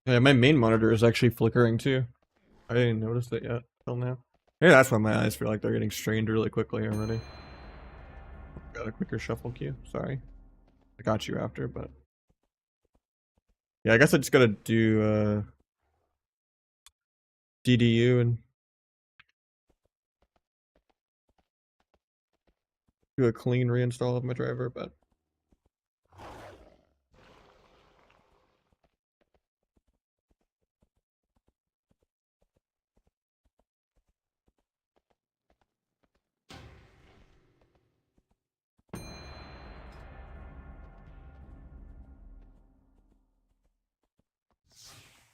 Yeah, my main monitor is actually flickering too. I didn't notice it yet till now. Maybe that's why my eyes feel like they're getting strained really quickly already. Got a quicker shuffle cue. Sorry. I got you after, but yeah, I guess I just gotta do DDU and do a clean reinstall of my driver, but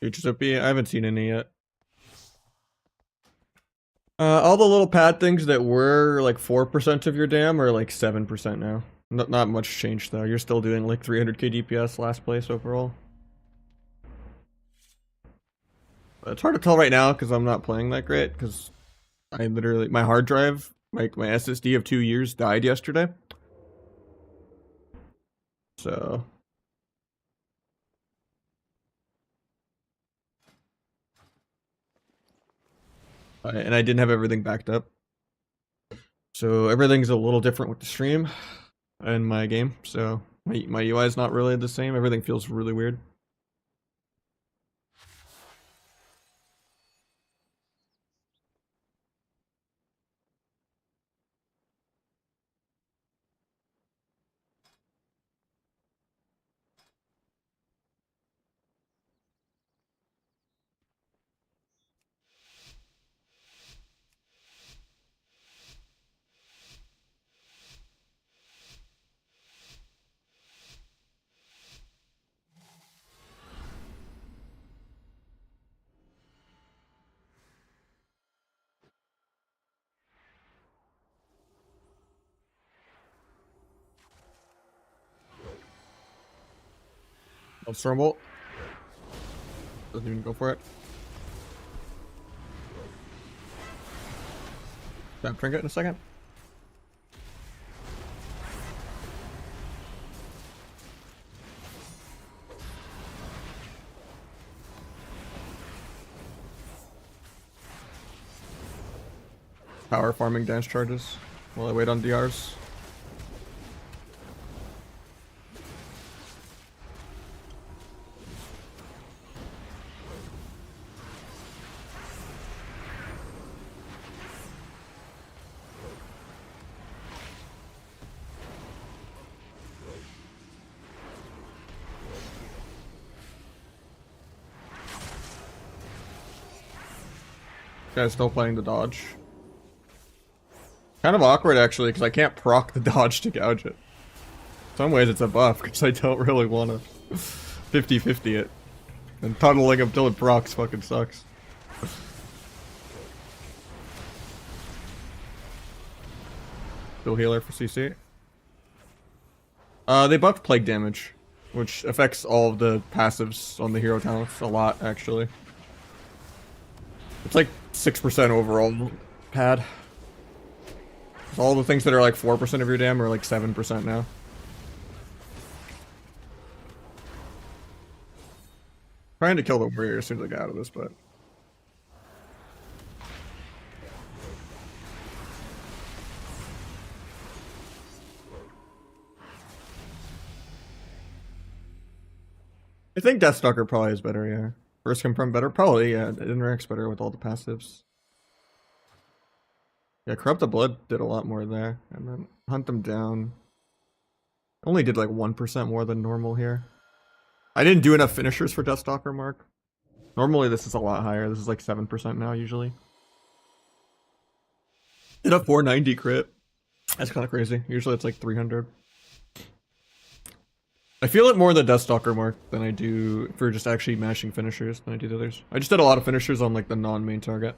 Futures OP, I haven't seen any yet. All the little pad things that were like 4% of your dam are like 7% now. Not much change though. You're still doing like 300k DPS last place overall. But it's hard to tell right now because I'm not playing that great because I literally, my hard drive, my SSD of 2 years died yesterday. So. And I didn't have everything backed up. So everything's a little different with the stream and my game. So my UI is not really the same. Everything feels really weird. Oh, Stormbolt. Doesn't even go for it. Tap trinket in a second. Power farming dance charges while I wait on DRs. Guy's still playing the dodge. Kind of awkward actually, because I can't proc the dodge to gouge it. In some ways it's a buff, because I don't really want to 50-50 it. And tunneling until it procs fucking sucks. Still healer for CC. They buffed plague damage, which affects all of the passives on the hero talents a lot, actually. It's like 6% overall pad. All the things that are like 4% of your dam are like 7% now. Trying to kill the warrior as soon as I get out of this, but I think Deathstalker probably is better, yeah. First confirm better? Probably, yeah. It interacts better with all the passives. Yeah, Corrupt the Blood did a lot more there. And then Hunt Them Down. Only did like 1% more than normal here. I didn't do enough finishers for Deathstalker, Mark. Normally this is a lot higher. This is like 7% now, usually. Did a 490 crit. That's kind of crazy. Usually it's like 300. I feel it more the Deathstalker mark than I do for just actually mashing finishers than I do the others. I just did a lot of finishers on like the non-main target.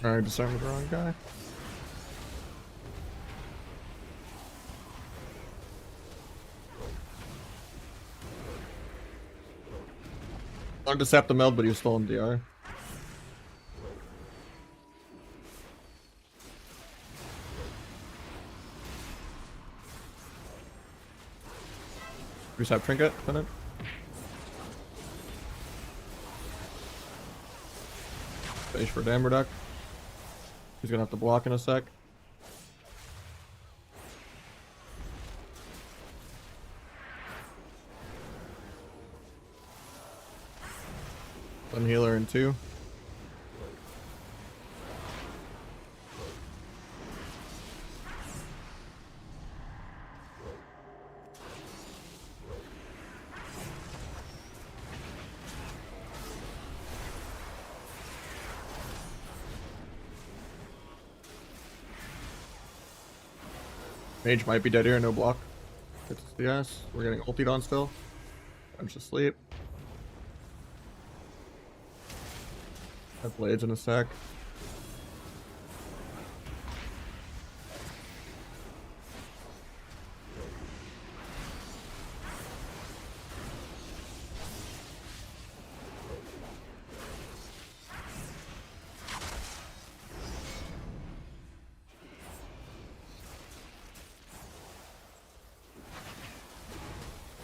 Alright, disarmed the wrong guy. Wanted to sap the meld, but he was still in DR. We sap trinket, pennant. Face for Damn Reduct. He's gonna have to block in a sec. One healer in 2. Mage might be dead here, no block. It's the ass. We're getting ultied on still. I'm just asleep. Have blades in a sec.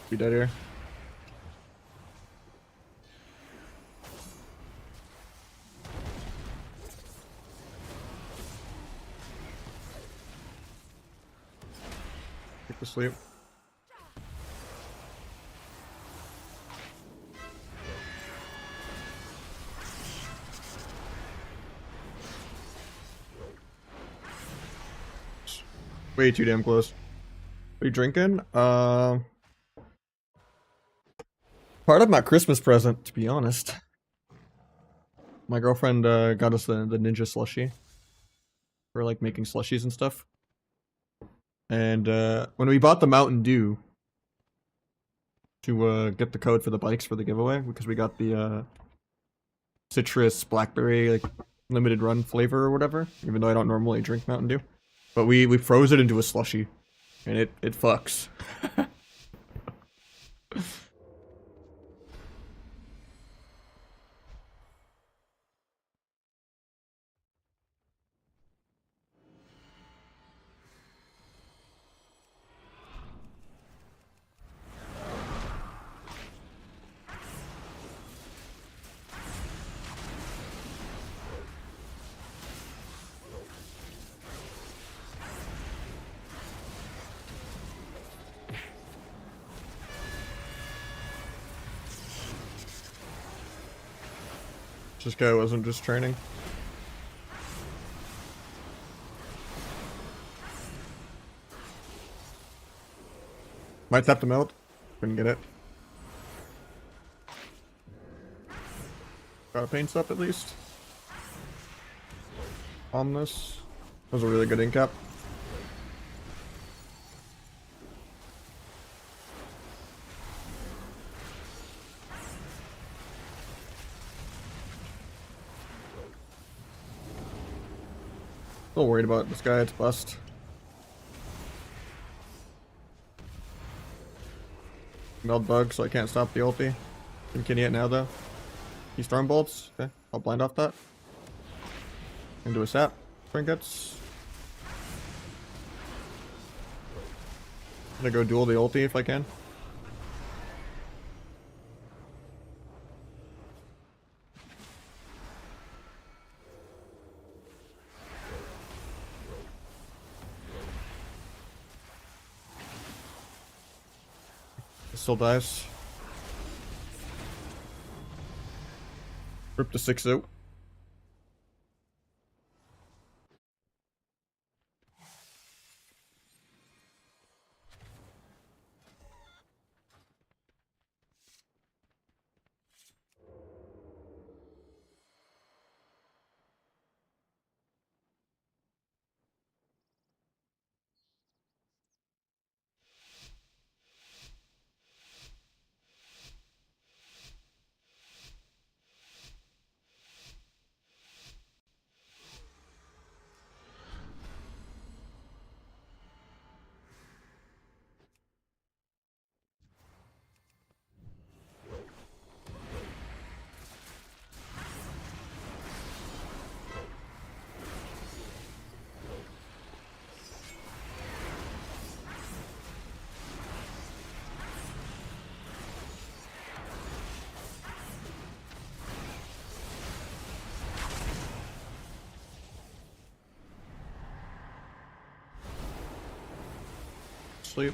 Be dead here. Get to sleep. Way too damn close. What are you drinking? Part of my Christmas present, to be honest. My girlfriend got us the ninja slushie for like making slushies and stuff. And when we bought the Mountain Dew to get the code for the bikes for the giveaway, because we got the citrus blackberry like limited run flavor or whatever, even though I don't normally drink Mountain Dew, but we froze it into a slushie, and it fucks. This guy wasn't just training. Might tap the melt. Couldn't get it. Got a paint up at least. On this. That was a really good ink cap. Still worried about this guy, it's bust. Meld bug, so I can't stop the ulti. Can he hit now though? He storm bolts. Okay, I'll blind off that. Into a sap. Trinkets. I'm gonna go duel the ulti if I can. Still dies. Rip the 6-0. Sleep.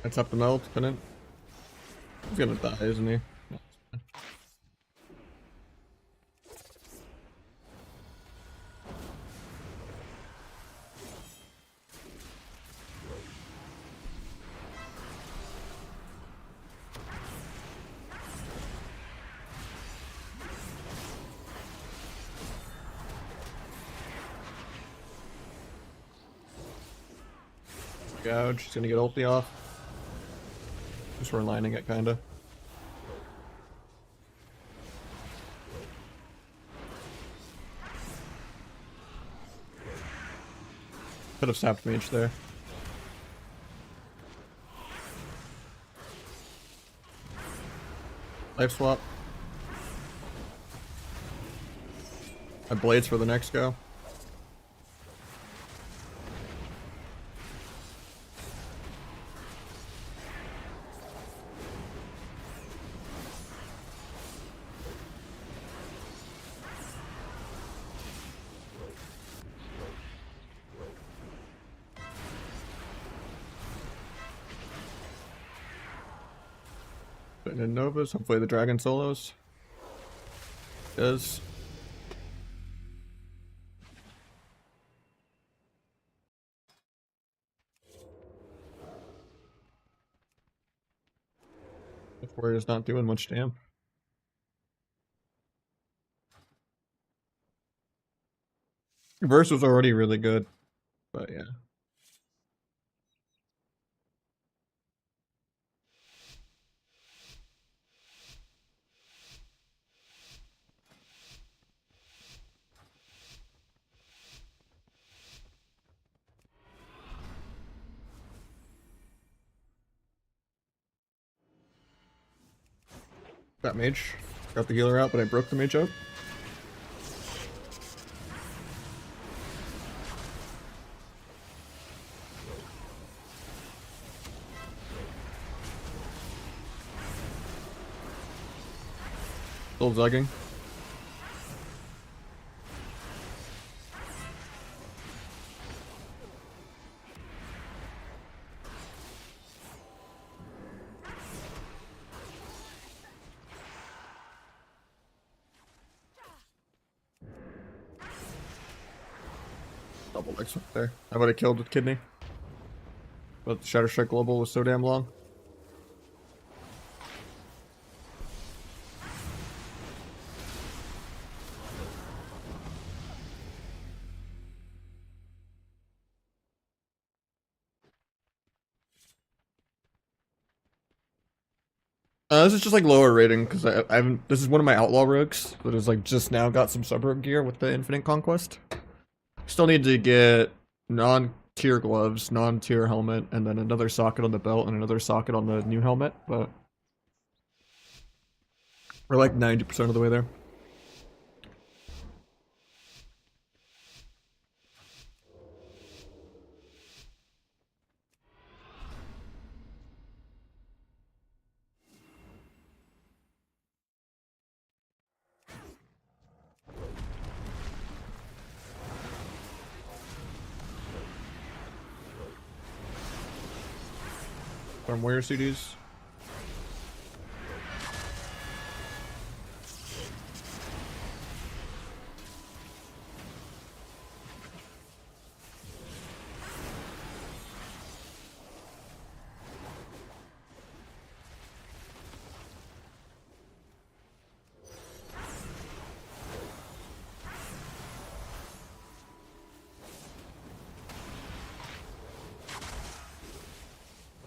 That's up the melt, couldn't. He's gonna die, isn't he? Gouge, he's gonna get ulti off. Just relining it, kinda. Could have snapped mage there. Life swap. My blades for the next go. Putting in Novas, hopefully the dragon solos. Does. The warrior's not doing much damage. Verse was already really good, but yeah. That mage. Got the healer out, but I broke the mage out. Still zugging. Double legs right there. I would have killed with kidney. But the Shatter Strike Global was so damn long. This is just like lower rating because I haven't. This is one of my outlaw rogues that has like just now got some sub rogue gear with the Infinite Conquest. Still need to get non-tier gloves, non-tier helmet, and then another socket on the belt and another socket on the new helmet. But we're like 90% of the way there. Farm warrior CDs.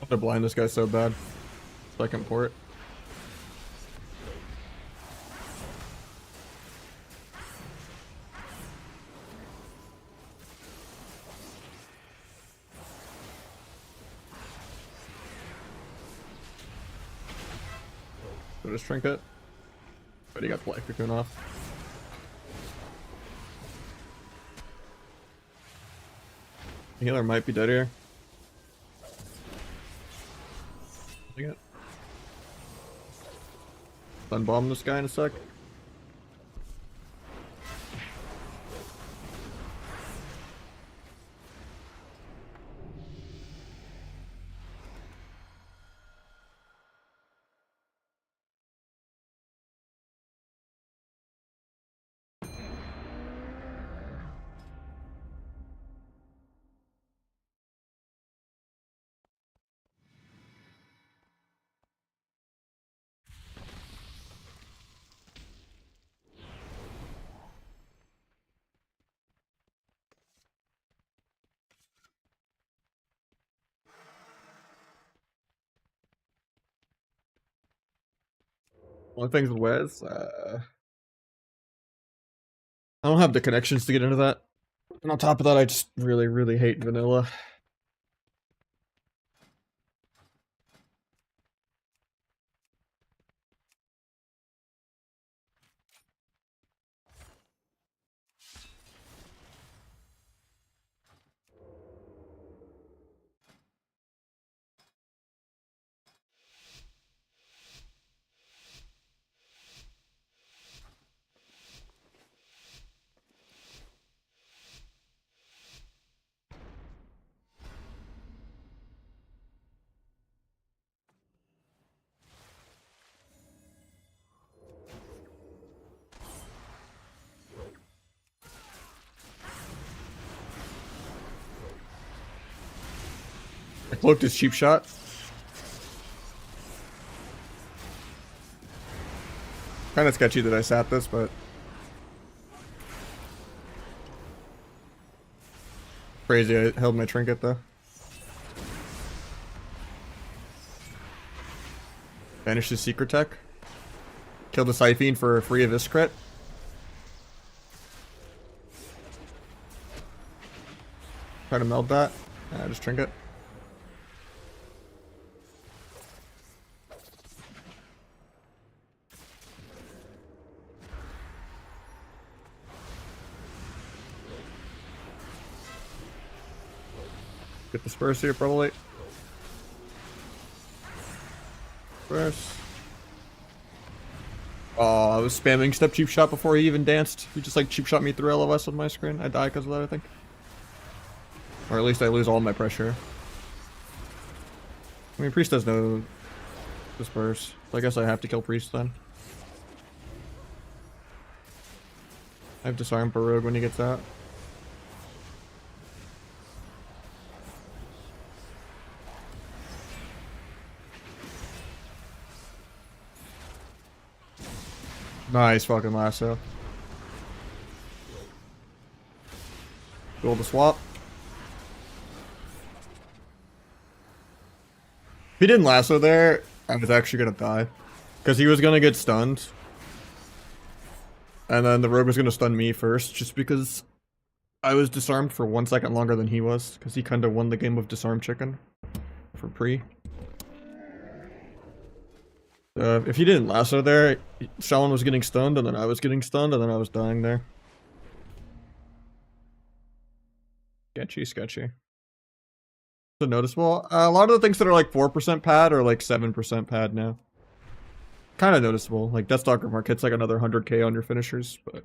I'm gonna blind this guy so bad. Second port. So just trinket. But he got the life cocoon off. The healer might be dead here. It. Unbomb this guy in a sec. One things with Wes, I don't have the connections to get into that. And on top of that, I just really, really hate vanilla. I cloaked his cheap shot. Kind of sketchy that I sat this, but crazy I held my trinket though. Banished his secret tech. Killed the Siphene for a free Abyss crit. Try to meld that. Just trinket. Get the Spurs here, probably. Spurs. Oh, I was spamming step cheap shot before he even danced. He just like cheap shot me through LOS on my screen. I die because of that, I think. Or at least I lose all my pressure. I mean, Priest has no disperse. So I guess I have to kill Priest then. I have disarm for Rogue when he gets out. Nice fucking lasso. Build the swap. If he didn't lasso there, I was actually gonna die. Because he was gonna get stunned. And then the rogue was gonna stun me first, just because I was disarmed for 1 second longer than he was. Because he kinda won the game of disarm chicken. For pre. If he didn't lasso there, Shallan was getting stunned, and then I was getting stunned, and then I was dying there. Sketchy, sketchy. So noticeable. A lot of the things that are like 4% pad are like 7% pad now. Kind of noticeable. Like Deathstalker Mark hits like another 100k on your finishers, but...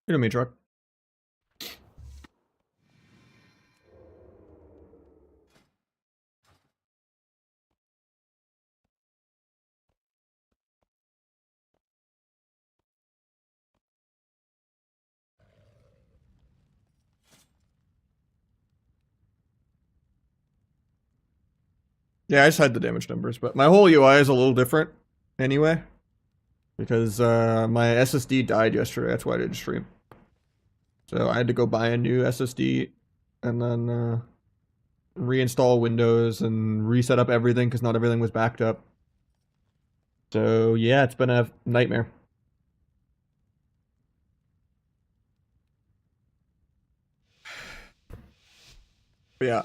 You know me, truck. Yeah, I just had the damage numbers, but my whole UI is a little different anyway. Because my SSD died yesterday, that's why I didn't stream. So I had to go buy a new SSD and then reinstall Windows and reset up everything because not everything was backed up. So yeah, it's been a nightmare. But yeah.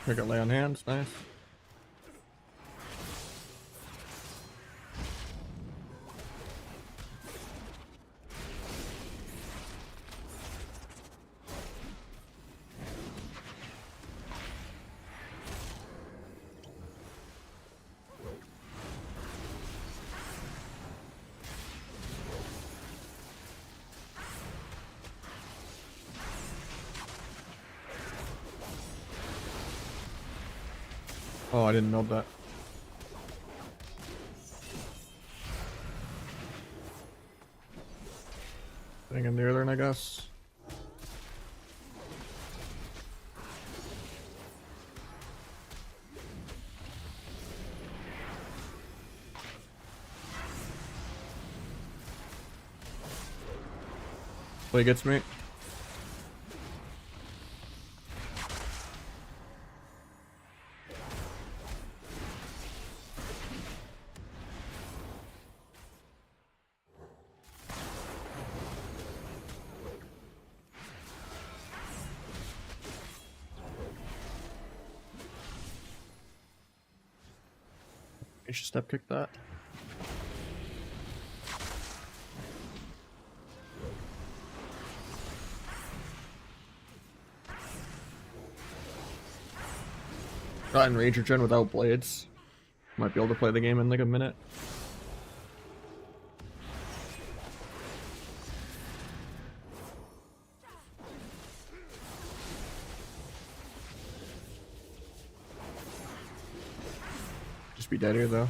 I got lay on hands, nice. Oh, I didn't know that. Thing in there then, I guess. Play gets me. You should step kick that. Got in Ranger Gen without blades. Might be able to play the game in like a minute. Just be dead here though.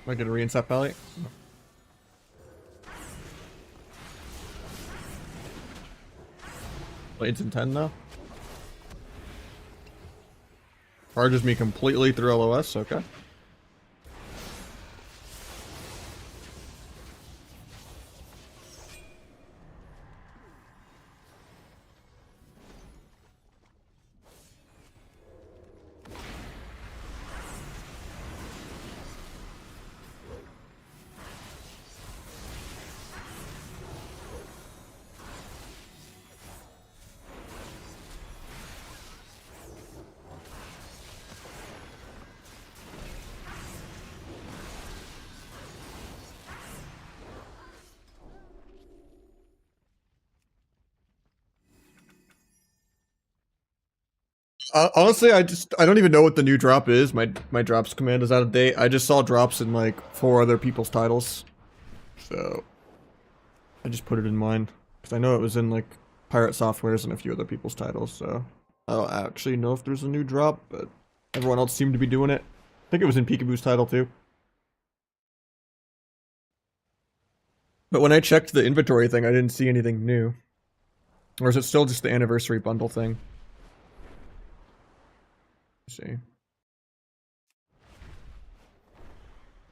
Might get a reinset belly. Blades in 10 though. Charges me completely through LOS, okay. Honestly, I don't even know what the new drop is. My drops command is out of date. I just saw drops in like 4 other people's titles, so I just put it in mine because I know it was in like Pirate Software's and a few other people's titles. So I don't actually know if there's a new drop, but everyone else seemed to be doing it. I think it was in Peekaboo's title too. But when I checked the inventory thing, I didn't see anything new. Or is it still just the anniversary bundle thing? See.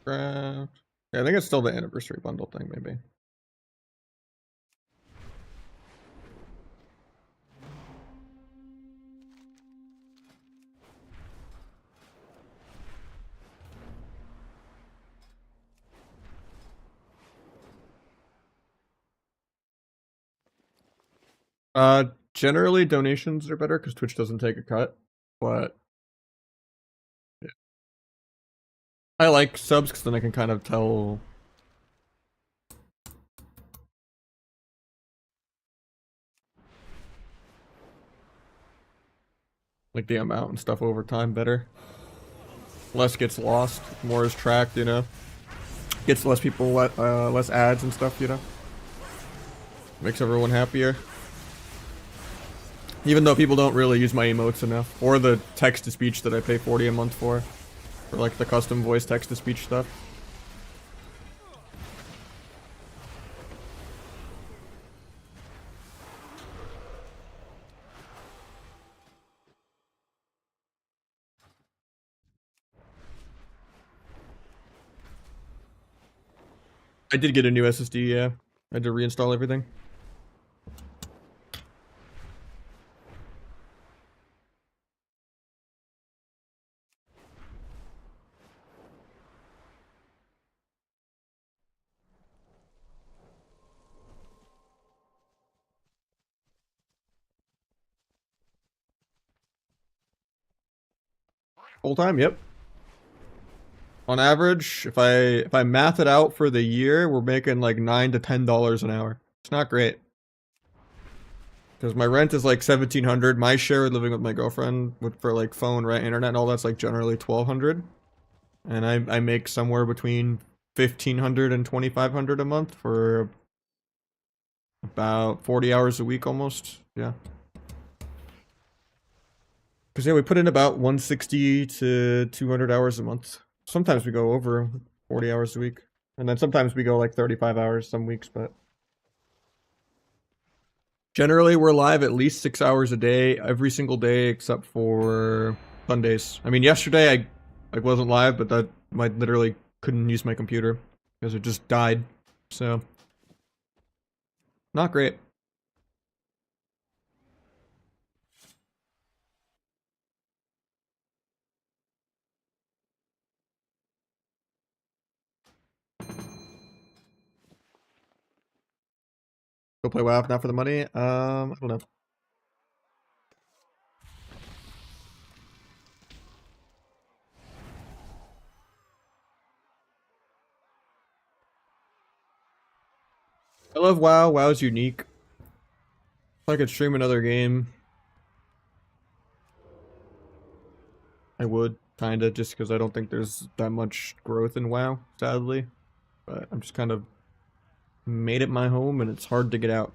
Craft. Yeah, I think it's still the anniversary bundle thing, maybe. Generally donations are better because Twitch doesn't take a cut, but yeah. I like subs because then I can kind of tell like the amount and stuff over time better. Less gets lost, more is tracked, you know. Gets less people, less ads and stuff, you know. Makes everyone happier. Even though people don't really use my emotes enough, or the text-to-speech that I pay 40 a month for like the custom voice text-to-speech stuff. I did get a new SSD, yeah. I had to reinstall everything. Full time, yep. On average, if I math it out for the year, we're making like $9 to $10 an hour. It's not great. Because my rent is like $1,700. My share living with my girlfriend for like phone, rent, internet, and all that's like generally $1,200. And I make somewhere between $1,500 and $2,500 a month for about 40 hours a week almost. Yeah. Because yeah, we put in about 160 to 200 hours a month. Sometimes we go over 40 hours a week. And then sometimes we go like 35 hours some weeks, but generally we're live at least 6 hours a day, every single day except for Sundays. I mean, yesterday I wasn't live, but that I literally couldn't use my computer because it just died. So, not great. Go play WoW, not for the money. I don't know. I love WoW. WoW's unique. If I could stream another game, I would, kinda, just because I don't think there's that much growth in WoW, sadly. But I'm just kind of made it my home, and it's hard to get out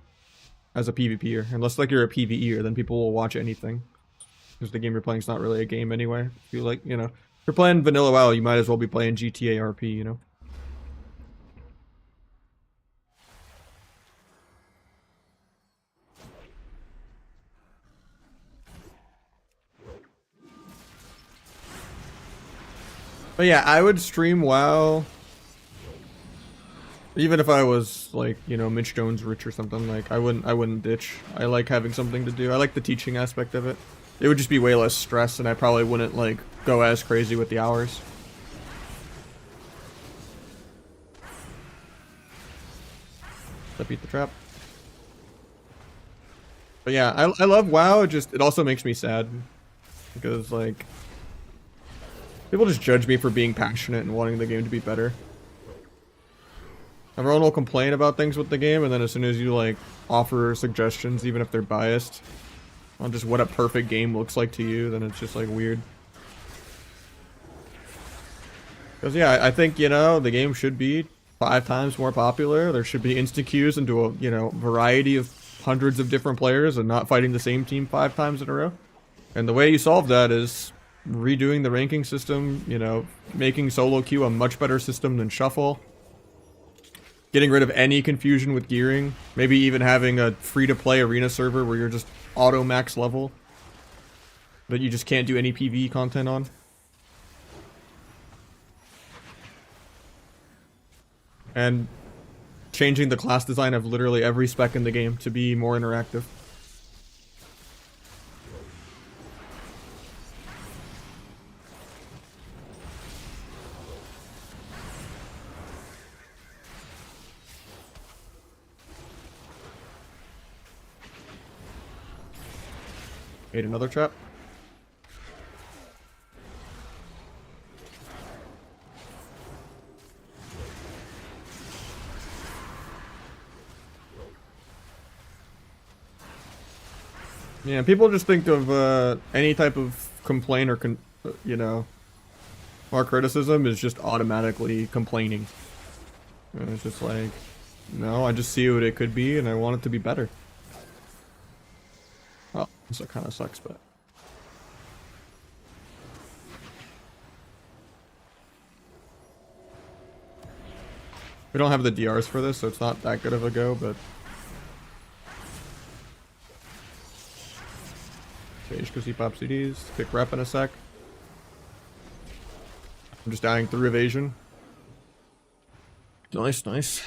as a PvPer. Unless like you're a PvEer, then people will watch anything. Because the game you're playing is not really a game anyway. If you like, if you're playing vanilla WoW, you might as well be playing GTA RP, you know? But yeah, I would stream WoW even if I was like, Mitch Jones rich or something. Like I wouldn't ditch. I like having something to do. I like the teaching aspect of it. It would just be way less stress, and I probably wouldn't like go as crazy with the hours. That beat the trap. But yeah, I love WoW. It also makes me sad because like people just judge me for being passionate and wanting the game to be better. Everyone will complain about things with the game, and then as soon as you like offer suggestions, even if they're biased, on just what a perfect game looks like to you, then it's just like weird. Because yeah, I think the game should be 5 times more popular. There should be instant queues into a variety of hundreds of different players and not fighting the same team 5 times in a row. And the way you solve that is redoing the ranking system. Making solo queue a much better system than shuffle. Getting rid of any confusion with gearing. Maybe even having a free-to-play arena server where you're just auto-max level. That you just can't do any PvE content on. And changing the class design of literally every spec in the game to be more interactive. Ate another trap. Yeah, people just think of any type of complaint or or criticism is just automatically complaining. And it's just like, no, I just see what it could be and I want it to be better. Well, this kind of sucks, but we don't have the DRs for this, so it's not that good of a go, but okay, HQC pop CDs, pick rep in a sec. I'm just dying through evasion. Nice, nice.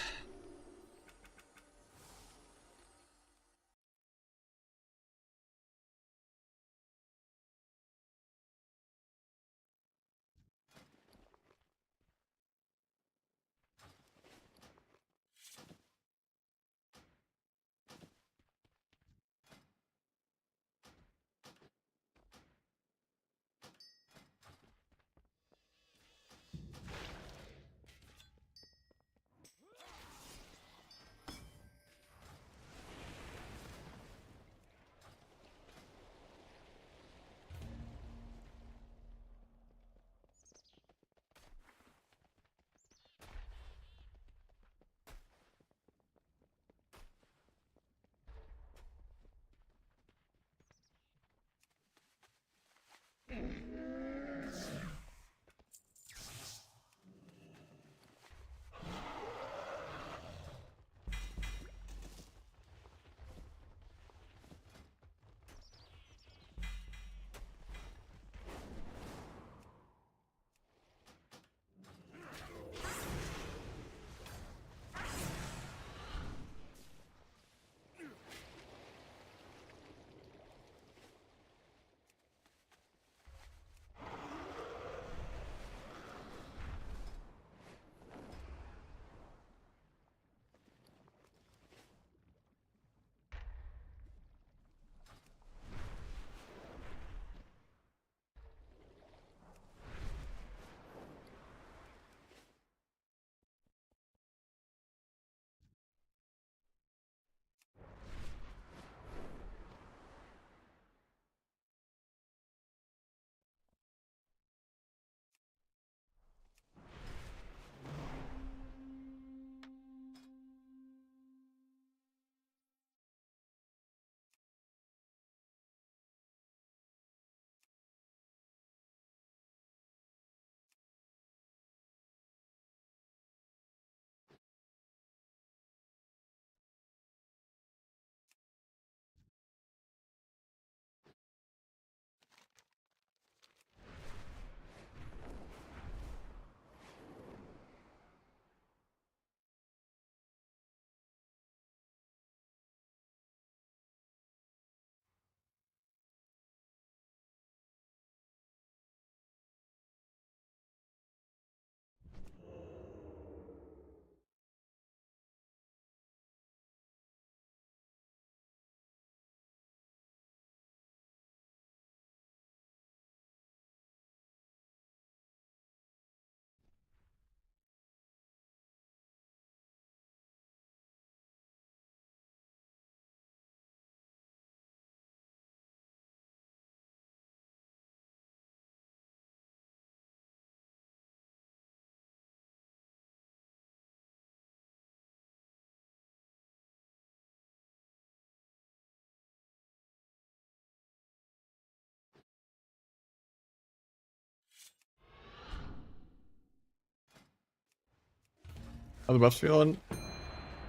How the buffs feeling?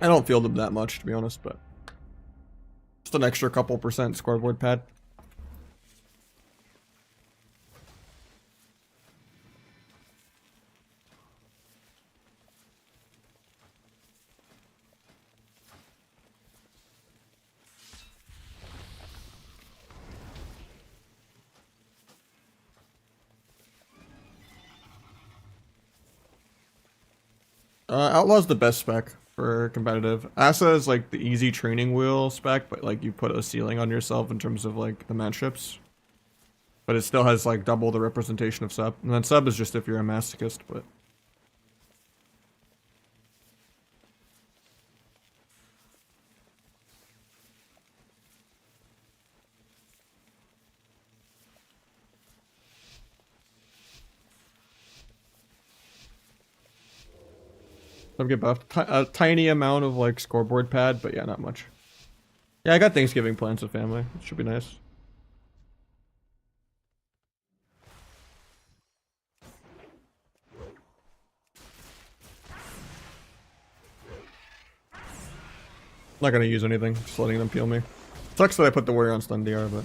I don't feel them that much, to be honest, but just an extra couple percent scoreboard pad. Outlaw's the best spec for competitive. Asa is like the easy training wheel spec, but like you put a ceiling on yourself in terms of like the manships. But it still has like double the representation of sub. And then sub is just if you're a masochist, but... Some get buffed. A tiny amount of like scoreboard pad, but yeah, not much. Yeah, I got Thanksgiving plans with family. It should be nice. Not gonna use anything, just letting them peel me. Sucks that I put the warrior on stun DR, but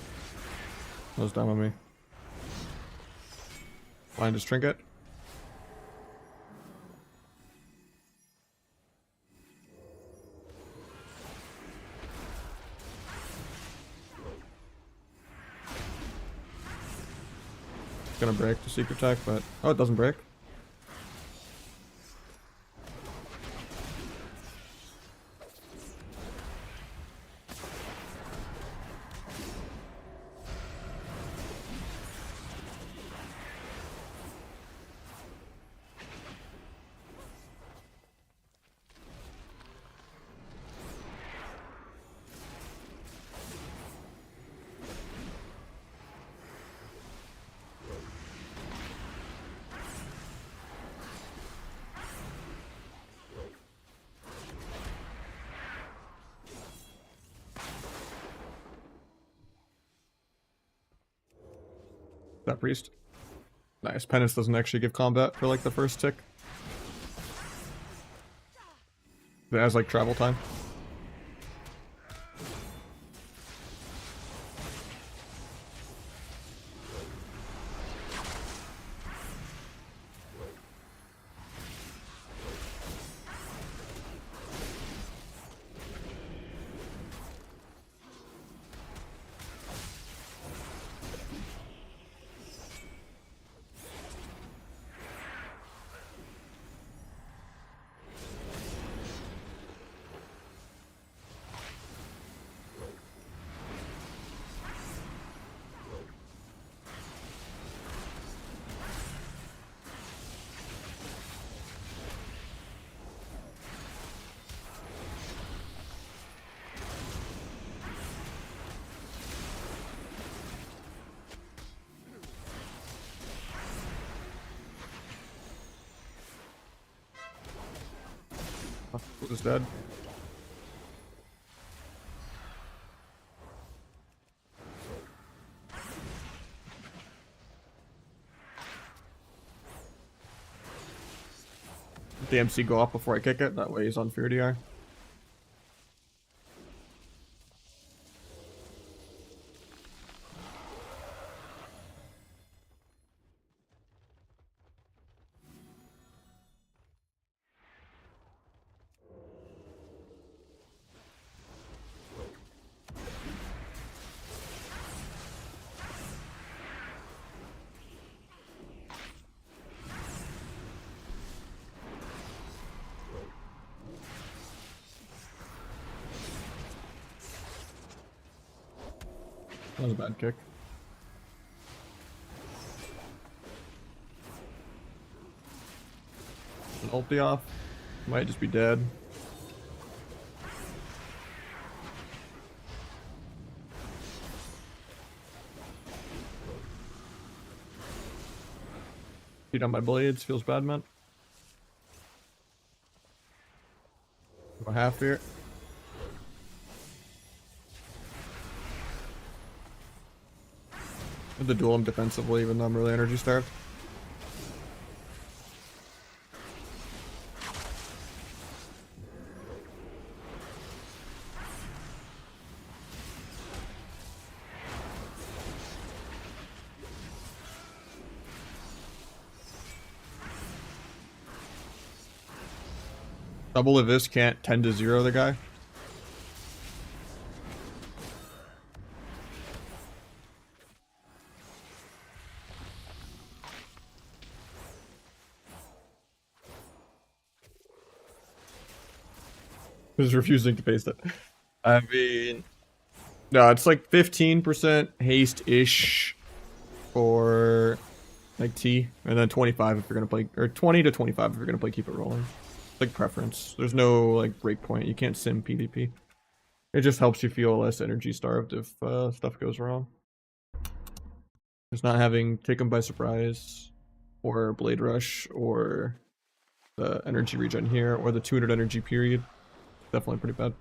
that was dumb on me. Blind his trinket. It's gonna break the secret tech, but oh, it doesn't break. That priest. Nice. Penance doesn't actually give combat for like the first tick. It has like travel time. Is dead. Let the MC go off before I kick it, that way he's on fear DR. That was a bad kick. An ulti off. Might just be dead. Beat on my blades. Feels bad, man. Go half here. With the duel him defensively, even though I'm really energy starved. Double of this can't 10 to 0 the guy. Who's refusing to paste it. I mean, no, it's like 15% haste-ish for like T, and then 25 if you're gonna play, or 20 to 25 if you're gonna play keep it rolling. It's like preference. There's no like breakpoint. You can't sim PvP. It just helps you feel less energy starved if stuff goes wrong. Just not having Take 'em by surprise, or Blade Rush, or the energy regen here, or the 200 energy period. Definitely pretty bad.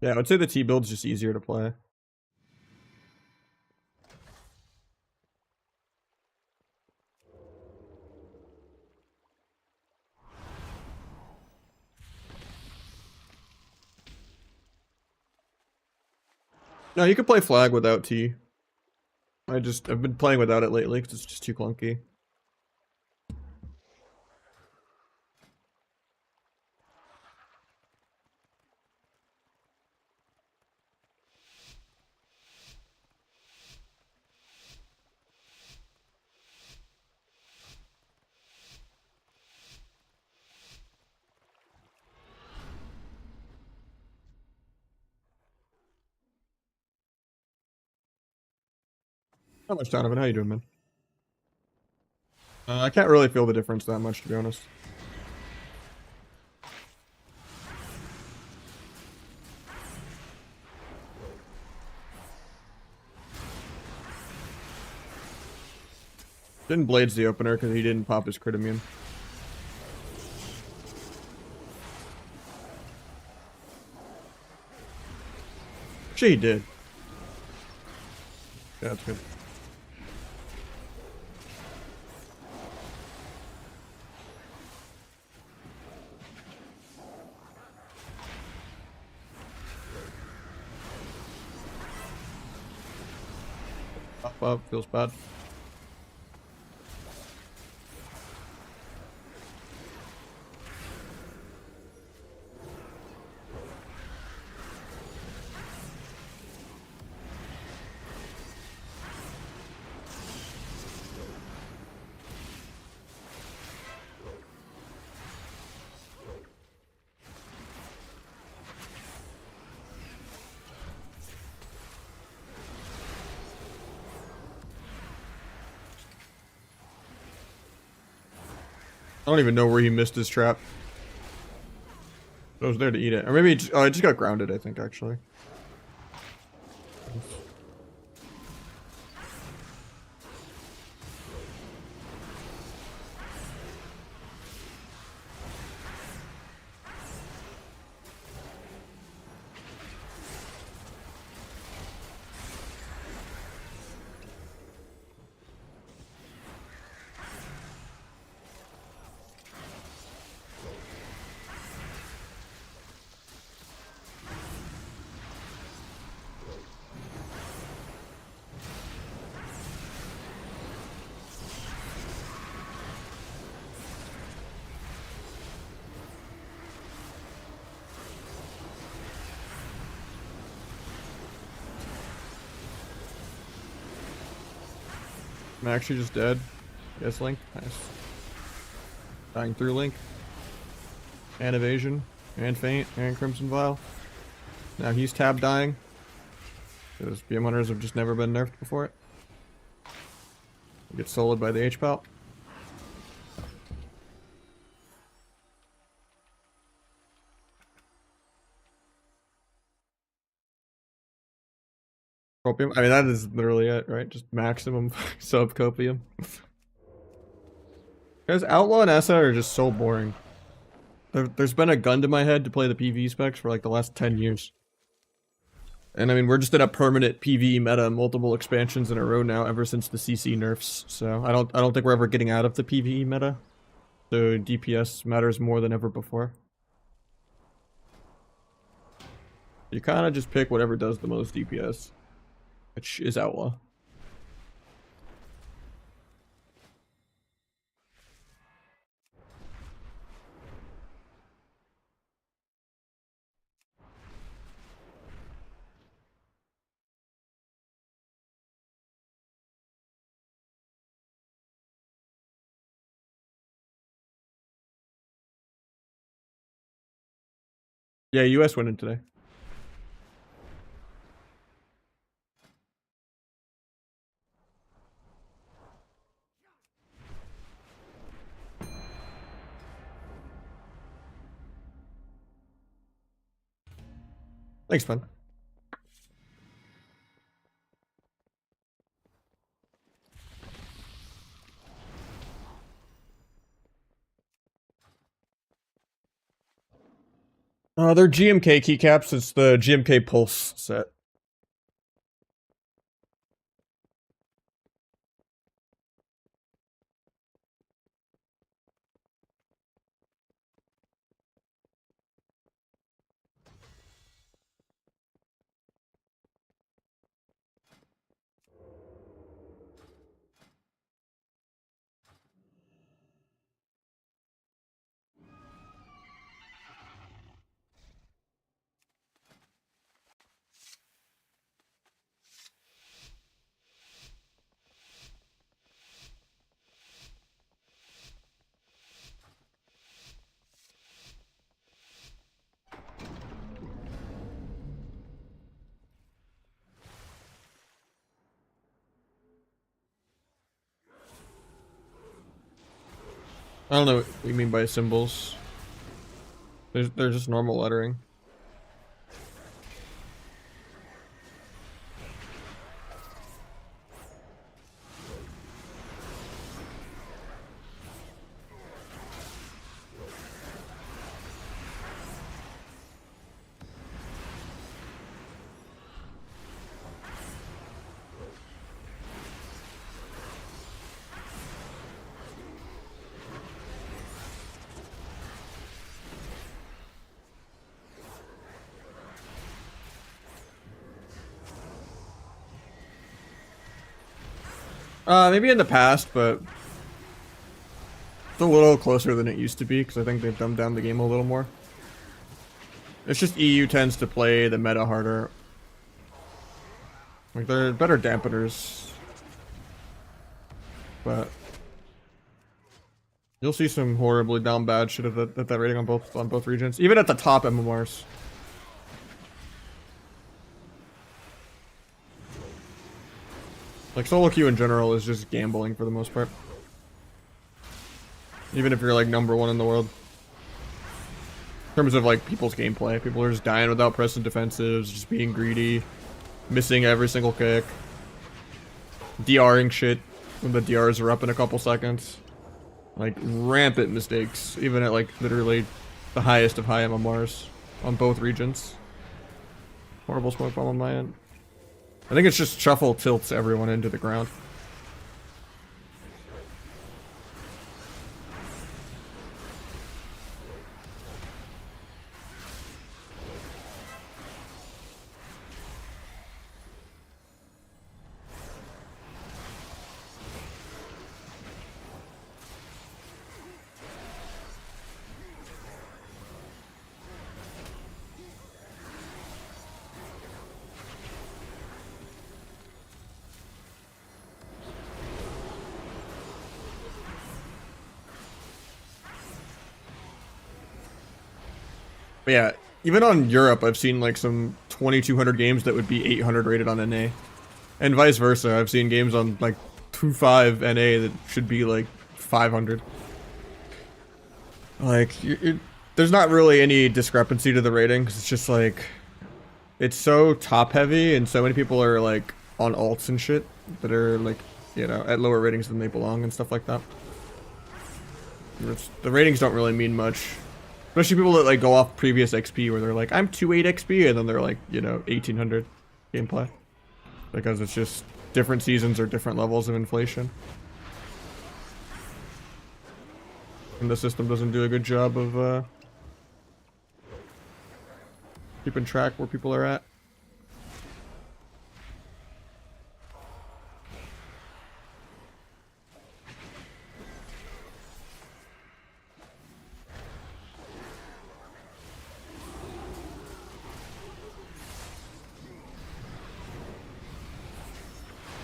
Yeah, I would say the T build's just easier to play. No, you can play flag without T. I've been playing without it lately because it's just too clunky. How much Donovan? How you doing, man? I can't really feel the difference that much, to be honest. Didn't Blades the opener because he didn't pop his crit immune. Actually, he did. Yeah, that's good. Up, feels bad. I don't even know where he missed his trap. I was there to eat it. Or maybe I just got grounded, I think, actually. I'm actually just dead. Yes, Link. Nice. Dying through Link. And evasion. And feint. And Crimson Vial. Now he's tab dying. Because BM Hunters have just never been nerfed before it. Get soloed by the H-Pal. Copium? I mean, that is literally it, right? Just maximum sub copium. Guys, Outlaw and Essa are just so boring. There's been a gun to my head to play the PV specs for like the last 10 years. And I mean, we're just in a permanent PvE meta, multiple expansions in a row now, ever since the CC nerfs. So I don't think we're ever getting out of the PvE meta. So DPS matters more than ever before. You kind of just pick whatever does the most DPS, which is Outlaw. Yeah, US went in today. Thanks, man. They're GMK keycaps. It's the GMK Pulse set. I don't know what you mean by symbols. They're just normal lettering. Maybe in the past, but it's a little closer than it used to be, because I think they've dumbed down the game a little more. It's just EU tends to play the meta harder. Like, they're better dampeners. But you'll see some horribly down bad shit at that rating on both regions. Even at the top MMRs. Like, solo queue in general is just gambling for the most part. Even if you're like #1 in the world. In terms of like people's gameplay. People are just dying without pressing defensives, just being greedy, missing every single kick. DRing shit when the DRs are up in a couple seconds. Like, rampant mistakes, even at like literally the highest of high MMRs on both regions. Horrible smoke bomb on my end. I think it's just shuffle tilts everyone into the ground. But yeah, even on Europe, I've seen like some 2200 games that would be 800 rated on NA. And vice versa, I've seen games on like 2.5 NA that should be like 500. Like, there's not really any discrepancy to the rating, because it's just like, it's so top heavy, and so many people are like on alts and shit that are like, you know, at lower ratings than they belong and stuff like that. The ratings don't really mean much. Especially people that like go off previous XP where they're like, I'm 2.8 XP, and then they're like, you know, 1800. gameplay. Because it's just different seasons or different levels of inflation. And the system doesn't do a good job of keeping track where people are at.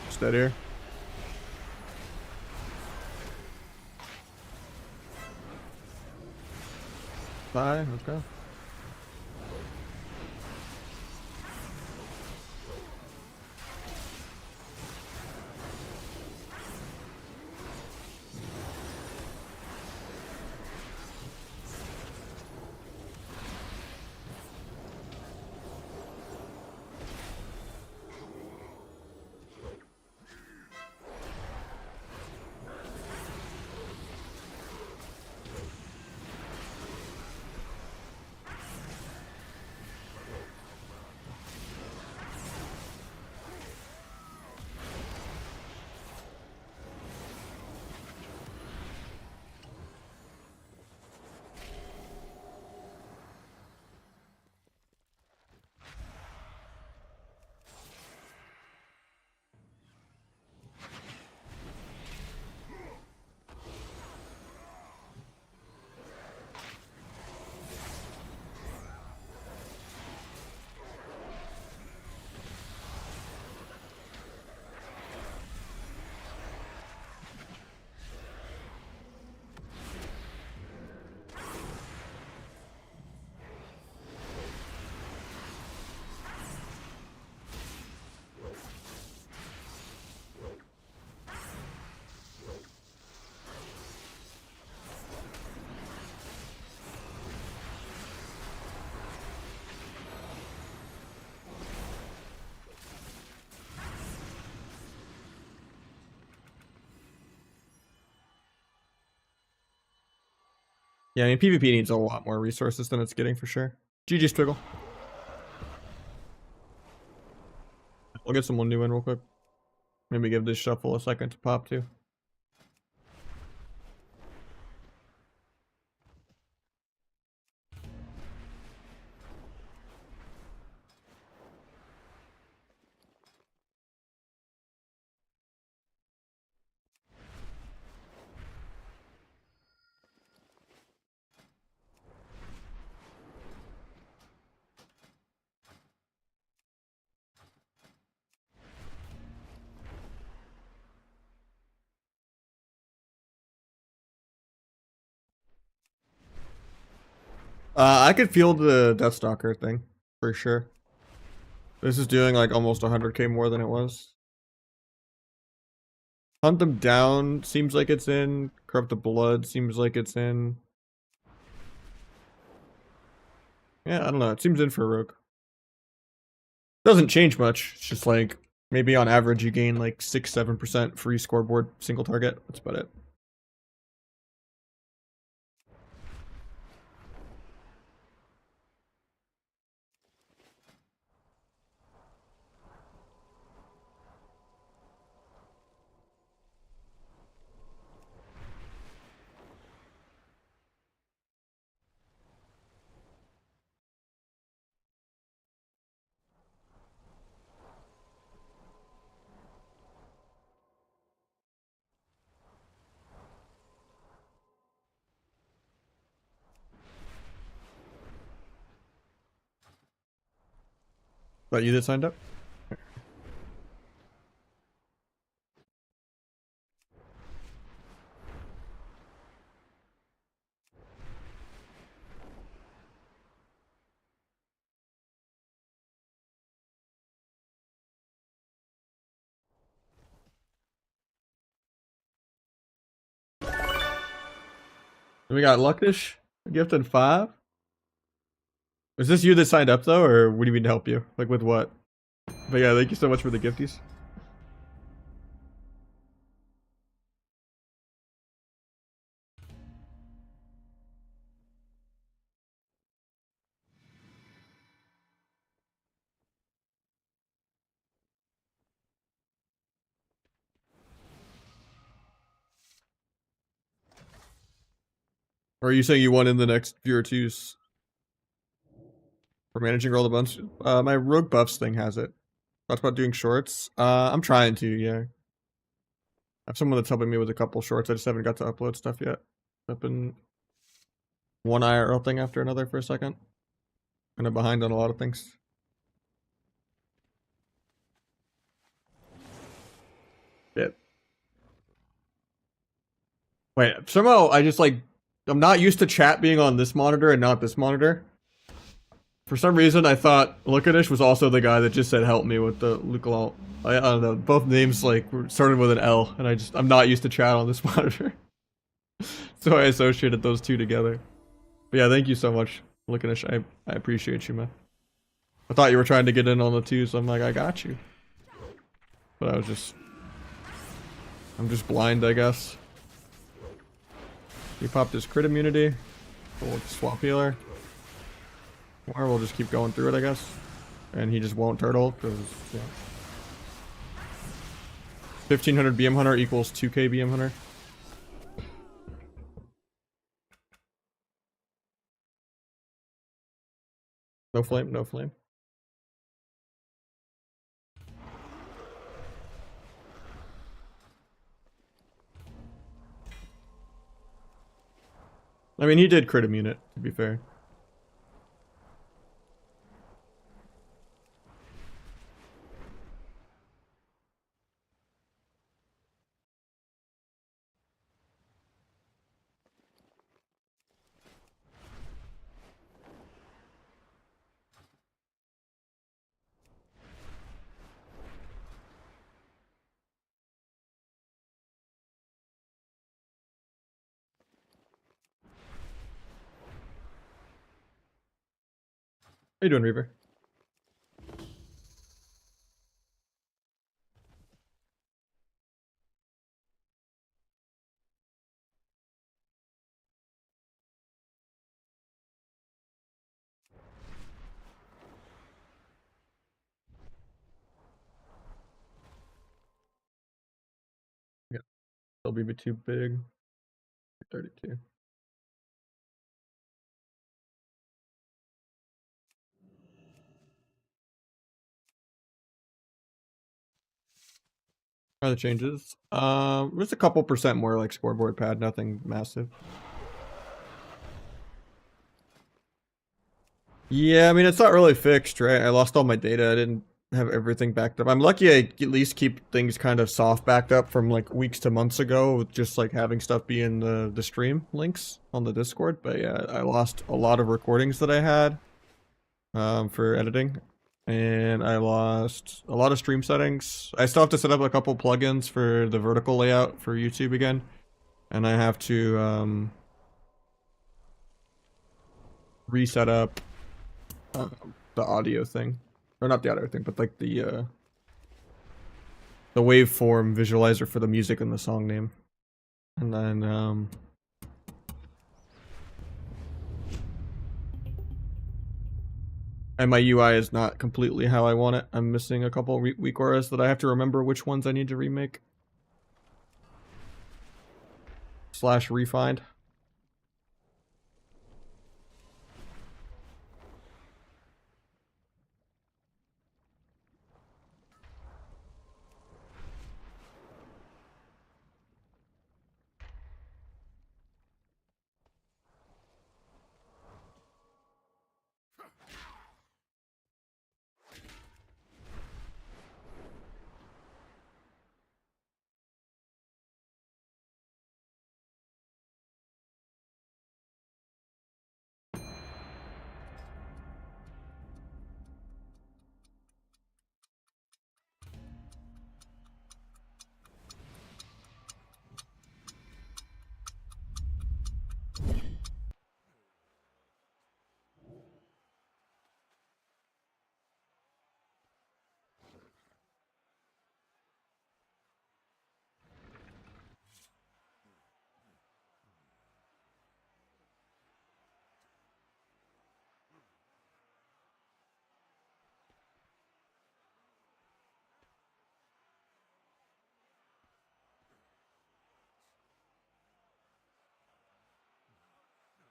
Steadier. Bye, okay. Yeah, I mean, PvP needs a lot more resources than it's getting for sure. GG's Twiggle. I'll get someone new in real quick. Maybe give this shuffle a second to pop too. I could feel the Deathstalker thing for sure. This is doing like almost 100k more than it was. Hunt them down seems like it's in. Corrupt the Blood seems like it's in. Yeah, I don't know. It seems in for Rogue. Doesn't change much. It's just like maybe on average you gain like 6-7% free scoreboard single target. That's about it. But you that signed up? We got Luckish gifted 5. Is this you that signed up though, or what do you mean to help you? Like with what? But yeah, thank you so much for the gifties. Or are you saying you want in the next few or twos for managing roll a bunch? My rogue buffs thing has it. Talked about doing shorts. I'm trying to, yeah. I have someone that's helping me with a couple shorts. I just haven't got to upload stuff yet. I've been one IRL thing after another for a second. Kind of behind on a lot of things. Yeah. Wait, somehow I just like, I'm not used to chat being on this monitor and not this monitor. For some reason, I thought Lookanish was also the guy that just said help me with the Lukalal. I don't know. Both names like started with an L, and I'm not used to chat on this monitor. So I associated those two together. But yeah, thank you so much, Lookanish. I appreciate you, man. I thought you were trying to get in on the two, so I'm like, I got you. But I'm just blind, I guess. He popped his crit immunity. We'll swap healer. Or we'll just keep going through it, I guess. And he just won't turtle, because, yeah. 1500 BM Hunter equals 2k BM Hunter. No flame, no flame. I mean, he did crit immune it, to be fair. How you doing, Reaver? Yeah, LBB too big. 32. Are the changes? Just a couple percent more like scoreboard pad, nothing massive. Yeah, I mean, it's not really fixed, right? I lost all my data. I didn't have everything backed up. I'm lucky I at least keep things kind of soft backed up from like weeks to months ago with just like having stuff be in the stream links on the Discord. But yeah, I lost a lot of recordings that I had for editing. And I lost a lot of stream settings. I still have to set up a couple plugins for the vertical layout for YouTube again. And I have to reset up the audio thing, or not the audio thing, but like the waveform visualizer for the music and the song name, and then and my UI is not completely how I want it. I'm missing a couple weak auras that I have to remember which ones I need to remake / refind.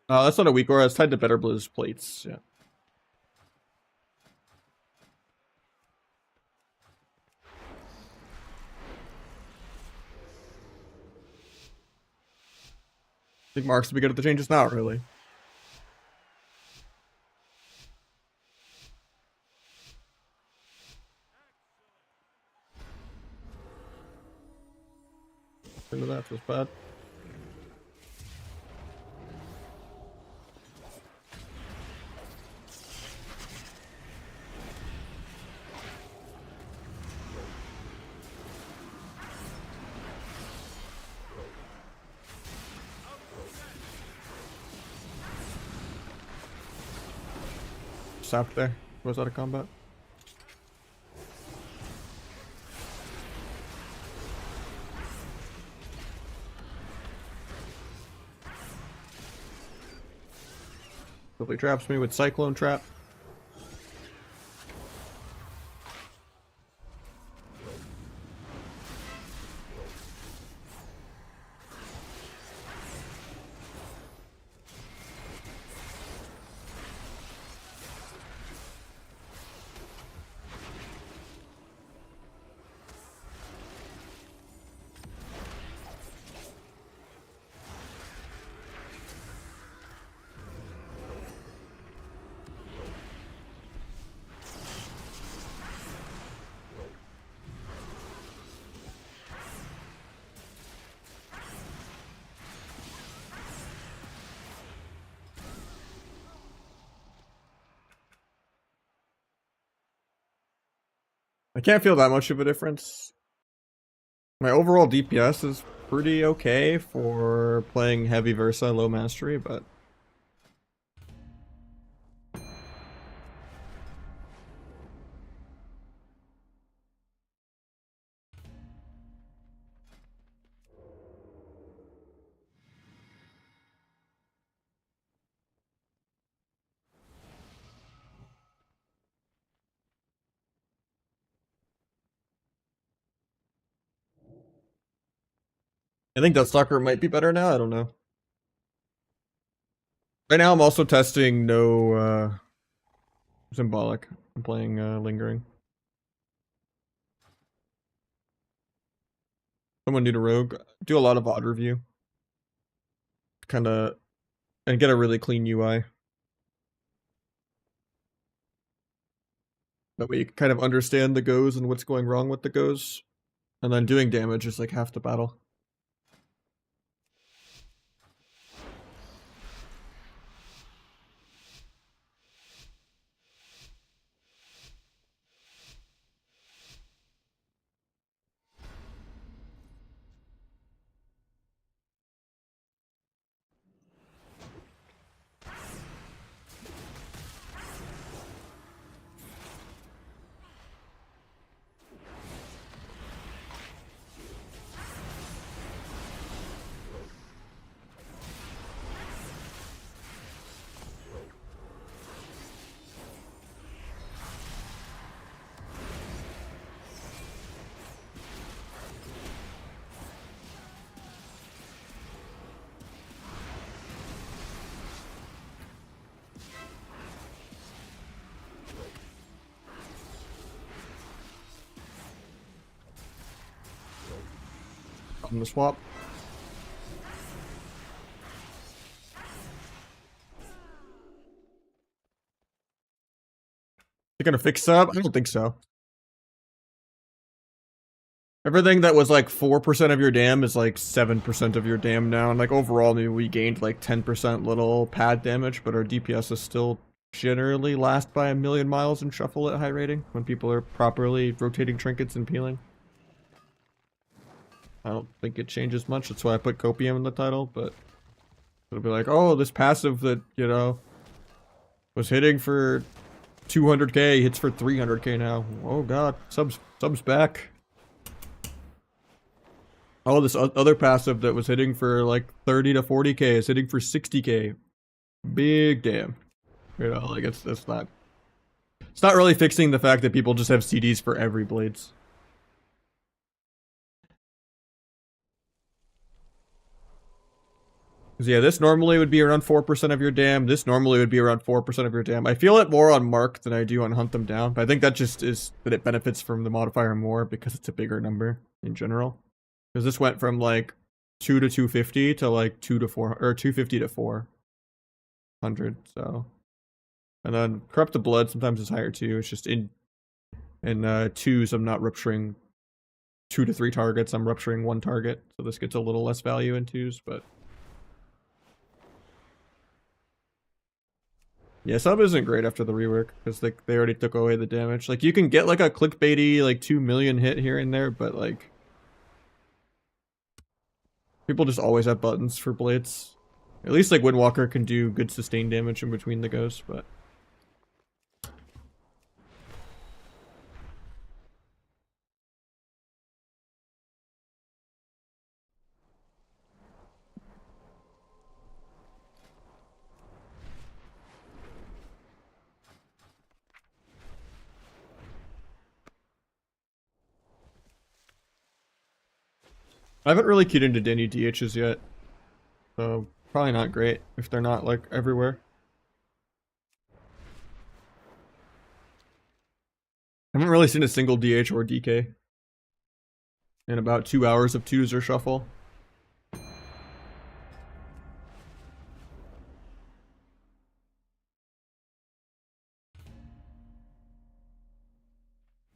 That's not a weak aura. It's tied to Better Blue's plates. Yeah. I think Mark's will be good at the changes now, really. Into that was bad. Sap there. Was out of combat. Hopefully traps me with Cyclone Trap. I can't feel that much of a difference. My overall DPS is pretty okay for playing heavy Versa low mastery, but I think Deathstalker might be better now. I don't know. Right now I'm also testing no Symbolic. I'm playing Lingering. Someone need a rogue. Do a lot of odd review. Kinda and get a really clean UI. That way you can kind of understand the goes and what's going wrong with the goes. And then doing damage is like half the battle. On the swap. They're gonna fix sub? I don't think so. Everything that was like 4% of your dam is like 7% of your dam now. And like overall, maybe we gained like 10% little pad damage, but our DPS is still generally last by a million miles and shuffle at high rating when people are properly rotating trinkets and peeling. I don't think it changes much. That's why I put Copium in the title, but it'll be like, oh, this passive that, you know, was hitting for 200k, hits for 300k now. Oh god, subs back. Oh, this other passive that was hitting for like 30 to 40k is hitting for 60k. Big damn. You know, like it's not really fixing the fact that people just have CDs for every blades. 'Cause yeah, this normally would be around 4% of your dam. This normally would be around 4% of your dam. I feel it more on Mark than I do on Hunt Them Down, but I think that just is that it benefits from the modifier more because it's a bigger number in general. Because this went from like 2 to 250 to like 2 to 4 or 250 to 400. So, and then Corrupted Blood sometimes is higher too. It's just in twos. I'm not rupturing 2 to 3 targets. I'm rupturing 1 target, so this gets a little less value in twos, but. Yeah, sub isn't great after the rework because they already took away the damage. Like you can get like a clickbaity like 2 million hit here and there, but like people just always have buttons for blades. At least like Windwalker can do good sustained damage in between the goes, but I haven't really keyed into any DHs yet, so probably not great if they're not like everywhere. I haven't really seen a single DH or DK in about 2 hours of twos or shuffle. I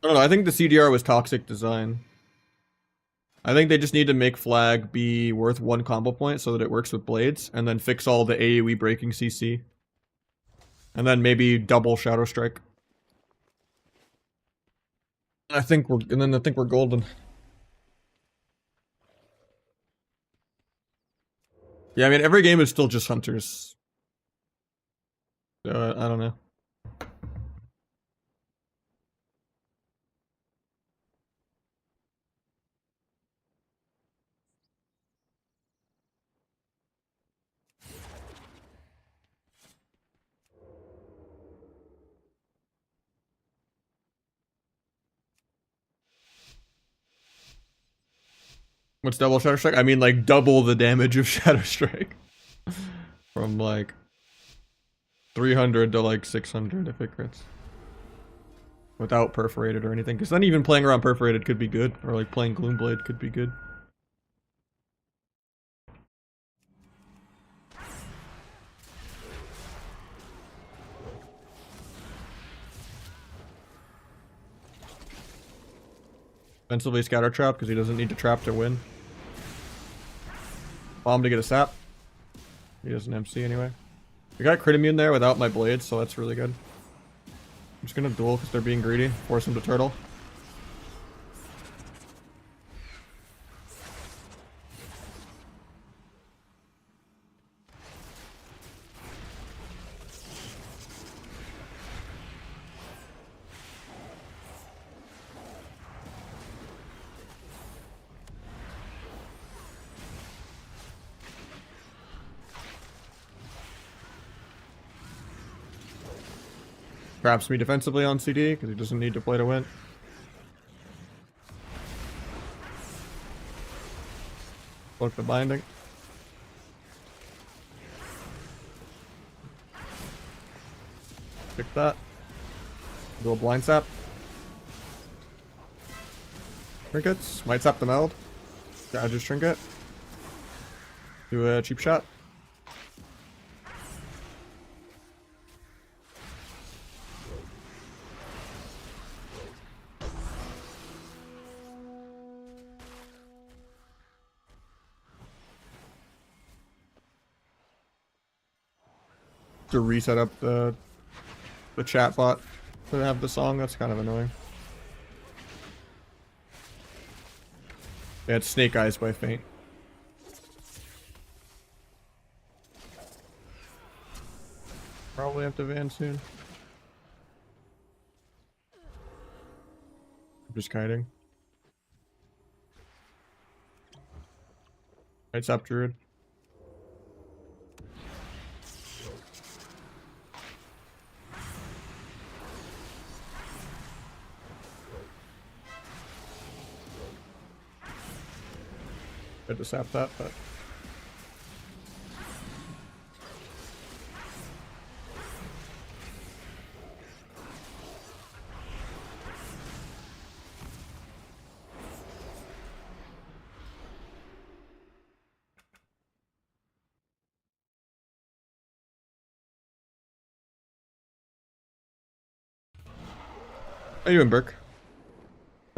don't know, I think the CDR was toxic design. I think they just need to make flag be worth 1 combo point so that it works with blades, and then fix all the AoE breaking CC. And then maybe double Shadow Strike. I think we're golden. Yeah, I mean every game is still just hunters. So I don't know. What's double Shadow Strike? I mean like double the damage of Shadow Strike. From like 300 to like 600 if it crits. Without perforated or anything. Because then even playing around perforated could be good. Or like playing Gloomblade could be good. Offensively Scatter Trap because he doesn't need to trap to win. Bomb to get a sap. He doesn't MC anyway. We got crit immune there without my blades, so that's really good. I'm just gonna duel because they're being greedy. Force him to turtle. Traps me defensively on CD because he doesn't need to play to win. Look the binding. Pick that. Do a blind sap. Trinkets. Might sap the meld. Just trinket. Do a cheap shot. To reset up the chat bot to have the song. That's kind of annoying. Yeah, it's Snake Eyes by Faint. Probably have to van soon. I'm just kiting. Right, stop Druid. Had to sap that, but How you doing, Burke?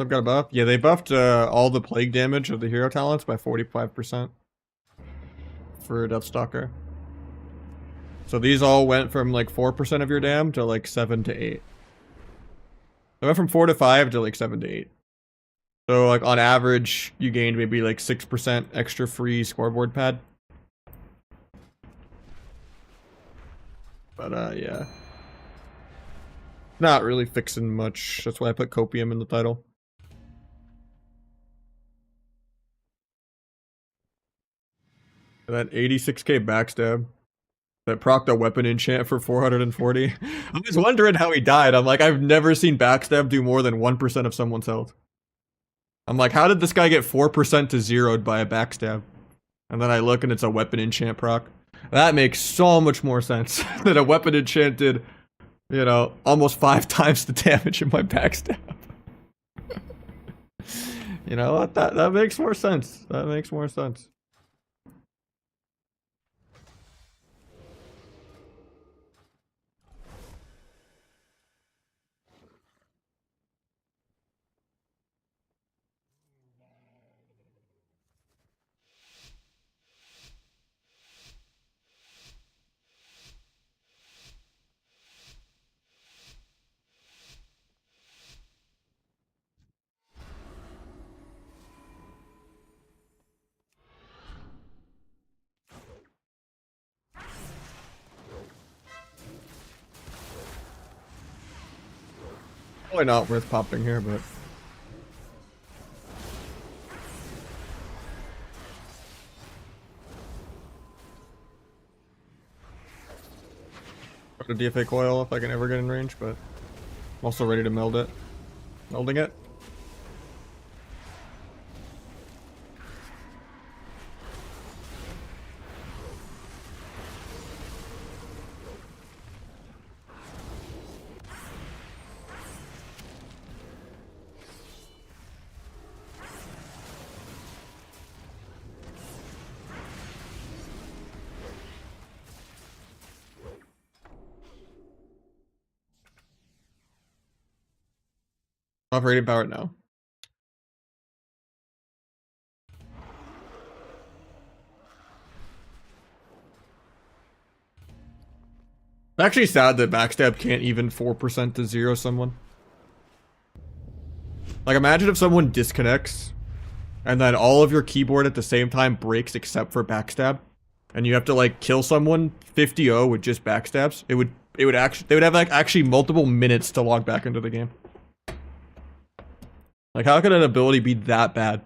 I've got a buff. Yeah, they buffed all the plague damage of the hero talents by 45% for Deathstalker. So these all went from like 4% of your dam to like 7 to 8. They went from 4 to 5 to like 7 to 8. So like on average, you gained maybe like 6% extra free scoreboard pad. But yeah. Not really fixing much. That's why I put Copium in the title. And that 86k backstab. That procced a weapon enchant for 440. I was wondering how he died. I'm like, I've never seen backstab do more than 1% of someone's health. I'm like, how did this guy get 4% to zeroed by a backstab? And then I look and it's a weapon enchant proc. That makes so much more sense that a weapon enchant did, you know, almost 5 times the damage in my backstab. You know what? That makes more sense. That makes more sense. Probably not worth popping here, but put a DFA coil if I can ever get in range, but I'm also ready to meld it. Melding it. Off rated power now. It's actually sad that backstab can't even 4% to zero someone. Like, imagine if someone disconnects and then all of your keyboard at the same time breaks except for backstab, and you have to like kill someone 50-0 with just backstabs. They would have like actually multiple minutes to log back into the game. Like, how could an ability be that bad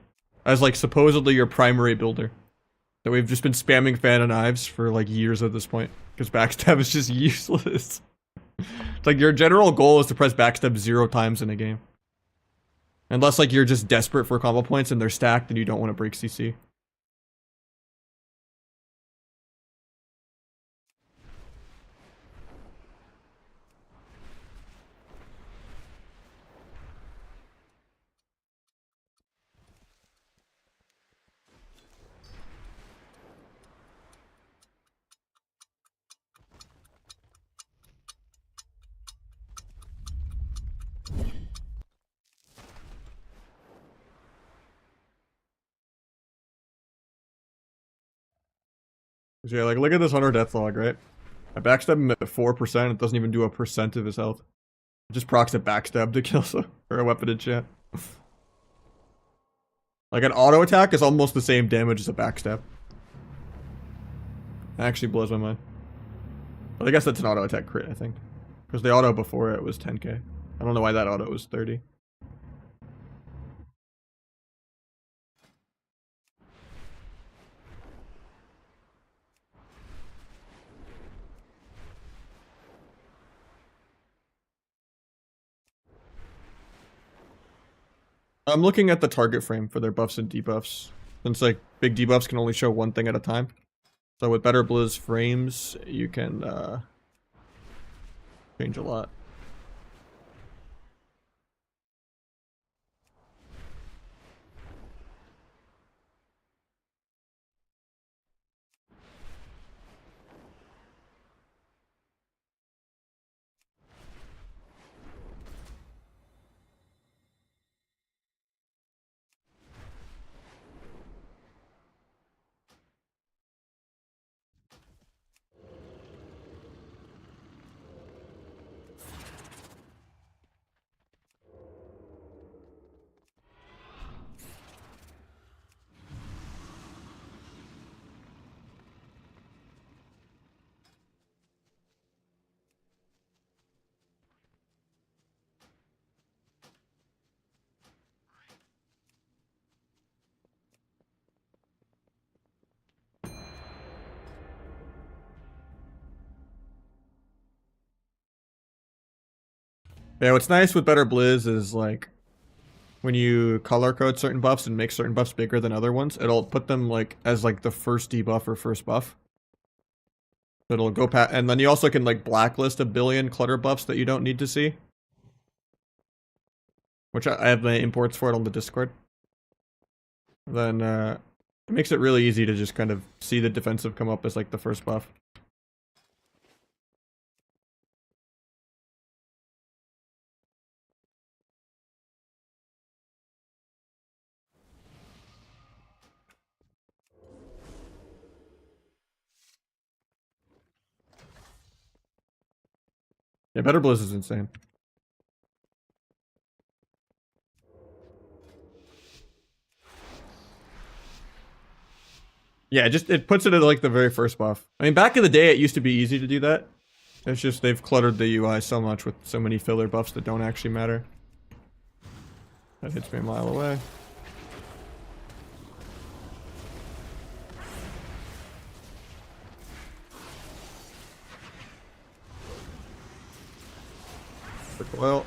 as like supposedly your primary builder that we've just been spamming fan of knives for like years at this point because backstab is just useless. It's like your general goal is to press backstab 0 times in a game. Unless like you're just desperate for combo points and they're stacked and you don't want to break CC. So yeah, like look at this Hunter death log, right? I backstab him at 4%, it doesn't even do a percent of his health. It just procs a backstab to kill some, or a weapon enchant. Like an auto attack is almost the same damage as a backstab. That actually blows my mind. But I guess that's an auto attack crit, I think. Because the auto before it was 10k. I don't know why that auto was 30. I'm looking at the target frame for their buffs and debuffs. Since like big debuffs can only show one thing at a time. So with better Blizz frames, you can change a lot. Yeah, what's nice with Better Blizz is like when you color code certain buffs and make certain buffs bigger than other ones, it'll put them like as like the first debuff or first buff. It'll go past, and then you also can like blacklist a billion clutter buffs that you don't need to see. Which I have the imports for it on the Discord. Then it makes it really easy to just kind of see the defensive come up as like the first buff. Yeah, Better Blizz is insane. Yeah, it puts it at like the very first buff. I mean, back in the day, it used to be easy to do that. It's just they've cluttered the UI so much with so many filler buffs that don't actually matter. That hits me a mile away. Well.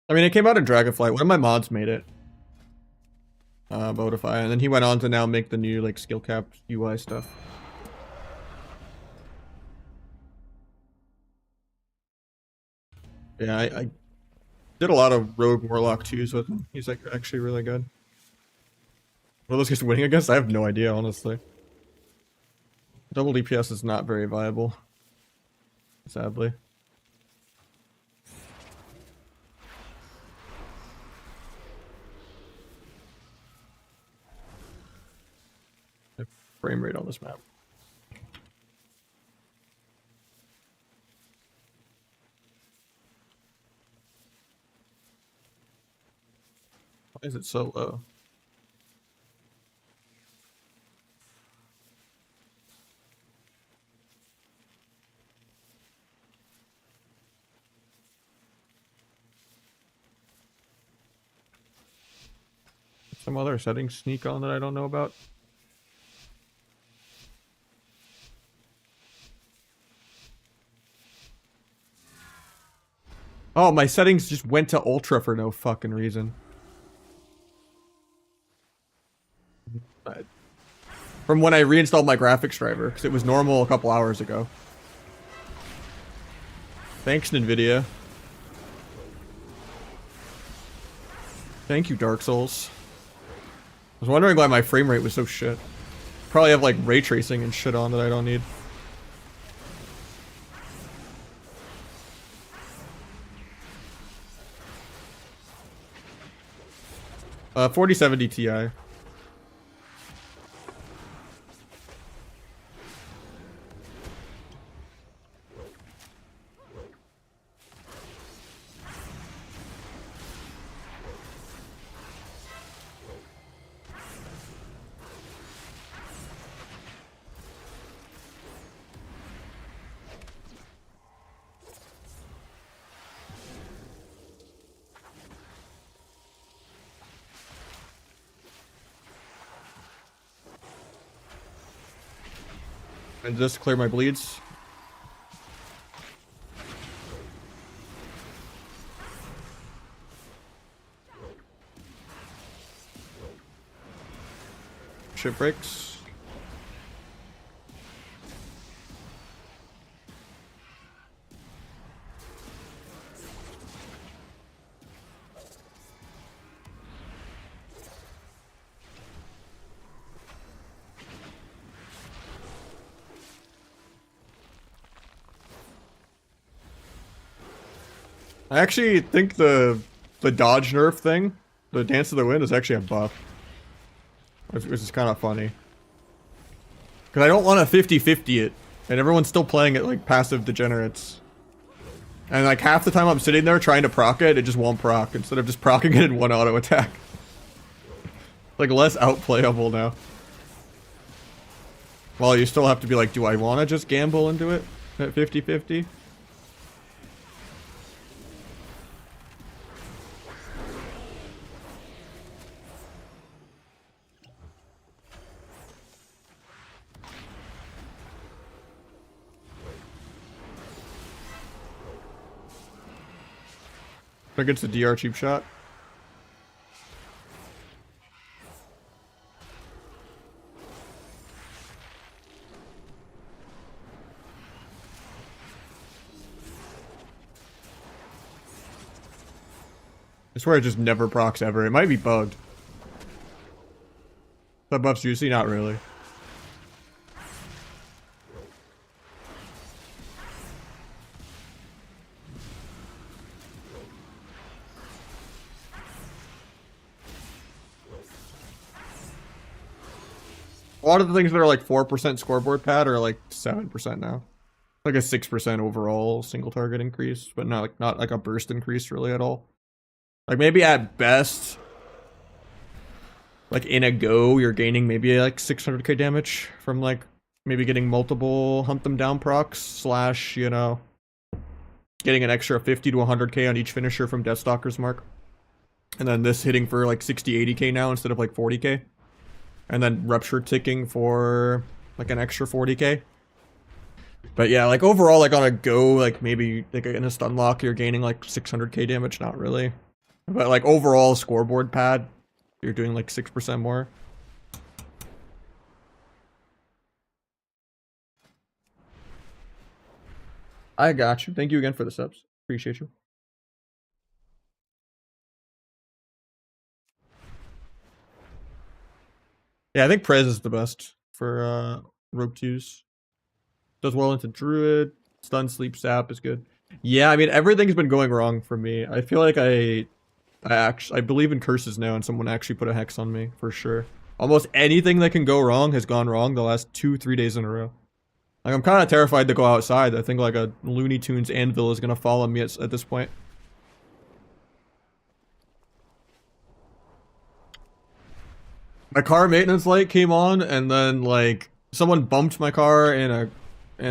I mean, it came out in Dragonflight. One of my mods made it. Bodify, and then he went on to now make the new like skill cap UI stuff. Yeah, I did a lot of Rogue Warlock 2s with him. He's like actually really good. What are those guys winning against? I have no idea, honestly. Double DPS is not very viable, sadly. The frame rate on this map. Why is it so low? Some other settings sneak on that I don't know about. Oh, my settings just went to ultra for no fucking reason. From when I reinstalled my graphics driver, because it was normal a couple hours ago. Thanks, NVIDIA. Thank you, Dark Souls. I was wondering why my frame rate was so shit. Probably have like ray tracing and shit on that I don't need. 4070 Ti. And just clear my bleeds. Shit breaks. I actually think the dodge nerf thing, the Dance of the Wind, is actually a buff. Which is kind of funny. Because I don't want to 50-50 it. And everyone's still playing it like passive degenerates. And like half the time I'm sitting there trying to proc it, it just won't proc. Instead of just procking it in one auto attack. Like less outplayable now. Well, you still have to be like, do I want to just gamble into it at 50-50? I think it's the DR cheap shot. I swear it just never procs ever. It might be bugged. That buff's juicy? Not really. A lot of the things that are like 4% scoreboard pad are like 7% now. Like a 6% overall single target increase, but not like a burst increase really at all. Like maybe at best, like in a go, you're gaining maybe like 600k damage from like maybe getting multiple hunt them down procs slash, you know, getting an extra 50 to 100k on each finisher from Deathstalker's Mark. And then this hitting for like 60, 80k now instead of like 40k. And then Rupture ticking for like an extra 40k. But yeah, like overall, like on a go, like maybe like in a stun lock, you're gaining like 600k damage, not really. But like overall scoreboard pad, you're doing like 6% more. I got you. Thank you again for the subs. Appreciate you. Yeah, I think Prez is the best for rope twos. Does well into Druid. Stun sleep sap is good. Yeah, I mean everything's been going wrong for me. I feel like I believe in curses now, and someone actually put a hex on me for sure. Almost anything that can go wrong has gone wrong the last 2-3 days in a row. Like I'm kind of terrified to go outside. I think like a Looney Tunes anvil is gonna fall on me at this point. My car maintenance light came on, and then like someone bumped my car in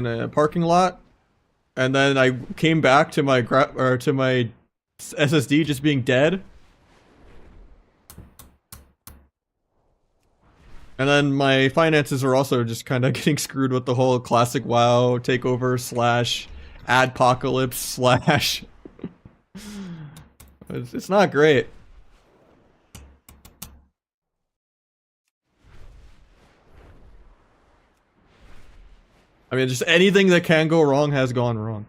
a parking lot, and then I came back to my SSD just being dead. And then my finances are also just kind of getting screwed with the whole classic WoW takeover slash adpocalypse slash. It's not great. I mean, just anything that can go wrong has gone wrong.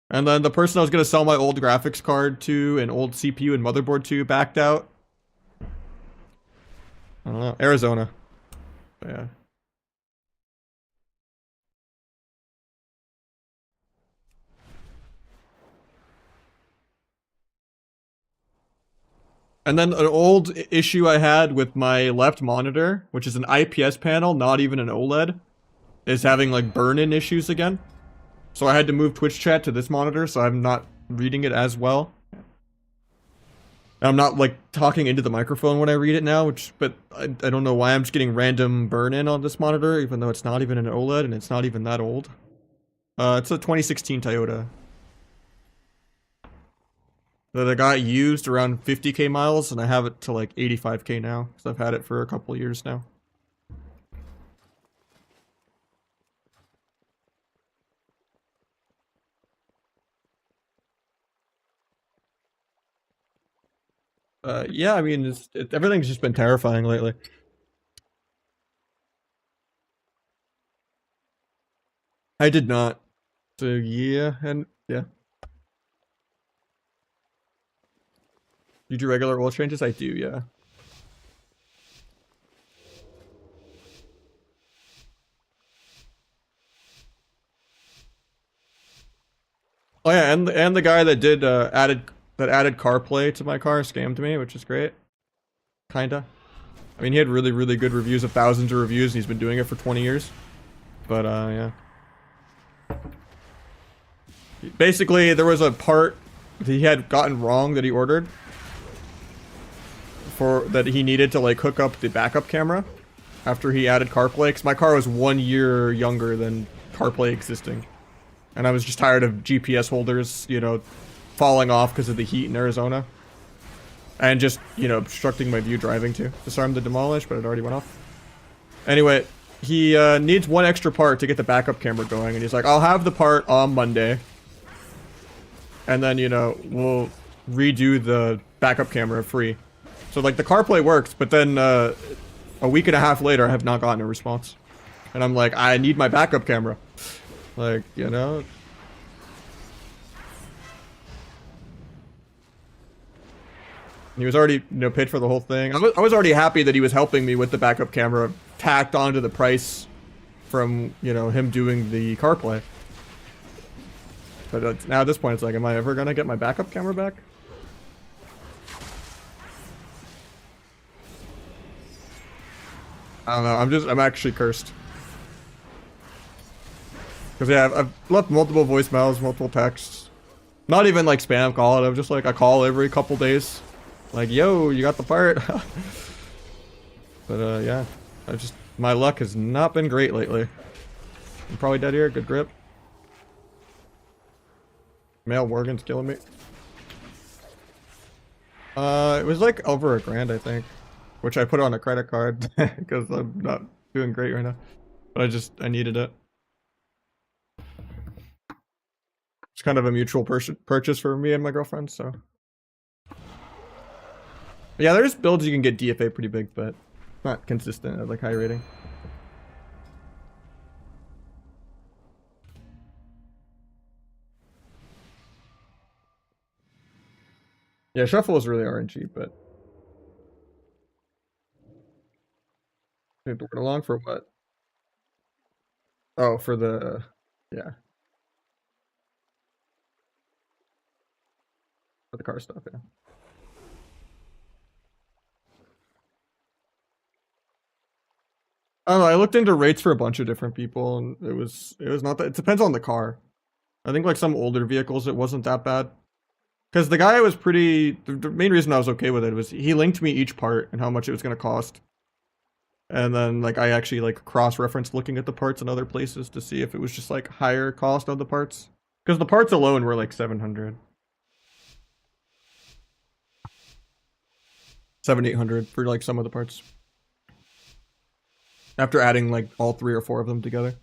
And then the person I was going to sell my old graphics card to and old CPU and motherboard to backed out. I don't know. Arizona. But yeah. And then an old issue I had with my left monitor, which is an IPS panel, not even an OLED, is having like burn-in issues again. So I had to move Twitch chat to this monitor, so I'm not reading it as well. I'm not like talking into the microphone when I read it now, but I don't know why I'm just getting random burn-in on this monitor, even though it's not even an OLED and it's not even that old. It's a 2016 Toyota that I got used around 50k miles, and I have it to like 85k now, because I've had it for a couple years now. Yeah, I mean, everything's just been terrifying lately. I did not. So yeah, and yeah. You do regular oil changes? I do, yeah. Oh yeah, and the guy that did added CarPlay to my car scammed me, which is great. Kinda. I mean, he had really good reviews of thousands of reviews, and he's been doing it for 20 years. But yeah. Basically, there was a part that he had gotten wrong that he ordered for that he needed to like hook up the backup camera after he added CarPlay. Because my car was 1 year younger than CarPlay existing, and I was just tired of GPS holders, you know, falling off because of the heat in Arizona, and just, you know, obstructing my view driving too. Disarmed the demolish, but it already went off. Anyway, he needs one extra part to get the backup camera going, and he's like, I'll have the part on Monday, and then, you know, we'll redo the backup camera free. So, like, the CarPlay works, but then a week and a half later, I have not gotten a response. And I'm like, I need my backup camera. Like, you know. He was already, you know, paid for the whole thing. I was already happy that he was helping me with the backup camera tacked onto the price from, you know, him doing the CarPlay. But now at this point, it's like, am I ever gonna get my backup camera back? I don't know. I'm actually cursed. Because yeah, I've left multiple voicemails, multiple texts. Not even like spam call. I'm just like a call every couple days. Like, yo, you got the part. But yeah, my luck has not been great lately. I'm probably dead here. Good grip. Male Morgan's killing me. It was like over $1,000, I think, which I put on a credit card because I'm not doing great right now. But I needed it. It's kind of a mutual purchase for me and my girlfriend, so. But yeah, there's builds you can get DFA pretty big, but not consistent at like high rating. Yeah, shuffle is really RNG, but wait along for what? Oh, for the yeah, for the car stuff. Yeah. I don't know. I looked into rates for a bunch of different people, and it was not that. It depends on the car. I think like some older vehicles, it wasn't that bad. Because the guy was pretty. The main reason I was okay with it was he linked me each part and how much it was going to cost. And then like I actually like cross-referenced looking at the parts in other places to see if it was just like higher cost on the parts. Because the parts alone were like 700. 700-800 for like some of the parts. After adding like all 3 or 4 of them together.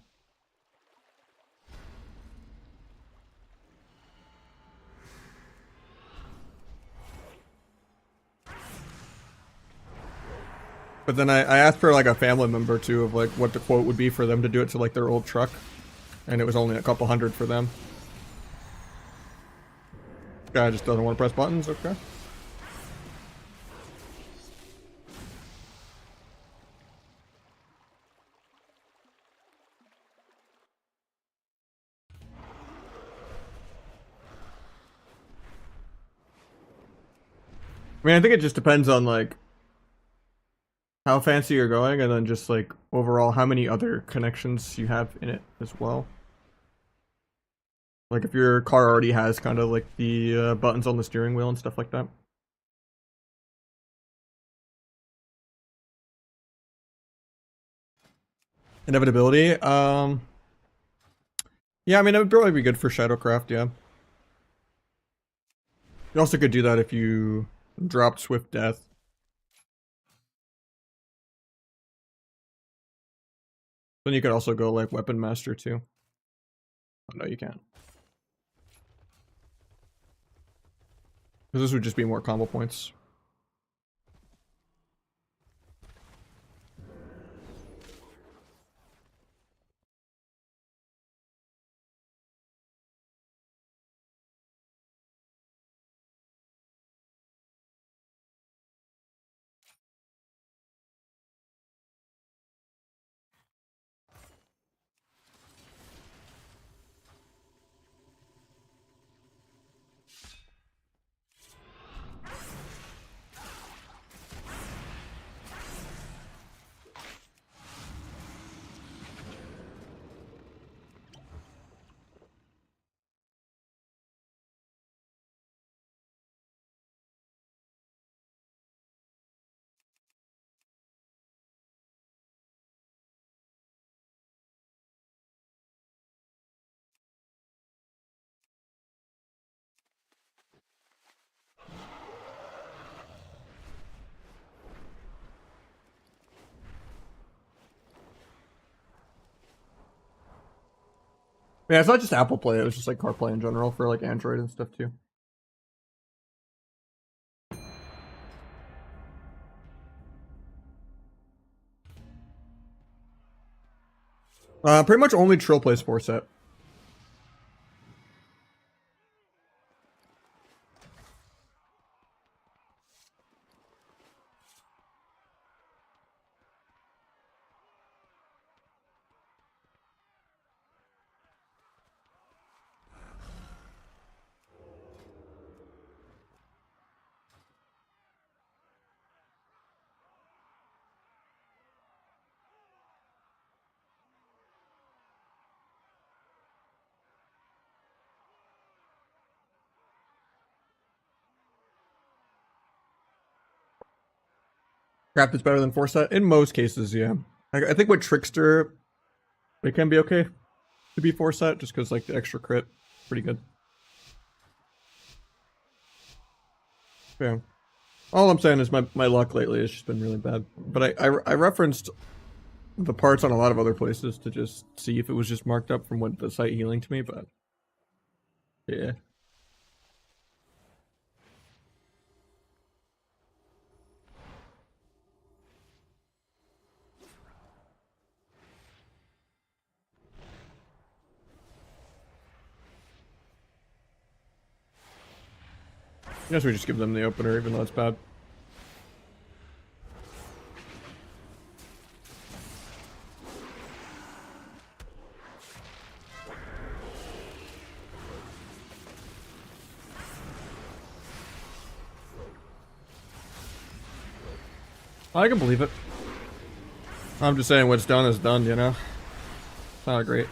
But then I asked for like a family member too of like what the quote would be for them to do it to like their old truck. And it was only a couple hundred for them. Guy just doesn't want to press buttons, okay. I mean, I think it just depends on like how fancy you're going, and then just like overall how many other connections you have in it as well. Like if your car already has kind of like the buttons on the steering wheel and stuff like that. Inevitability. Yeah, I mean it would probably be good for Shadowcraft. Yeah. You also could do that if you dropped Swift Death. Then you could also go like Weapon Master too. Oh, no, you can't. Because this would just be more combo points. Yeah, it's not just Apple Play, it was just like CarPlay in general for like Android and stuff too. Pretty much only Trill plays 4-set. Craft is better than 4-set in most cases, yeah. I think with Trickster, it can be okay to be 4-set just because like the extra crit, pretty good. Yeah. All I'm saying is my luck lately has just been really bad. But I referenced the parts on a lot of other places to just see if it was just marked up from what the site healing to me, but yeah. I guess we just give them the opener, even though it's bad. I can believe it. I'm just saying what's done is done, you know? It's not great.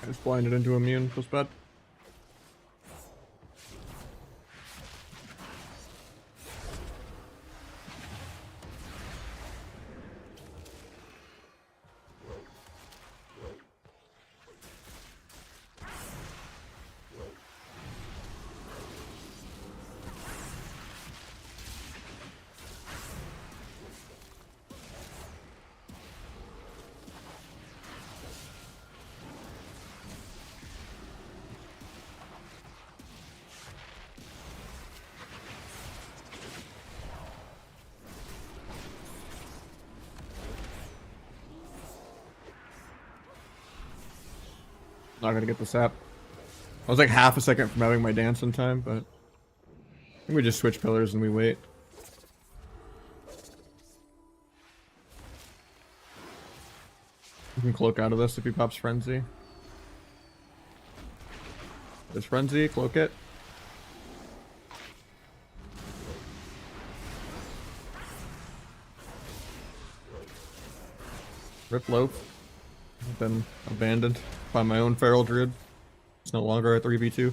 I just blinded into immune, feels bad. Not gonna get the sap. I was like half a second from having my dance in time, but I think we just switch pillars and we wait. We can cloak out of this if he pops Frenzy. There's Frenzy, cloak it. Rip Loaf. I've been abandoned by my own feral druid. It's no longer a 3v2.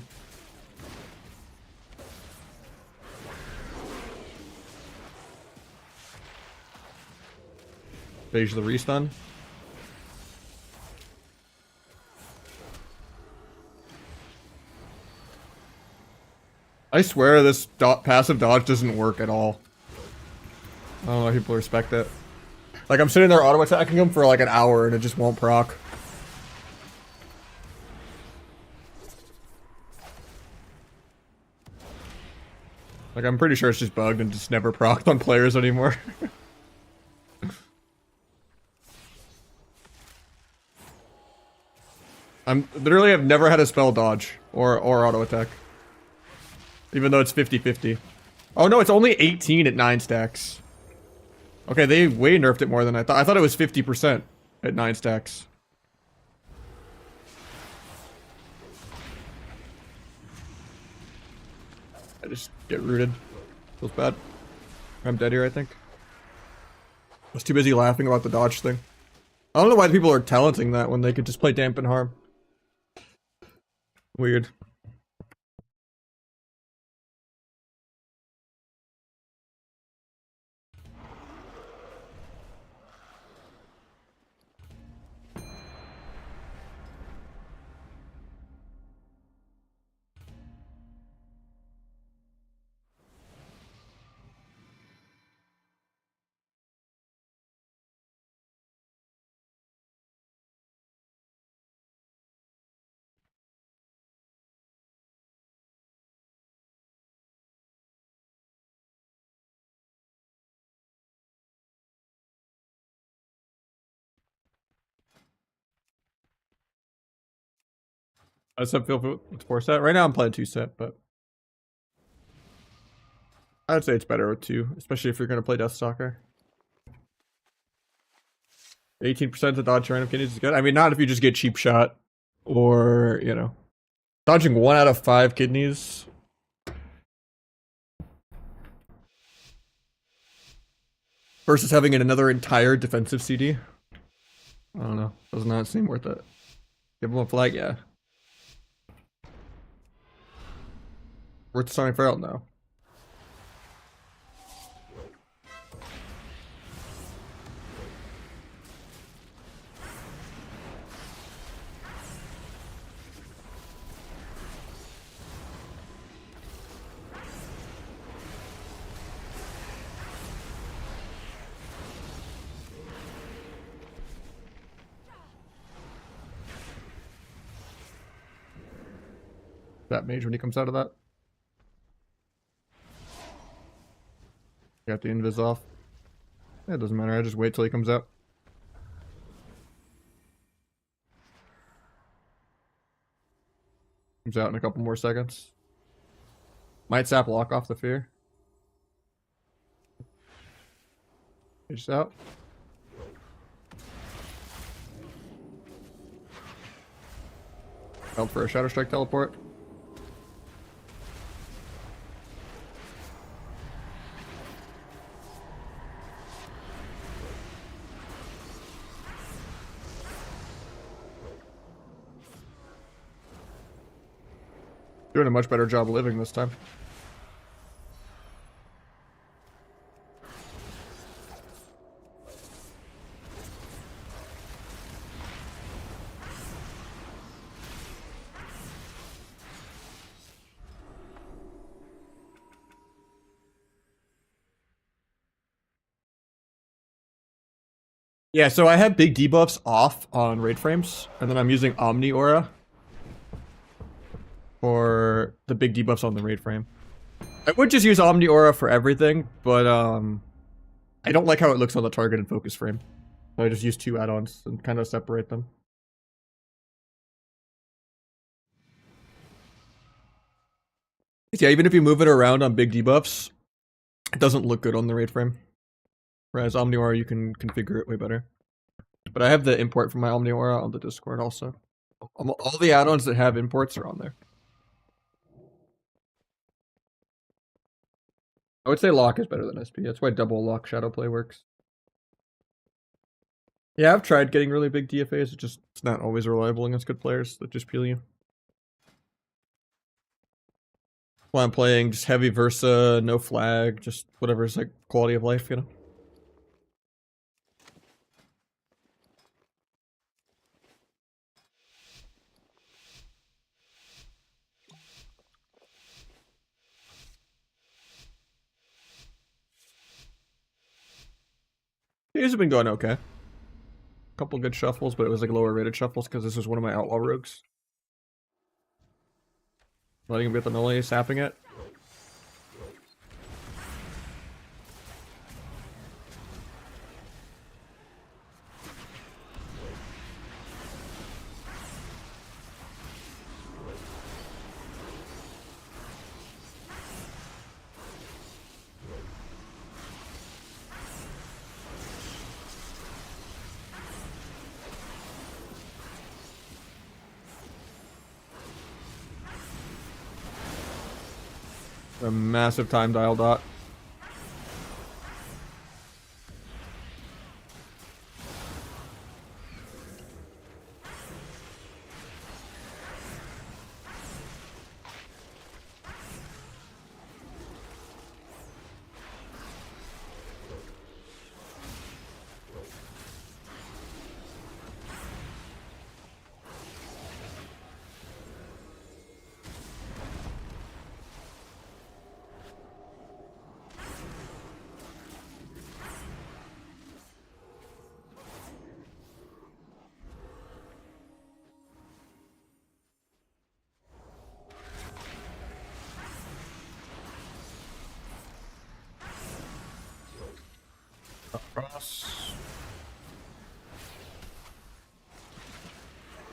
Phase the restun. I swear this passive dodge doesn't work at all. I don't know if people respect it. Like, I'm sitting there auto-attacking him for like an hour and it just won't proc. Like, I'm pretty sure it's just bugged and just never procced on players anymore. I'm literally have never had a spell dodge or auto-attack. Even though it's 50-50. Oh no, it's only 18 at 9 stacks. Okay, they way nerfed it more than I thought. I thought it was 50% at 9 stacks. I just get rooted. Feels bad. I'm dead here, I think. I was too busy laughing about the dodge thing. I don't know why people are talenting that when they could just play Dampen Harm. Weird. I said feel with 4-set. Right now I'm playing 2-set, but I'd say it's better with 2, especially if you're going to play Deathstalker. 18% to dodge random kidneys is good. I mean, not if you just get cheap shot or, you know, dodging 1 out of 5 kidneys. Versus having another entire defensive CD. I don't know. Does not seem worth it. Give him a flag, yeah. Worth starting Feral now. That mage when he comes out of that. Got the invis off. Yeah, it doesn't matter. I just wait till he comes out. Comes out in a couple more seconds. Might sap lock off the fear. Just out. Help for a Shadow Strike teleport. Doing a much better job living this time. Yeah, so I have big debuffs off on raid frames, and then I'm using Omni Aura for the big debuffs on the raid frame. I would just use Omni Aura for everything, but I don't like how it looks on the target and focus frame. So I just use 2 add-ons and kind of separate them. Yeah, even if you move it around on big debuffs, it doesn't look good on the raid frame. Whereas Omni Aura, you can configure it way better. But I have the import from my Omni Aura on the Discord also. All the add-ons that have imports are on there. I would say lock is better than SP. That's why double lock shadow play works. Yeah, I've tried getting really big DFAs. It's not always reliable against good players that just peel you. While I'm playing just heavy Versa, no flag, just whatever's like quality of life, you know. These have been going okay. Couple good shuffles, but it was like lower rated shuffles because this was one of my outlaw rogues. Letting him get the melee, sapping it. A massive time dial dot.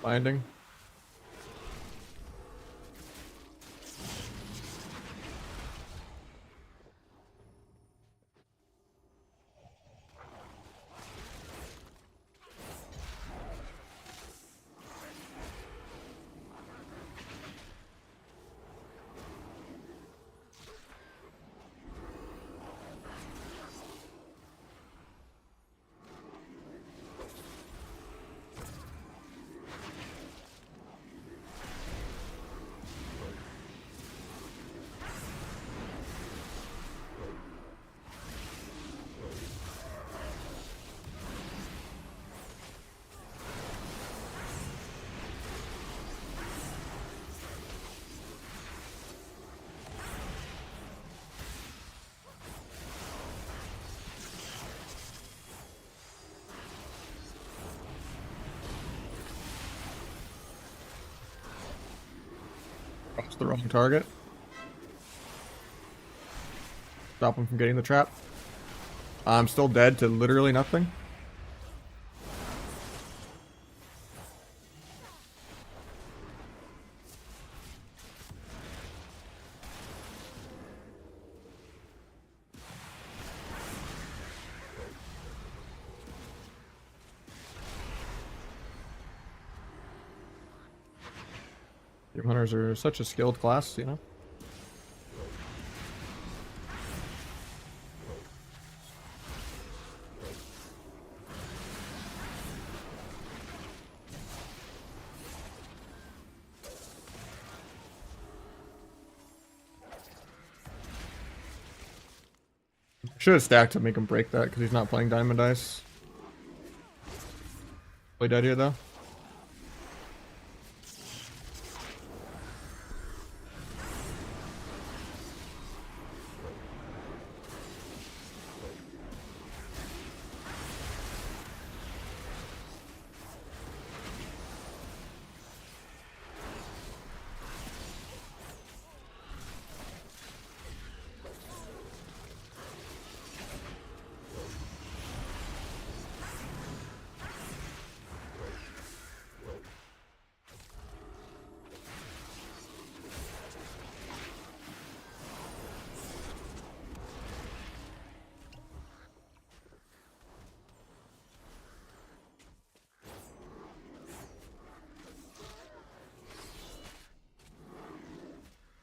Binding. Cross the wrong target. Stop him from getting the trap. I'm still dead to literally nothing. Your hunters are such a skilled class, you know? Should have stacked to make him break that because he's not playing Diamond Ice. Play dead here though.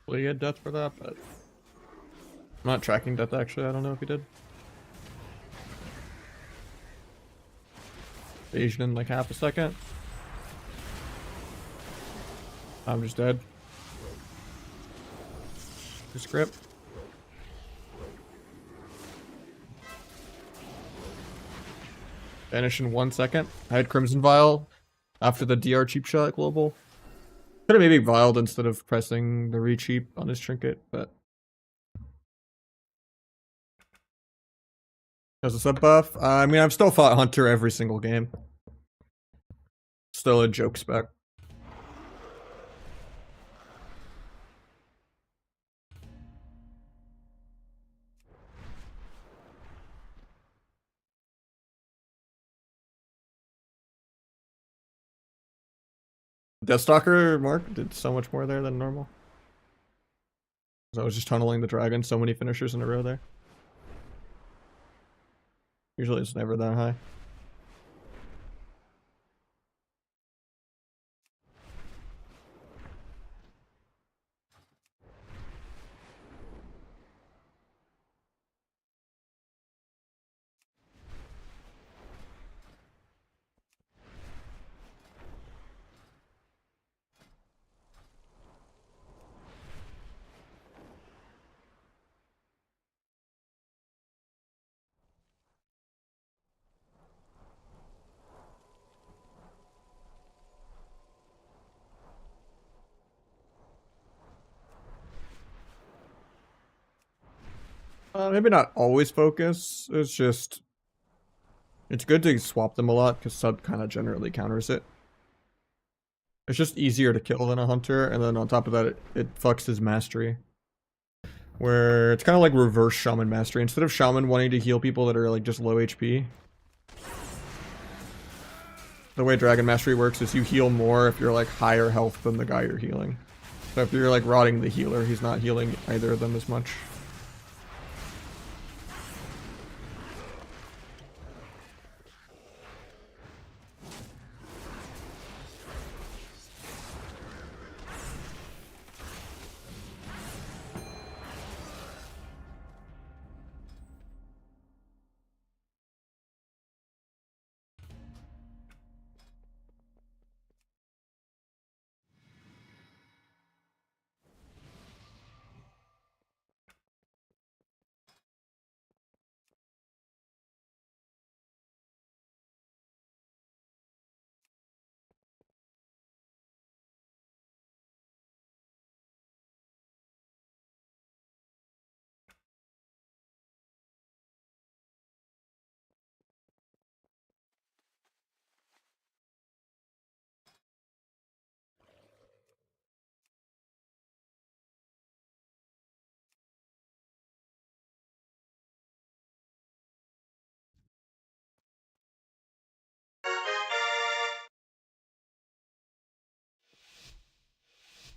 Will he get death for that? But I'm not tracking death actually. I don't know if he did. Asian in like half a second. I'm just dead. Script. Vanish in 1 second. I had Crimson Vial after the DR cheap shot global. Could have maybe Viled instead of pressing the re-cheap on his trinket, but... As a sub buff, I mean, I've still fought Hunter every single game. Still a joke spec. Deathstalker Mark did so much more there than normal. I was just tunneling the dragon, so many finishers in a row there. Usually it's never that high. Maybe not always focus. It's just... It's good to swap them a lot, because sub kind of generally counters it. It's just easier to kill than a hunter, and then on top of that, it fucks his mastery. Where it's kind of like reverse shaman mastery. Instead of shaman wanting to heal people that are like just low HP, the way Dragon Mastery works is you heal more if you're like higher health than the guy you're healing. So if you're like rotting the healer, he's not healing either of them as much.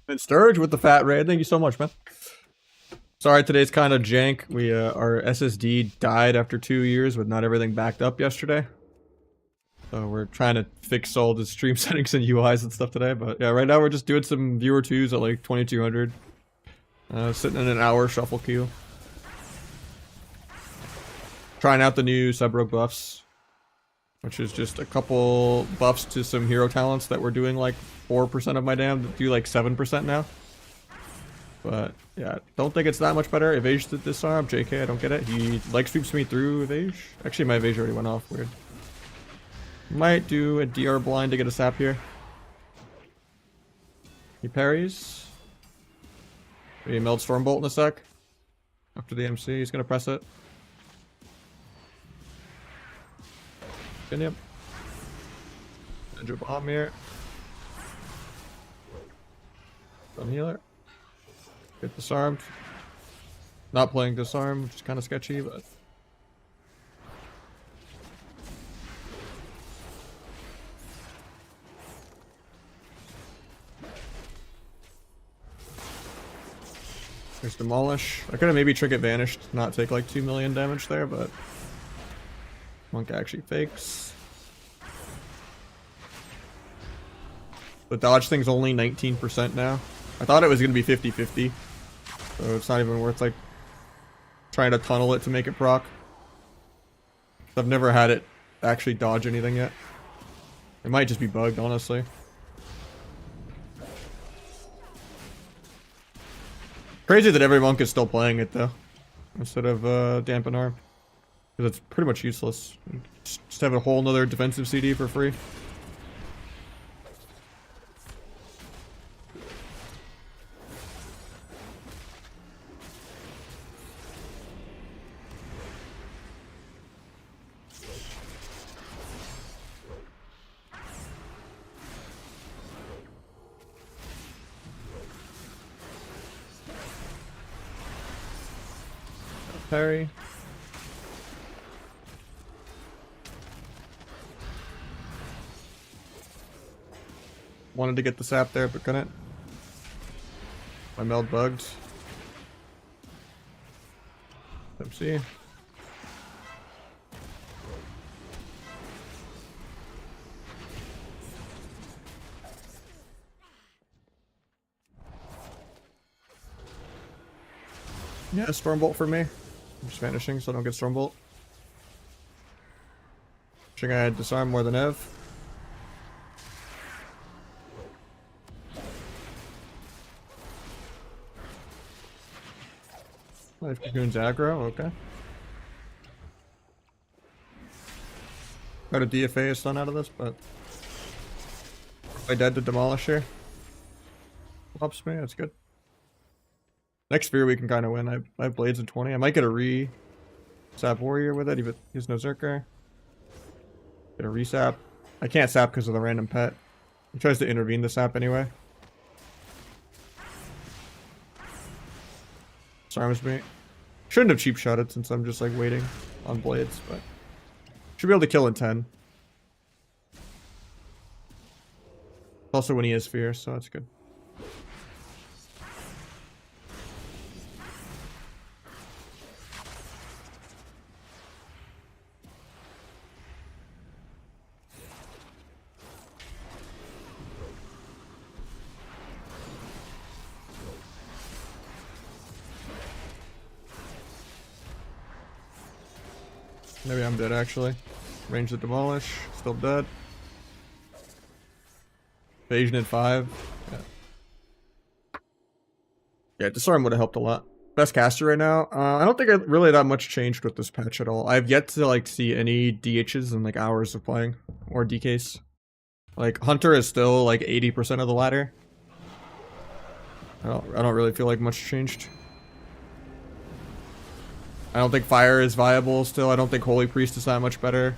And Sturge with the fat raid. Thank you so much, man. Sorry, today's kind of jank. We our SSD died after 2 years with not everything backed up yesterday. So we're trying to fix all the stream settings and UIs and stuff today. But yeah, right now we're just doing some viewer 2s at like 2200. Sitting in an hour shuffle queue. Trying out the new sub-rogue buffs. Which is just a couple buffs to some hero talents that were doing like 4% of my damage, that do like 7% now. But yeah, don't think it's that much better. Evage to disarm. JK, I don't get it. He like sweeps me through Evage. Actually, my Evage already went off. Weird. Might do a DR blind to get a sap here. He parries. He meld Stormbolt in a sec. After the MC, he's gonna press it. Yep. Ninja bomb here. Stun healer. Get disarmed. Not playing disarm, which is kind of sketchy, but. There's Demolish. I could have maybe Trick It Vanished, not take like 2 million damage there, but. Monk actually fakes. The dodge thing's only 19% now. I thought it was going to be 50-50. So it's not even worth like trying to tunnel it to make it proc. I've never had it actually dodge anything yet. It might just be bugged, honestly. Crazy that every monk is still playing it though. Instead of Dampen Arm. Because it's pretty much useless. Just have a whole nother defensive CD for free. Parry. Wanted to get the sap there, but couldn't. My meld bugged. MC. Yeah, Stormbolt for me. I'm just vanishing so I don't get Stormbolt. Wishing I had disarm more than Ev. Life Cocoon's aggro, okay. Got a DFA stun out of this, but I dead to Demolish here. Helps me, that's good. Next sphere we can kind of win. I have Blades in 20. I might get a sap Warrior with it. He has no Zerker. Get a resap. I can't sap because of the random pet. He tries to intervene the sap anyway. Disarms me. Shouldn't have cheap shot it since I'm just like waiting on Blades, but should be able to kill in 10. Also when he is fierce, so that's good. Maybe I'm dead actually. Range to demolish, still dead. Evasion at 5. Yeah. Yeah, disarm would have helped a lot. Best caster right now. I don't think really that much changed with this patch at all. I've yet to like see any DHs in like hours of playing or DKs. Like Hunter is still like 80% of the ladder. I don't really feel like much changed. I don't think Fire is viable still. I don't think Holy Priest is that much better.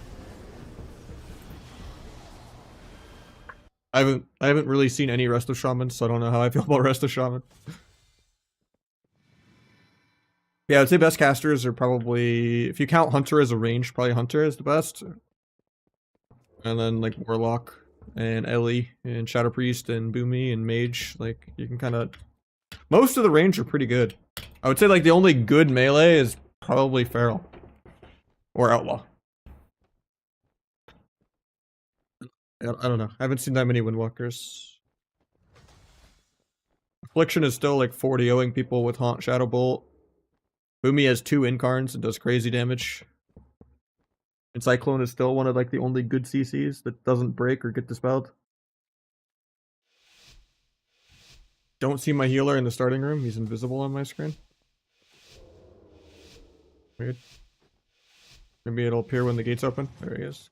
I haven't really seen any Rest of Shaman, so I don't know how I feel about Rest of Shaman. Yeah, I'd say best casters are probably, if you count Hunter as a range, probably Hunter is the best. And then like Warlock and Ellie and Shadow Priest and Boomy and Mage, like you can kind of, most of the range are pretty good. I would say like the only good melee is probably Feral or Outlaw. I don't know. I haven't seen that many Windwalkers. Affliction is still like 40-0ing people with Haunt Shadow Bolt. Boomy has 2 incarns and does crazy damage. And Cyclone is still one of like the only good CCs that doesn't break or get dispelled. Don't see my healer in the starting room. He's invisible on my screen. Weird. Maybe it'll appear when the gates open. There he is.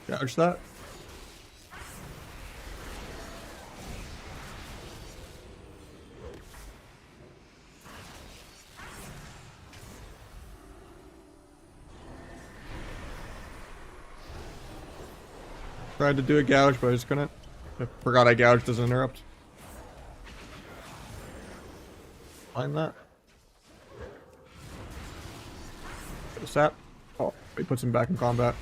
Gouge that. Tried to do a gouge, but I just couldn't. I forgot I gouged as an interrupt. Find that. Sap. Oh, he puts him back in combat.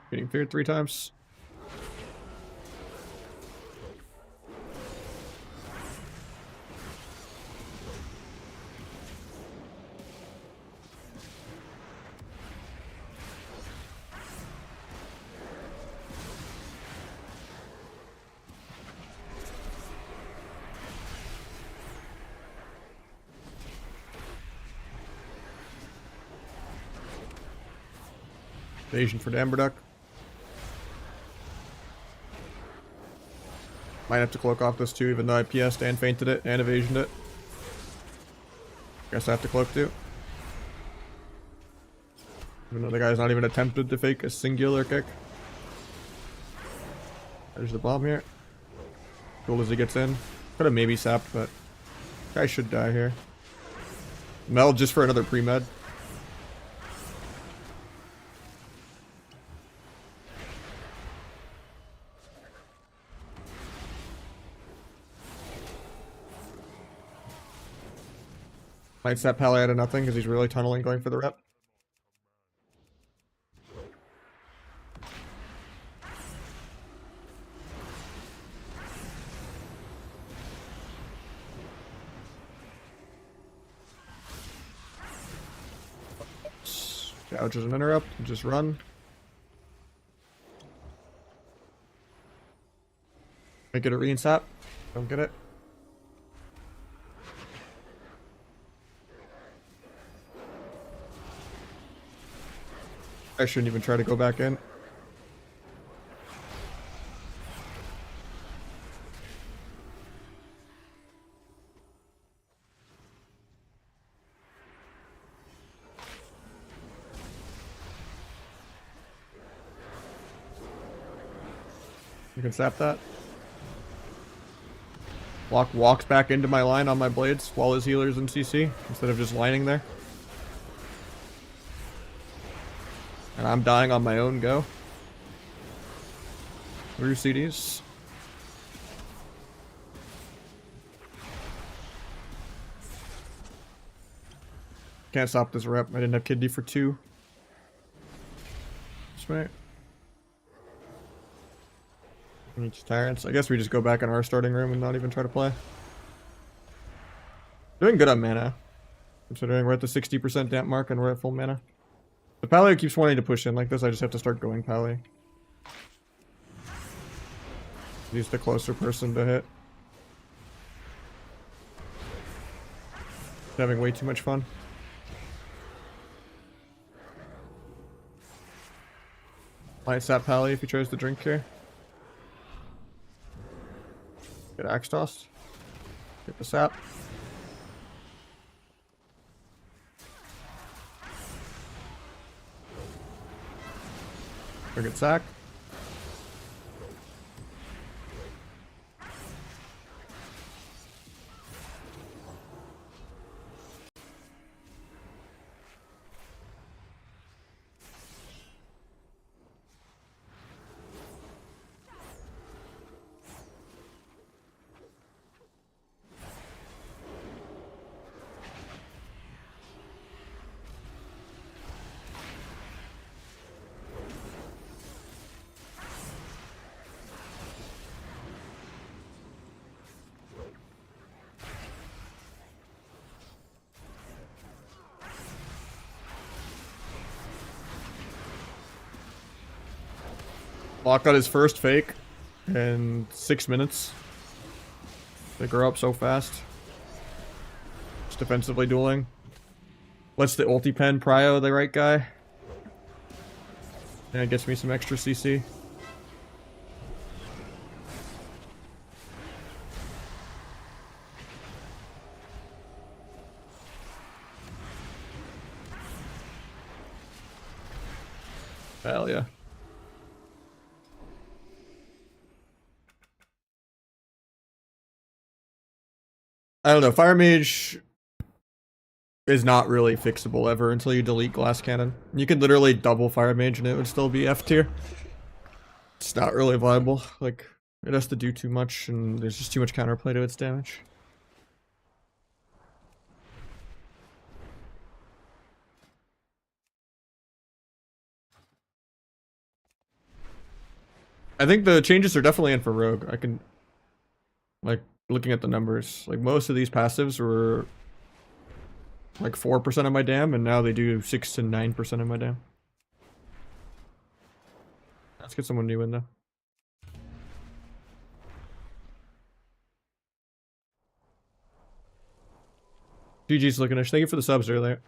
Getting feared 3 times. Evasion for Damberduck. Might have to cloak off this too, even though I PS'd and fainted it and evasioned it. Guess I have to cloak too. Even though the guy's not even attempted to fake a singular kick. There's the bomb here. Cool as he gets in. Could have maybe sapped, but guy should die here. Mel just for another pre-med. Might set Pally out of nothing because he's really tunneling going for the rep. Gouge is an interrupt. Just run. Make it a reinsap. Don't get it. I shouldn't even try to go back in. You can sap that. Block walks back into my line on my blades while his healer's in CC instead of just lining there. And I'm dying on my own go. Through CDs. Can't stop this rep. I didn't have kidney for 2. Right. Each tyrants. I guess we just go back in our starting room and not even try to play. Doing good on mana. Considering we're at the 60% damp mark and we're at full mana. The Pally keeps wanting to push in like this, I just have to start going Pally. He's the closer person to hit. Having way too much fun. Might sap Pally if he tries to drink here. Get axe tossed. Get the sap. Or get sack. Block got his first fake in 6 minutes. They grow up so fast. Just defensively dueling. Lets the ulti pen prio the right guy. And it gets me some extra CC. Hell yeah. I don't know, Fire Mage is not really fixable ever until you delete Glass Cannon. You could literally double Fire Mage and it would still be F tier. It's not really viable. Like, it has to do too much and there's just too much counterplay to its damage. I think the changes are definitely in for Rogue. I can, like, looking at the numbers, like most of these passives were like 4% of my dam, and now they do 6 to 9% of my dam. Let's get someone new in though. GG's looking-ish. Thank you for the subs earlier.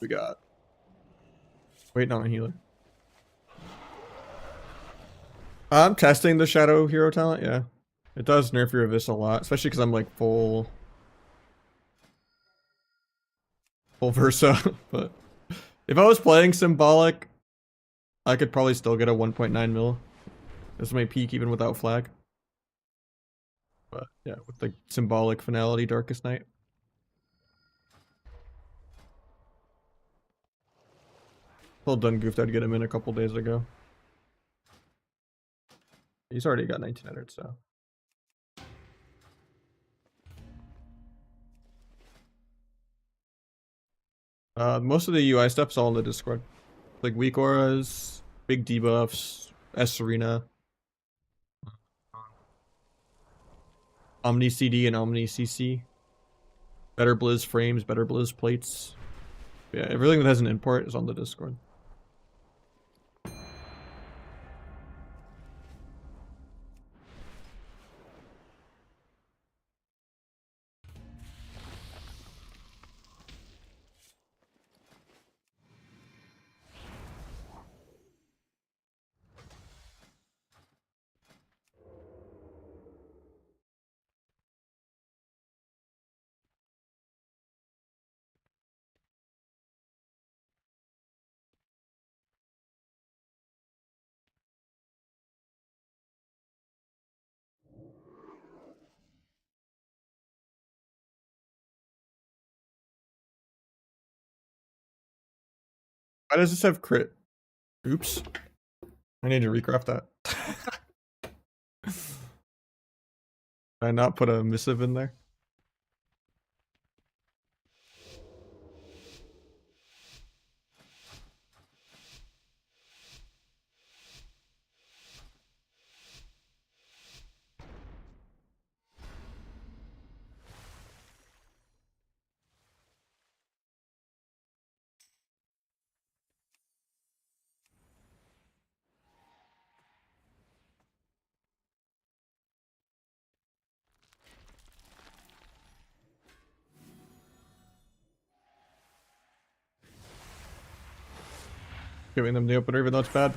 We got waiting on a healer. I'm testing the Shadow Hero talent, yeah. It does nerf your Abyss a lot, especially because I'm like full full versa. But if I was playing Symbolic, I could probably still get a 1.9 mil. This is my peak even without flag. But yeah, with the Symbolic Finality Darkest Night. Told Dun Goofed I'd get him in a couple days ago. He's already got 1900, so. Most of the UI stuff's all in the Discord. Like weak auras, big debuffs, S Arena, Omni CD and Omni CC, better Blizz frames, better Blizz plates. Yeah, everything that has an import is on the Discord. Why does this have crit? Oops. I need to recraft that. Did I not put a missive in there? Giving them the opener even though it's bad.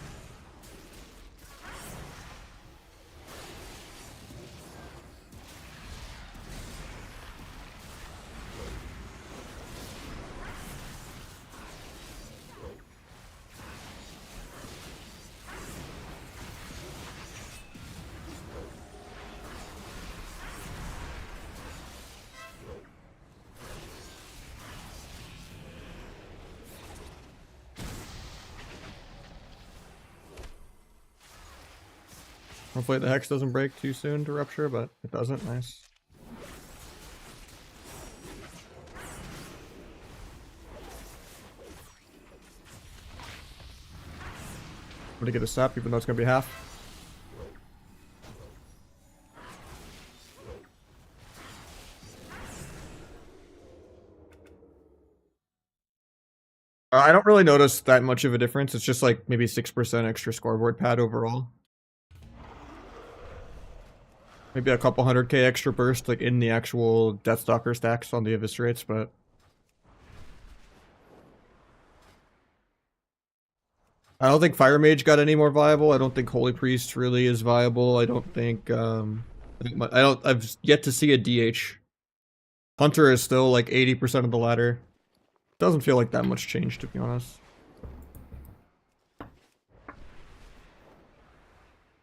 Hopefully the hex doesn't break too soon to rupture, but it doesn't. Nice. I'm gonna get a sap even though it's gonna be half. I don't really notice that much of a difference. It's just like maybe 6% extra scoreboard pad overall. Maybe a couple 100k extra burst like in the actual Deathstalker stacks on the eviscerates, but I don't think Fire Mage got any more viable. I don't think Holy Priest really is viable. I don't think I've yet to see a DH. Hunter is still like 80% of the ladder. Doesn't feel like that much change, to be honest.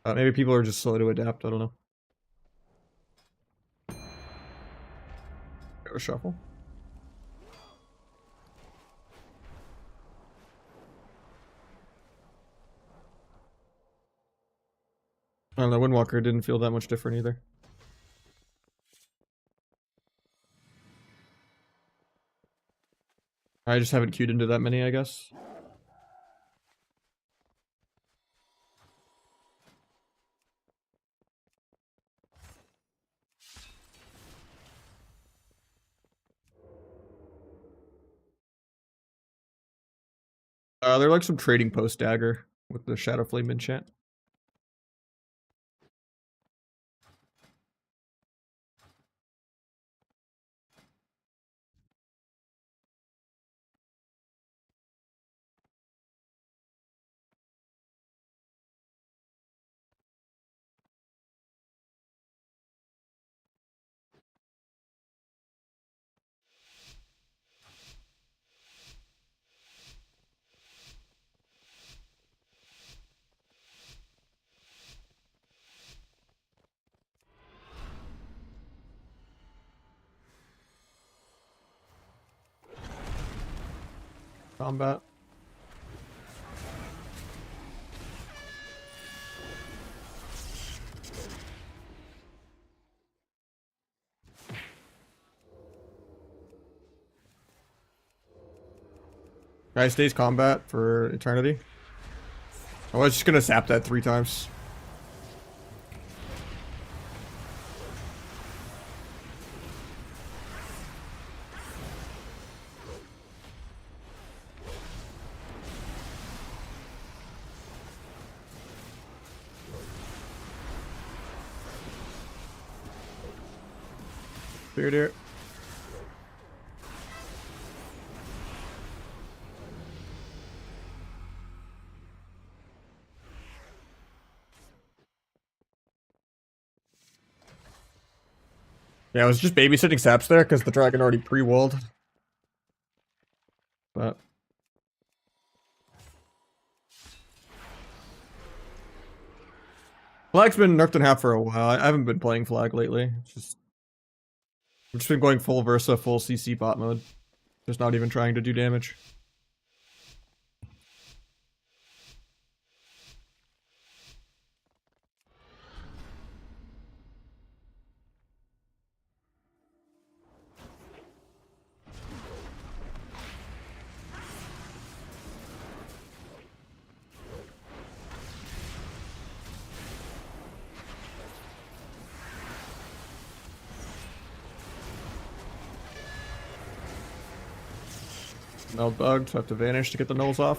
Maybe people are just slow to adapt. I don't know. Go shuffle. I don't know. Windwalker didn't feel that much different either. I just haven't queued into that many, I guess. They're like some trading post dagger with the Shadow Flame enchant. combat. Guy stays combat for eternity. I was just gonna zap that 3 times. Cleared here. Yeah, I was just babysitting saps there because the dragon already pre-walled. But Flag's been nerfed in half for a while. I haven't been playing Flag lately. I've just been going full Versa, full CC bot mode. Just not even trying to do damage. Null bugged, so I have to vanish to get the nulls off.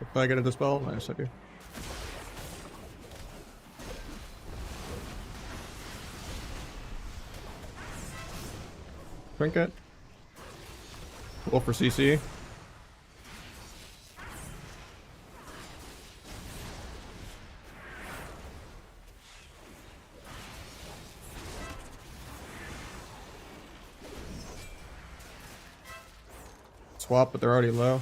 If I get a dispel, nice, I do. Trinket. Roll for CC. Swap, but they're already low.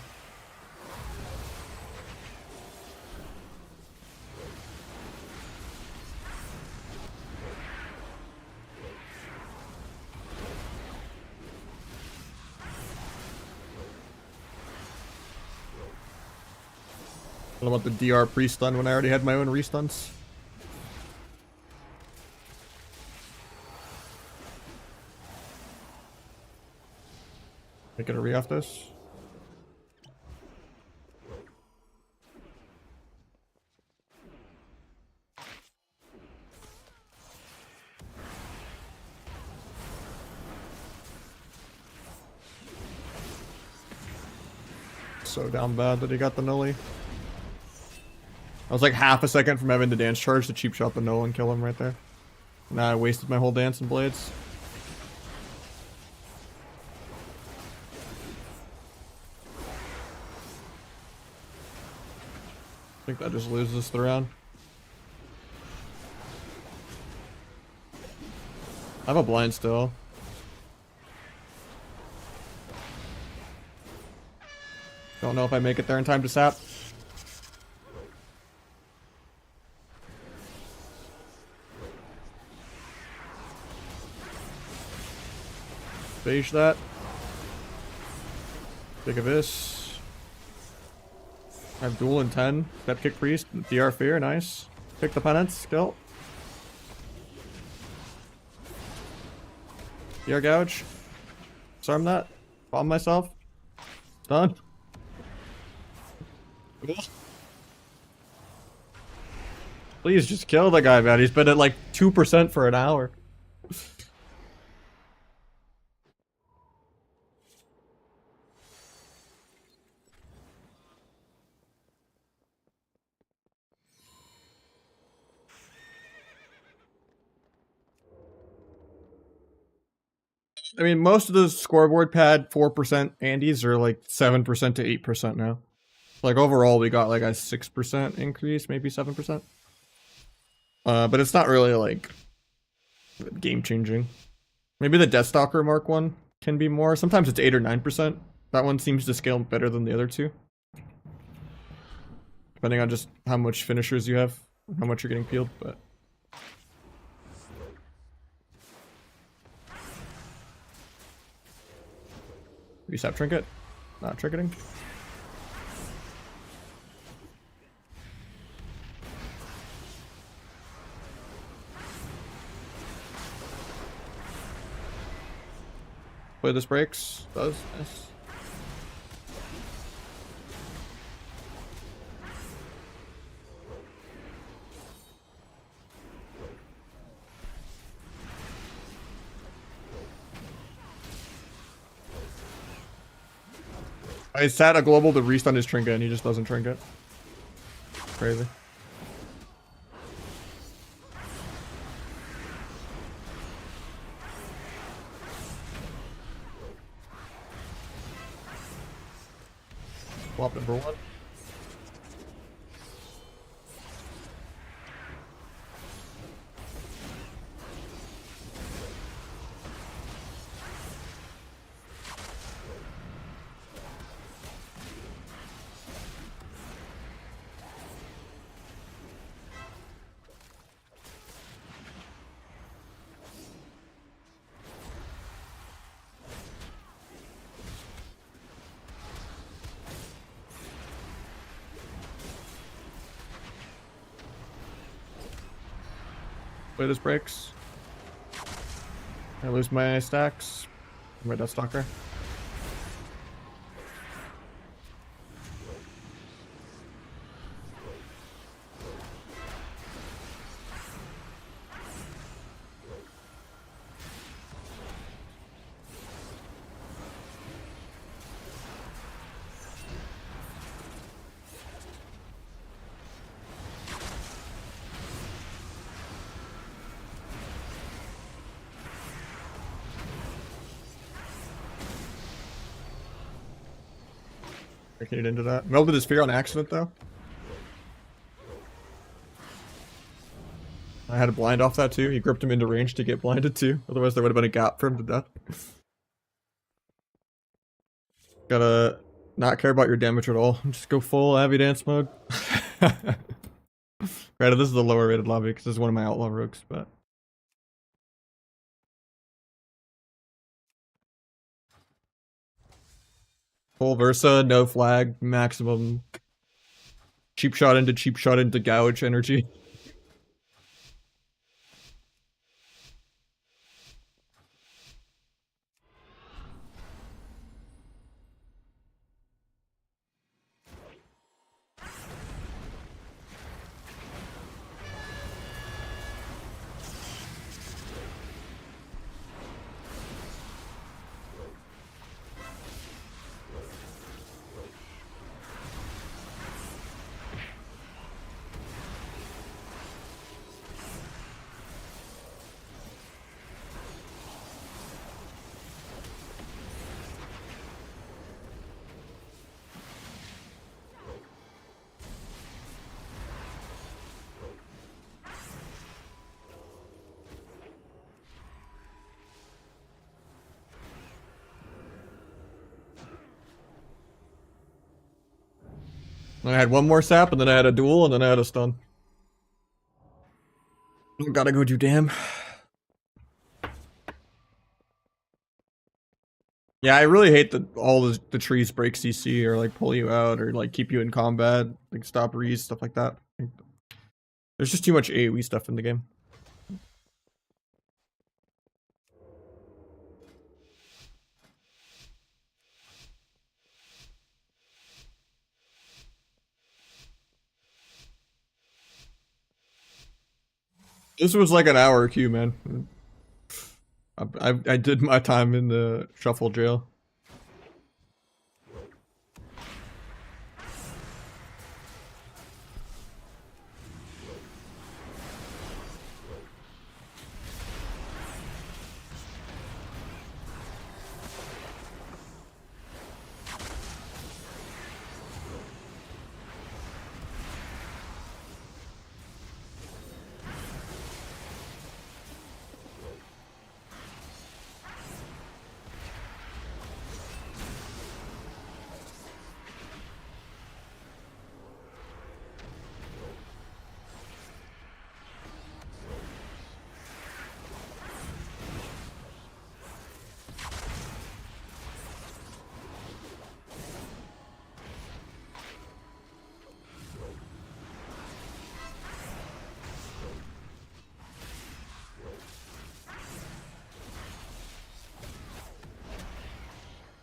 What about the DR pre-stun when I already had my own restuns? Get a re off this. So down bad that he got the nully. I was like half a second from having the dance charge to cheap shot the null and kill him right there. Now I wasted my whole dance and blades. I think that just loses the round. I have a blind still. Don't know if I make it there in time to sap. Phage that. Take a this. I have duel in 10. Step kick priest. DR fear. Nice. Pick the penance. Kill. DR gouge. Disarm that. Bomb myself. Done. Please just kill the guy, man. He's been at like 2% for an hour. I mean, most of the scoreboard pad 4% Andes are like 7% to 8% now. Like overall, we got like a 6% increase, maybe 7%. But it's not really like game changing. Maybe the Deathstalker Mark 1 can be more. Sometimes it's 8 or 9%. That one seems to scale better than the other two. Depending on just how much finishers you have, how much you're getting peeled, but. You stop trinket? Not trinketing? Play this breaks. Does. Nice. I sat a global to restun his trinket and he just doesn't trinket. Crazy. Swap number 1. Play this breaks. I lose my stacks. My Deathstalker. Breaking it into that. Melted his fear on accident though. I had a blind off that too. He gripped him into range to get blinded too. Otherwise there would have been a gap for him to death. Gotta not care about your damage at all. Just go full Avi Dance mode. Granted, this is a lower rated lobby because this is one of my outlaw rogues, but. Full Versa, no flag, maximum. Cheap shot into gouge energy. I had one more sap, and then I had a duel, and then I had a stun. Gotta go do damn. Yeah, I really hate that all the trees break CC or like pull you out or like keep you in combat, like stop rees, stuff like that. There's just too much AoE stuff in the game. This was like an hour queue, man. I did my time in the shuffle jail.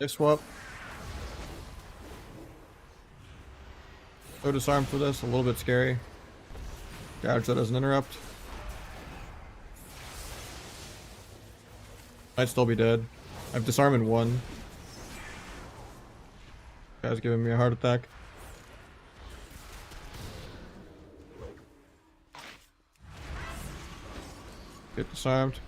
They swap. No disarm for this, a little bit scary. Gouge that doesn't interrupt. Might still be dead. I have disarm in 1. Guy's giving me a heart attack. Get disarmed.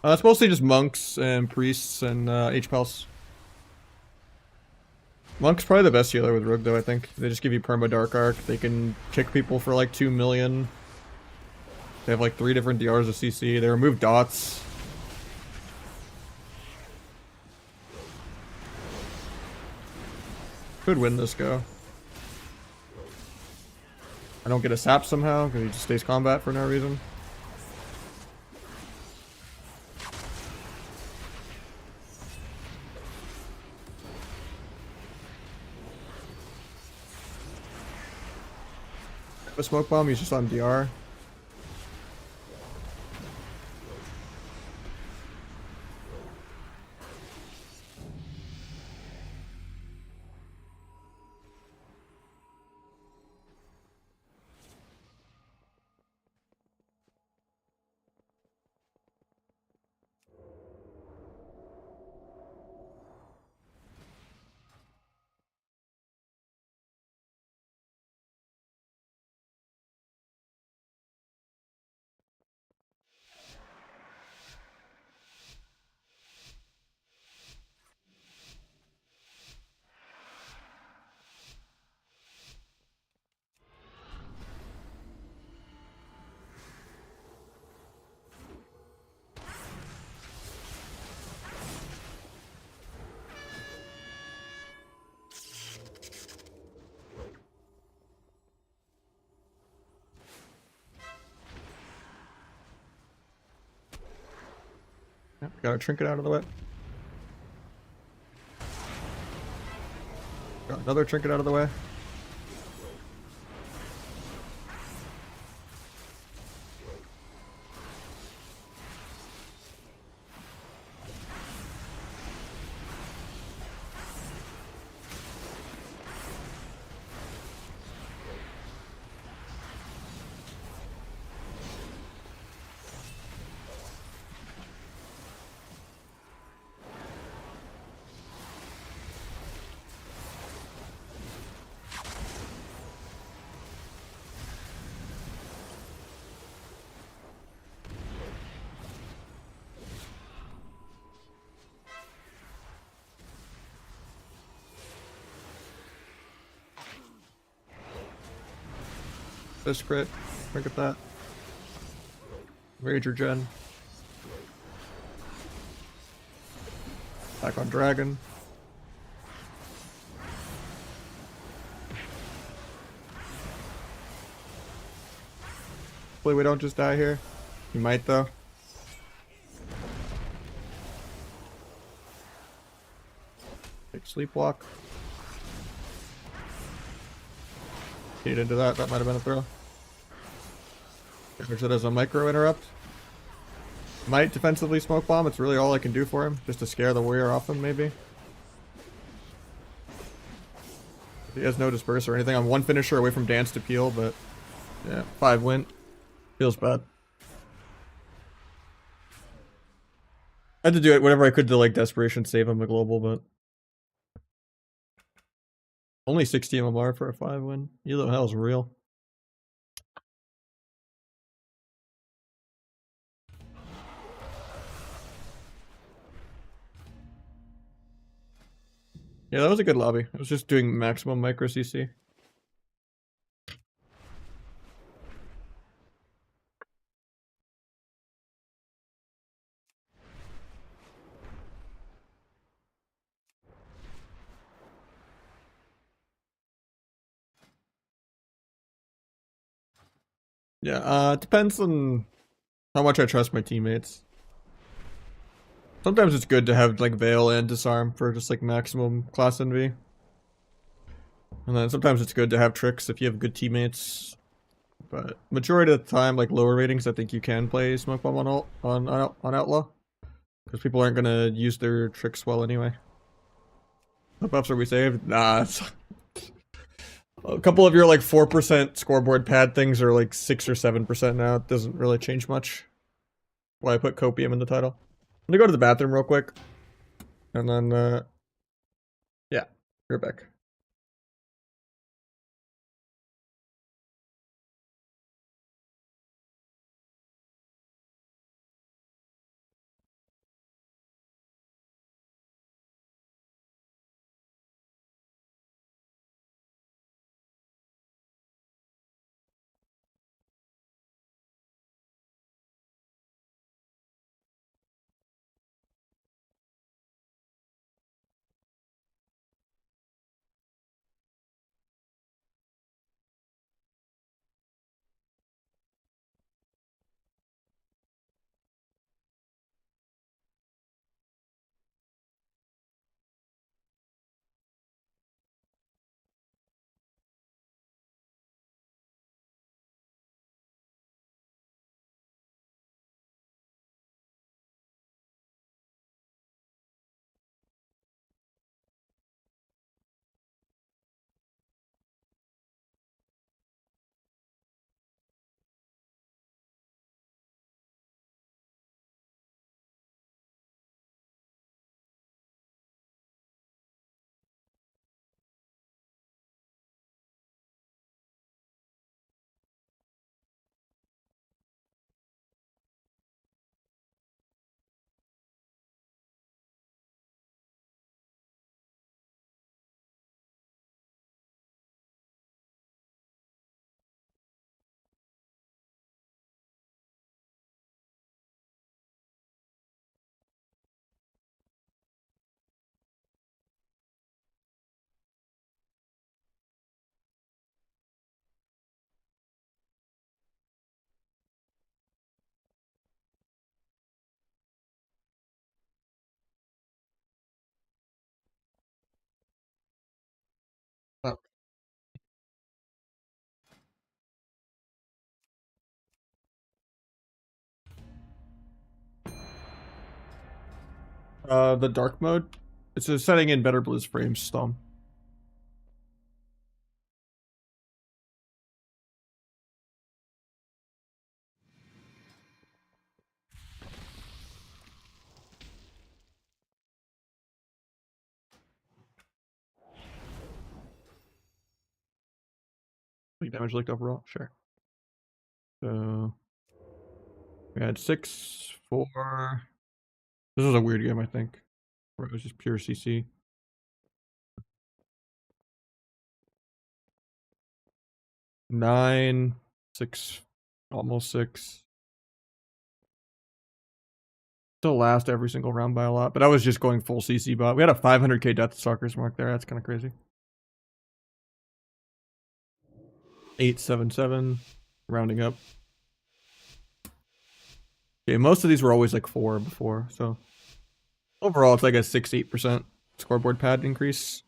It's mostly just monks and priests and H-Pulse. Monk's probably the best healer with Rogue though, I think. They just give you perma Dark Arc. They can kick people for like 2 million. They have like 3 different DRs of CC. They remove dots. Could win this go. I don't get a sap somehow because he just stays combat for no reason. A smoke bomb, he's just on DR. Yep, got a trinket out of the way. Got another trinket out of the way. This crit. Look at that. Rager gen. Back on dragon. Hopefully we don't just die here. You might though. Take sleepwalk. Get into that. That might have been a throw. There's it as a micro interrupt. Might defensively smoke bomb. It's really all I can do for him, just to scare the warrior off him, maybe. He has no disperse or anything. I'm one finisher away from dance to peel, but yeah, 5 win. Feels bad. I had to do it whatever I could to like desperation save him the global, but only 60 MMR for a 5 win. Elo hell's real. Yeah, that was a good lobby. I was just doing maximum micro CC. Yeah, it depends on how much I trust my teammates. Sometimes it's good to have like Veil and Disarm for just like maximum class NV. And then sometimes it's good to have tricks if you have good teammates. But majority of the time, like lower ratings, I think you can play Smoke Bomb on on Outlaw. Because people aren't gonna use their tricks well anyway. What buffs are we saved? Nah, it's a couple of your like 4% scoreboard pad things are like 6 or 7% now. It doesn't really change much. Why I put copium in the title. I'm gonna go to the bathroom real quick. And then yeah, you're back. The dark mode. It's a setting in Better Blues frames, Storm. Damage leaked overall? Sure. So we had 6, 4. This was a weird game, I think. Where it was just pure CC. 9, 6, almost 6. Still last every single round by a lot, but I was just going full CC bot. We had a 500k Deathstalkers mark there. That's kind of crazy. 877, rounding up. Okay, most of these were always like 4 before, so overall it's like a 6-8% scoreboard pad increase.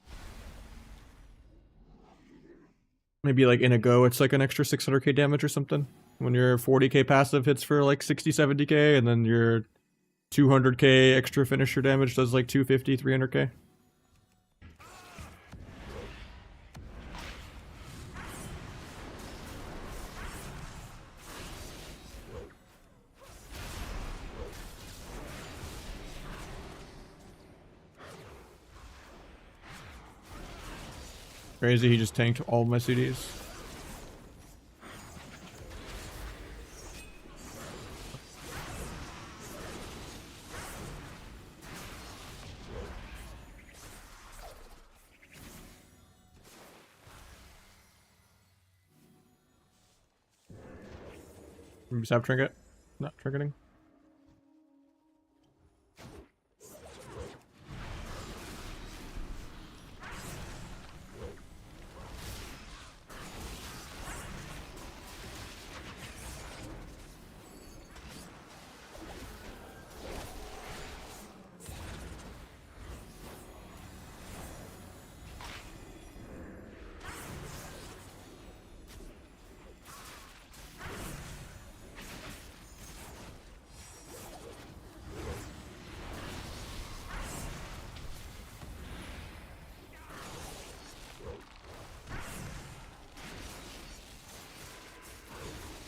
Maybe like in a go, it's like an extra 600k damage or something. When your 40k passive hits for like 60, 70k, and then your 200k extra finisher damage does like 250, 300k. Crazy, he just tanked all my CDs. Maybe sap trinket? Not trinketing.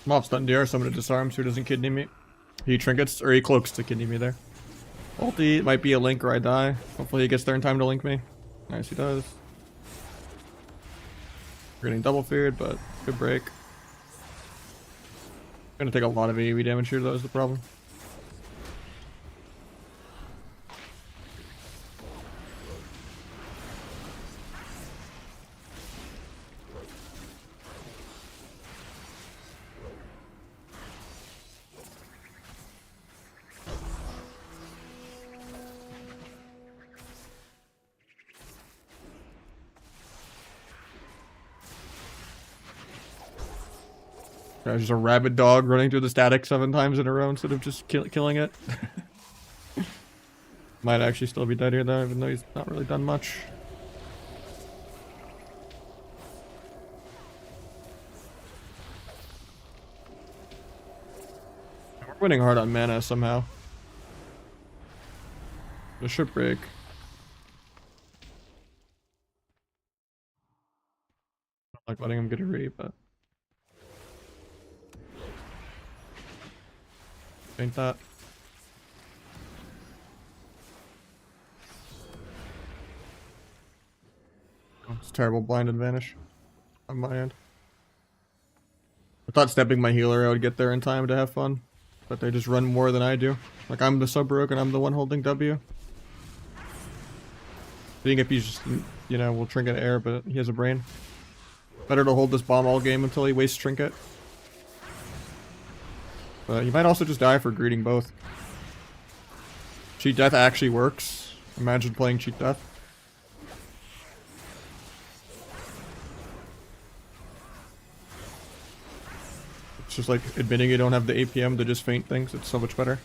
Mob stun DR, someone to disarm so he doesn't kidney me. He trinkets, or he cloaks to kidney me there. Ulti, might be a link or I die. Hopefully he gets there in time to link me. Nice, he does. We're getting double feared, but good break. Gonna take a lot of AoE damage here, though, is the problem. There's just a rabid dog running through the static 7 times in a row instead of just killing it. Might actually still be dead here though, even though he's not really done much. We're winning hard on mana somehow. The ship break. I don't like letting him get a re, but ain't that. Oh, it's terrible blind advantage on my end. I thought stepping my healer I would get there in time to have fun, but they just run more than I do. Like I'm the sub rogue and I'm the one holding W. I think if he's just, you know, will trinket air, but he has a brain. Better to hold this bomb all game until he wastes trinket. But he might also just die for greeting both. Cheat death actually works. Imagine playing cheat death. It's just like admitting you don't have the APM to just feint things. It's so much better.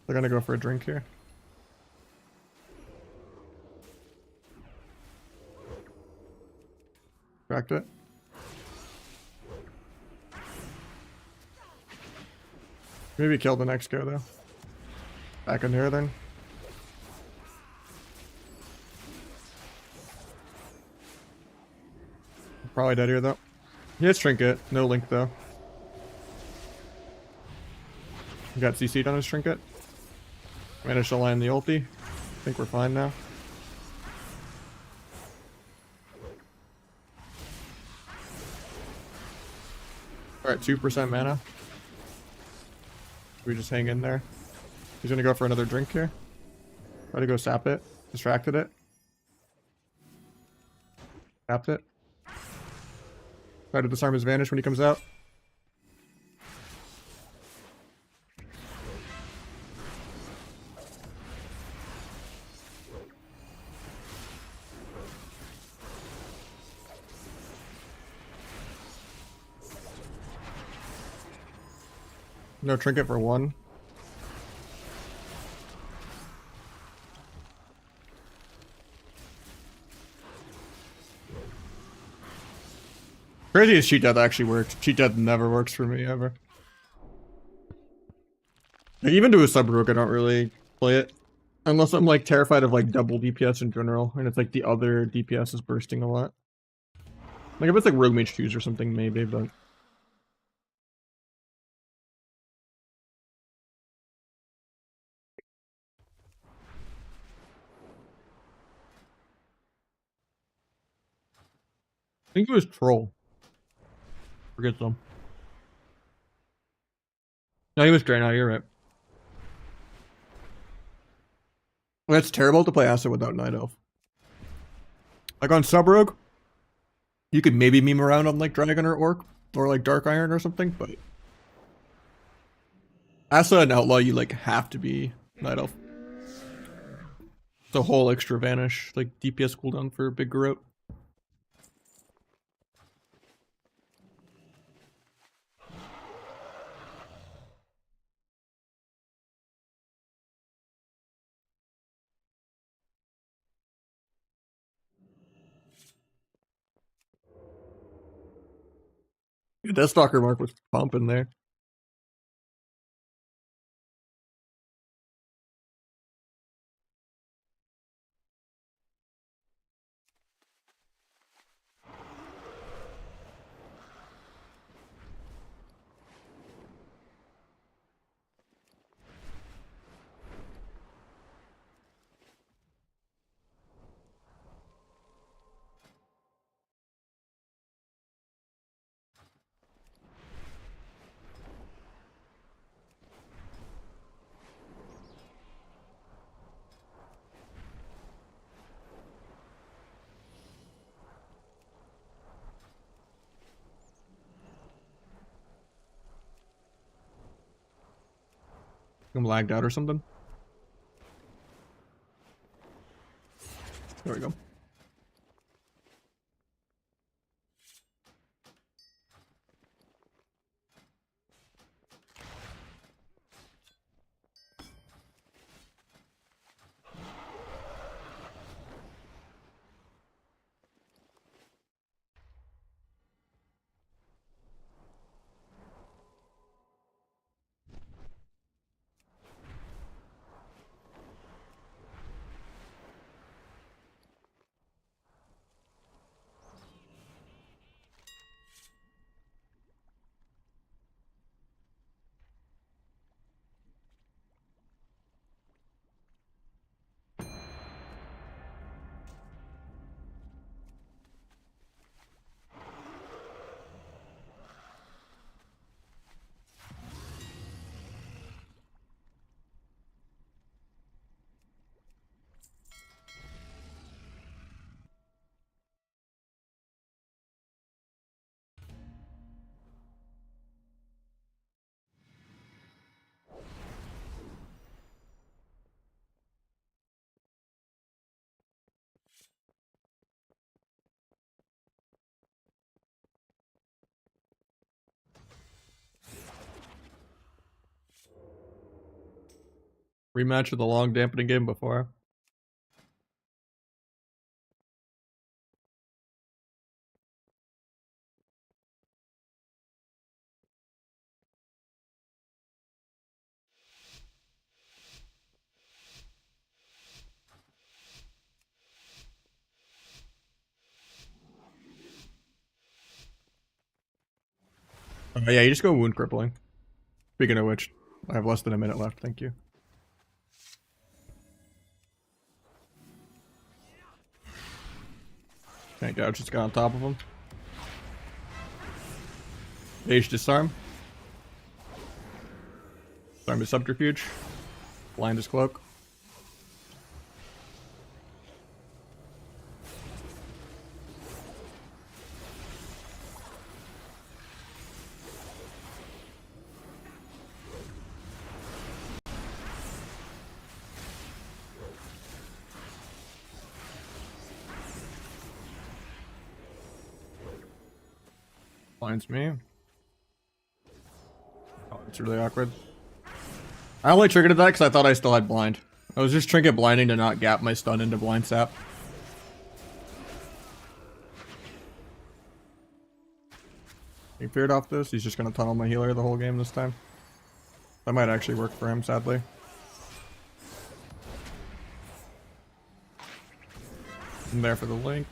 They're gonna go for a drink here. Cracked it. Maybe kill the next go though. Back in here then. Probably dead here though. He has trinket, no link though. He got CC'd on his trinket. Managed to line the ulti. I think we're fine now. Alright, 2% mana. We just hang in there. He's gonna go for another drink here. Try to go sap it. Distracted it. Sapped it. Try to disarm his vanish when he comes out. No trinket for 1. Crazy as cheat death actually works. Cheat death never works for me ever. Like, even to a sub rogue, I don't really play it. Unless I'm like terrified of like double DPS in general, and it's like the other DPS is bursting a lot. Like if it's like rogue mage 2s or something maybe, but I think it was troll. Forget them. No, he was Draenei, you're right. Well, it's terrible to play Acid without Night Elf. Like on Sub Rogue, you could maybe meme around on like Dragon or Orc, or like Dark Iron or something, but Acid and Outlaw, you like have to be Night Elf. It's a whole extra vanish, like DPS cooldown for Big Garrote. Deathstalker Mark was pumping there. I'm lagged out or something. There we go. Rematch of the long dampening game before. Yeah, you just go wound crippling. Speaking of which, I have less than a minute left, thank you. Thank God, just got on top of him. Mage disarm. Disarm his subterfuge. Blind his cloak. Blinds me. Oh, it's really awkward. I only triggered that because I thought I still had blind. I was just trinket blinding to not gap my stun into blind sap. He feared off this. He's just gonna tunnel my healer the whole game this time. That might actually work for him, sadly. I'm there for the link.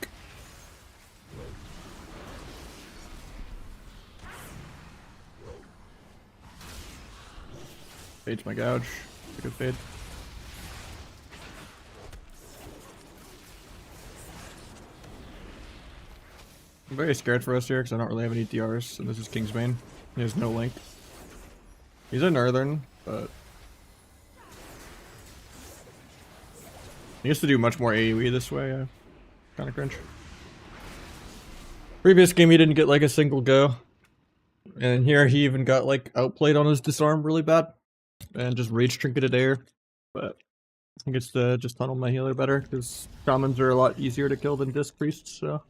Fade's my gouge. It's a good fade. I'm very scared for us here because I don't really have any DRs, and this is Kingsbane. He has no link. He's a northern, but he used to do much more AoE this way. Kind of cringe. Previous game he didn't get like a single go, and here he even got like outplayed on his disarm really bad, and just rage trinketed air. But I think it's to just tunnel my healer better because shamans are a lot easier to kill than disc priests. So.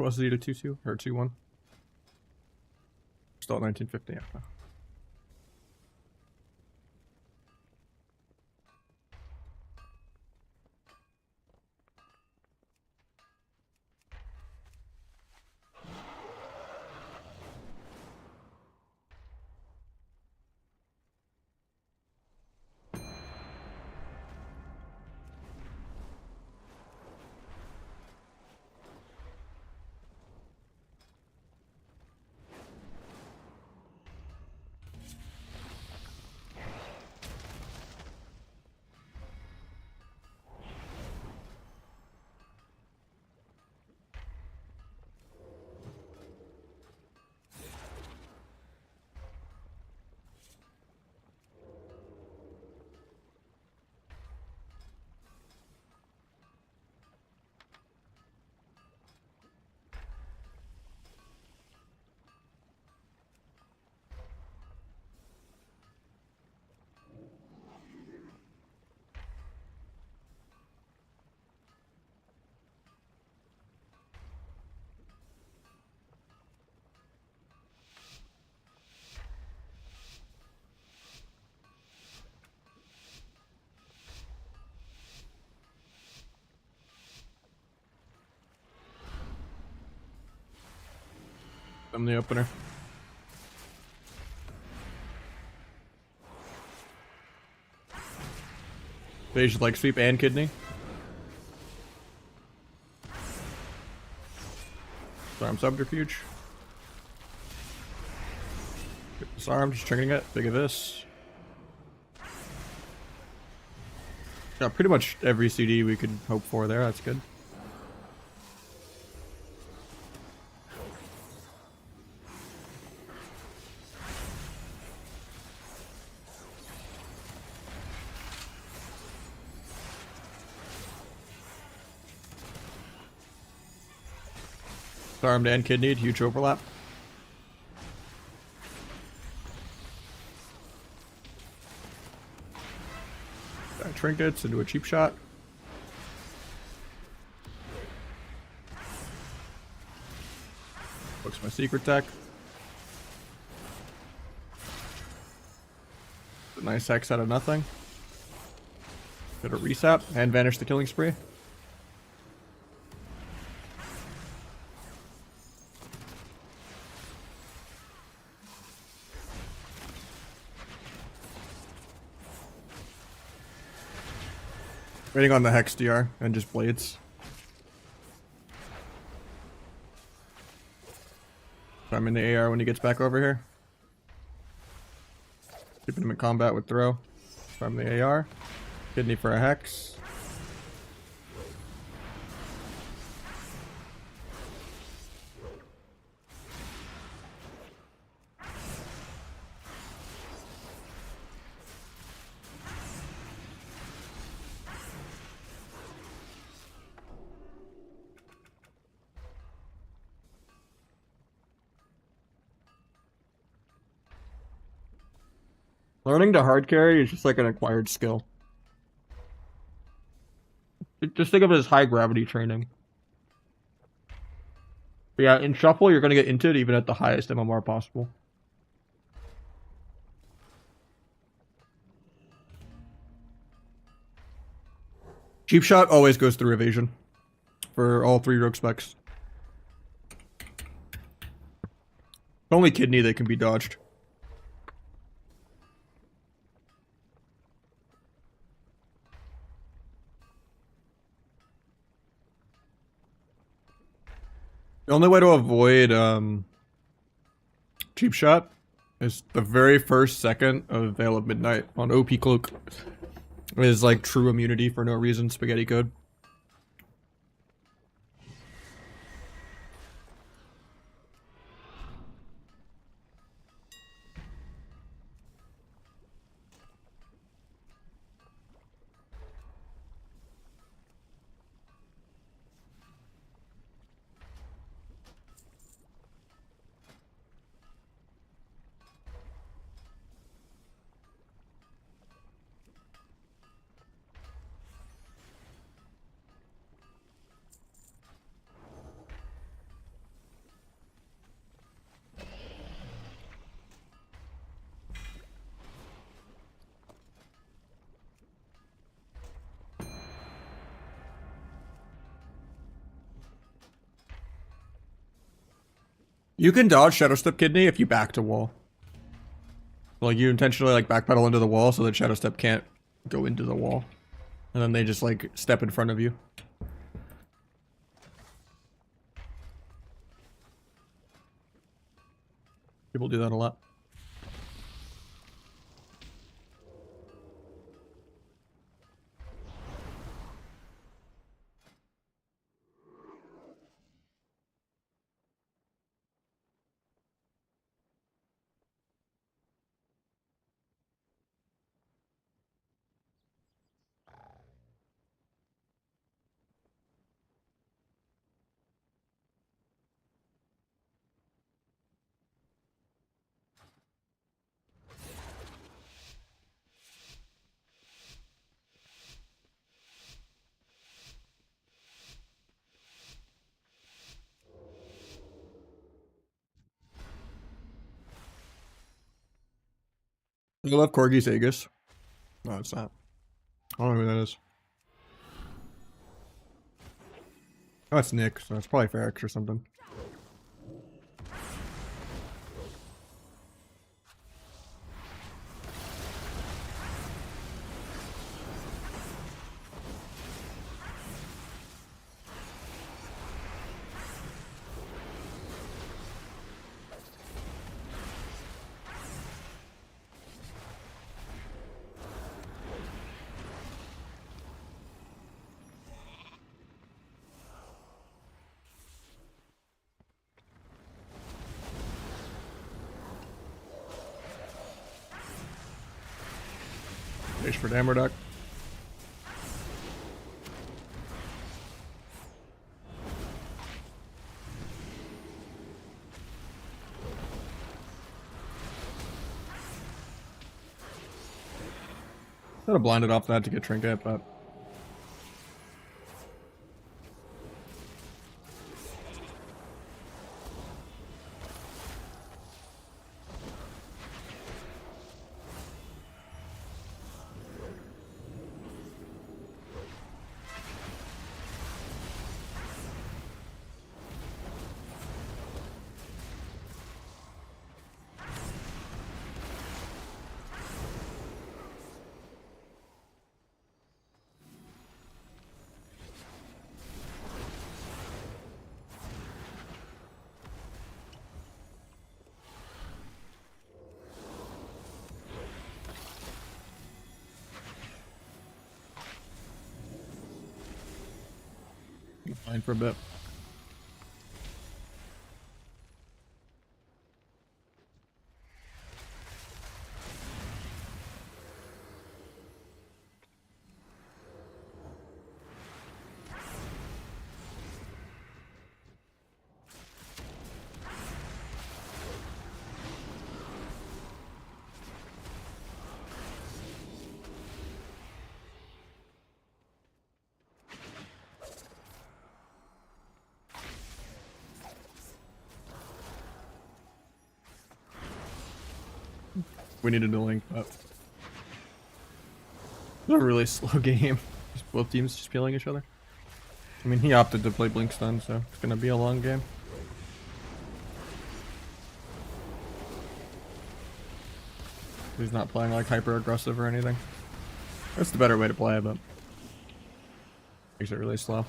What was it, a 2-2 or 2-1? Still at 1950. Yeah. I'm the opener. Phage like sweep and kidney. Disarm subterfuge. Disarm, just triggering it. Big of this. Got pretty much every CD we could hope for there. That's good. Disarmed and kidneyed, huge overlap. Trinkets into a cheap shot. Looks my secret tech. A nice hex out of nothing. Did a resap and vanish the killing spree. Waiting on the Hex DR and just blades. So I'm in the AR when he gets back over here. Keeping him in combat with throw. So I'm the AR. Kidney for a Hex. Learning to hard carry is just like an acquired skill. Just think of it as high gravity training. But yeah, in shuffle you're gonna get into it even at the highest MMR possible. Cheap shot always goes through evasion for all 3 rogue specs. Only kidney that can be dodged. The only way to avoid cheap shot is the very first second of Veil of Midnight on OP Cloak. It is like true immunity for no reason, spaghetti code. You can dodge Shadow Step Kidney if you back to wall. Like, you intentionally, like, backpedal into the wall so that Shadow Step can't go into the wall. And then they just, like, step in front of you. People do that a lot. You love Corgi's Aegis? No, it's not. I don't know who that is. Oh, it's Nick, so it's probably Ferrex or something. Fish for Dammer Duck. Could have blinded off that to get Trinket, but... Fine for a bit. We needed to link up. It's a really slow game. Just both teams just peeling each other. I mean, he opted to play Blink Stun, so it's gonna be a long game. He's not playing like hyper aggressive or anything. That's the better way to play, but makes it really slow.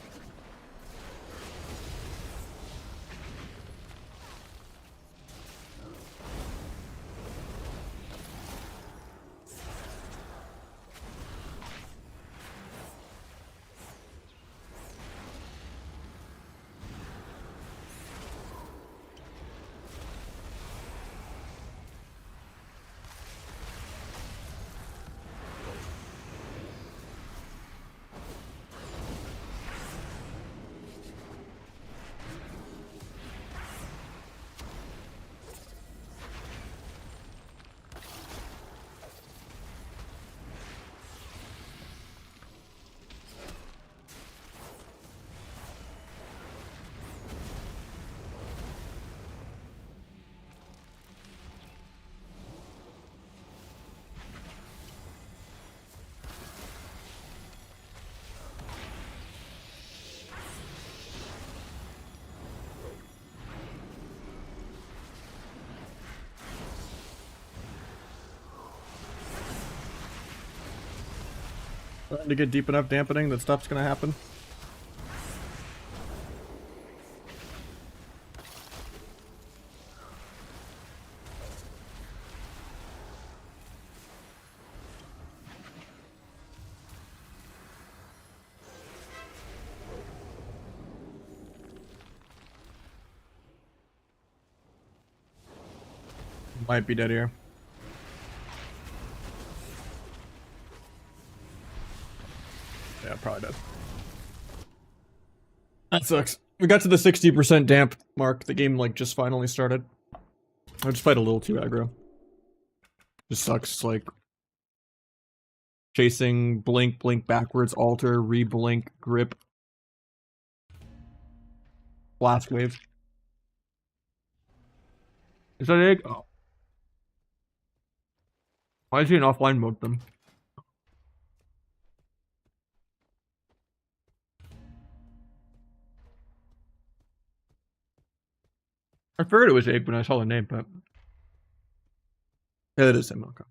Starting to get deep enough dampening that stuff's gonna happen. Might be dead here. Yeah, probably dead. That sucks. We got to the 60% damp mark. The game like just finally started. I just played a little too aggro. Just sucks. Like chasing, blink, blink backwards, alter, re-blink, grip, blast wave. Is that egg? Oh. Why is he in offline mode then? I figured it was egg when I saw the name, but yeah, it is him. Okay.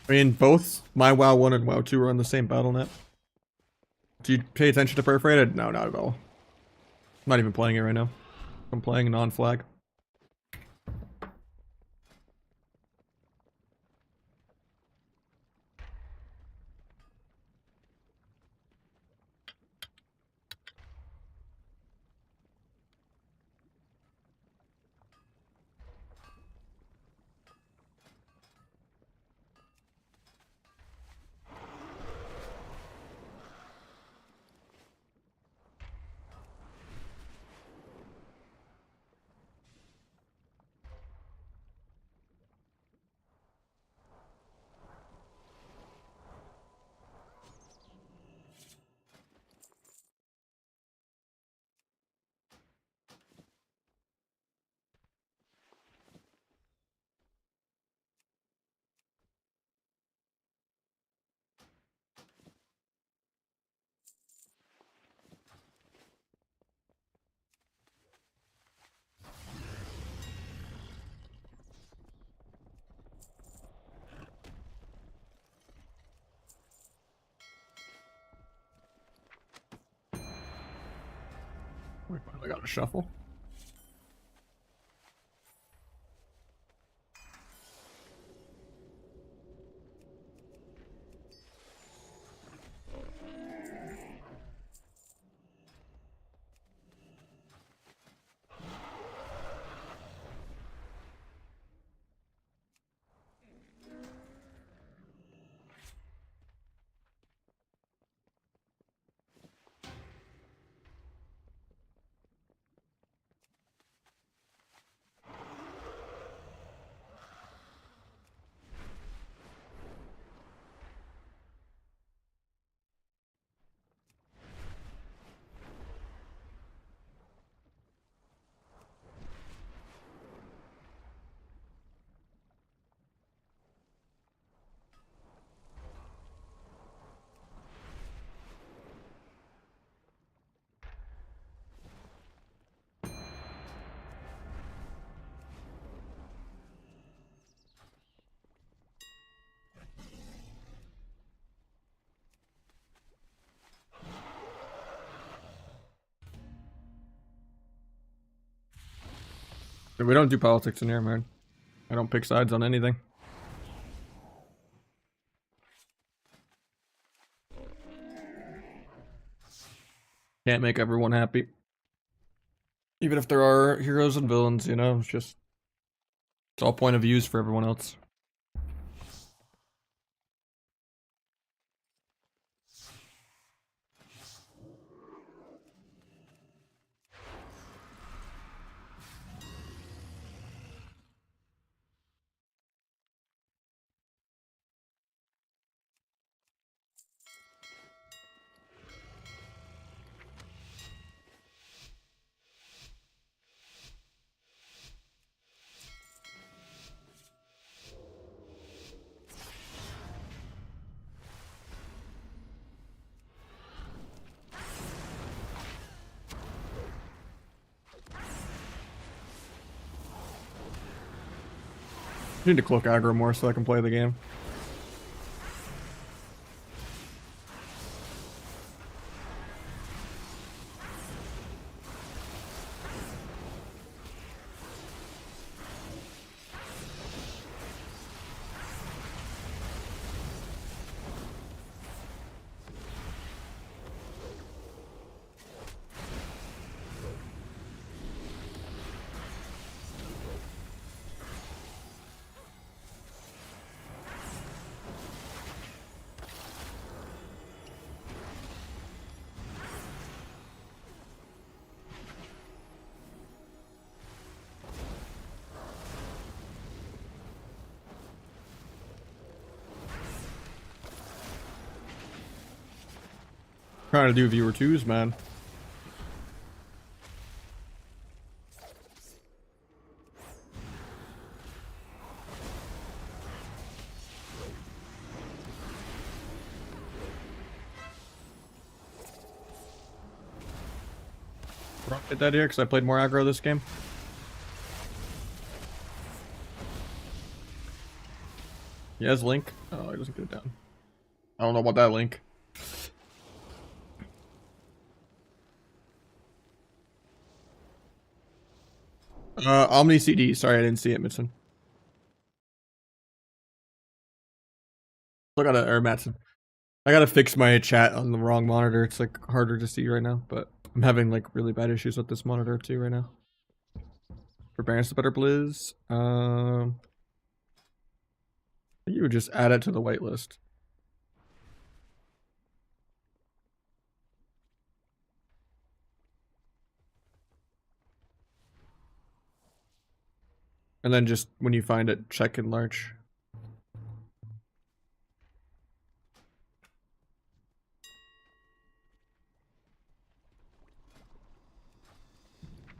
I mean, both my WoW 1 and WoW 2 are on the same battle net. Do you pay attention to Perforated? No, not at all. I'm not even playing it right now. I'm playing non-flag. I gotta shuffle. We don't do politics in here, man. I don't pick sides on anything. Can't make everyone happy. Even if there are heroes and villains, you know, it's all point of views for everyone else. I need to cloak aggro more so I can play the game. Trying to do viewer twos, man. Did that here because I played more aggro this game. He has Link. Oh, he doesn't get it down. I don't know about that Link. Omni CD. Sorry, I didn't see it, Mitson. Look at it, or Matson. I gotta fix my chat on the wrong monitor. It's like harder to see right now, but I'm having like really bad issues with this monitor too right now. Forbearance to better blizz. You would just add it to the whitelist. And then just when you find it, check enlarge.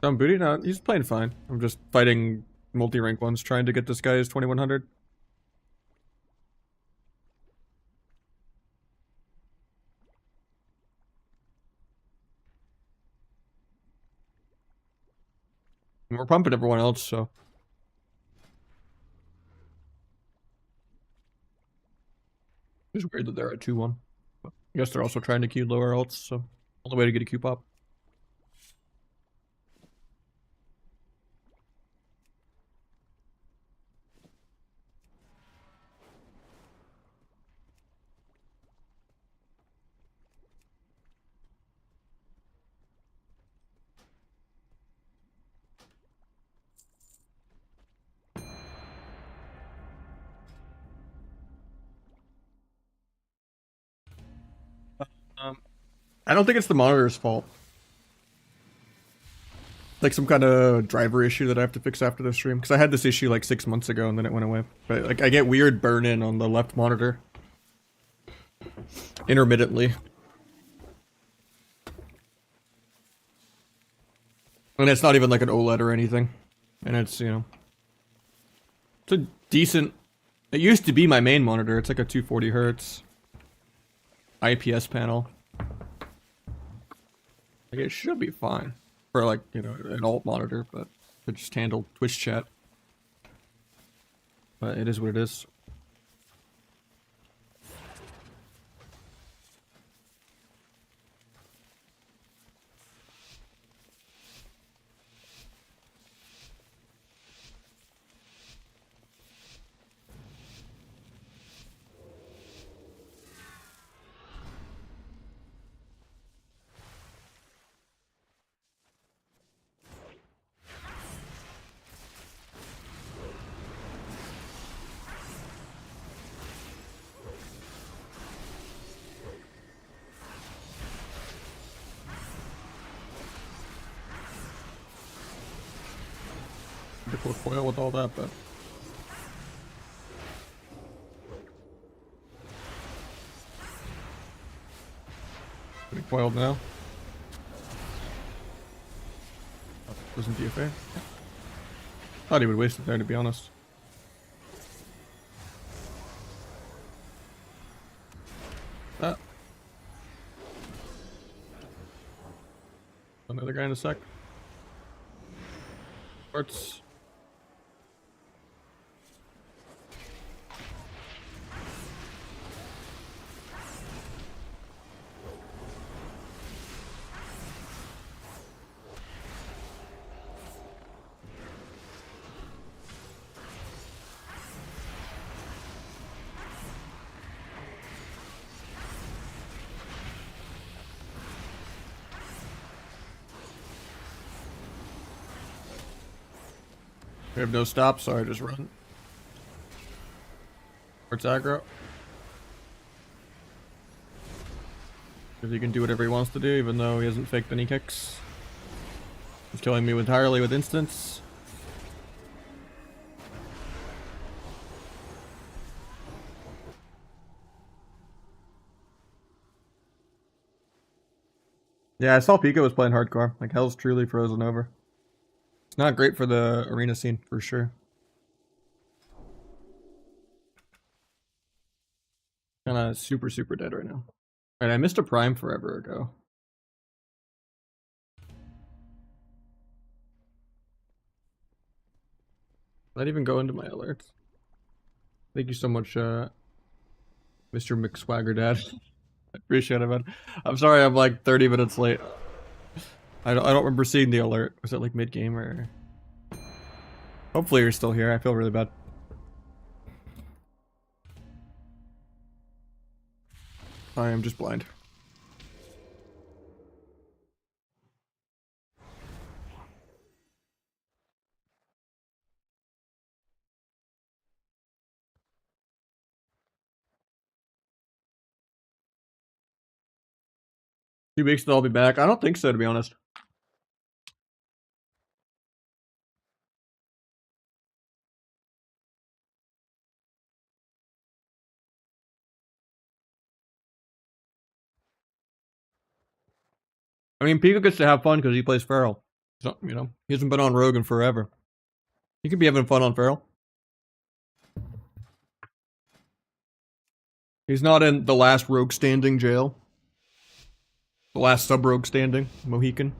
Booty? No, he's playing fine. I'm just fighting multi-rank ones, trying to get this guy's 2100. And we're pumping everyone else, so. It's weird that they're at 2-1. I guess they're also trying to queue lower alts, so only way to get a queue pop. I don't think it's the monitor's fault. Like some kind of driver issue that I have to fix after the stream. Because I had this issue like 6 months ago and then it went away. But like I get weird burn-in on the left monitor. Intermittently. And it's not even like an OLED or anything. And it's, you know. It's a decent... It used to be my main monitor. It's like a 240 hertz. IPS panel. Like it should be fine. For like, you know, an alt monitor, but to just handle Twitch chat. But it is what it is. Difficult foil with all that, but getting foiled now. Wasn't DFA. Thought he would waste it there, to be honest. Ah. Another guy in a sec. Parts. We have no stop, so I just run. Or it's aggro. Because he can do whatever he wants to do, even though he hasn't faked any kicks. He's killing me entirely with instants. Yeah, I saw Pico was playing hardcore. Like, hell's truly frozen over. It's not great for the arena scene, for sure. Kinda super, super dead right now. Alright, I missed a prime forever ago. Did that even go into my alerts? Thank you so much, Mr. McSwagger Dad. I appreciate it, man. I'm sorry I'm like 30 minutes late. I don't remember seeing the alert. Was it like mid-game or... Hopefully you're still here. I feel really bad. I am just blind. Few weeks till I'll be back. I don't think so, to be honest. I mean, Pico gets to have fun because he plays Feral. So, you know, he hasn't been on Rogue in forever. He could be having fun on Feral. He's not in the last Rogue standing jail. The last sub-Rogue standing. Mohican.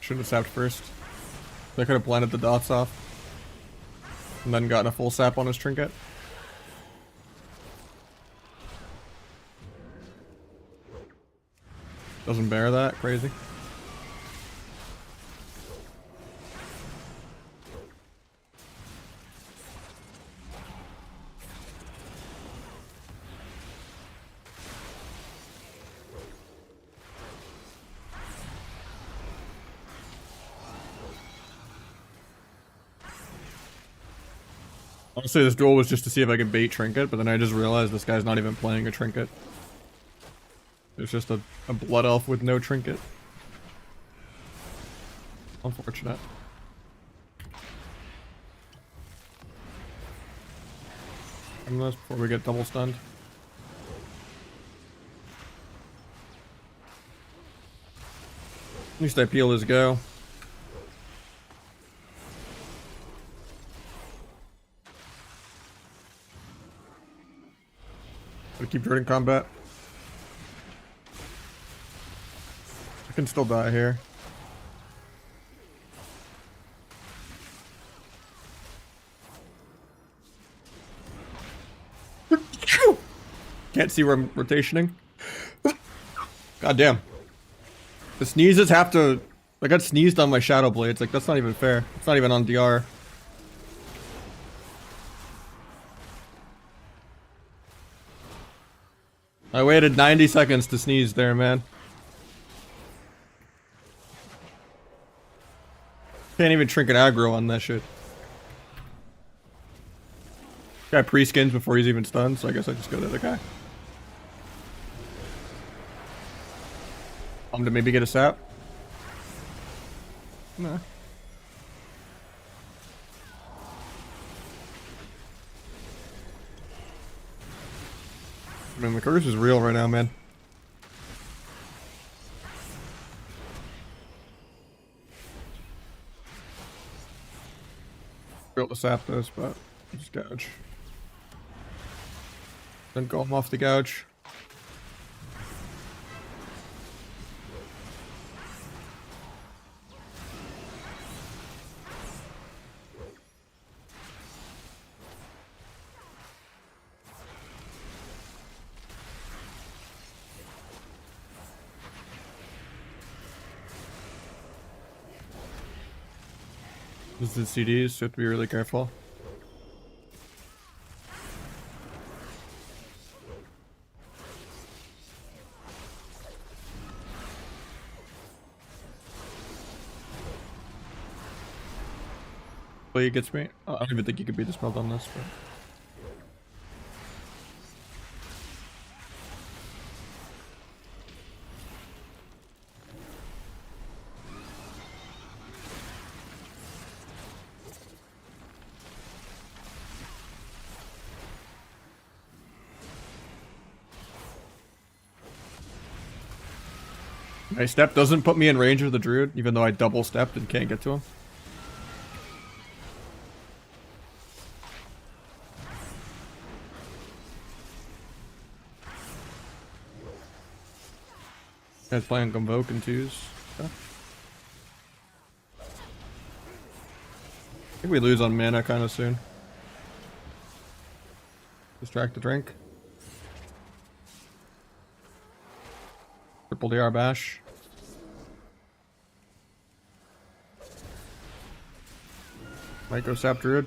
Should have sapped first. I could have blinded the dots off. And then gotten a full sap on his trinket. Doesn't bear that. Crazy. Honestly, this duel was just to see if I could bait Trinket, but then I just realized this guy's not even playing a Trinket. It's just a Blood Elf with no Trinket. Unfortunate. I'm this before we get double stunned. At least I peel his go. Gotta keep dreading combat. I can still die here. Can't see where I'm rotationing. God damn. The sneezes have to... I got sneezed on my Shadow Blades. Like, that's not even fair. It's not even on DR. I waited 90 seconds to sneeze there, man. Can't even trinket aggro on that shit. Guy pre-skins before he's even stunned, so I guess I just go to the guy. To maybe get a sap? Nah. I mean, the curse is real right now, man. Be able to sap this, but just gouge. Don't go him off the couch. This is CDs, so you have to be really careful. Well, he gets me. Oh, I don't even think you could beat this build on this, but. My step doesn't put me in range of the druid, even though I double stepped and can't get to him. Guys playing Convoke and twos. Okay. I think we lose on mana kind of soon. Distract the drink. Triple DR bash. Micro sap druid.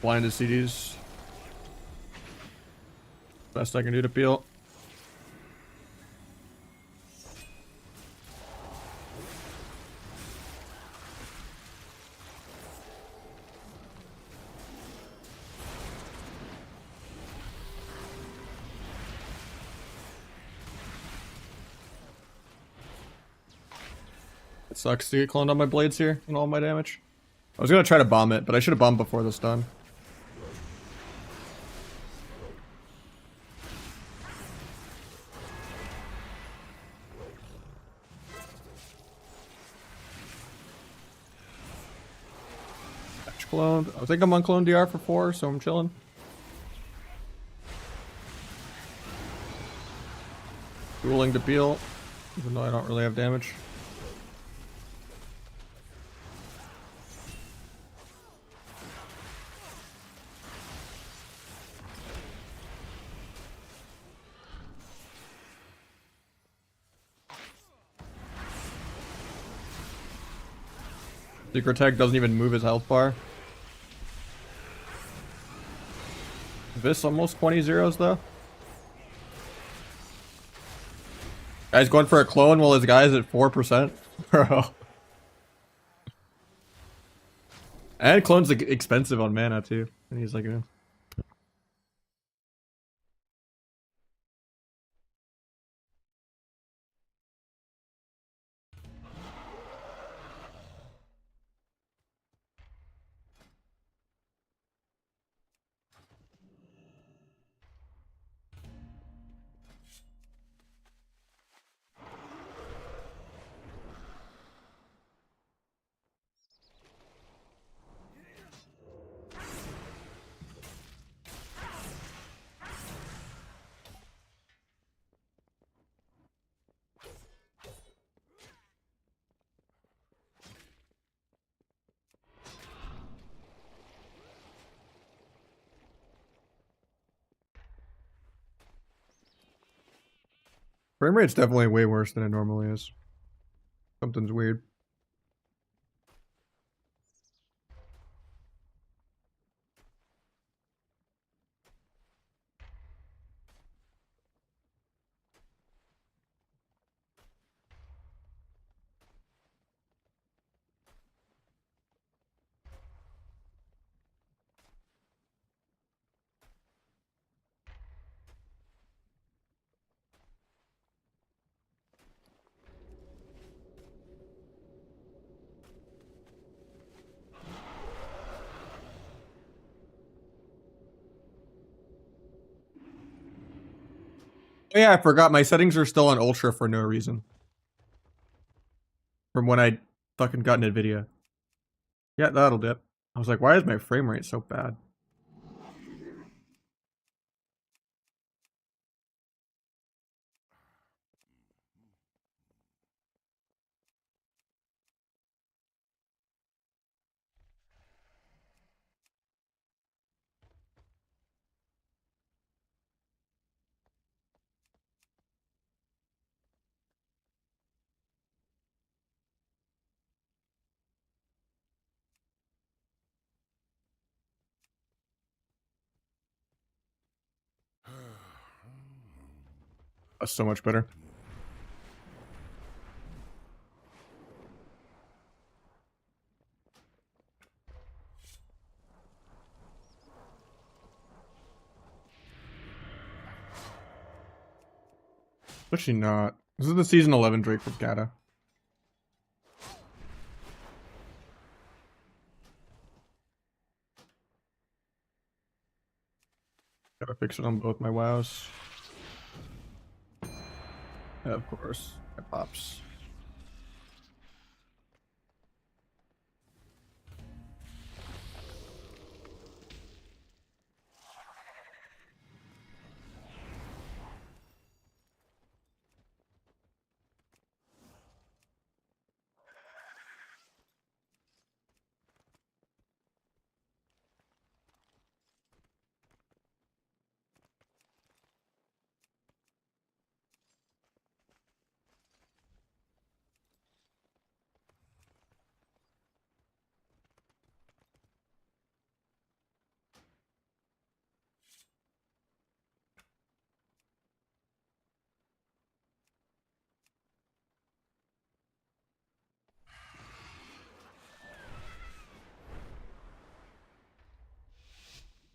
Blinded CDs. Best I can do to peel. It sucks to get cloned on my blades here and all my damage. I was gonna try to bomb it, but I should have bombed before this done. Cloned. I think I'm on clone DR for 4, so I'm chilling. Dueling to peel, even though I don't really have damage. Secret Tech doesn't even move his health bar. This almost 20 zeros though. Guy's going for a clone while his guy's at 4%. Bro. And clone's expensive on mana too. And he's like, frame rate's definitely way worse than it normally is. Something's weird. Oh yeah, I forgot. My settings are still on ultra for no reason. From when I fucking got NVIDIA. Yeah, that'll dip. I was like, why is my frame rate so bad? That's so much better. Actually not. This is the season 11 Drake from Gata. Gotta fix it on both my WoWs. Yeah, of course. It pops.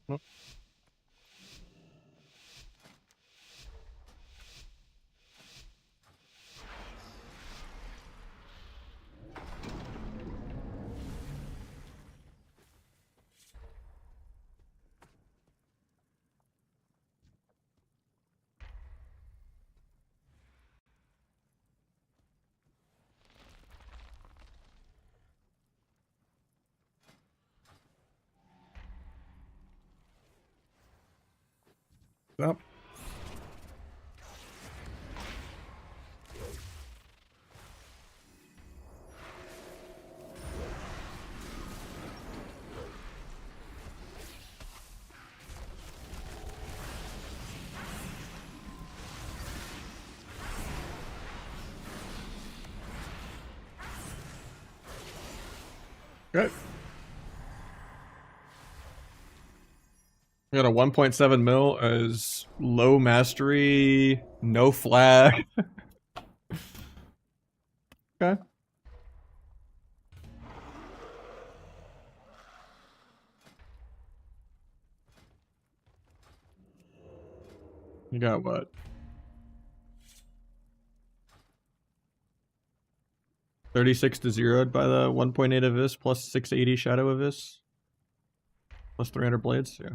Oh, Stop. Good. I got a 1.7 mil as low mastery, no flag. Okay. You got what? 36 to 0'd by the 1.8 of this plus 680 shadow of this plus 300 blades. Yeah.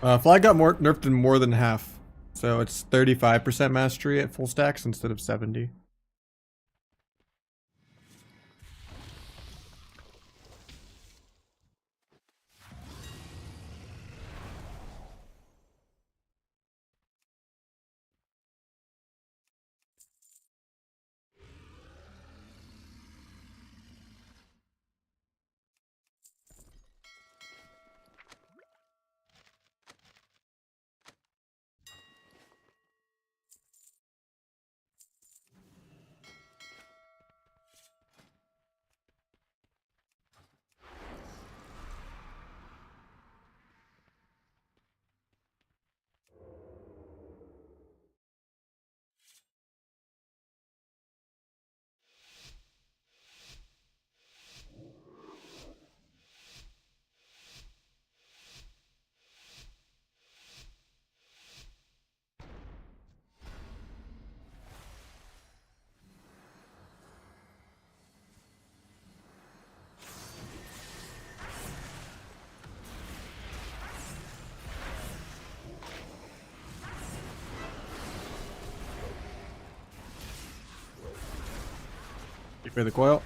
Flag got more nerfed in more than half. So it's 35% mastery at full stacks instead of 70. You pay the coil.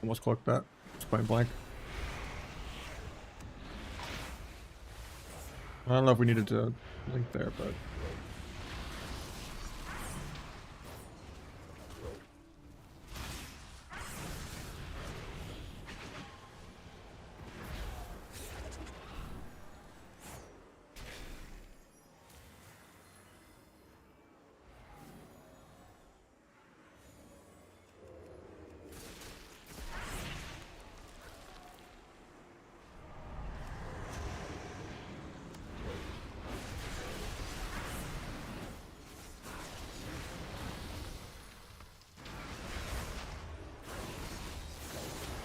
Almost clocked that. It's point blank. I don't know if we needed to link there, but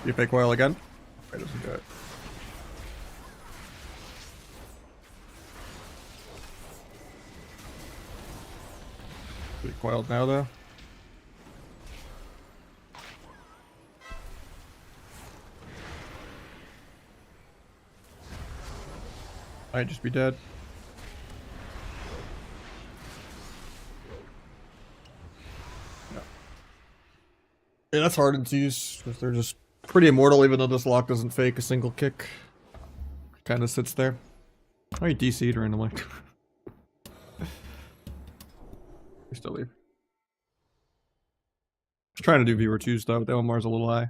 you fake coil again? It doesn't do it. Be coiled now though. Might just be dead. No. Yeah, that's hard to use because they're just pretty immortal, even though this lock doesn't fake a single kick. Kind of sits there. Oh, you DC'd randomly. You still leave. I was trying to do viewer 2 stuff, but that one Mars a little high.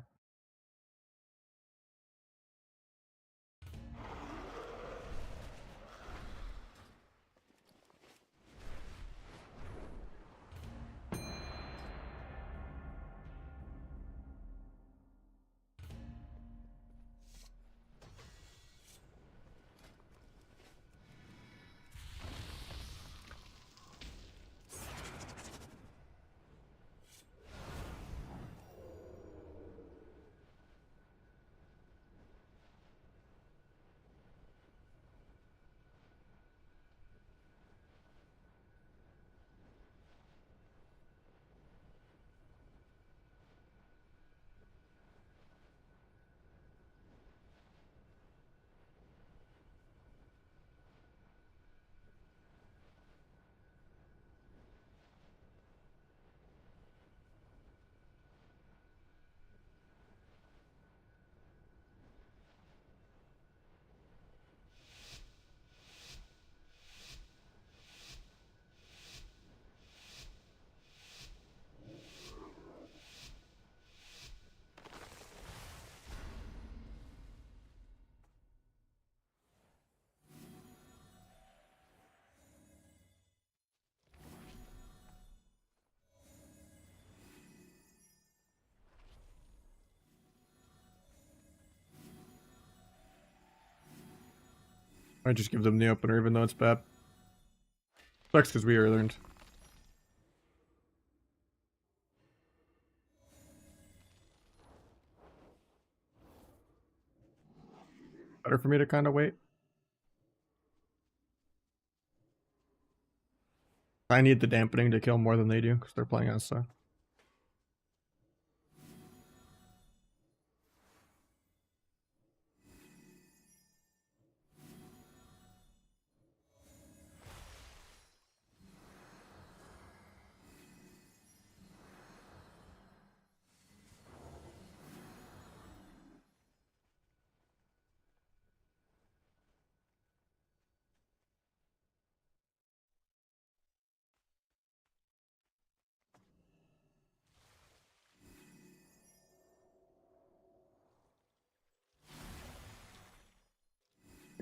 I just give them the opener even though it's bad. Sucks because we learned. Better for me to kind of wait. I need the dampening to kill more than they do because they're playing us, so.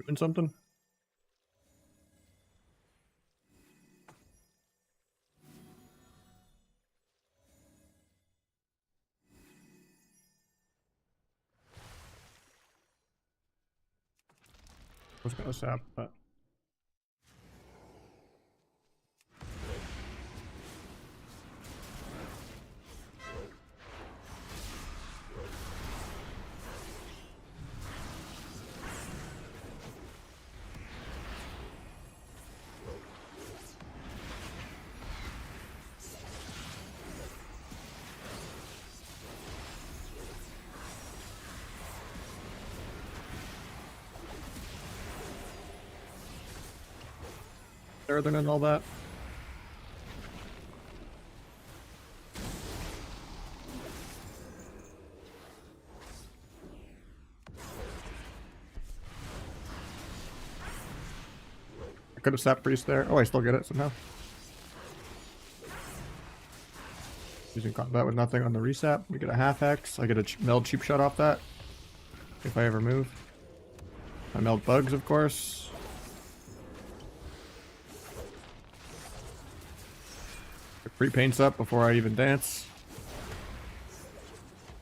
Doing something? I was gonna sap, but. Better than all that. I could have sap priest there. Oh, I still get it somehow. Using combat with nothing on the resap. We get a half X. I get a meld cheap shot off that. If I ever move. I meld bugs, of course. Free paints up before I even dance.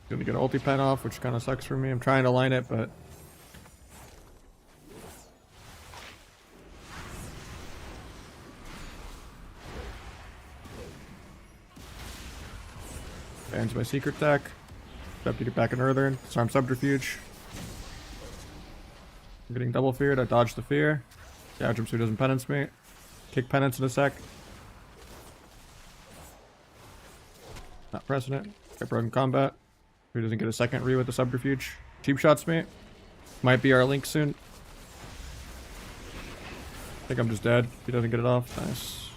Gonna get an ulti pen off, which kind of sucks for me. I'm trying to line it, but bans my secret deck. Have to get back in Earthern. Disarm subterfuge. I'm getting double feared. I dodge the fear. Gouge him so he doesn't penance me. Kick penance in a sec. Not pressing it. Get broken combat. Who doesn't get a second re with the subterfuge? Cheap shots me. Might be our link soon. I think I'm just dead. He doesn't get it off. Nice.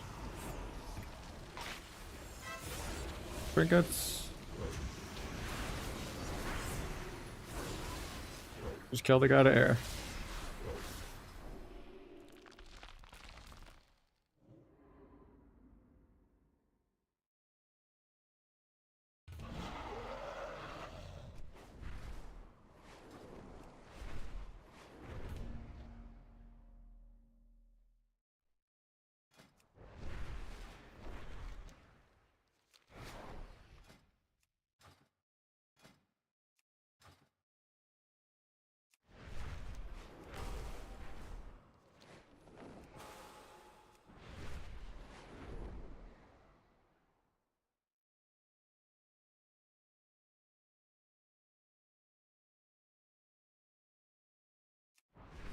Trinkets. Just kill the guy to air.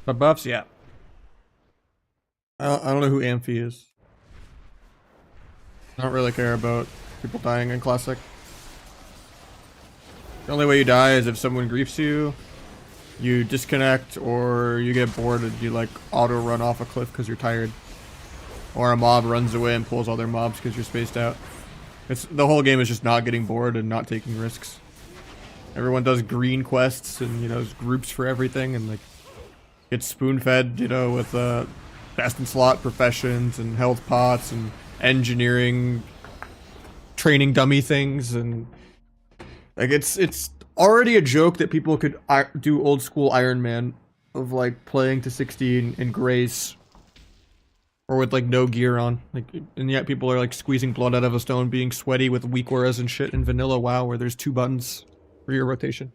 The buffs, yeah. I don't know who Amphi is. I don't really care about people dying in Classic. The only way you die is if someone griefs you, you disconnect, or you get bored and you like auto run off a cliff because you're tired. Or a mob runs away and pulls all their mobs because you're spaced out. The whole game is just not getting bored and not taking risks. Everyone does green quests and, you know, there's groups for everything and like gets spoon-fed, you know, with fast and slot professions and health pots and engineering training dummy things, and like it's already a joke that people could do old school Iron Man of like playing to 16 in grace or with like no gear on, like, and yet people are like squeezing blood out of a stone, being sweaty with weak auras and shit in vanilla WoW where there's 2 buttons for your rotation.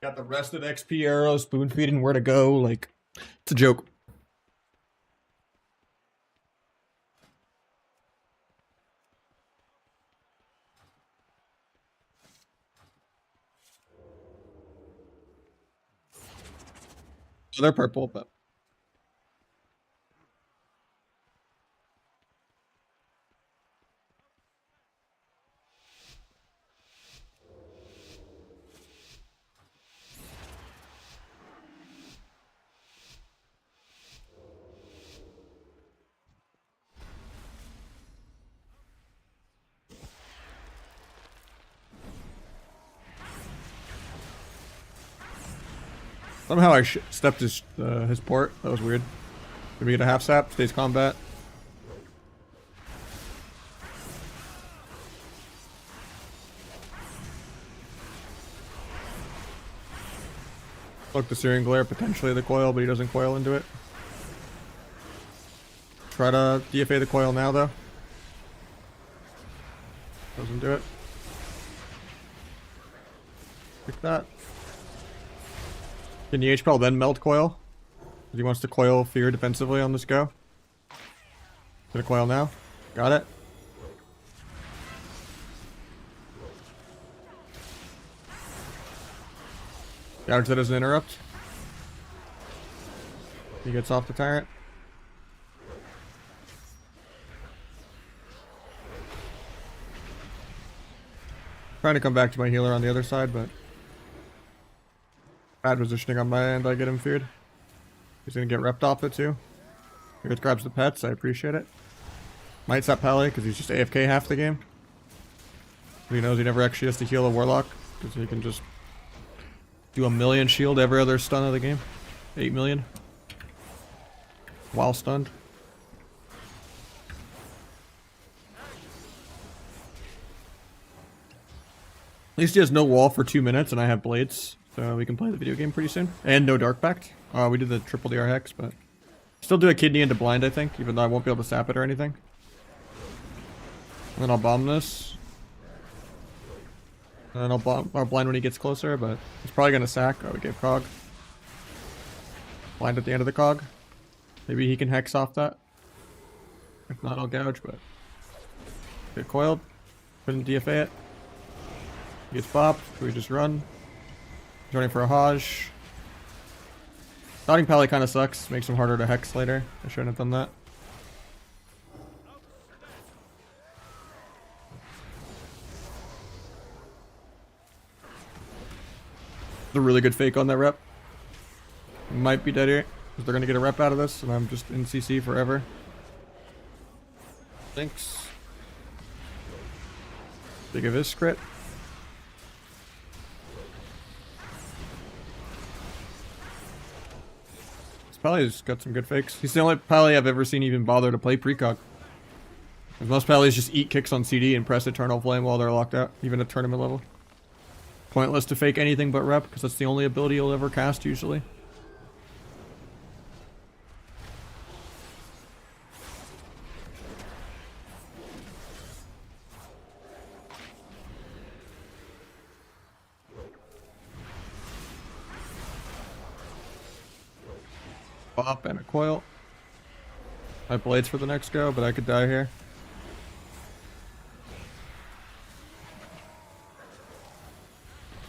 Got the rested XP arrow, spoon feeding where to go. Like, it's a joke. So they're purple, but somehow I stepped his port. That was weird. Did we get a half sap? Stays combat. Look, the Searing Glare, potentially the coil, but he doesn't coil into it. Try to DFA the coil now, though. Doesn't do it. Like that. Can the HPL then melt coil? He wants to coil fear defensively on this go. Gonna coil now. Got it. Gouge that as an interrupt. He gets off the tyrant. Trying to come back to my healer on the other side, but bad positioning on my end. I get him feared. He's gonna get repped off it too. Here grabs the pets. I appreciate it. Might sap Pally because he's just AFK half the game. He knows he never actually has to heal a warlock because he can just do 1,000,000 shield every other stun of the game. 8,000,000 while stunned. At least he has no wall for 2 minutes and I have blades, so we can play the video game pretty soon. And no dark pact. We did the triple DR hex, but still do a kidney into blind, I think, even though I won't be able to sap it or anything. And then I'll bomb this. And then I'll blind when he gets closer, but he's probably gonna sack. Oh, we gave Cog. Blind at the end of the Cog. Maybe he can hex off that. If not, I'll gouge, but get coiled. Couldn't DFA it. He gets bopped. We just run. He's running for a Hajj. Dotting Pally kind of sucks. Makes him harder to hex later. I shouldn't have done that. It's a really good fake on that rep. Might be dead here. Because they're going to get a rep out of this. And I'm just in CC forever. Thanks. Big of his crit. Pally's got some good fakes. He's the only Pally I've ever seen even bother to play precog. Most Pallys just eat kicks on CD and press Eternal Flame while they're locked out, even at tournament level. Pointless to fake anything but rep, because that's the only ability you'll ever cast usually. Bop and a coil. I have blades for the next go, but I could die here.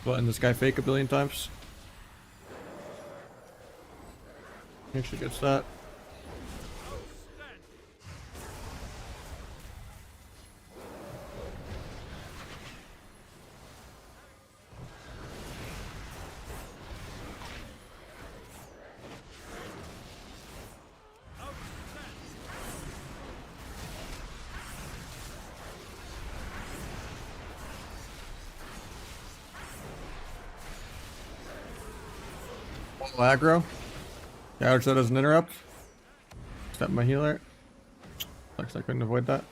Letting this guy fake a billion times. Actually gets that. Aggro. Gouge that as an interrupt. Step my healer. Looks like I couldn't avoid that.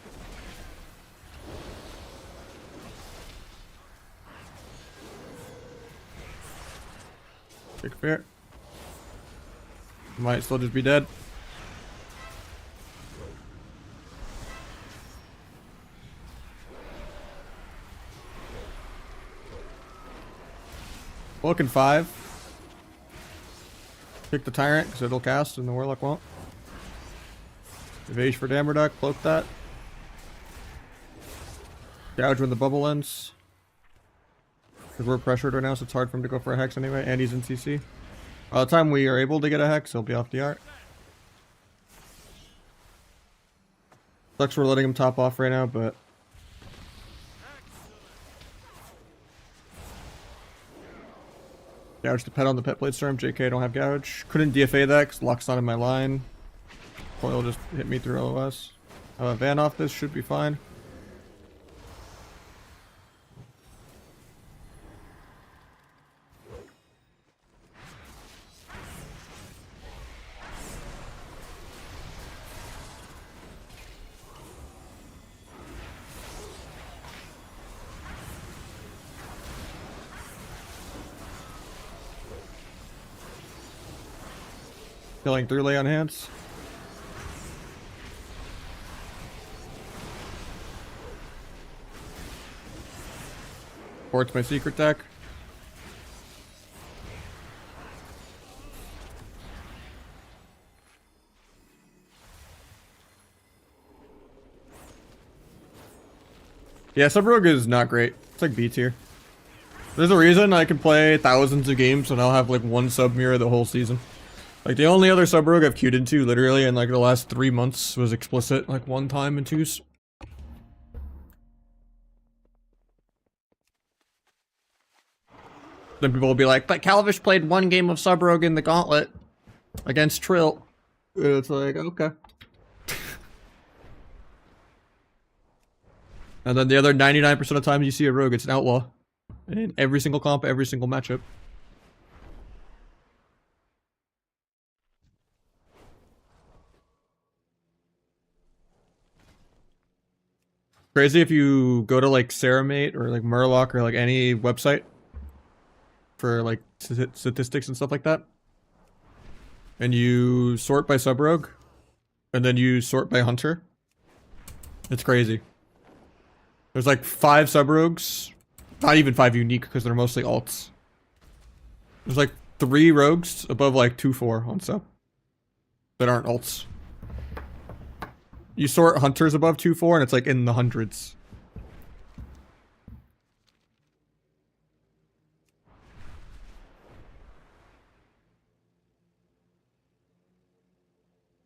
Big fear. Might still just be dead. Book in 5. Kick the Tyrant, because it'll cast and the Warlock won't. Evade for Dammer Duck, cloak that. Gouge when the bubble ends. Because we're pressured right now, so it's hard for him to go for a Hex anyway, and he's in CC. By the time we are able to get a Hex, he'll be off the art. Sucks we're letting him top off right now, but... Gouge the pet on the Pet Blade Storm. JK, don't have Gouge. Couldn't DFA that because Luck's not in my line. Coil just hit me through LOS. Van off this, should be fine. Killing 3 lay on hands. Port's my secret deck. Yeah, Sub-Rogue is not great. It's like B tier. There's a reason I can play thousands of games and I'll have like one sub-mirror the whole season. Like, the only other sub-rogue I've queued into, literally, in, like, the last 3 months was explicit, like, 1 time in 2s. Then people will be like, but Calvish played 1 game of sub-rogue in the gauntlet against Trill. And it's like, okay. And then the other 99% of the time you see a rogue, it's an outlaw. In every single comp, every single matchup. Crazy if you go to like Ceramate or like Murloc or like any website for like statistics and stuff like that, and you sort by sub-rogue, and then you sort by hunter. It's crazy. There's like 5 sub-rogues, not even 5 unique because they're mostly alts. There's like 3 rogues above like 2-4 on sub that aren't alts. You sort hunters above 2-4 and it's like in the hundreds.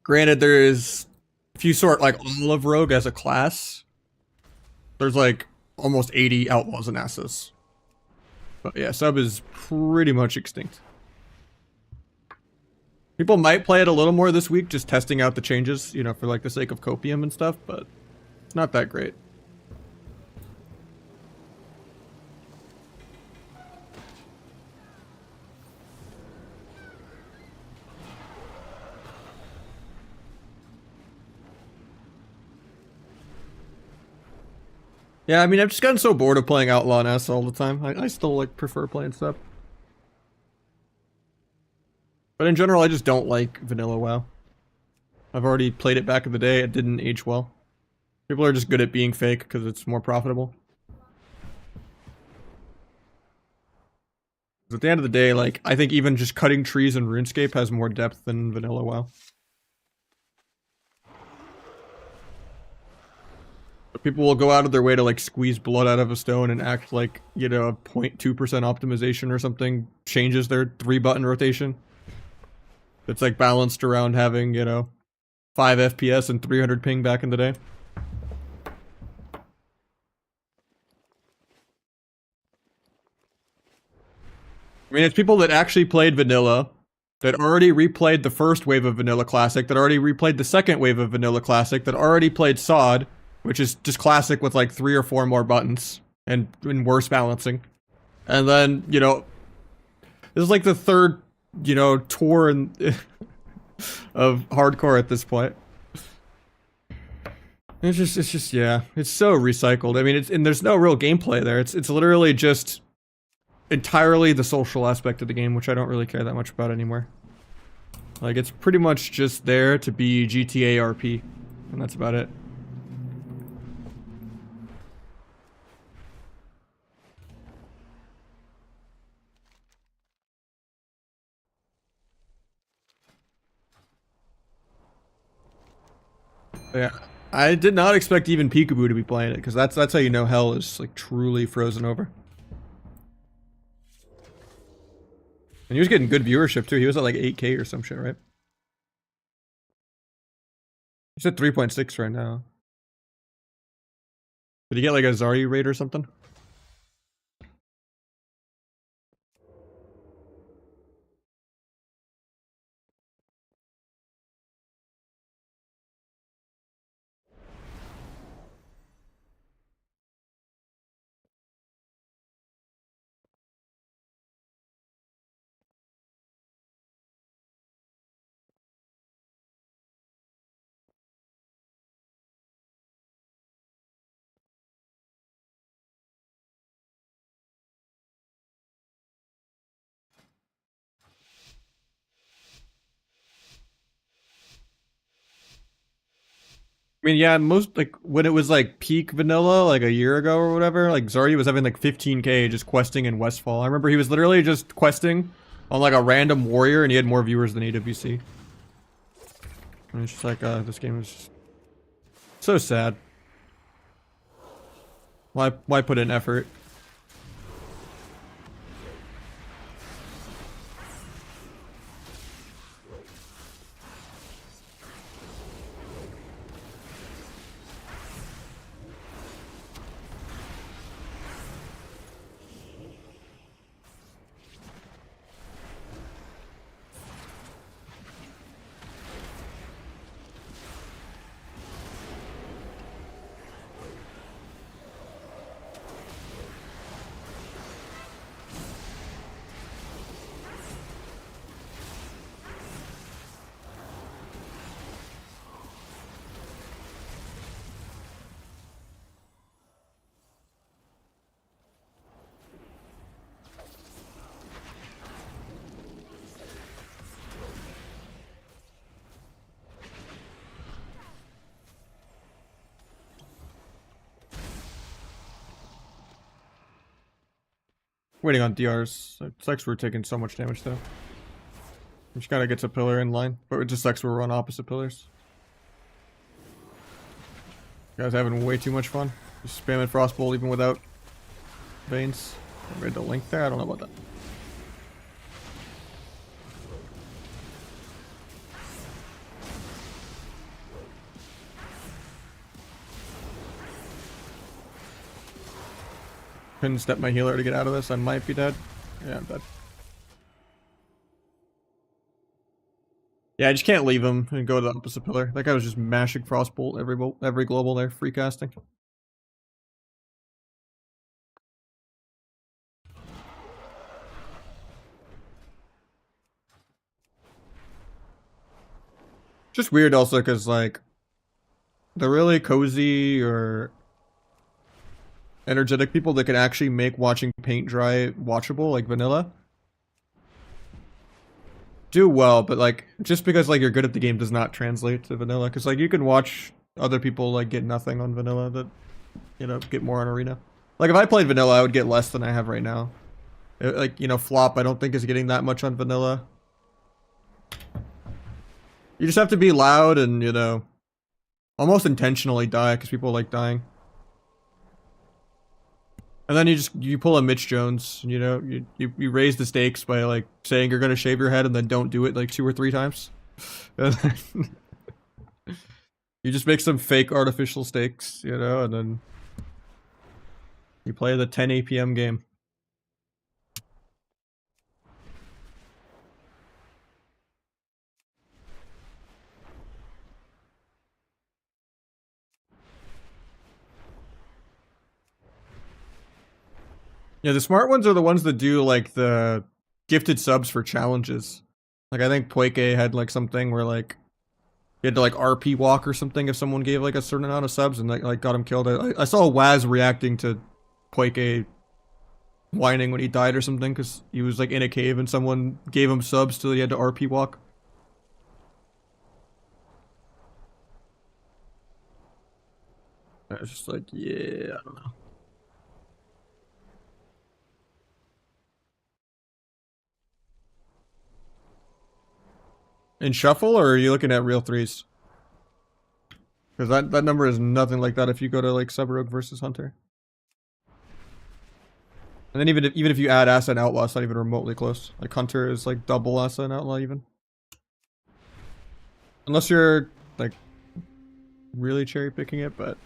Granted, there is, if you sort like all of rogue as a class, there's like almost 80 outlaws and asses. But yeah, sub is pretty much extinct. People might play it a little more this week, just testing out the changes, you know, for like the sake of copium and stuff, but it's not that great. Yeah, I mean, I've just gotten so bored of playing Outlaw and S all the time. I still like prefer playing stuff. But in general, I just don't like vanilla WoW. I've already played it back in the day. It didn't age well. People are just good at being fake because it's more profitable. At the end of the day, like, I think even just cutting trees in RuneScape has more depth than vanilla WoW. But people will go out of their way to, like, squeeze blood out of a stone and act like, you know, a 0.2% optimization or something changes their 3-button rotation. It's like balanced around having, you know, 5 FPS and 300 ping back in the day. I mean, it's people that actually played vanilla, that already replayed the first wave of Vanilla Classic, that already replayed the second wave of Vanilla Classic, that already played SOD, which is just Classic with like 3 or 4 more buttons and worse balancing. And then, you know, this is like the third, you know, tour of hardcore at this point. It's just, yeah, it's so recycled. I mean, and there's no real gameplay there. It's literally just entirely the social aspect of the game, which I don't really care that much about anymore. Like, it's pretty much just there to be GTA RP, and that's about it. Yeah. I did not expect even Peekaboo to be playing it, because that's how you know hell is like truly frozen over. And he was getting good viewership too. He was at like 8K or some shit, right? He's at 3.6 right now. Did he get like a Zarya raid or something? I mean, yeah, most like when it was like peak vanilla, like a year ago or whatever, like Zarya was having like 15K just questing in Westfall. I remember he was literally just questing on like a random warrior, and he had more viewers than AWC. And it's just like, this game is just so sad. Why put in effort? Waiting on DRs. It sucks we're taking so much damage though. We just gotta get to pillar in line, but it just sucks we're on opposite pillars. You guys having way too much fun. Just spamming Frostbolt even without veins. I read the link there. I don't know about that. Couldn't step my healer to get out of this. I might be dead. Yeah, I'm dead. Yeah, I just can't leave him and go to the opposite pillar. That guy was just mashing Frostbolt every global there, free casting. Just weird also because like the really cozy or energetic people that can actually make watching paint dry watchable, like vanilla, do well, but like just because like you're good at the game does not translate to vanilla. Because like you can watch other people like get nothing on vanilla that, you know, get more on arena. Like if I played vanilla, I would get less than I have right now. Like, you know, flop I don't think is getting that much on vanilla. You just have to be loud and, you know, almost intentionally die because people like dying. And then you pull a Mitch Jones, you know, you raise the stakes by like saying you're gonna shave your head and then don't do it like 2 or 3 times. You just make some fake artificial stakes, you know, and then you play the 10 APM game. Yeah, the smart ones are the ones that do like the gifted subs for challenges. Like I think Poike had like something where like you had to like RP walk or something if someone gave like a certain amount of subs and like got him killed. I saw Waz reacting to Poike whining when he died or something because he was like in a cave and someone gave him subs till he had to RP walk. I was just like, yeah, I don't know. In shuffle or are you looking at real threes? Because that number is nothing like that if you go to like sub rogue versus hunter. And then even if you add Asa and Outlaw, it's not even remotely close. Like Hunter is like double Asa and Outlaw even. Unless you're like really cherry picking it, but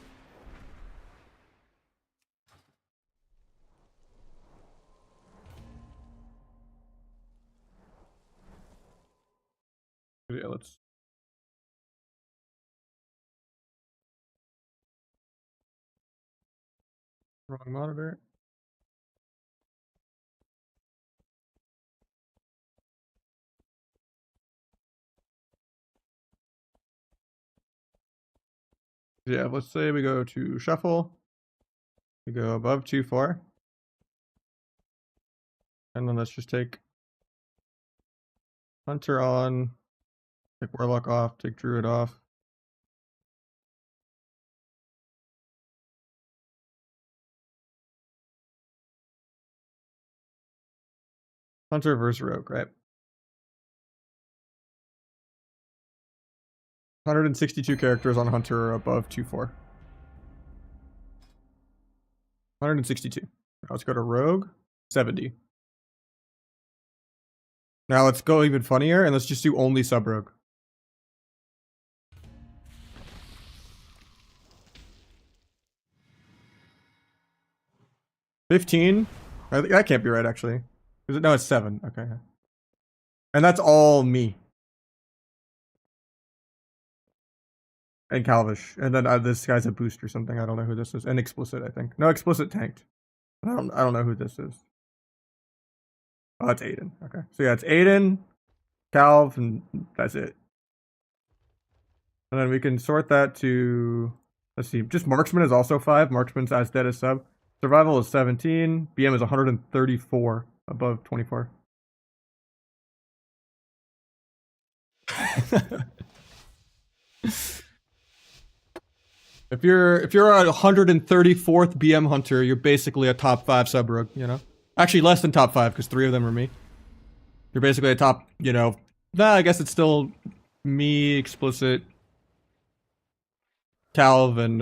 yeah, let's wrong monitor. Yeah, let's say we go to shuffle. We go above 2-4. And then let's just take Hunter on, take Warlock off, take Druid off. Hunter versus Rogue, right? 162 characters on Hunter are above 2-4. 162. Now let's go to Rogue. 70. Now let's go even funnier and let's just do only sub Rogue. 15? That can't be right, actually. Is it? No, it's 7. Okay. And that's all me. And Calvish. And then this guy's a boost or something. I don't know who this is. And Explicit, I think. No, Explicit tanked. I don't know who this is. Oh, it's Aiden. Okay. So yeah, it's Aiden, Calv, and that's it. And then we can sort that to, let's see, just Marksman is also 5. Marksman's as dead as sub. Survival is 17. BM is 134 above 24. If you're a 134th BM hunter, you're basically a top 5 sub rogue, you know? Actually less than top 5 because 3 of them are me. You're basically a top, you know, nah, I guess it's still me, Explicit, Calv, and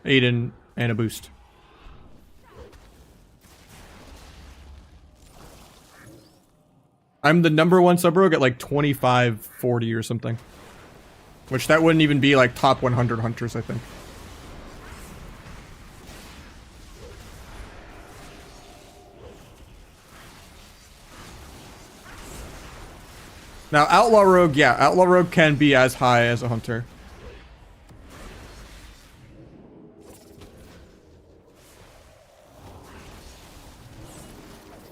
Aiden, and a boost. I'm the #1 sub rogue at like 2540 or something. Which that wouldn't even be like top 100 hunters, I think. Now, Outlaw Rogue, yeah, Outlaw Rogue can be as high as a hunter.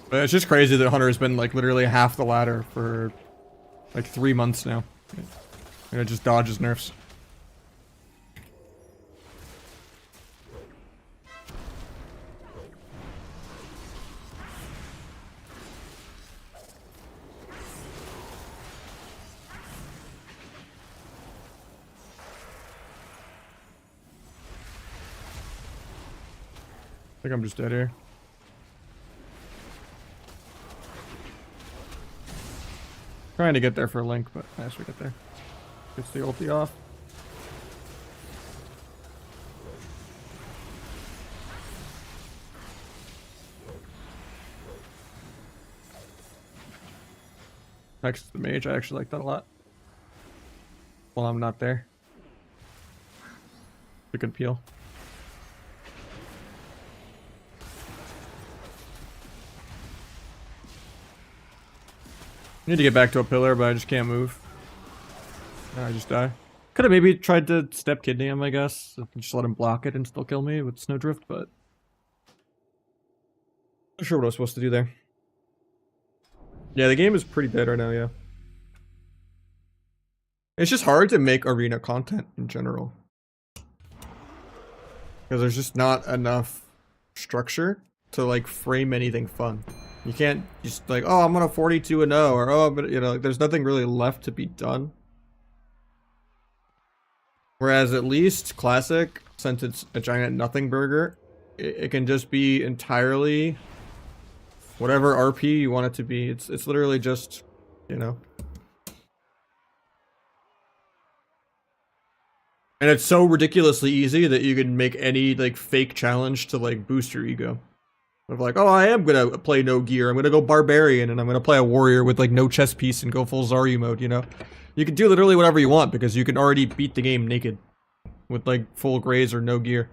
But it's just crazy that Hunter has been like literally half the ladder for like 3 months now. And it just dodges nerfs. I think I'm just dead here. Trying to get there for a link, but I we get there. Gets the ulti off. Next to the mage, I actually like that a lot. While I'm not there. It's a good peel. I need to get back to a pillar, but I just can't move. I just die. Could have maybe tried to step kidney him, I guess. Just let him block it and still kill me with Snowdrift, but not sure what I was supposed to do there. Yeah, the game is pretty dead right now, yeah. It's just hard to make arena content in general. Because there's just not enough structure to like frame anything fun. You can't just like, oh, I'm on a 42-0, or oh, but you know, there's nothing really left to be done. Whereas at least Classic, since it's a giant nothing burger, it can just be entirely whatever RP you want it to be. It's literally just, you know. And it's so ridiculously easy that you can make any like fake challenge to like boost your ego. Of like, oh, I am gonna play no gear. I'm gonna go barbarian, and I'm gonna play a warrior with like no chest piece and go full Zarya mode. You know, you can do literally whatever you want because you can already beat the game naked with like full grays or no gear.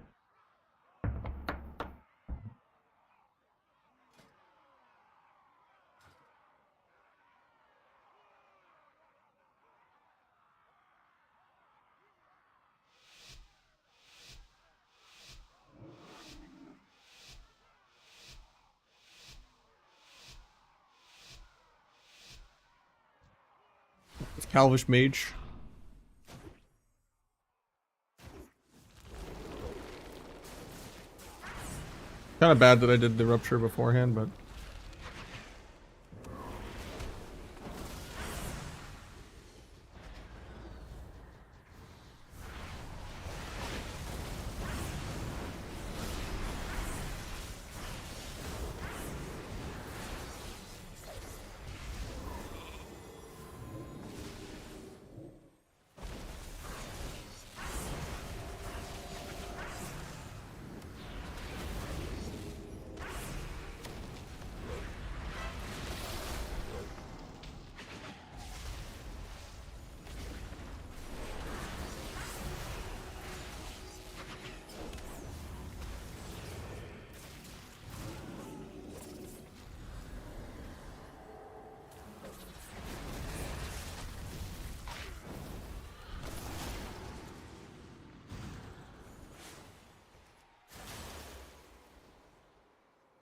It's Calvish Mage. Kind of bad that I did the rupture beforehand, but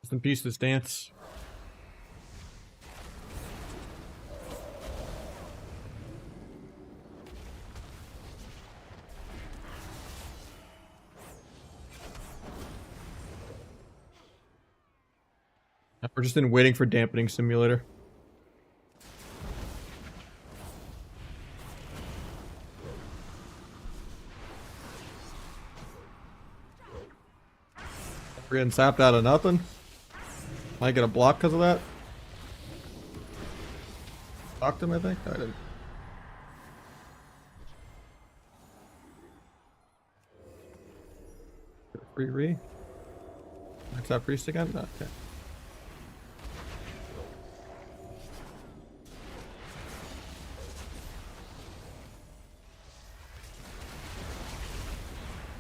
rest in peace, this dance. We're just in waiting for dampening simulator. We're getting sapped out of nothing. Might get a block because of that. Blocked him, I think. No, I didn't. Free re. Max that priest again? No, okay.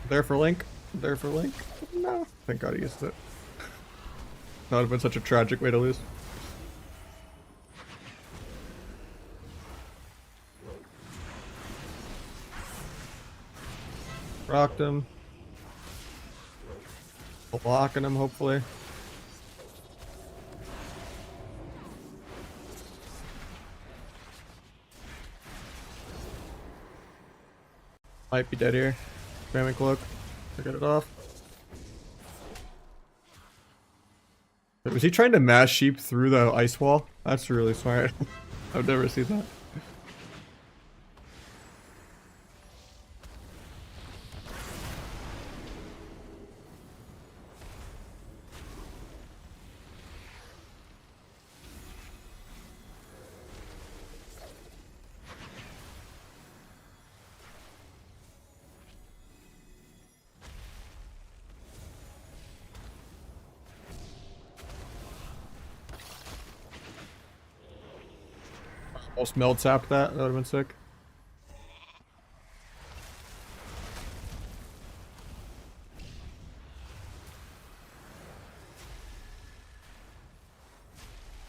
There for Link. There for Link. No. Thank God he used it. That would have been such a tragic way to lose. Rocked him. Blocking him, hopefully. Might be dead here. Spamming cloak to get it off. Was he trying to mash sheep through the ice wall? That's really smart. I've never seen that. Almost meld sapped that. That would have been sick.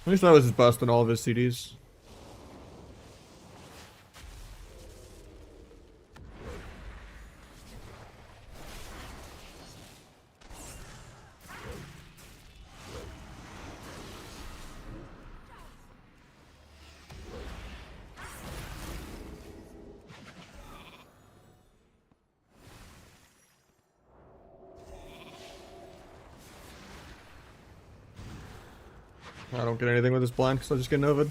At least that was his bust in all of his CDs. I don't get anything with this blind, so I just get Novid.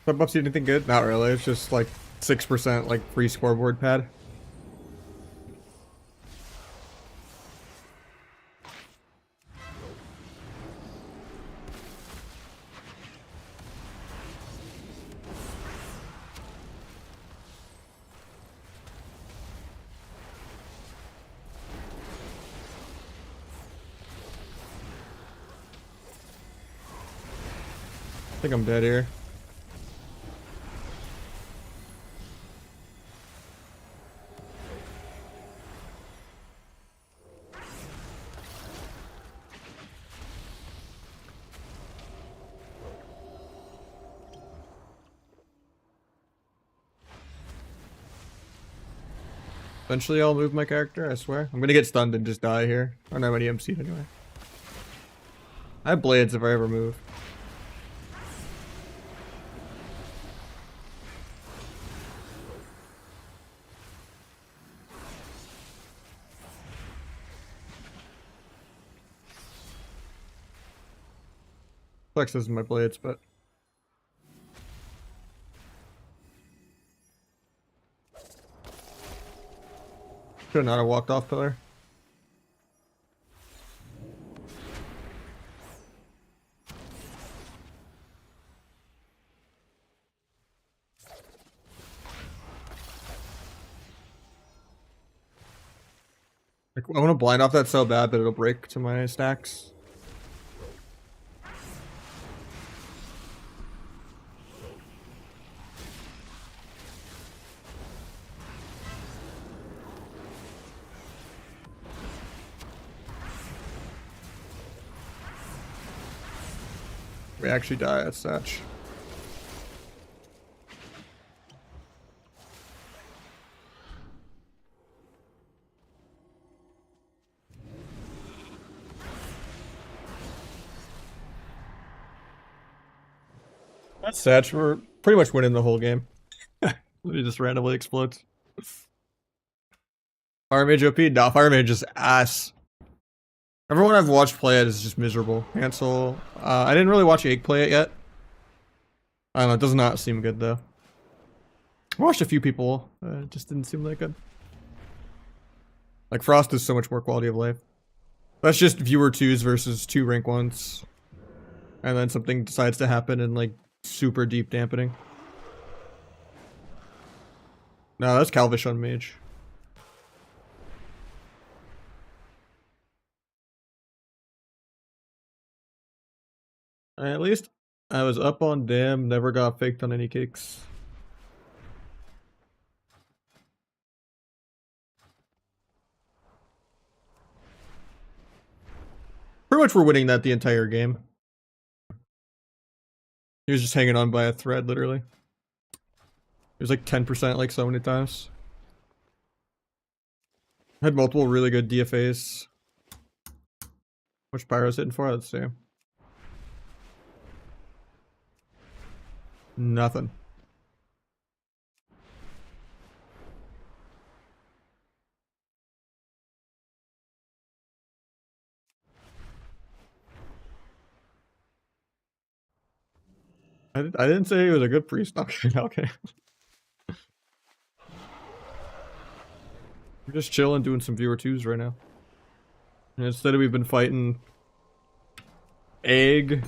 Sub buffs you anything good? Not really. It's just like 6% like free scoreboard pad. I think I'm dead here. Eventually I'll move my character, I swear. I'm gonna get stunned and just die here. I don't have any MC anyway. I have blades if I ever move. Flex is my blades, but should not have walked off pillar. Like, I want to blind off that so bad that it'll break to my stacks. We actually die at Satch. That's Satch. We're pretty much winning the whole game. It just randomly explodes. Fire Mage OP? No, Fire Mage is ass. Everyone I've watched play it is just miserable. Hansel. I didn't really watch Ake play it yet. I don't know, it does not seem good though. I watched a few people, it just didn't seem that good. Like Frost is so much more quality of life. That's just viewer 2s versus 2 rank 1s. And then something decides to happen in like super deep dampening. No, that's Calvish on Mage. At least I was up on Dam, never got faked on any kicks. Pretty much we're winning that the entire game. He was just hanging on by a thread, literally. He was like 10% like so many times. I had multiple really good DFAs. Which Pyro's hitting for? Let's see. Nothing. I didn't say he was a good priest. Okay, okay. We're just chilling, doing some viewer 2s right now. And instead of we've been fighting egg,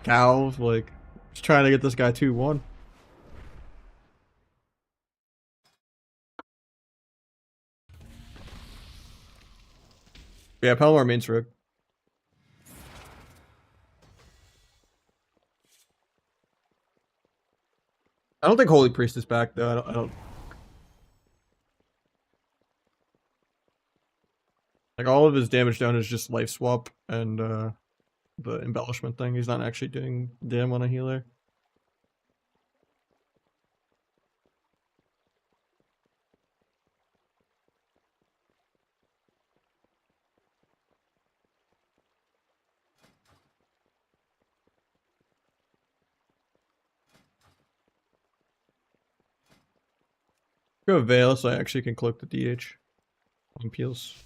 cows, like, just trying to get this guy 2-1. Yeah, Palomar main rogue. I don't think Holy Priest is back though. I don't. Like all of his damage down is just life swap and the embellishment thing. He's not actually doing damn on a healer. Go Veil so I actually can cloak the DH on peels.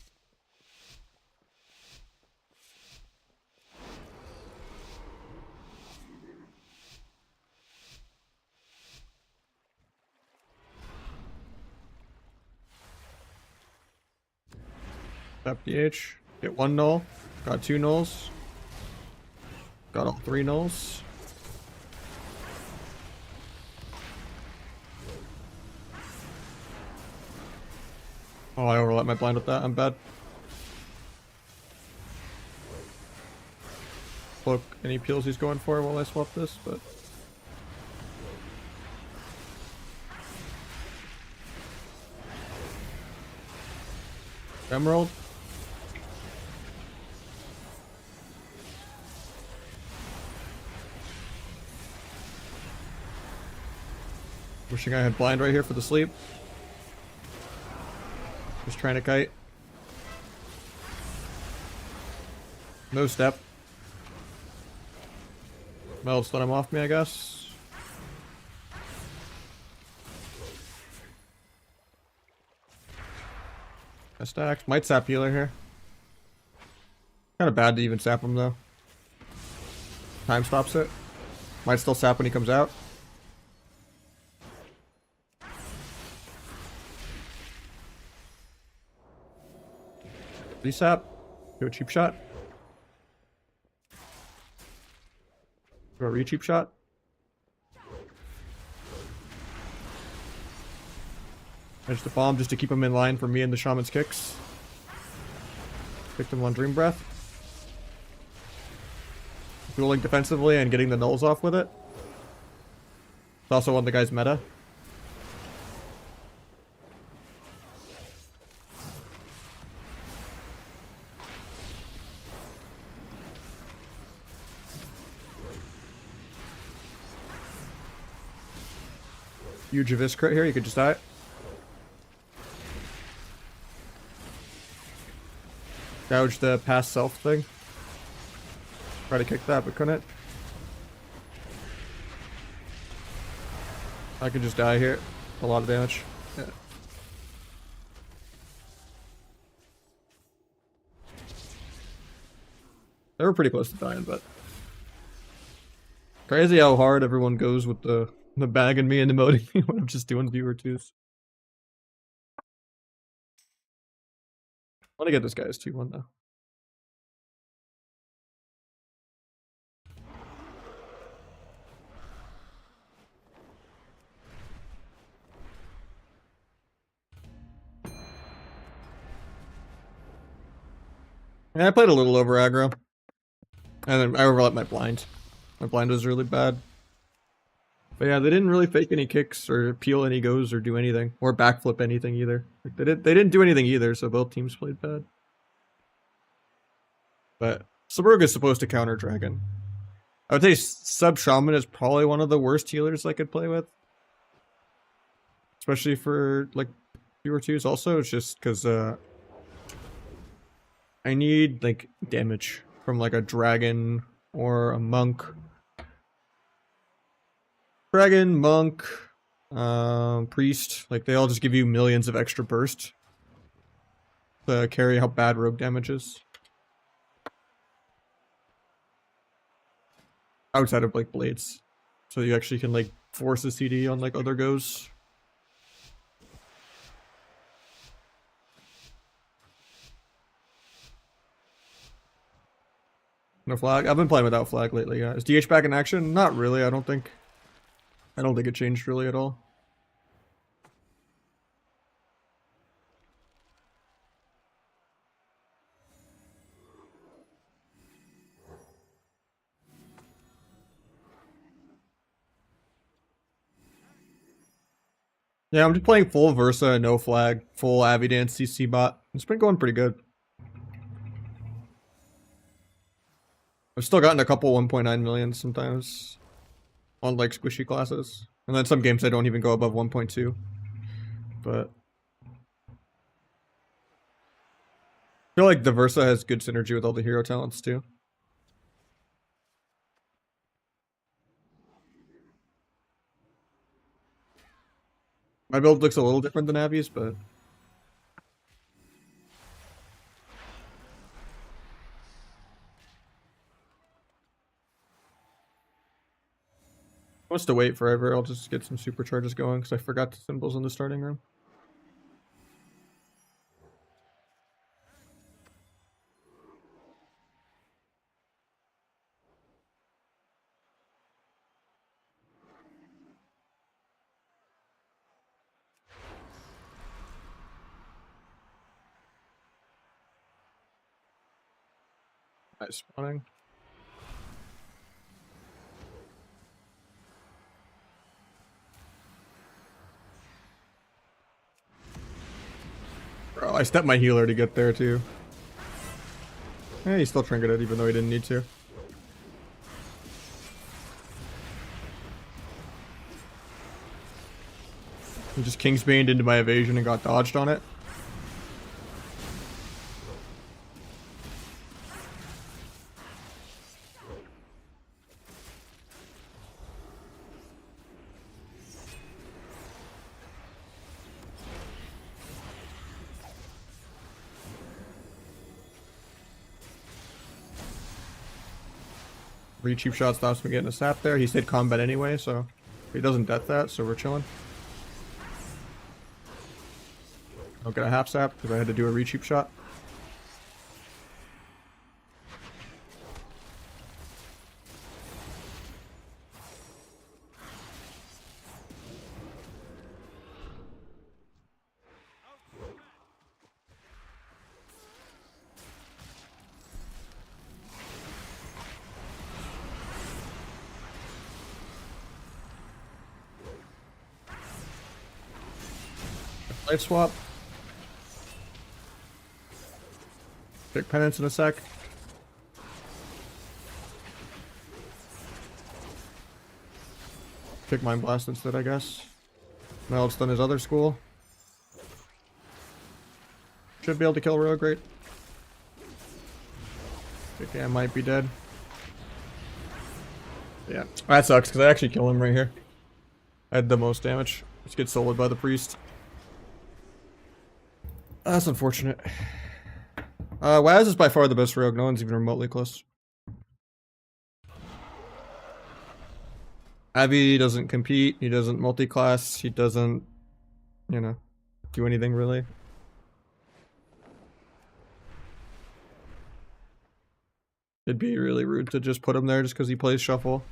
Tap DH. Get 1 null. Got 2 nulls. Got all 3 nulls. Oh, I overlap my blind with that. I'm bad. Look, any peels he's going for while I swap this, but... Emerald. Wishing I had blind right here for the sleep. Just trying to kite. No step. Melds let him off me, I guess. I stacked. Might sap healer here. Kind of bad to even sap him though. Time stops it. Might still sap when he comes out. Resap. Do a cheap shot. Do a re-cheap shot. Edge the bomb just to keep him in line for me and the shaman's kicks. Picked him on Dream Breath. Dueling defensively and getting the nulls off with it. It's also on the guy's meta. Huge Abyss crit here, you could just die. Gouge the past self thing. Try to kick that, but couldn't. I could just die here. A lot of damage. Yeah. They were pretty close to dying, but... Crazy how hard everyone goes with the bag and me and emoting me when I'm just doing viewer twos. I want to get this guy's 2-1 though. Yeah, I played a little over aggro. And then I overlapped my blind. My blind was really bad. But yeah, they didn't really fake any kicks or peel any goes or do anything. Or backflip anything either. Like they didn't do anything either, so both teams played bad. But Sabrug is supposed to counter Dragon. I would say Sub Shaman is probably one of the worst healers I could play with. Especially for like viewer twos also. It's just because I need like damage from like a dragon or a monk. Dragon, monk, priest, like they all just give you millions of extra burst to carry how bad rogue damage is. Outside of like blades. So you actually can like force a CD on like other goes. No flag? I've been playing without flag lately, yeah. Is DH back in action? Not really, I don't think it changed really at all. Yeah, I'm just playing full Versa, no flag, full Avidance CC bot. It's been going pretty good. I've still gotten a couple 1.9 million sometimes on like squishy classes. And then some games I don't even go above 1.2. But I feel like the Versa has good synergy with all the hero talents too. My build looks a little different than Abby's, but wants to wait forever. I'll just get some supercharges going because I forgot the symbols in the starting room. Nice spawning. Bro, I stepped my healer to get there too. Yeah, he still trinketed even though he didn't need to. He just Kingsbaned into my evasion and got dodged on it. Cheap shot stops me getting a sap there. He stayed combat anyway, so he doesn't death that, so we're chilling. I'll get a half sap because I had to do a re-cheap shot. Life swap. Pick penance in a sec. Pick mind blast instead, I guess. Now it's done his other school. Should be able to kill Rogue, great. Okay, I might be dead. Yeah, that sucks because I actually kill him right here. I had the most damage. Just get soloed by the priest. That's unfortunate. Waz is by far the best rogue. No one's even remotely close. Abby doesn't compete. He doesn't multi-class. He doesn't, you know, do anything really. It'd be really rude to just put him there just because he plays shuffle.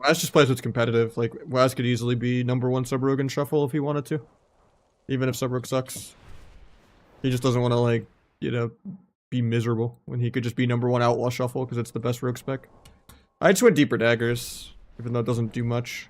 Waz just plays what's competitive. Like, Waz could easily be #1 sub-rogue in shuffle if he wanted to. Even if sub-rogue sucks. He just doesn't want to, like, you know, be miserable when he could just be #1 outlaw shuffle because it's the best rogue spec. I just went deeper daggers, even though it doesn't do much.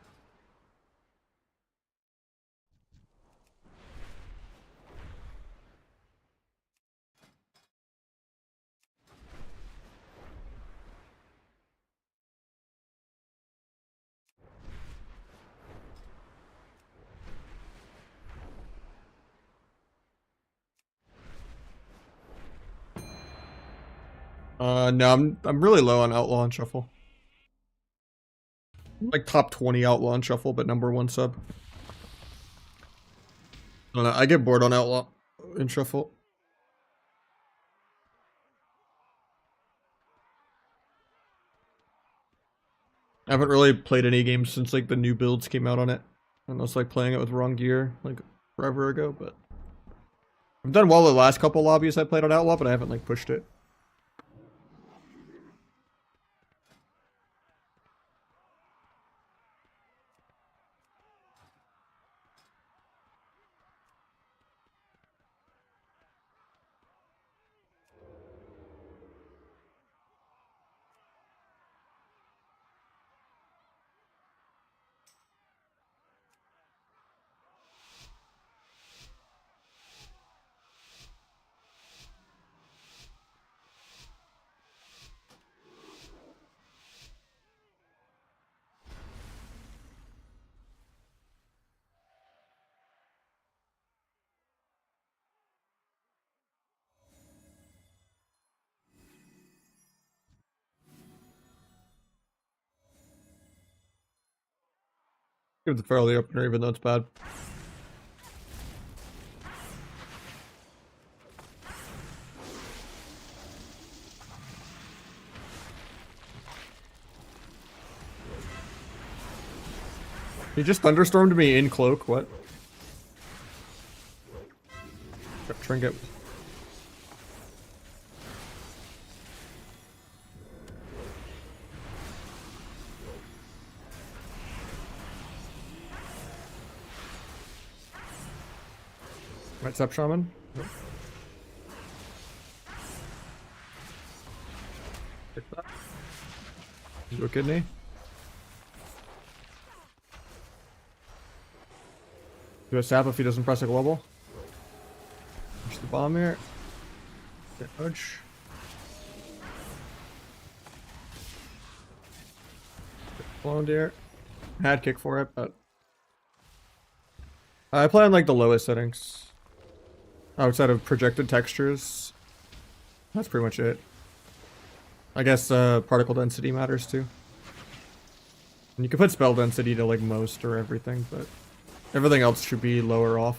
No, I'm really low on outlaw and shuffle. I'm like top 20 outlaw and shuffle, but #1 sub. I don't know, I get bored on outlaw and shuffle. I haven't really played any games since like the new builds came out on it. And I was like playing it with wrong gear like forever ago, but I've done well the last couple lobbies I played on outlaw, but I haven't like pushed it. Give the fairly opener even though it's bad. He just thunderstormed me in cloak, what? Trinket. Might step shaman. Nope. Take that. Do a kidney. Do a sap if he doesn't press a global. Push the bomb here. Get Nahj. Cloned here. Had kick for it, but I play on like the lowest settings. Outside of projected textures. That's pretty much it. I guess particle density matters too. And you can put spell density to like most or everything, but everything else should be lower off.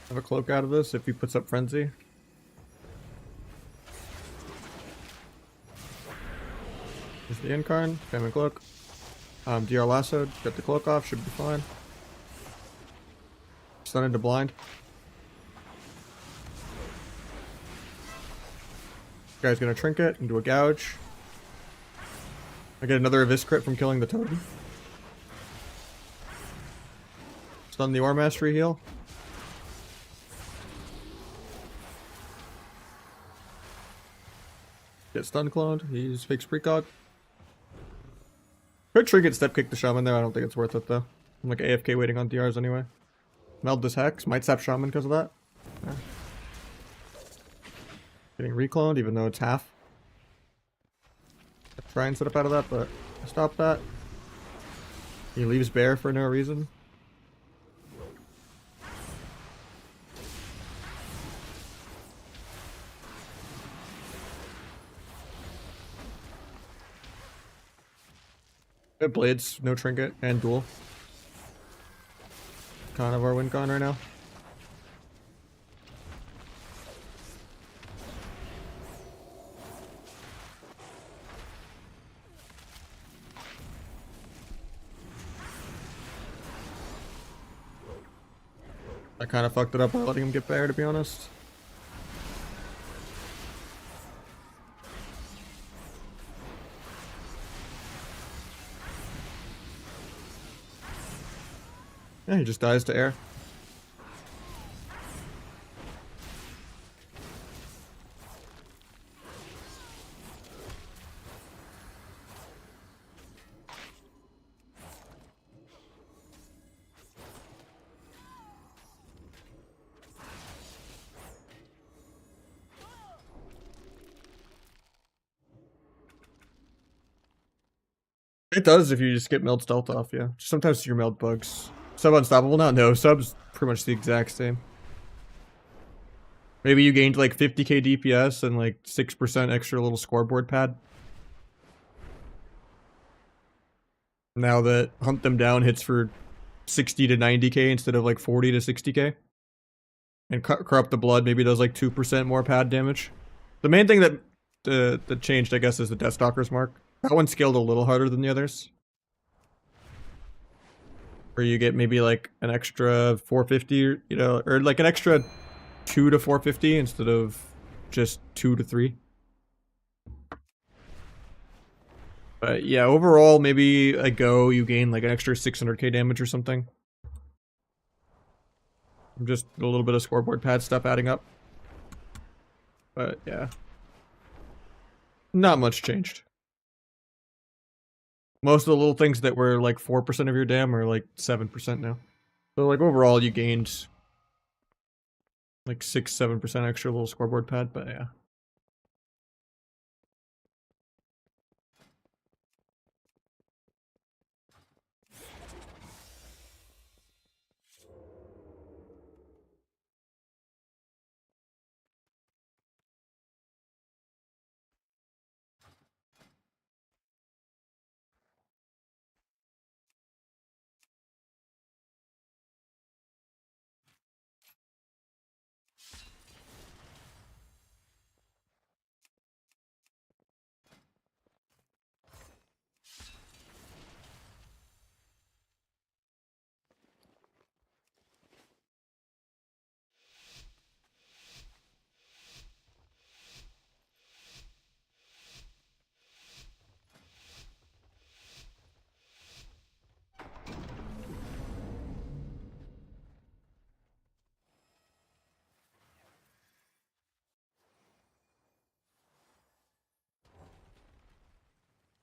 Have a cloak out of this if he puts up frenzy. There's the incarn, famine cloak. DR lassoed, get the cloak off, should be fine. Stun into blind. Guy's gonna trinket into a gouge. I get another Avis crit from killing the totem. Stun the Ore Mastery heal. Get stun cloned. He's fake precog. Could trinket step kick the shaman there. I don't think it's worth it though. I'm like AFK waiting on DRs anyway. Meld this hex. Might sap shaman because of that. Yeah. Getting recloned even though it's half. I'll try and set up out of that, but stop that. He leaves bear for no reason. Good blades, no trinket, and duel. Kind of our win con right now. I kind of fucked it up by letting him get bear, to be honest. Yeah, he just dies to air. It does if you just get meld stealth off, yeah. Sometimes your meld bugs. Sub unstoppable now? No, sub's pretty much the exact same. Maybe you gained like 50k DPS and like 6% extra little scoreboard pad. Now that Hunt Them Down hits for 60 to 90k instead of like 40 to 60k. And Corrupt the Blood maybe does like 2% more pad damage. The main thing that changed, I guess, is the Deathstalker's mark. That one scaled a little harder than the others. Where you get maybe like an extra 450, you know, or like an extra 2 to 450 instead of just 2 to 3. But yeah, overall, maybe a go, you gain like an extra 600k damage or something. Just a little bit of scoreboard pad stuff adding up. But yeah. Not much changed. Most of the little things that were like 4% of your dam are like 7% now. So like overall you gained like 6-7% extra little scoreboard pad, but yeah.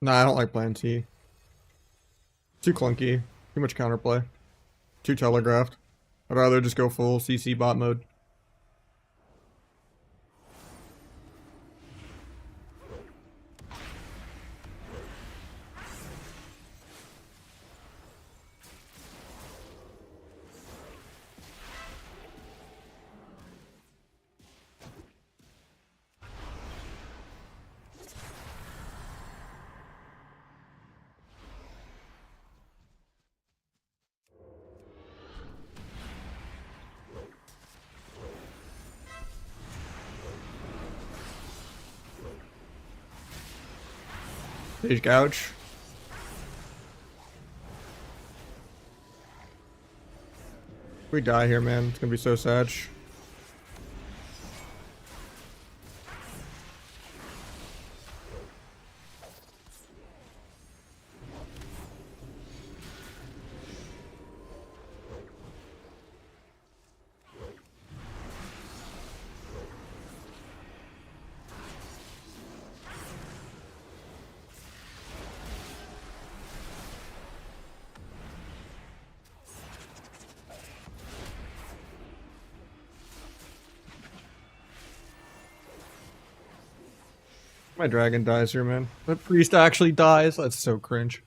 Nah, I don't like playing T. Too clunky. Too much counterplay. Too telegraphed. I'd rather just go full CC bot mode. Stage gouge. If we die here, man, it's gonna be so sad. My dragon dies here, man. The priest actually dies. That's so cringe.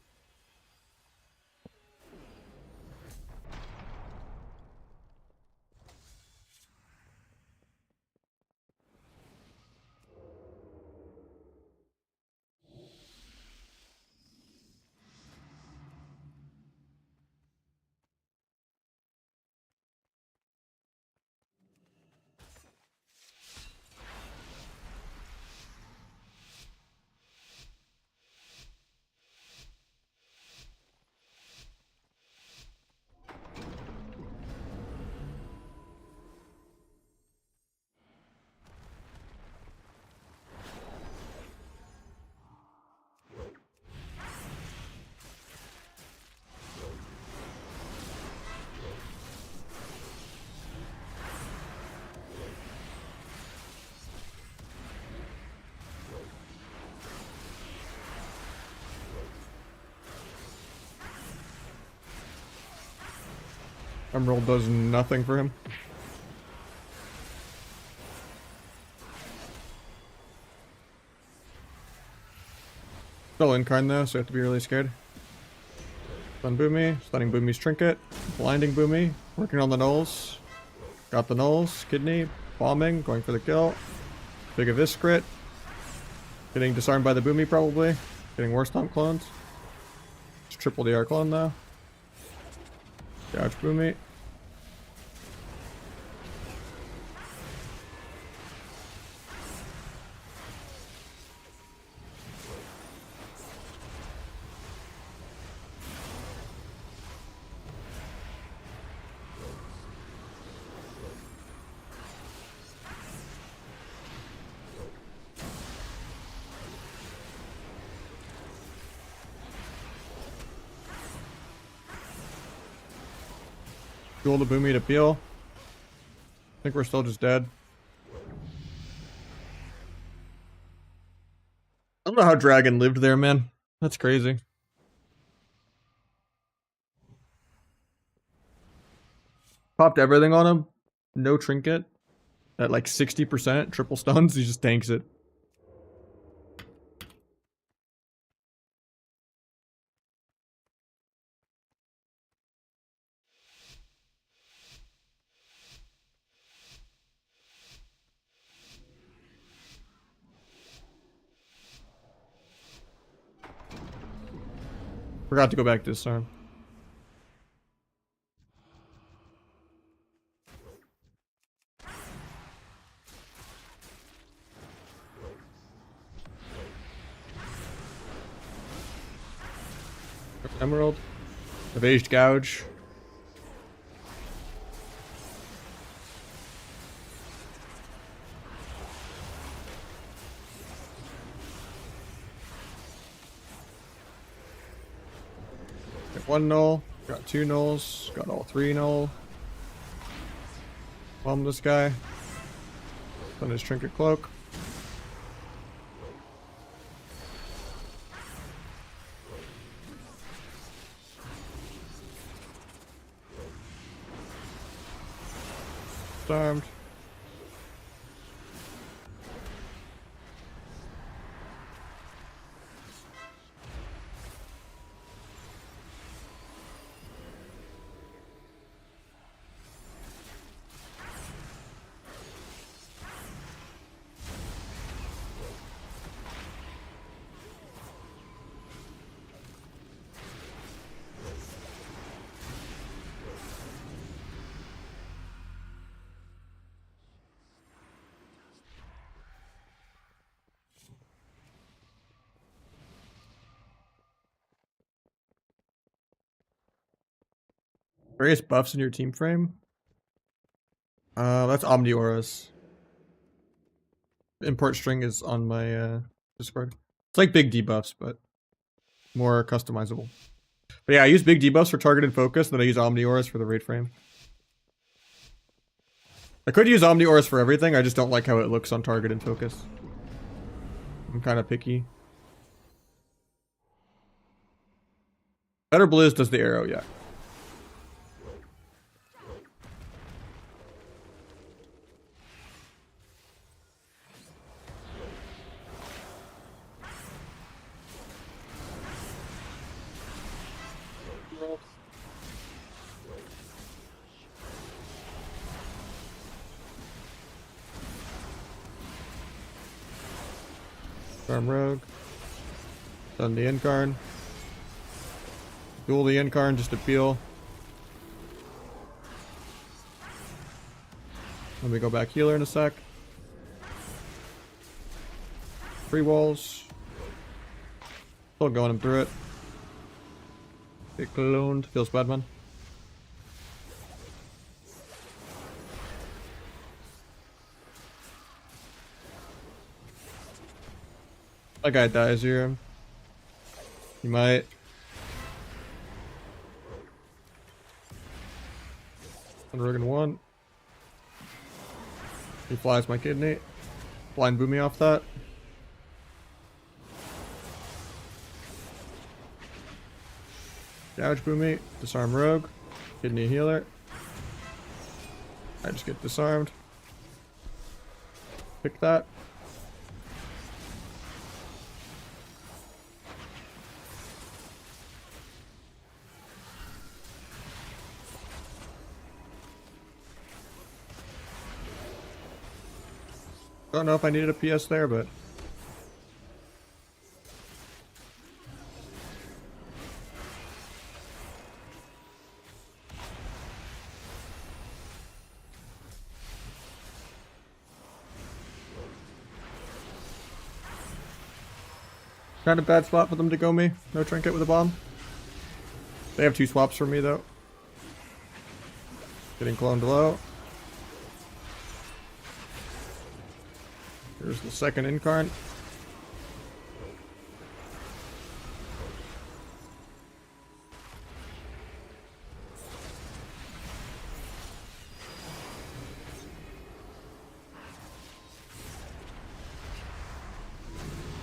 Emerald does nothing for him. Still in-kind though, so you have to be really scared. Stun Boomy, stunning Boomy's trinket, blinding Boomy, working on the nulls. Got the nulls, kidney, bombing, going for the kill. Big Eviscrit. Getting disarmed by the Boomy probably. Getting worse Stomp clones. Just triple DR clone though. Gouge Boomy. Duel the Boomy to peel. I think we're still just dead. I don't know how Dragon lived there, man. That's crazy. Popped everything on him. No trinket. At like 60%. Triple stuns. He just tanks it. Forgot to go back this time. Emerald. Evased Gouge. Got one null. Got two nulls. Got all three null. Bomb this guy. On his trinket cloak. Disarmed. Various buffs in your team frame. That's Omni Auras. Import string is on my Discord. It's like big debuffs, but more customizable. But yeah, I use big debuffs for target and focus, and then I use Omni Auras for the raid frame. I could use Omni Auras for everything, I just don't like how it looks on target and focus. I'm kind of picky. Better Blizz does the arrow, yeah. Farm Rogue. Done the Incarn. Duel the Incarn just to peel. Let me go back healer in a sec. Free walls. Still going him through it. Get cloned. Feels bad, man. That guy dies here. He might. Unrogan 1. He flies my kidney. Blind Boomy off that. Gouge Boomy. Disarm Rogue. Kidney healer. I just get disarmed. Pick that. Don't know if I needed a PS there, but kind of bad spot for them to go me. No trinket with a bomb. They have 2 swaps for me though. Getting cloned low. Here's the second Incarn.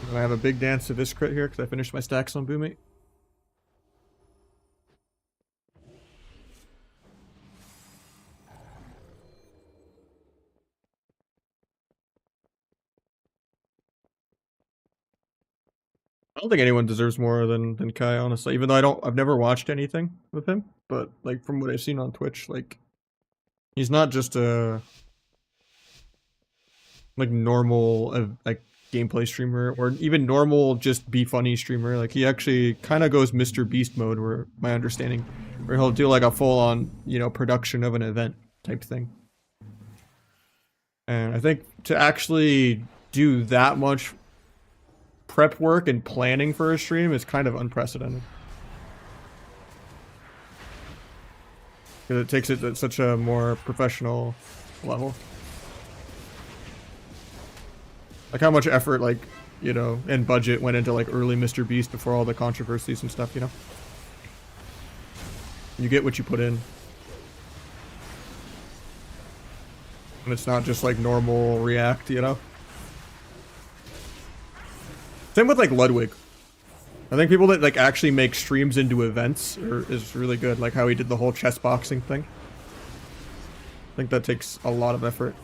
And I have a big dance to this crit here because I finished my stacks on Boomy. I don't think anyone deserves more than Kai, honestly. Even though I've never watched anything with him, but like from what I've seen on Twitch, like he's not just a like normal like gameplay streamer or even normal just be funny streamer. Like he actually kind of goes Mr. Beast mode, where my understanding, where he'll do like a full on, you know, production of an event type thing. And I think to actually do that much prep work and planning for a stream is kind of unprecedented. Because it takes it at such a more professional level. Like how much effort, like, you know, and budget went into like early Mr. Beast before all the controversies and stuff, you know? You get what you put in. And it's not just like normal React, you know? Same with like Ludwig. I think people that like actually make streams into events is really good. Like how he did the whole chess boxing thing. think that takes a lot of effort.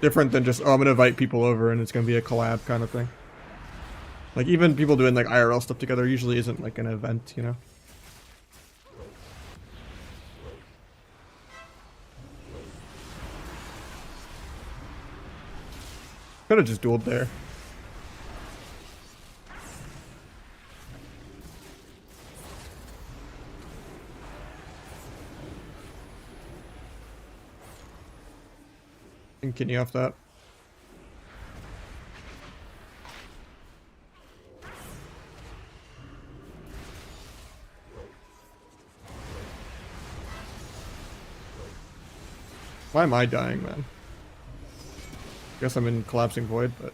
Different than just, oh, I'm gonna invite people over and it's gonna be a collab kind of thing. Like, even people doing like IRL stuff together usually isn't like an event, you know? Could've just dueled there. And can you off that? Why am I dying, man? Guess I'm in collapsing void, but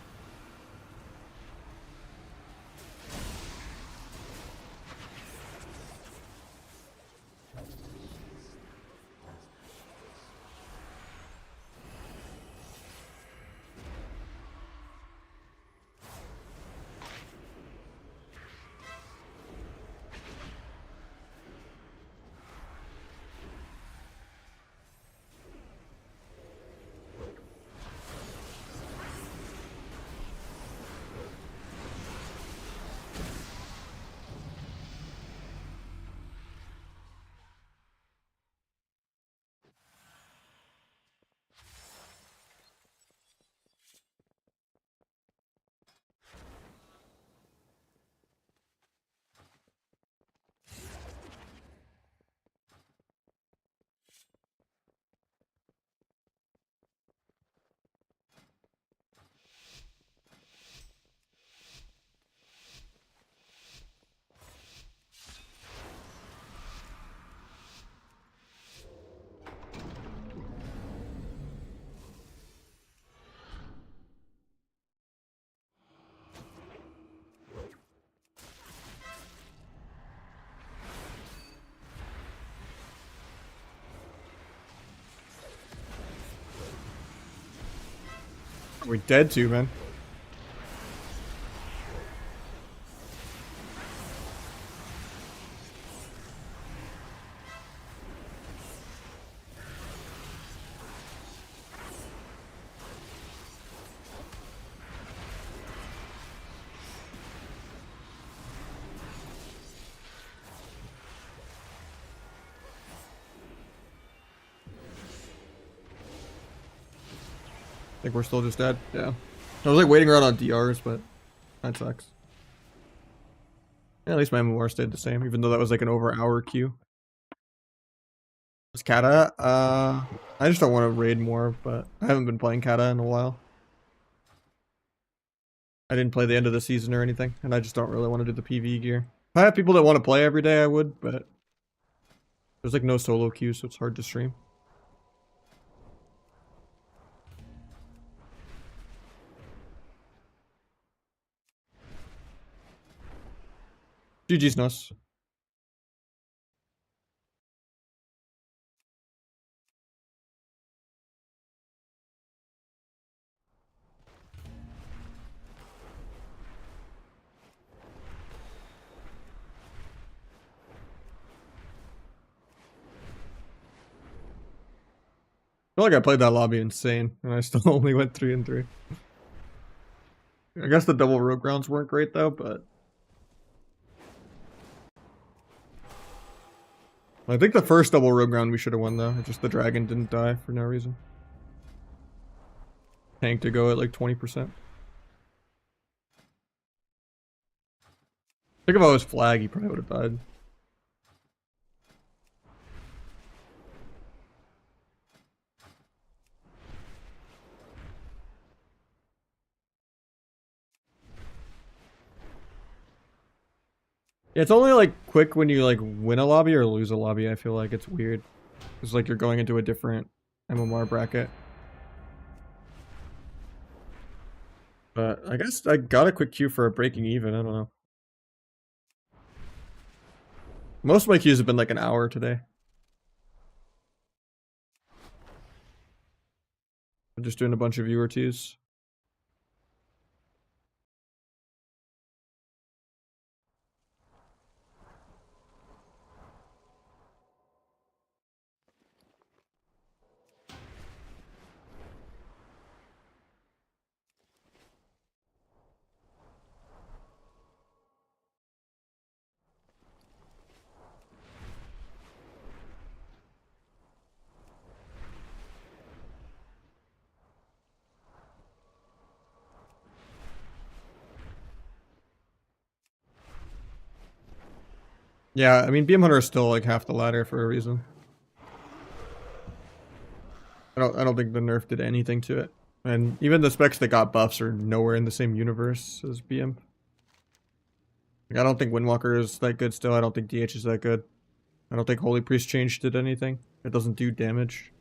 we're dead too, man. I think we're still just dead. Yeah. I was like waiting around on DRs, but that sucks. Yeah, at least my MMR stayed the same, even though that was like an over hour queue. It's Kata. I just don't want to raid more, but I haven't been playing Kata in a while. I didn't play the end of the season or anything, and I just don't really want to do the PvE gear. If I have people that want to play every day, I would, but there's like no solo queue, so it's hard to stream. GG's nuts. I feel like I played that lobby insane, and I still only went 3 and 3. I guess the double rogue rounds weren't great though, but I think the first double rogue round we should have won though. It's just the dragon didn't die for no reason. Tank to go at like 20%. I think if I was flag, he probably would have died. Yeah, it's only like quick when you like win a lobby or lose a lobby. I feel like it's weird. It's like you're going into a different MMR bracket. But I guess I got a quick queue for a breaking even. I don't know. Most of my queues have been like an hour today. I'm just doing a bunch of viewer twos. Yeah, I mean, BM Hunter is still like half the ladder for a reason. I don't think the nerf did anything to it. And even the specs that got buffs are nowhere in the same universe as BM. Like, I don't think Windwalker is that good still. I don't think DH is that good. I don't think Holy Priest change did anything. It doesn't do damage.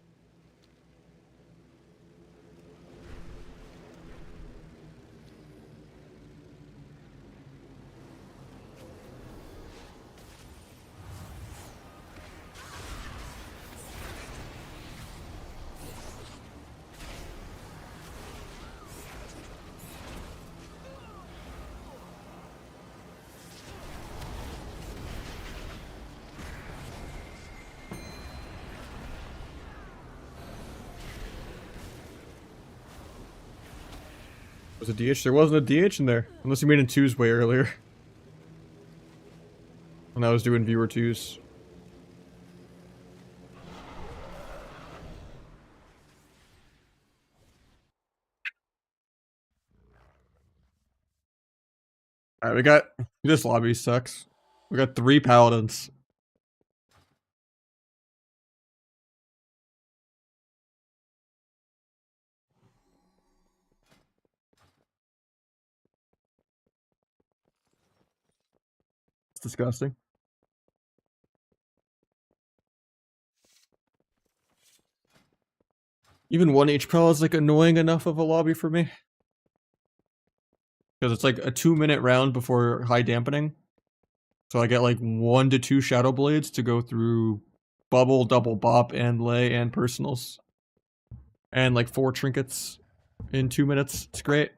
Was a DH? There wasn't a DH in there. Unless you made in 2s way earlier. When I was doing viewer 2s. Alright, we got... This lobby sucks. We got 3 paladins. It's disgusting. Even 1 HP is like annoying enough of a lobby for me. Because it's like a 2-minute round before high dampening. So I get like 1 to 2 Shadow Blades to go through Bubble, Double Bop, and Lay, and Personals. And like 4 trinkets in 2 minutes. It's great.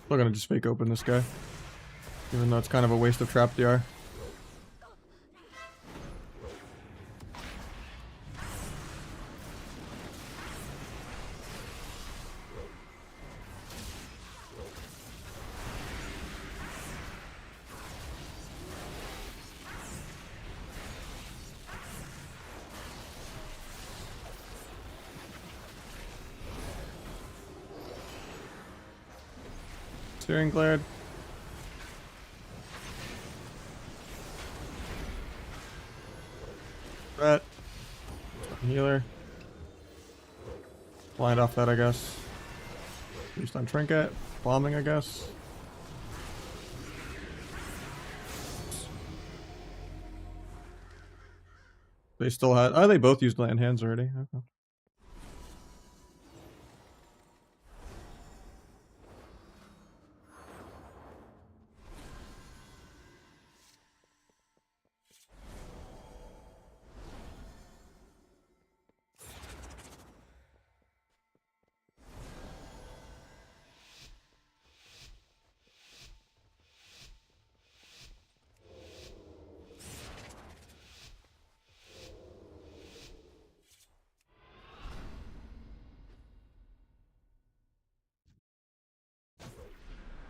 We're gonna just fake open this guy. Even though it's kind of a waste of trap DR. Steering cleared. Ret. Healer. Blind off that, I guess. Used on trinket. Bombing, I guess. They still had... Oh, they both used land hands already. Okay.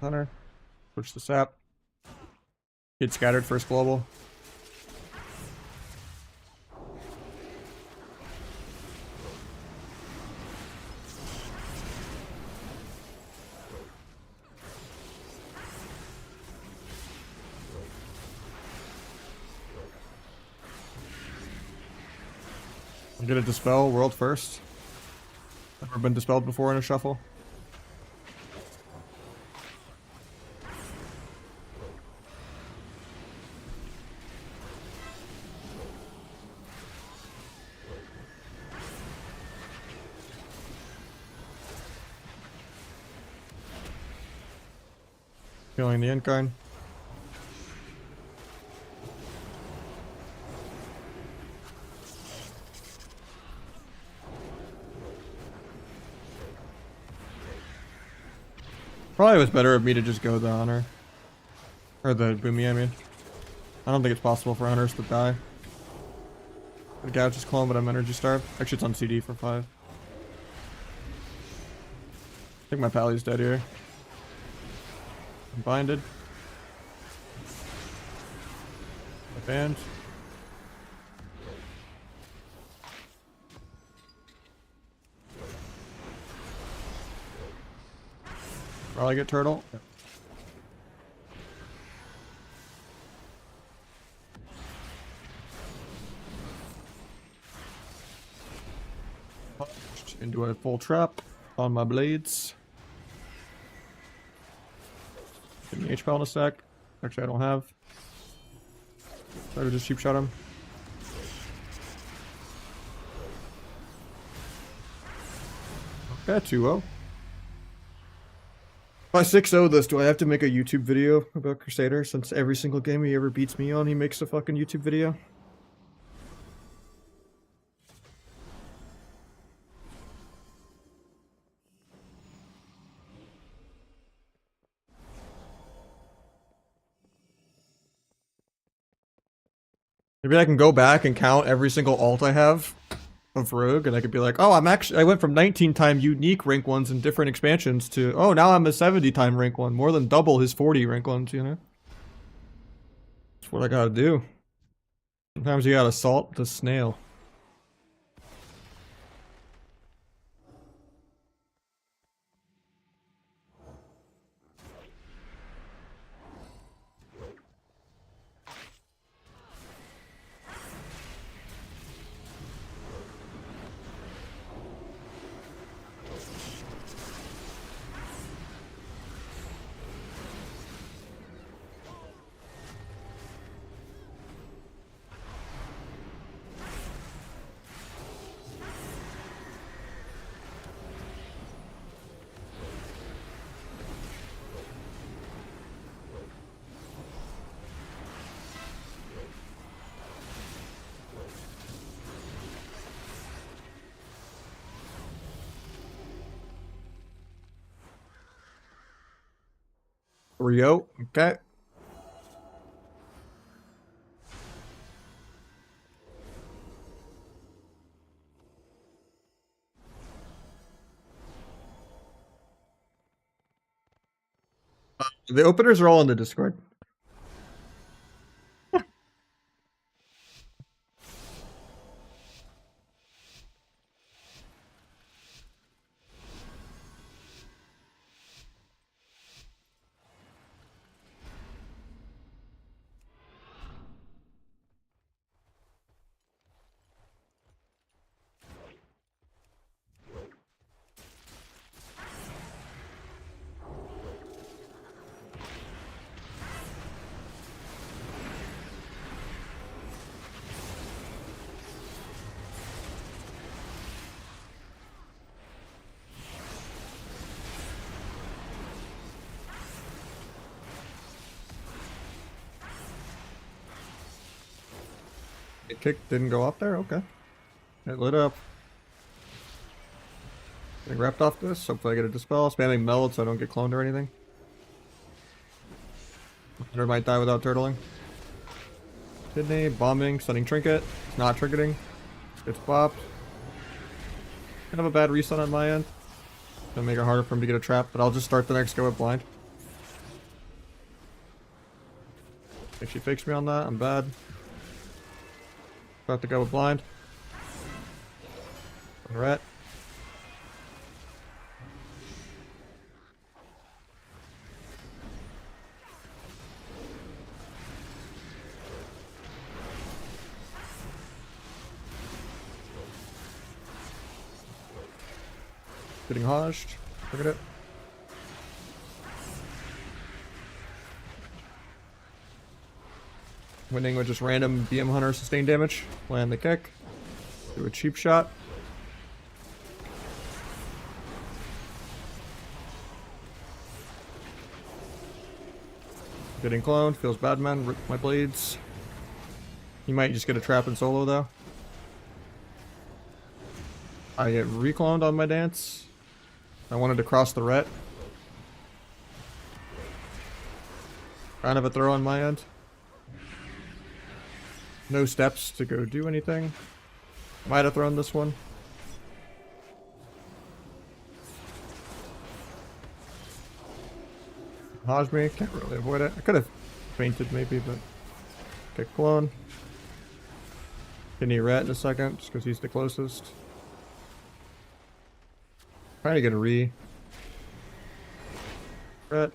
Hunter. Push the sap. Get scattered first global. I'm gonna dispel world first. Never been dispelled before in a shuffle. Killing the Incarn. Probably was better of me to just go the Hunter. Or the Boomy, I mean. I don't think it's possible for Hunters to die. The Gouge is clone, but I'm energy starved. Actually, it's on CD for 5. I think my Pally's dead here. Binded. Banned. Probably get turtle. Punched into a full trap on my blades. Give me HP in a sec. Actually, I don't have. Try to just cheap shot him. Okay, 2-0. If I 6-0 this, do I have to make a YouTube video about Crusader since every single game he ever beats me on, he makes a fucking YouTube video? Maybe I can go back and count every single alt I have of Rogue, and I could be like, oh, I went from 19-time unique rank 1s in different expansions to, oh, now I'm a 70-time rank 1, more than double his 40 rank 1s, you know? That's what I gotta do. Sometimes you gotta salt the snail. Rio, okay. The openers are all in the Discord. It kick didn't go up there? Okay. It lit up. Getting wrapped off this. Hopefully I get a dispel. Spamming meld so I don't get cloned or anything. Hunter might die without turtling. Kidney, bombing, stunning trinket. It's not trinketing. It's popped. Kind of a bad reset on my end. Gonna make it harder for him to get a trap, but I'll just start the next go with blind. If she fakes me on that, I'm bad. About to go with blind. Rat. Getting hodged. Look at it. Winning with just random BM Hunter sustained damage. Land the kick. Do a cheap shot. Getting cloned. Feels bad, man. Rip my blades. You might just get a trap in solo, though. I get recloned on my dance. I wanted to cross the ret. Kind of a throw on my end. No steps to go do anything. Might have thrown this one. Nahj me, can't really avoid it. I could have fainted maybe, but okay, clone. Kidney rat in a second, just because he's the closest. Trying to get a re. Rat.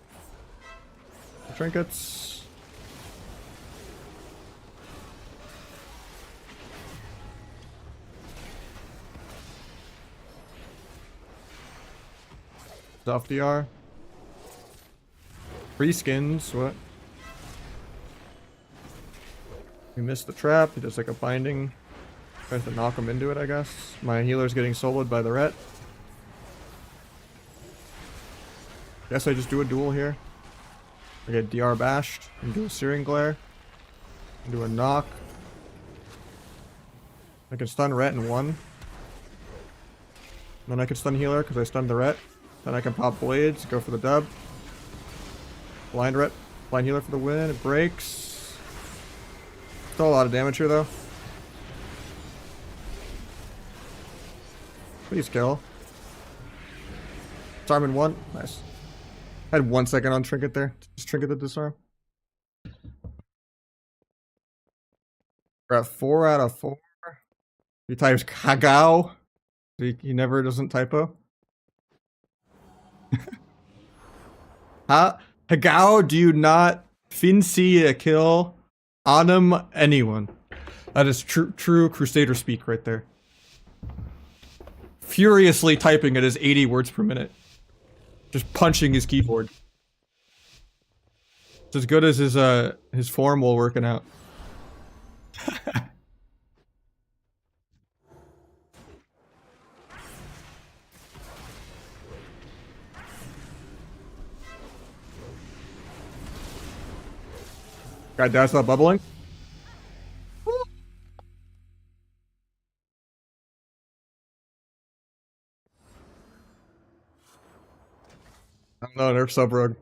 Trinkets. Off DR. Free skins, what? We missed the trap, he does like a binding. Tries to knock him into it, I guess. My healer's getting soloed by the ret. Guess I just do a duel here. I get DR bashed, and do a searing glare. And do a knock. I can stun ret in one. Then I can stun healer because I stunned the ret. Then I can pop blades, go for the dub. Blind ret, blind healer for the win. It breaks. Still a lot of damage here though. Please kill. Disarm in one. Nice. I had 1 second on trinket there. Just trinket the disarm. We're at 4 out of 4. He types Kagao. He never doesn't typo. Hagao, do you not finsee a kill on him anyone? That is true Crusader speak right there. Furiously typing at his 80 words per minute. Just punching his keyboard. It's as good as his form while working out. Guy dash that bubbling. I'm not nerf sub rogue.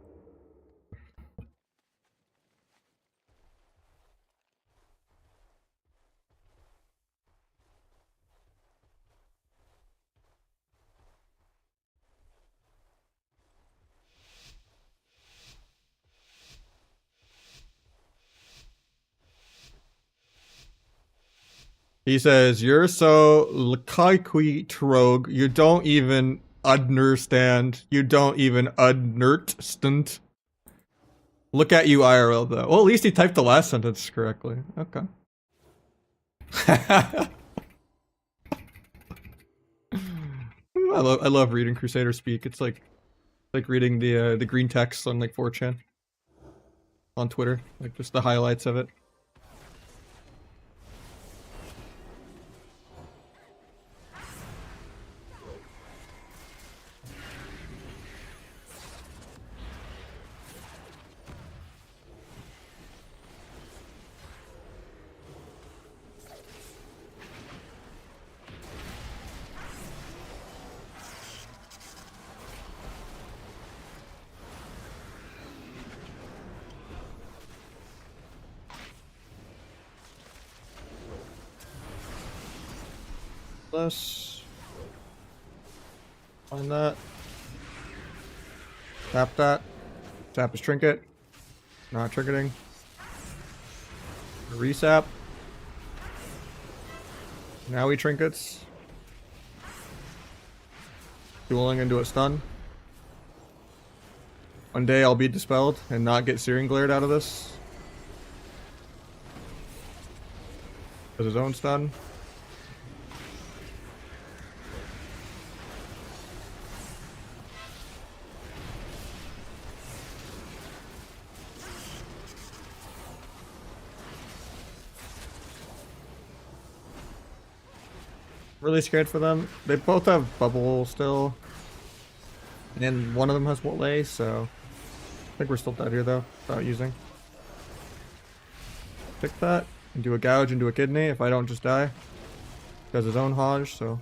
He says, "You're so rogue. You don't even understand. You don't even understand." Look at you IRL though. Well, at least he typed the last sentence correctly. Okay. I love reading Crusader speak. It's like reading the green text on like 4chan on Twitter, like just the highlights of it. Find that. Tap that. Tap his trinket. Not trinketing. Resap. Now he trinkets. Dueling into a stun. One day I'll be dispelled and not get searing glared out of this. Does his own stun. Really scared for them. They both have bubble still. And one of them has Watlay, so I think we're still dead here though, without using. Pick that, and do a gouge into a kidney if I don't just die. He has his own Nahj, so.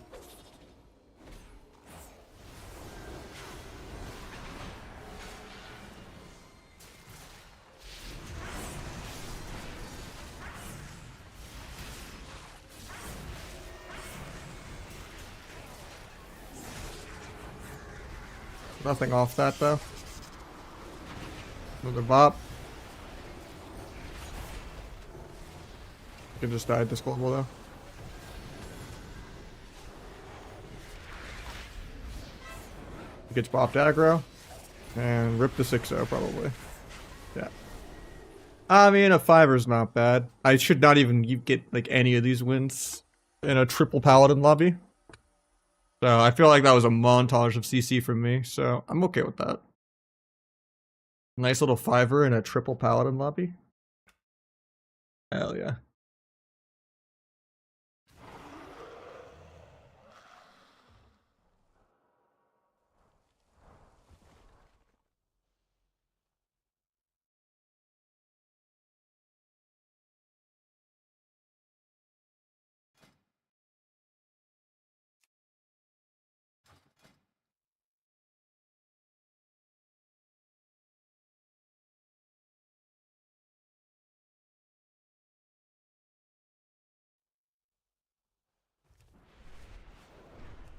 Nothing off that though. Another bop. It just died this global though. Gets bopped aggro. And rip the 6-0 probably. Yeah. I mean, a 5-er's not bad. I should not even get like any of these wins in a triple paladin lobby. So I feel like that was a montage of CC from me, so I'm okay with that. Nice little 5-er in a triple paladin lobby. Hell yeah.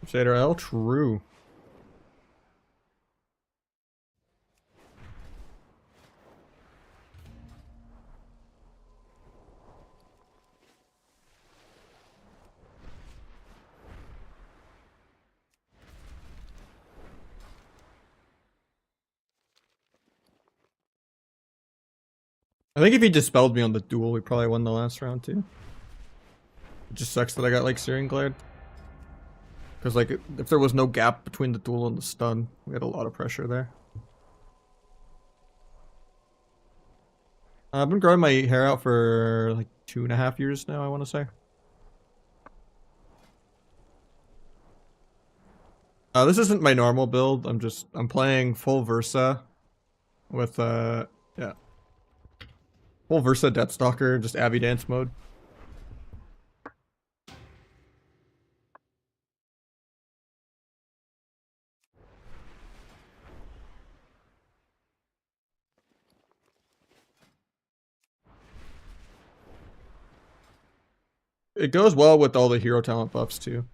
Shader L, true. I think if he dispelled me on the duel, we probably won the last round too. It just sucks that I got like Searing Glare. Because like, if there was no gap between the duel and the stun, we had a lot of pressure there. I've been growing my hair out for like 2.5 years now, I want to say. This isn't my normal build. I'm playing full Versa with yeah. Full Versa Deathstalker, just Abby Dance mode. It goes well with all the hero talent buffs too.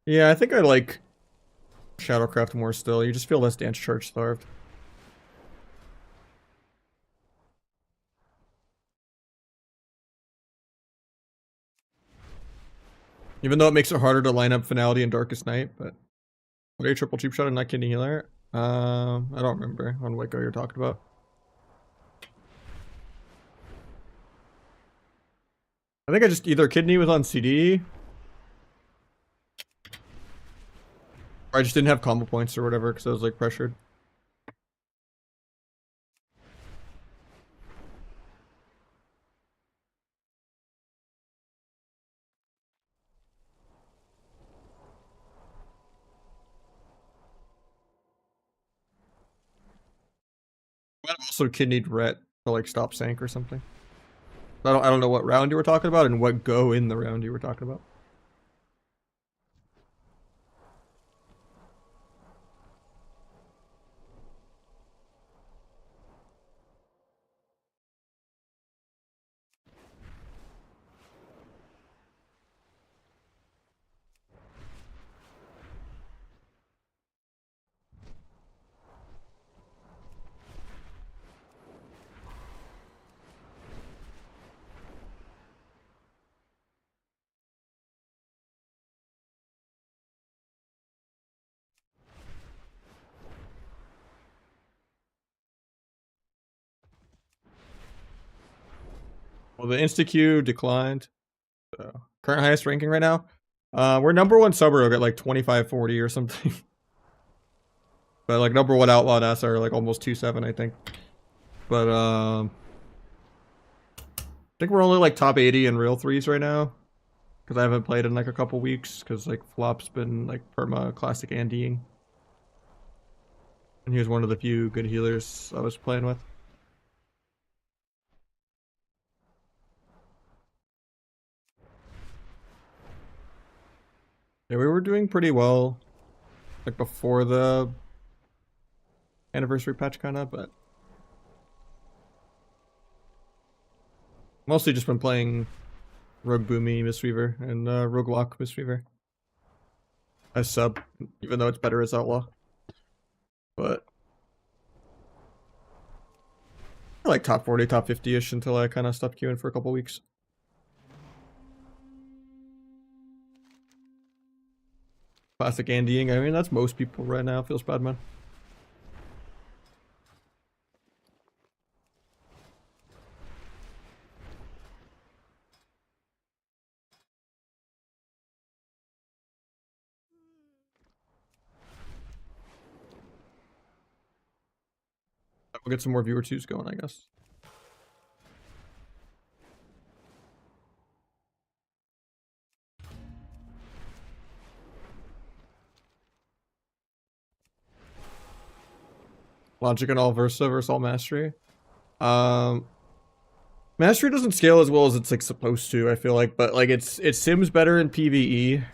Yeah, I think I like Shadowcraft more still. You just feel less dance charge starved. Even though it makes it harder to line up Finality and Darkest Night, but what are you triple cheap shot and not kidney healer? I don't remember on what go you're talking about. I think I just either kidney was on CD, or I just didn't have combo points or whatever because I was like pressured. I might have also kidneyed Rhett to like stop Sank or something. I don't know what round you were talking about and what go in the round you were talking about. Well, the insta Q declined. So, current highest ranking right now. We're number one sub rogue at like 2540 or something. But like number one outlaw and us are like almost 2.7, I think. But I think we're only like top 80 in real threes right now. Because I haven't played in like a couple weeks. Because like Flop's been like perma classic Andying. And he was one of the few good healers I was playing with. Yeah, we were doing pretty well. Like before the anniversary patch kind of, but mostly just been playing Rogue Boomy Mistweaver and Rogue Lock Mistweaver as sub, even though it's better as outlaw. But I like top 40, top 50-ish until I kind of stopped queuing for a couple weeks. Classic Andying. I mean, that's most people right now. Feels bad, man. We'll get some more viewer twos going, I guess. Logic and all Versa versus all Mastery. Mastery doesn't scale as well as it's like supposed to, I feel like, but like it sims better in PvE.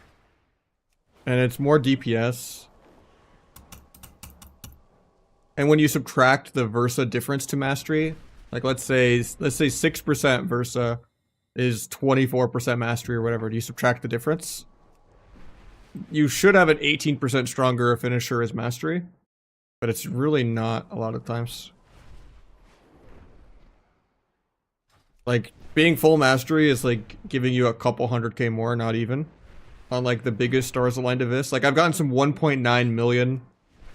And it's more DPS. And when you subtract the Versa difference to Mastery, like let's say 6% Versa is 24% Mastery or whatever, do you subtract the difference? You should have an 18% stronger finisher as Mastery, but it's really not a lot of times. Like, being full Mastery is like giving you a couple 100k more, not even. On like the biggest stars aligned to this. Like, I've gotten some 1.9 million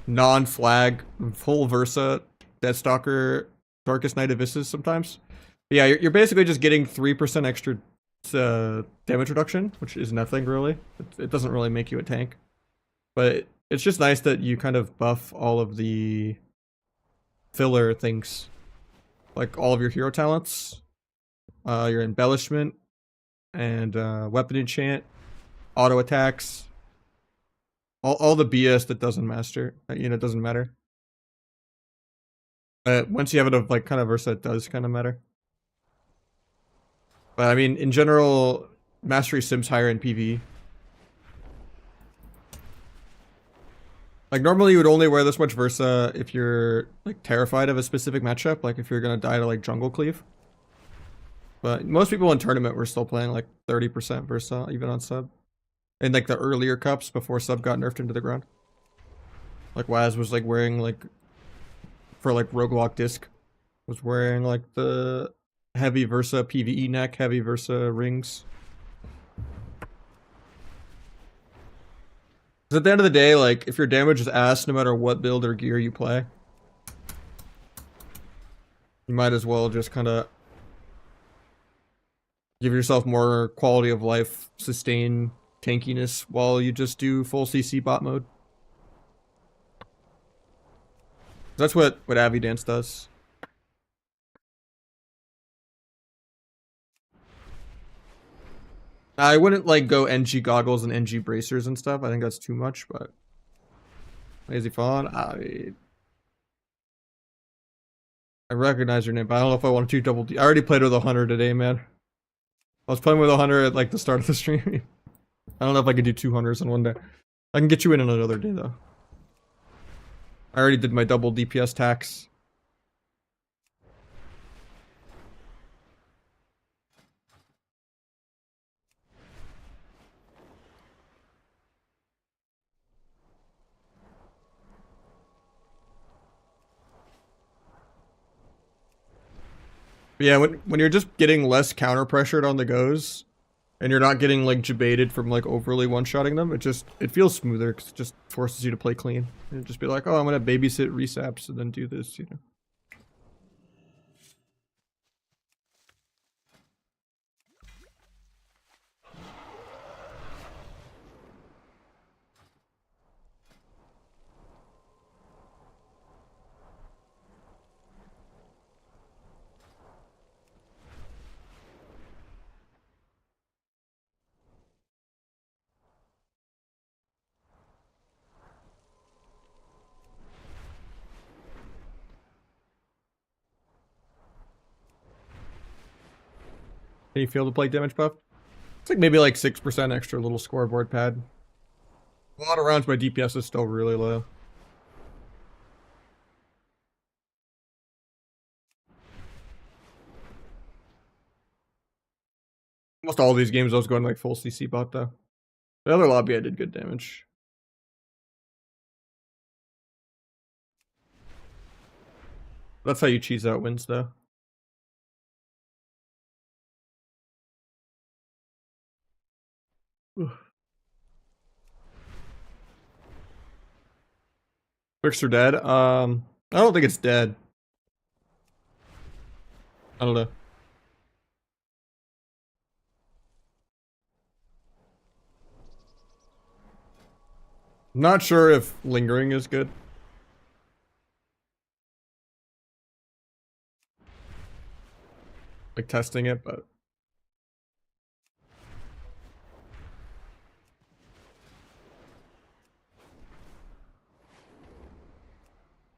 non-flag full Versa Deathstalker Darkest Night Abysses sometimes. But yeah, you're basically just getting 3% extra damage reduction, which is nothing really. It doesn't really make you a tank. But it's just nice that you kind of buff all of the filler things. Like all of your hero talents, your embellishment, and weapon enchant, auto attacks, all the BS that doesn't master, doesn't matter. But once you have it of like kind of Versa, it does kind of matter. But I mean, in general, Mastery sims higher in PvE. Like normally you would only wear this much Versa if you're like terrified of a specific matchup, like if you're gonna die to like jungle cleave. But most people in tournament were still playing like 30% Versa, even on sub. In like the earlier cups before sub got nerfed into the ground. Like Waz was like wearing like, for like Roguelock disc, was wearing like the heavy Versa PvE neck, heavy Versa rings. Because at the end of the day, like if your damage is ass no matter what build or gear you play, you might as well just kind of give yourself more quality of life, sustain tankiness while you just do full CC bot mode. That's what Avi Dance does. I wouldn't like go NG goggles and NG bracers and stuff. I think that's too much, but Lazy Fawn, I recognize your name, but I don't know if I want to do double D. I already played with a hunter today, man. I was playing with a hunter at like the start of the stream. I don't know if I could do 2 hunters in one day. I can get you in another day though. I already did my double DPS tax. But yeah, when you're just getting less counter pressured on the goes, and you're not getting like jebaited from like overly one-shotting them, it feels smoother because it just forces you to play clean. And just be like, oh, I'm gonna babysit resaps and then do this, you know. Can you feel the plate damage buff? It's like maybe like 6% extra little scoreboard pad. A lot of rounds my DPS is still really low. Almost all these games I was going like full CC bot though. The other lobby I did good damage. That's how you cheese out wins though. Bricks are dead. I don't think it's dead. I don't know. Not sure if lingering is good. Like testing it, but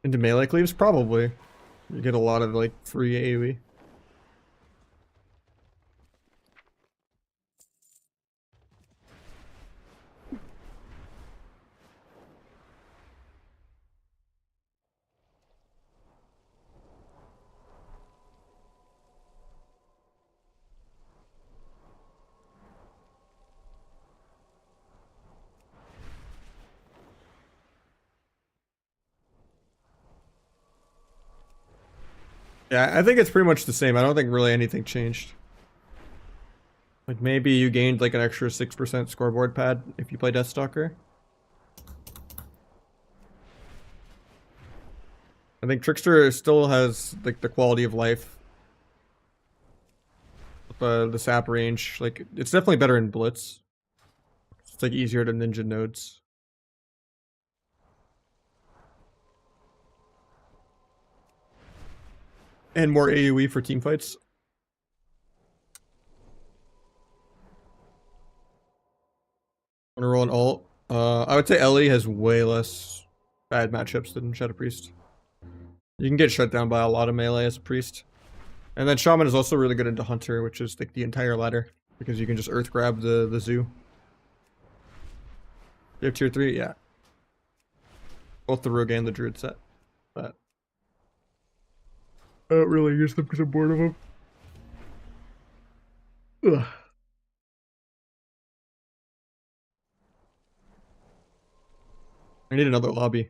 into melee cleaves, probably. You get a lot of like free AoE. Yeah, I think it's pretty much the same. I don't think really anything changed. Like maybe you gained like an extra 6% scoreboard pad if you play Deathstalker. I think Trickster still has like the quality of life. The sap range, like it's definitely better in Blitz. It's like easier to ninja nodes. And more AoE for team fights. Wanna roll an ult? I would say Ellie has way less bad matchups than Shadow Priest. You can get shut down by a lot of melee as a priest. And then Shaman is also really good into Hunter, which is like the entire ladder. Because you can just earth grab the zoo. You have tier 3? Yeah. Both the Rogue and the Druid set. But I don't really use them because I'm bored of them. Ugh. I need another lobby.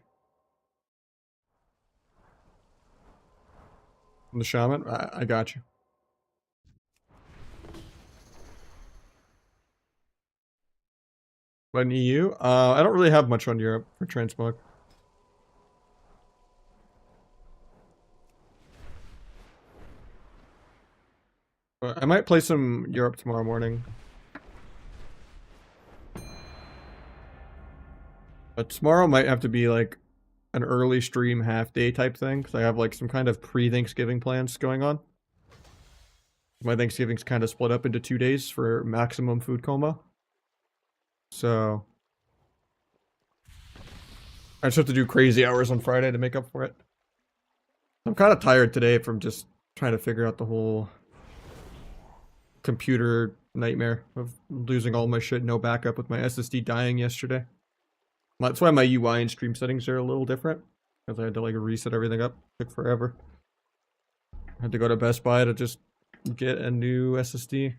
From the Shaman? I got you. But in EU? I don't really have much on Europe for transmog. But I might play some Europe tomorrow morning. But tomorrow might have to be like an early stream half day type thing because I have like some kind of pre-Thanksgiving plans going on. My Thanksgiving's kind of split up into 2 days for maximum food coma. So I just have to do crazy hours on Friday to make up for it. I'm kind of tired today from just trying to figure out the whole computer nightmare of losing all my shit, no backup with my SSD dying yesterday. That's why my UI and stream settings are a little different. Because I had to like reset everything up. It took forever. I had to go to Best Buy to just get a new SSD.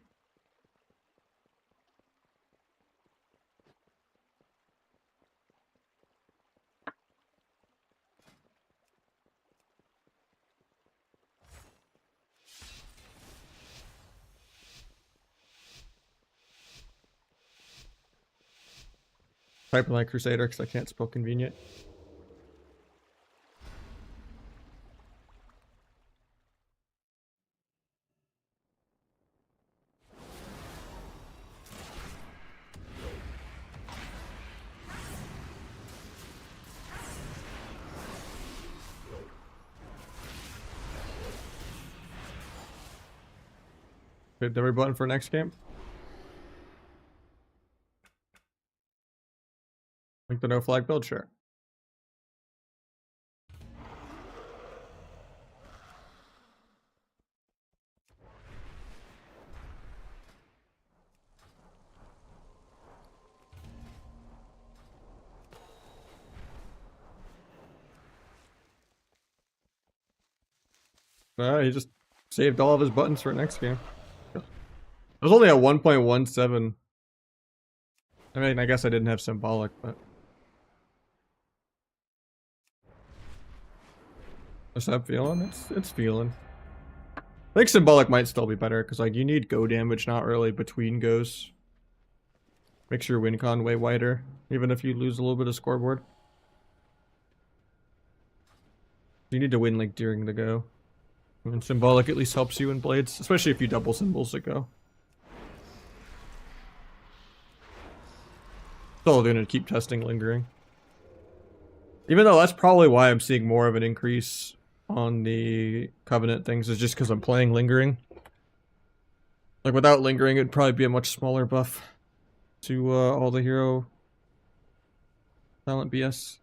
Type like Crusader because I can't spell convenient. Hit every button for next game. Like the no flag build, sure. He just saved all of his buttons for next game. was only at 1.17. I mean, I guess I didn't have symbolic, but what's that feeling? It's feeling. I think symbolic might still be better because like you need go damage, not really between goes. Makes your win con way wider, even if you lose a little bit of scoreboard. You need to win like during the go. And symbolic at least helps you in blades, especially if you double symbols at go. Still gonna keep testing lingering. Even though that's probably why I'm seeing more of an increase on the Covenant things, is just because I'm playing lingering. Like without lingering, it'd probably be a much smaller buff to all the hero talent BS.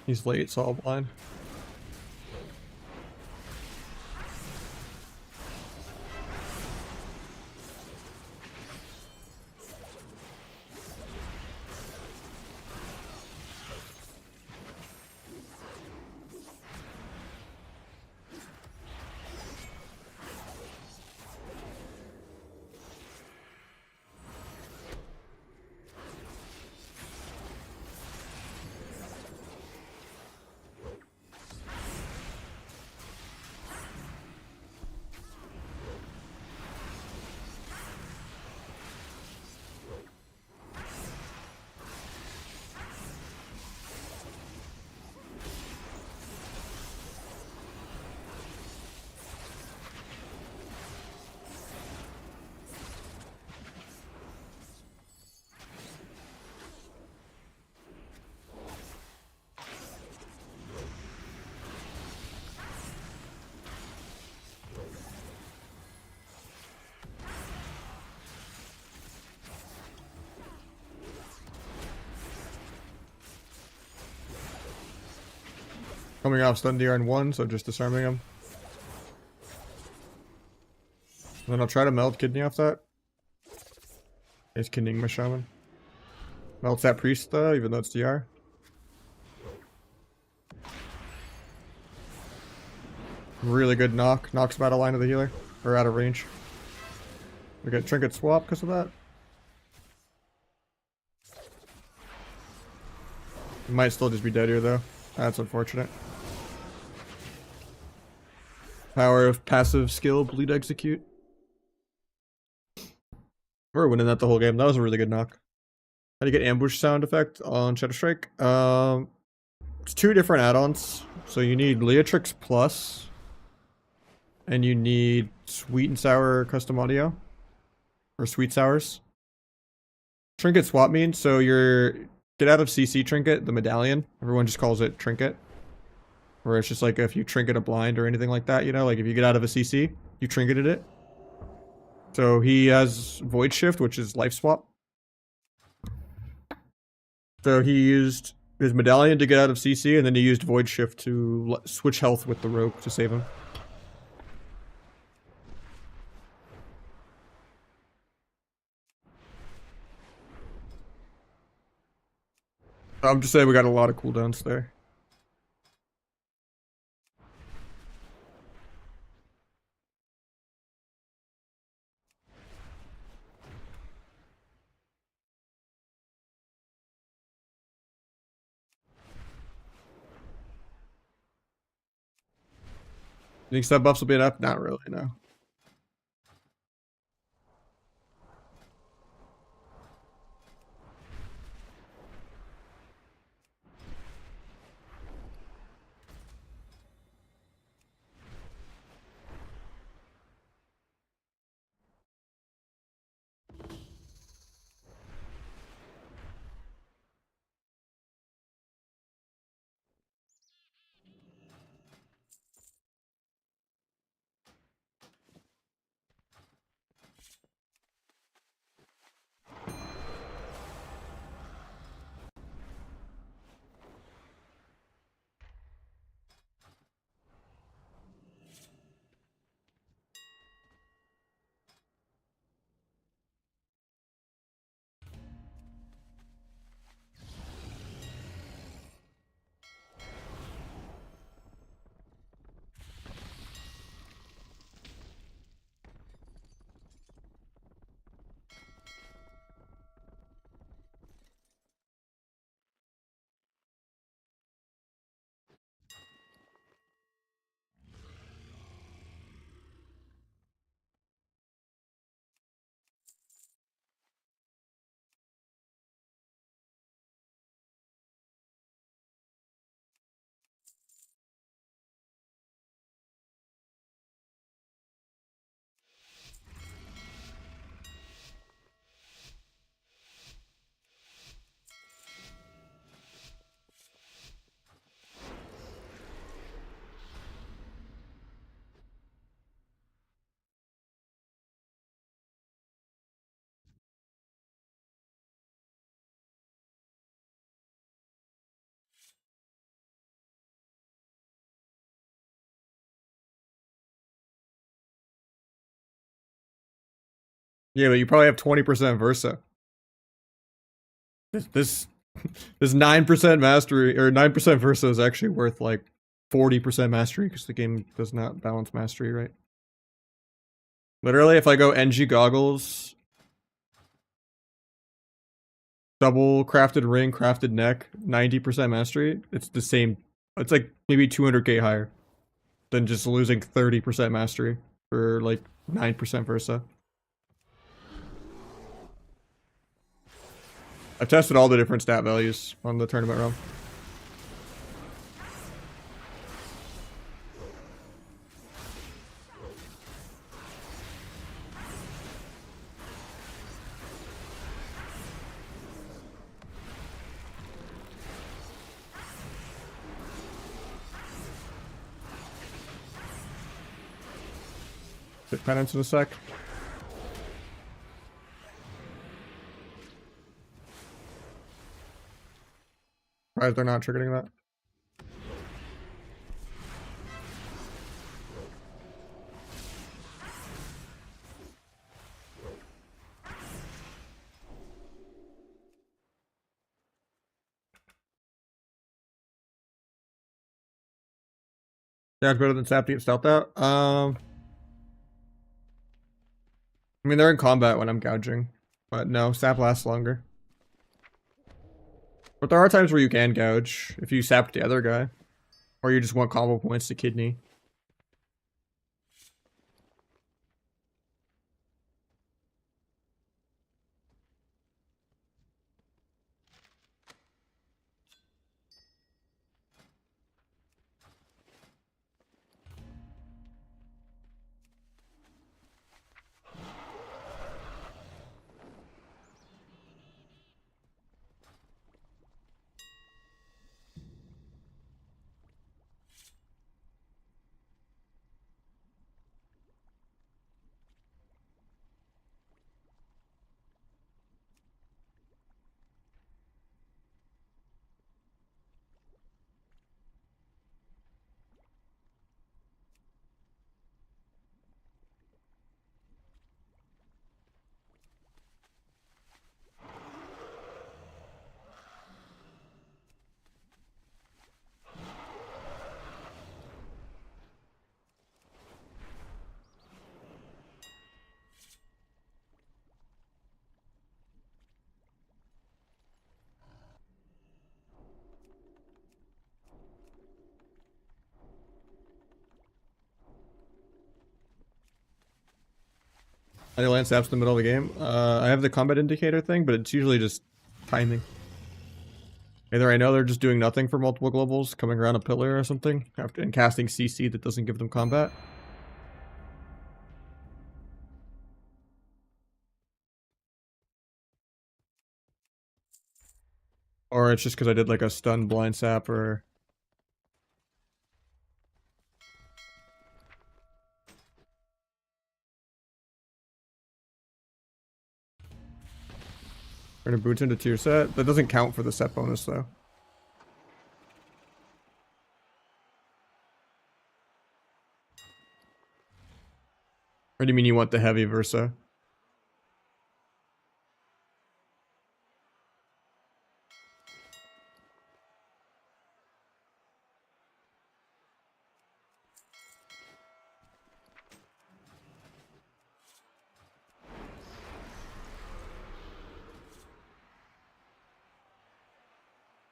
He's late, so I'll blind. Coming off stun deer on 1, so just disarming him. And then I'll try to melt kidney off that. He's kidneying my shaman. Melts that priest though, even though it's DR. Really good knock. Knocks him out of line of the healer. Or out of range. We get trinket swap because of that. He might still just be dead here though. That's unfortunate. Power of passive skill, bleed execute. We're winning that the whole game. That was a really good knock. How do you get ambush sound effect on Shadow Strike? It's 2 different add-ons. So you need Leatrix Plus. And you need Sweet and Sour custom audio. Or Sweet Sours. Trinket swap means, so your get out of CC trinket, the medallion. Everyone just calls it trinket. Where it's just like if you trinket a blind or anything like that, you know, like if you get out of a CC, you trinketed it. So he has Void Shift, which is life swap. So he used his medallion to get out of CC, and then he used Void Shift to switch health with the rogue to save him. I'm just saying we got a lot of cooldowns there. Think sub buffs will be enough? Not really, no. Yeah, but you probably have 20% Versa. This this 9% mastery or 9% Versa is actually worth like 40% mastery because the game does not balance mastery right. Literally, if I go NG goggles, double crafted ring, crafted neck, 90% mastery, it's the same. It's like maybe 200k higher than just losing 30% mastery for like 9% Versa. I've tested all the different stat values on the tournament realm. Hit penance in a sec. Surprised they're not triggering that. Yeah, it's better than Sap to get stealth out. I mean, they're in combat when I'm gouging, but no, Sap lasts longer. But there are times where you can gouge if you sap the other guy, or you just want combo points to kidney. I land saps in the middle of the game. I have the combat indicator thing, but it's usually just timing. Either I know they're just doing nothing for multiple globals, coming around a pillar or something, after and casting CC that doesn't give them combat. Or it's just because I did like a stun blind sap or... Turn a boot into tier set. That doesn't count for the set bonus though. Or do you mean you want the heavy Versa?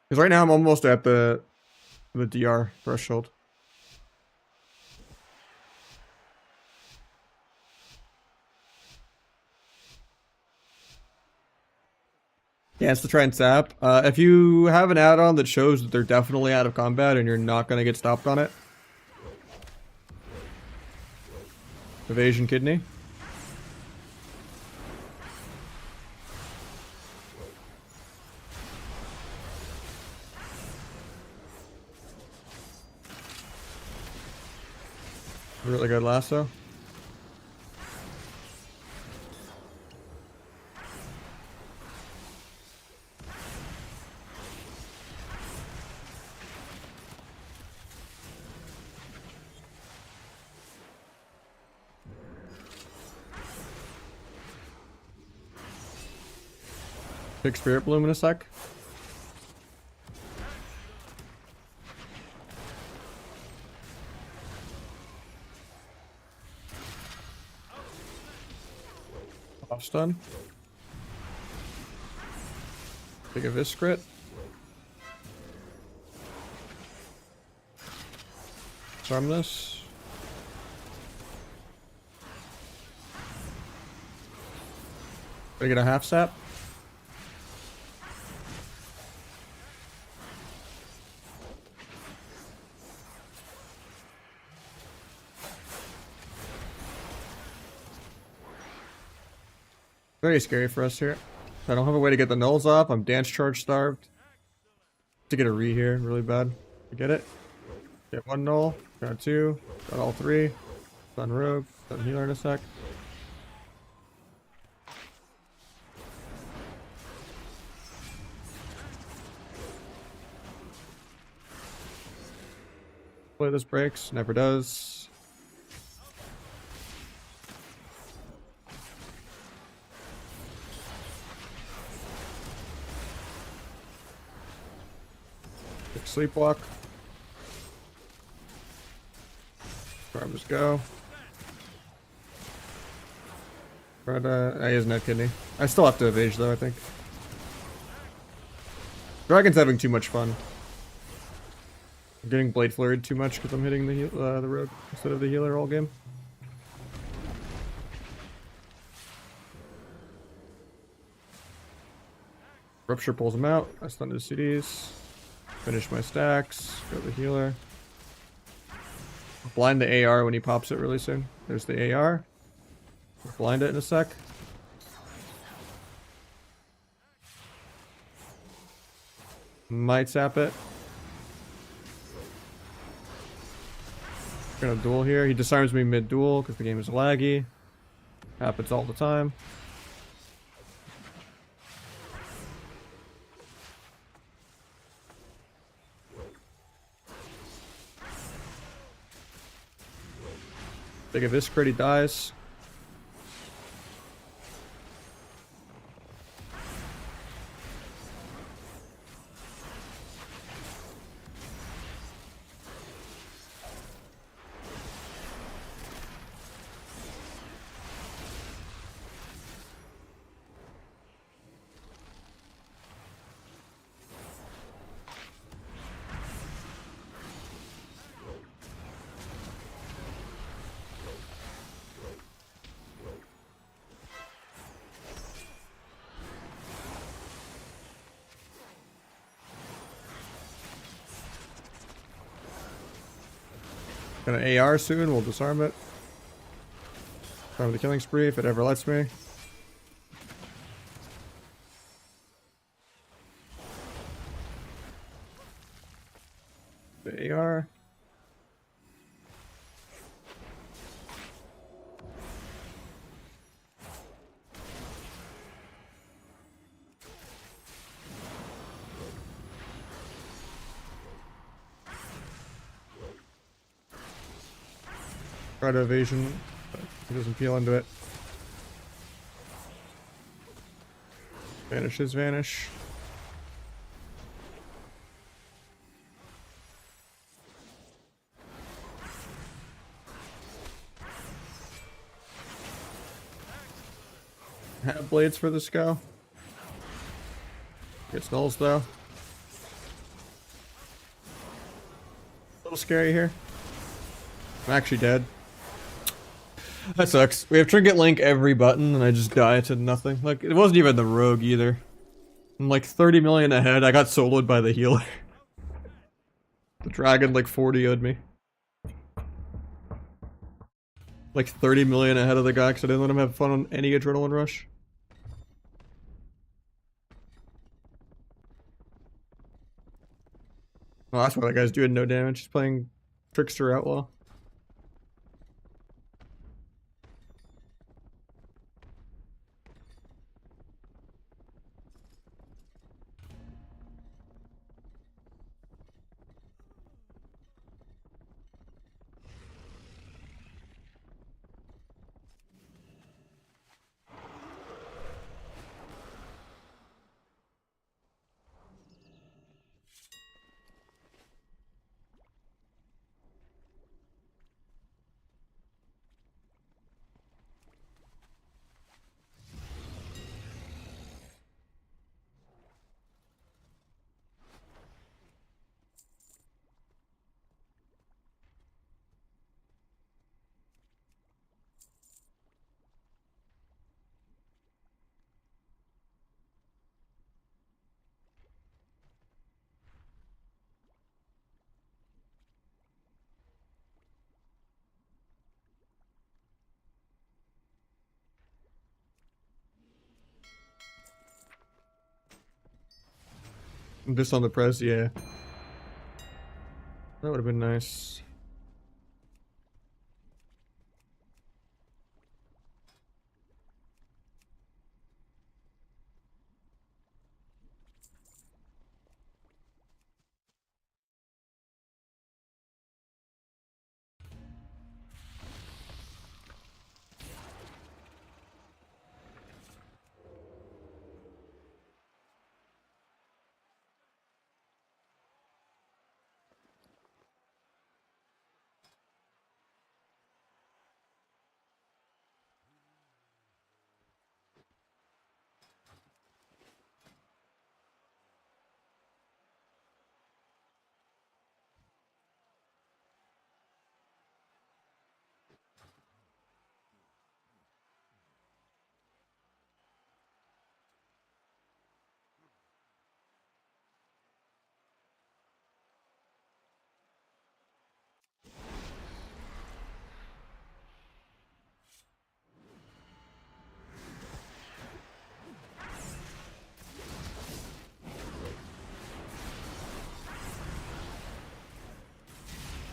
Because right now I'm almost at the DR threshold. Yeah, it's to try and sap. If you have an add-on that shows that they're definitely out of combat and you're not going to get stopped on it. Evasion kidney. Really good lasso. Take Spirit Bloom in a sec. Off stun. Take a Vis crit. Disarm this. Did I get a half sap? Very scary for us here. I don't have a way to get the nulls off. I'm dance charge starved. To get a re here, really bad. I get it. Get one null. Got two. Got all three. Stun rogue. Stun healer in a sec. Hopefully this breaks. Never does. Sleepwalk. Garbage go. But he has no kidney. I still have to evade though, I think. Dragon's having too much fun. I'm getting blade flurried too much because I'm hitting the rogue instead of the healer all game. Rupture pulls him out. I stun his CDs. Finish my stacks. Go the healer. Blind the AR when he pops it really soon. There's the AR. Blind it in a sec. Might sap it. Gonna duel here. He disarms me mid-duel because the game is laggy. Happens all the time. Take a Vis crit, he dies. Gonna AR soon, we'll disarm it. Disarm the killing spree if it ever lets me. The AR. Try to evasion, but he doesn't peel into it. Vanishes, vanish. Have blades for this go. Gets nulls though. A little scary here. I'm actually dead. That sucks. We have Trinket Link every button and I just die to nothing. Like, it wasn't even the rogue either. I'm like 30 million ahead. I got soloed by the healer. The dragon like 40'd me. Like 30 million ahead of the guy because I didn't let him have fun on any adrenaline rush. Well, that's why that guy's doing no damage. He's playing Trickster Outlaw. Just on the press, yeah. That would have been nice.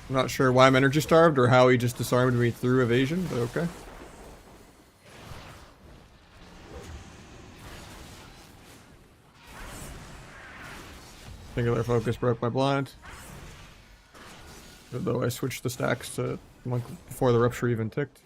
I'm not sure why I'm energy starved or how he just disarmed me through evasion, but okay. Singular focus broke my blind. Though I switched the stacks to monk before the rupture even ticked.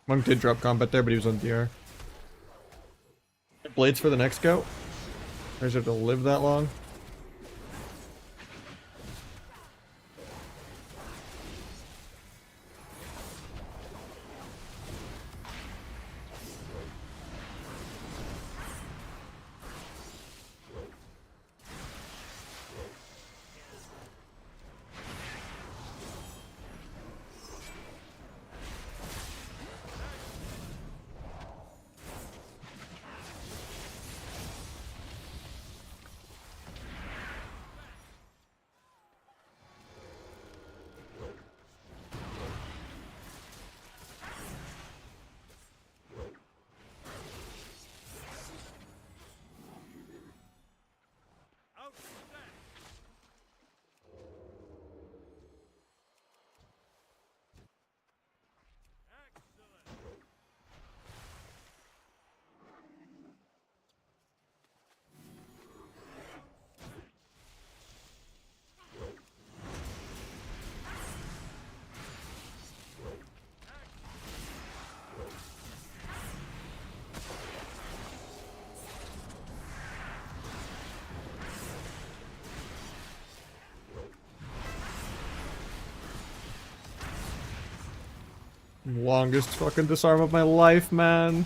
Monk did drop combat there, but he was on DR. Blades for the next go. I just have to live that long. Longest fucking disarm of my life, man.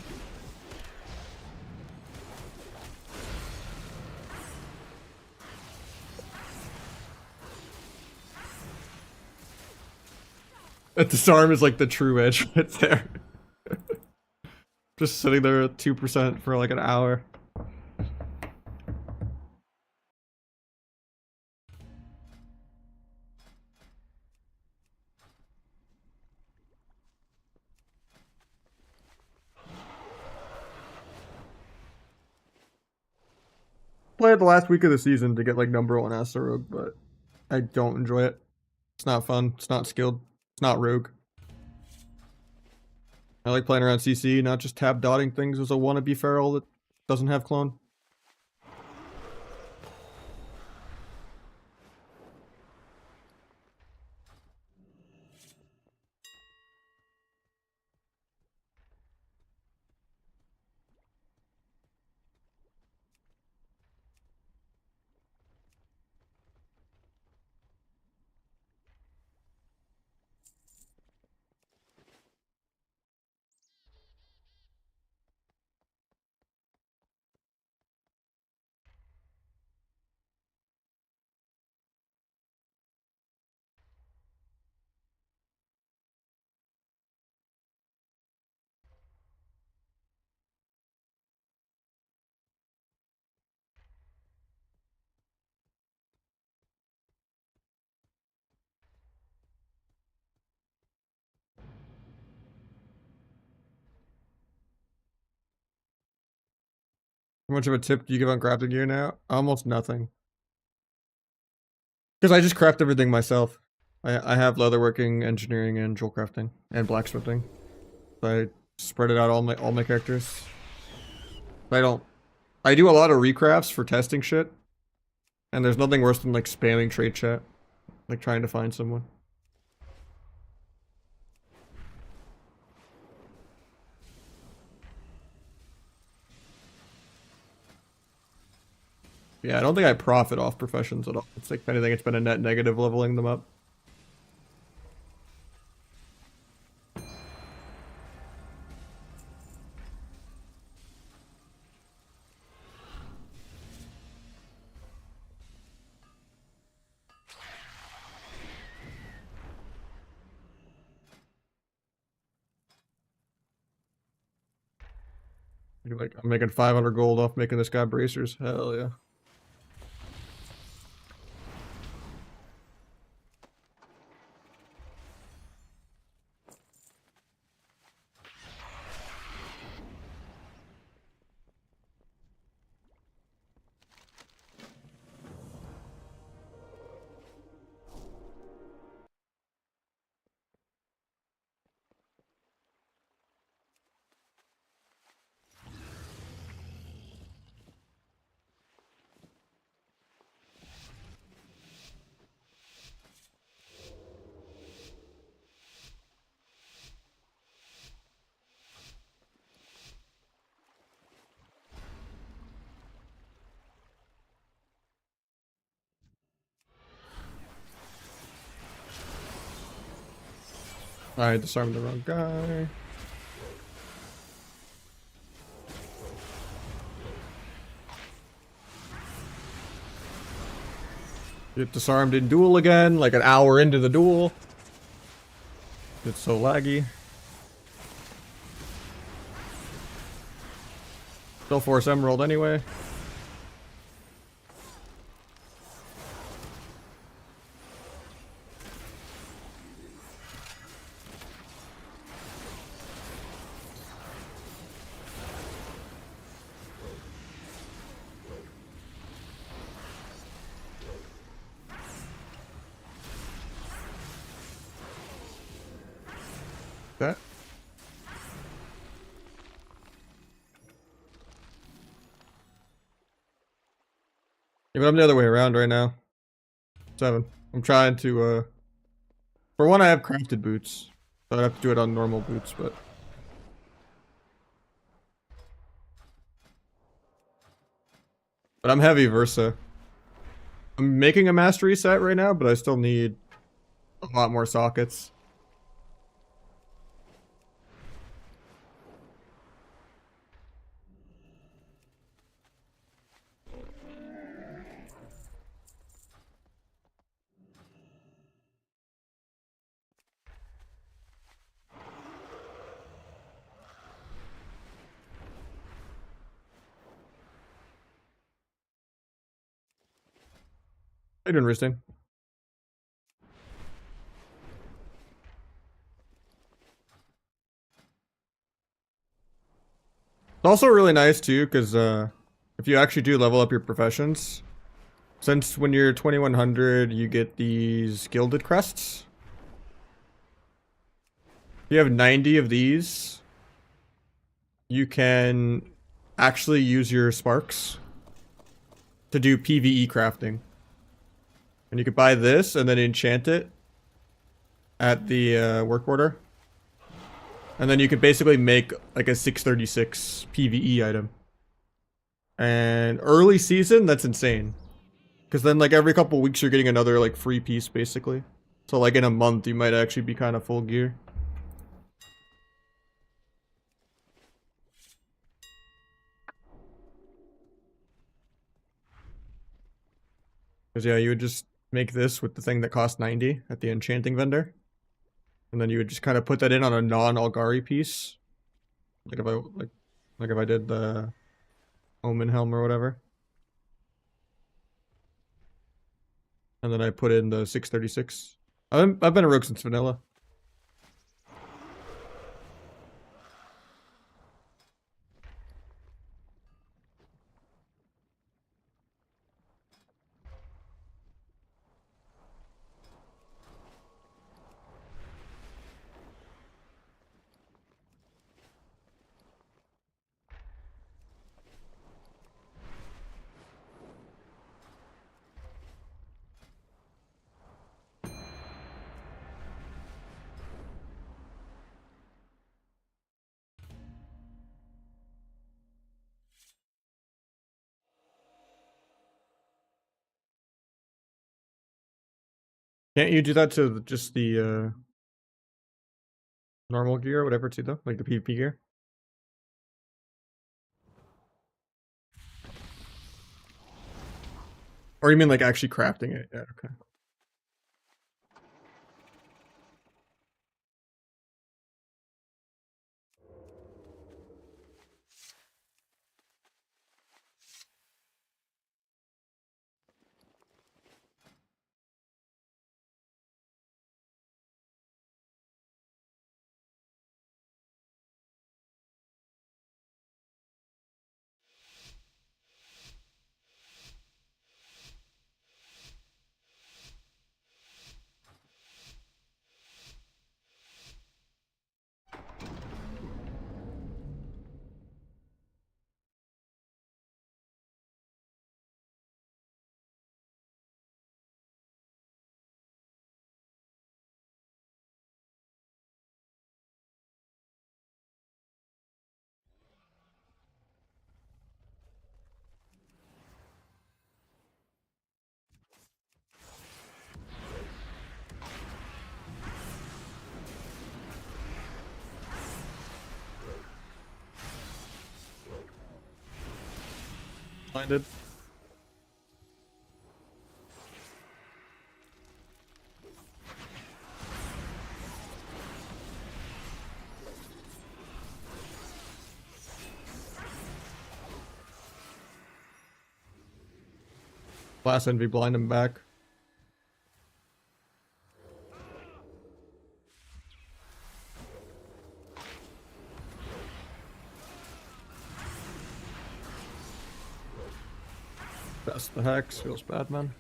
That disarm is like the true edge right there. Just sitting there at 2% for like an hour. Played the last week of the season to get like number 1 Asta Rogue, but I don't enjoy it. It's not fun. It's not skilled. It's not Rogue. I like playing around CC, not just tab dotting things as a wannabe feral that doesn't have clone. How much of a tip do you give on crafting gear now? Almost nothing. Because I just craft everything myself. I have leatherworking, engineering, and jewel crafting, and blacksmithing. So I spread it out all my characters. I do a lot of recrafts for testing shit. And there's nothing worse than like spamming trade chat. Like trying to find someone. Yeah, I don't think I profit off professions at all. It's like, if anything, it's been a net negative leveling them up. You're like, I'm making 500 gold off making this guy bracers. Hell yeah. I disarmed the wrong guy. Get disarmed in duel again, like an hour into the duel. It's so laggy. Still force emerald anyway. That. Yeah, but I'm the other way around right now. 7. I'm trying to, for one, I have crafted boots. So I'd have to do it on normal boots, but... But I'm heavy Versa. I'm making a mastery set right now, but I still need a lot more sockets. How you doing, Ristin? It's also really nice too, because if you actually do level up your professions, since when you're 2100, you get these gilded crests. If you have 90 of these, you can actually use your sparks to do PvE crafting. And you could buy this and then enchant it at the work order. And then you could basically make like a 636 PvE item. And early season, that's insane. Because then like every couple weeks you're getting another like free piece basically. So like in a month you might actually be kind of full gear. Because yeah, you would just make this with the thing that costs 90 at the enchanting vendor. And then you would just kind of put that in on a non-Algari piece. Like if I did the Omen Helm or whatever. And then I put in the 636. I've been a rogue since vanilla. Can't you do that to just the normal gear or whatever too though? Like the PvP gear? Or you mean like actually crafting it? Yeah, okay. Blinded. Blast envy, blind him back. That's the hex, feels bad, man.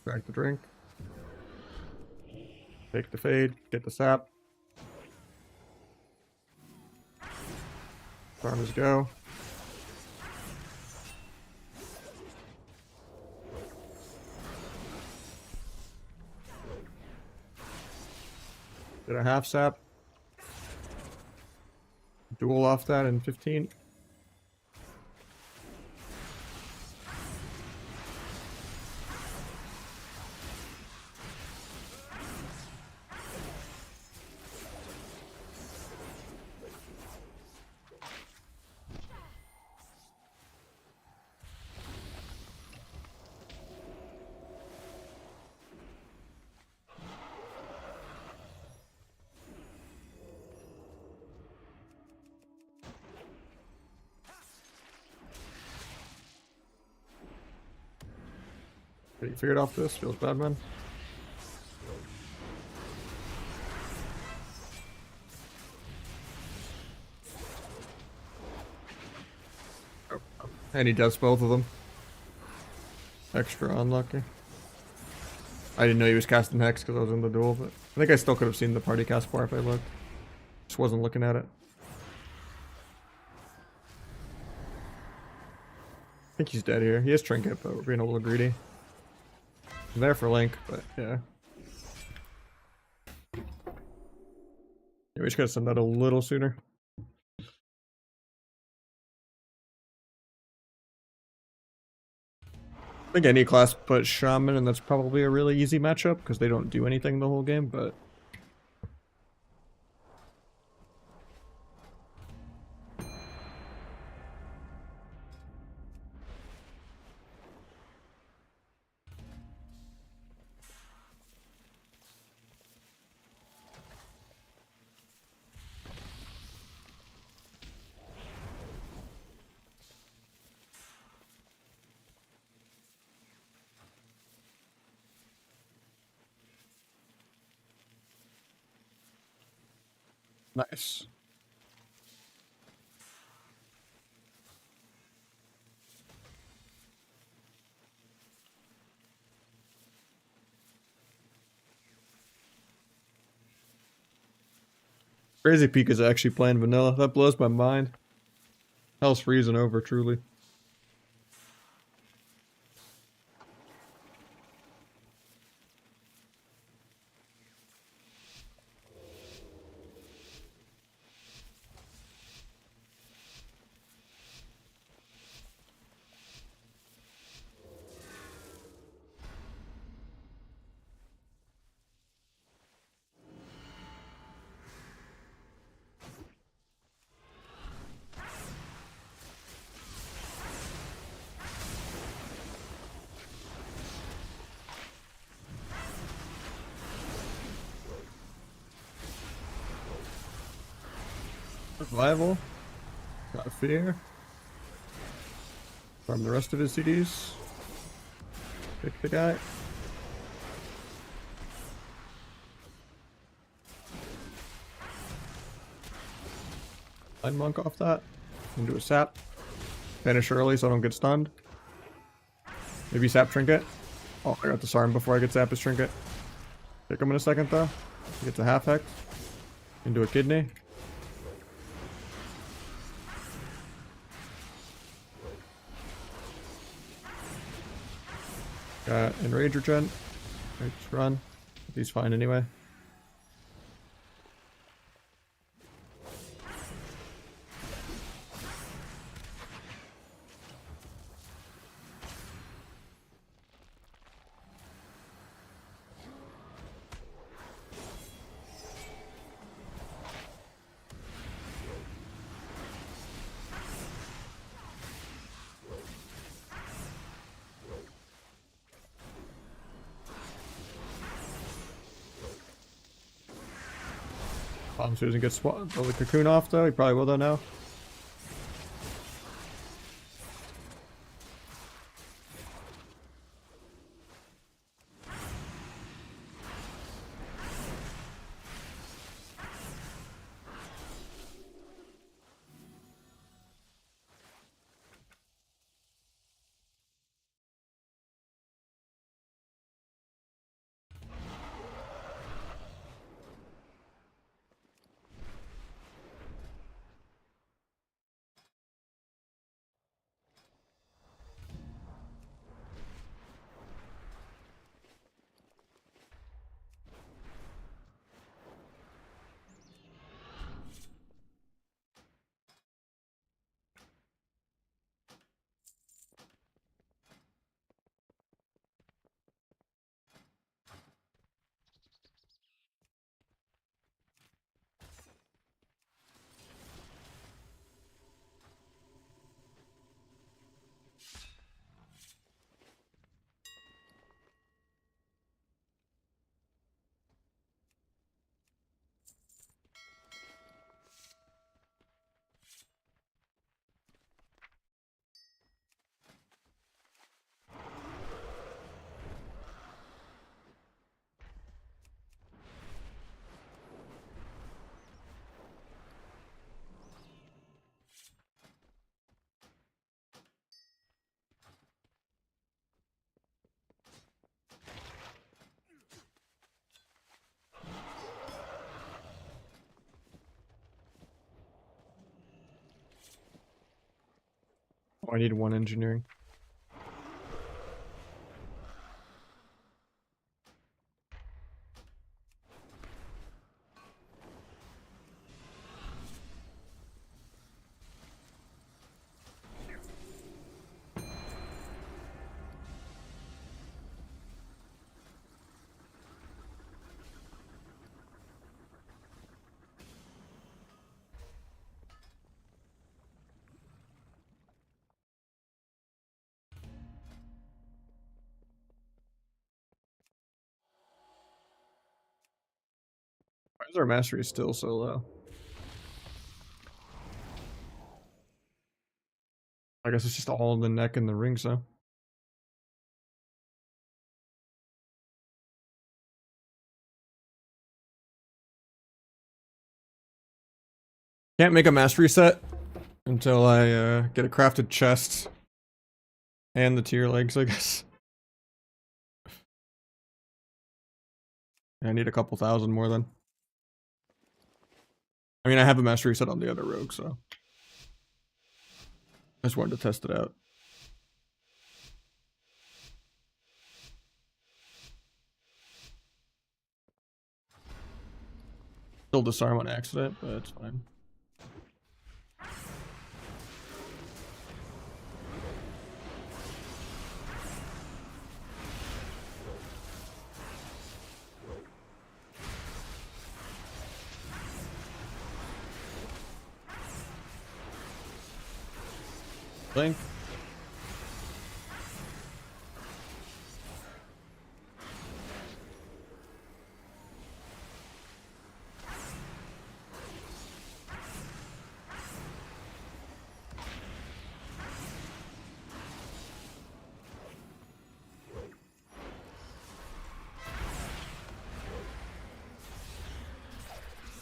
Crack the drink. Take the fade, get the sap. Farmers go. Get a half sap. Duel off that in 15. You figured off this? Feels bad, man. Oh. And he does both of them. Extra unlucky. I didn't know he was casting Hex because I was in the duel, but I think I still could have seen the party cast bar if I looked. Just wasn't looking at it. I think he's dead here. He has Trinket, but we're being a little greedy. I'm there for Link, but yeah. Yeah, we just gotta send that a little sooner. I think any class put Shaman, and that's probably a really easy matchup because they don't do anything the whole game, but Nice. Crazy Peak is actually playing vanilla. That blows my mind. Hell's freezing over, truly. Survival. Got fear. Farm the rest of his CDs. Pick the guy. Line monk off that. Into a sap. Finish early so I don't get stunned. Maybe sap trinket. Oh, I got the Sarm before I get sap his trinket. Pick him in a second though. He gets a half hex. Into a kidney. Got Enrage regen. Right, just run. He's fine anyway. Susan gets the cocoon off though. He probably will though now. Oh, I need one engineering. Why is our mastery still so low? I guess it's just all in the neck and the rings though. Can't make a mastery set until I get a crafted chest and the tier legs, I guess. I need a couple thousand more then. I mean, I have a mastery set on the other rogue, so I just wanted to test it out. Still disarm on accident, but it's fine. Blink.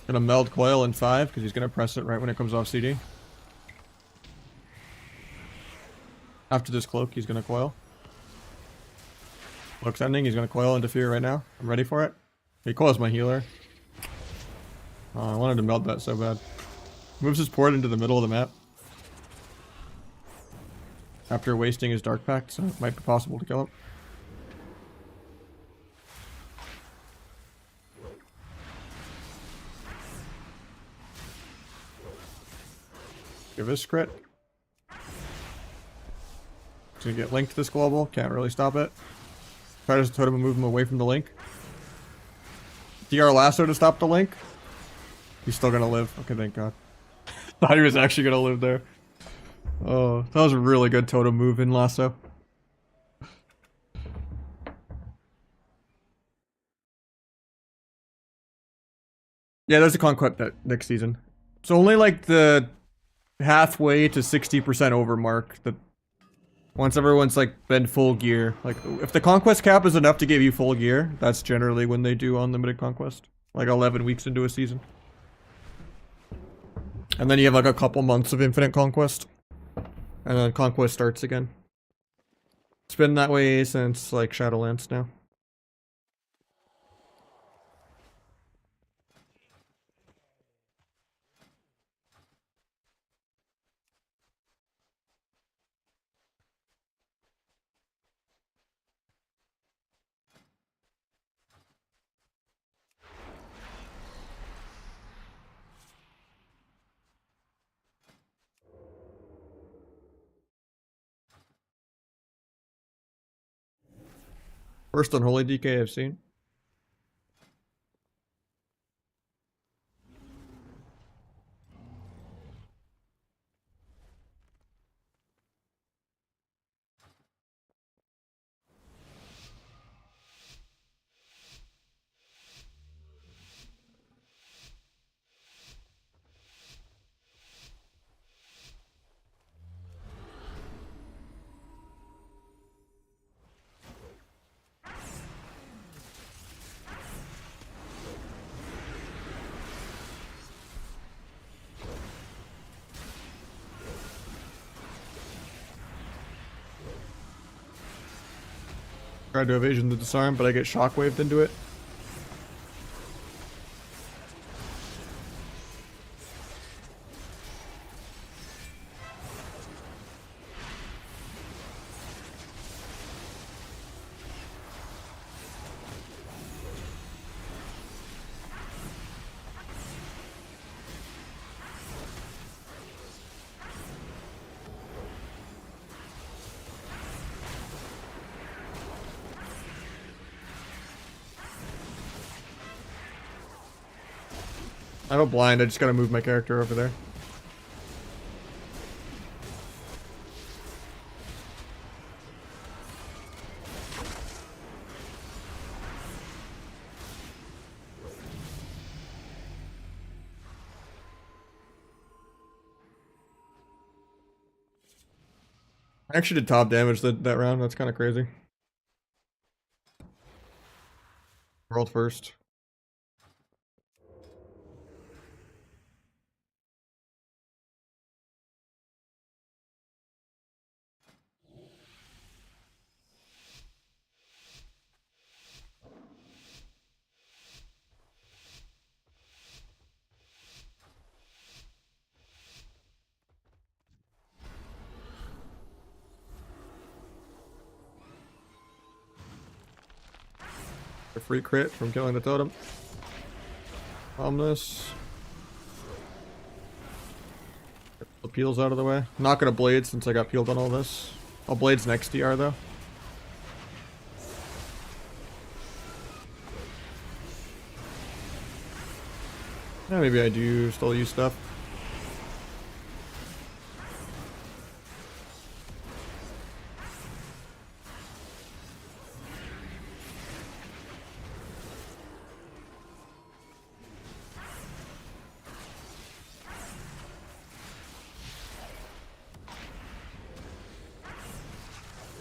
Gonna meld coil in 5 because he's gonna press it right when it comes off CD. After this cloak, he's gonna coil. Cloak's ending, he's gonna coil into fear right now. I'm ready for it. He coils my healer. Oh, I wanted to meld that so bad. Moves his port into the middle of the map. After wasting his Dark Pact, so it might be possible to kill him. Give this crit. He's gonna get linked to this global. Can't really stop it. Try to totem and move him away from the link. DR lasso to stop the link. He's still gonna live. Okay, thank God. Thought he was actually gonna live there. Oh, that was a really good totem move in lasso. Yeah, there's a conquest that next season. It's only like the halfway to 60% over mark that once everyone's like been full gear. Like if the conquest cap is enough to give you full gear, that's generally when they do unlimited conquest. Like 11 weeks into a season. And then you have like a couple months of infinite conquest. And then conquest starts again. It's been that way since like Shadowlands now. First unholy DK I've seen. Tried to evasion the disarm, but I get shockwaved into it. I don't blind, I just gotta move my character over there. I actually did top damage that round, that's kind of crazy. World first. A free crit from killing the totem. Ominous. Get the peels out of the way. I'm not gonna blade since I got peeled on all this. I'll blades next DR though. Yeah, maybe I do still use stuff.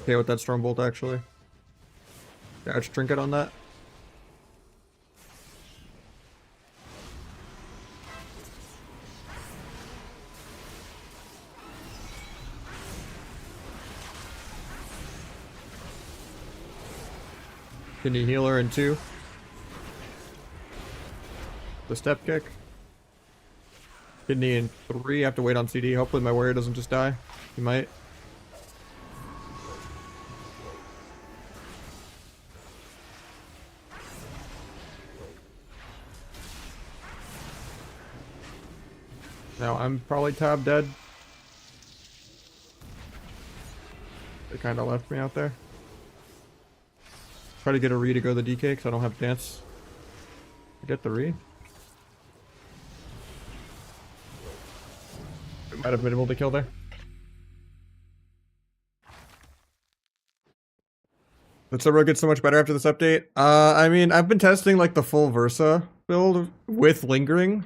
Okay with that Stormbolt actually. Dodge trinket on that. Kidney healer in 2. The step kick. Kidney in 3. I have to wait on CD. Hopefully my warrior doesn't just die. He might. Now I'm probably tab dead. They kind of left me out there. Try to get a re to go the DK because I don't have dance. Get the re. Might have been able to kill there. Did Silver get so much better after this update? I mean, I've been testing like the full Versa build with lingering,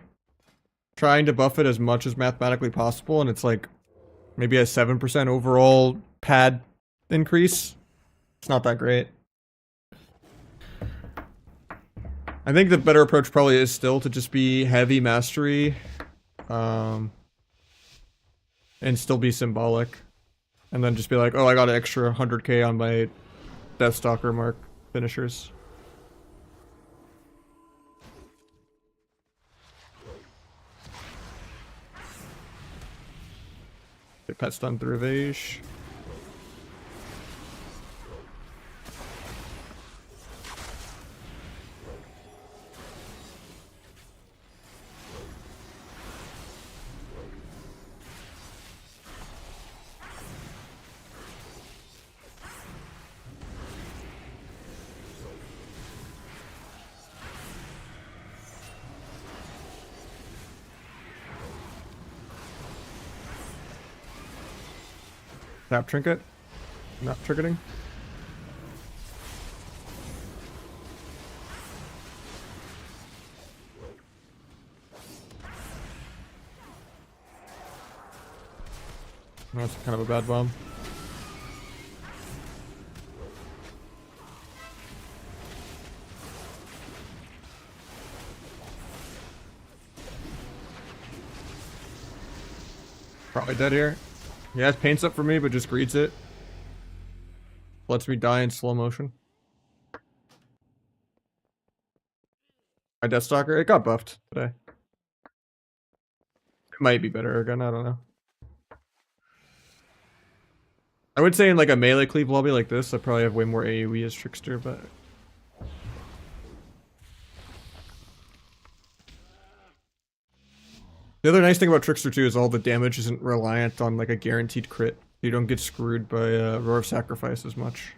trying to buff it as much as mathematically possible, and it's like maybe a 7% overall pad increase. It's not that great. I think the better approach probably is still to just be heavy mastery, and still be symbolic, and then just be like, oh, I got an extra 100k on my Deathstalker mark finishers. Get pet stun through Ravage. Tap trinket. Not tricketing. That's kind of a bad bomb. Probably dead here. He has paints up for me, but just greets it. Lets me die in slow motion. My Deathstalker, it got buffed today. It might be better again, I don't know. I would say in like a melee cleave lobby like this, I probably have way more AoE as Trickster, but... The other nice thing about Trickster too is all the damage isn't reliant on like a guaranteed crit. You don't get screwed by Roar of Sacrifice as much.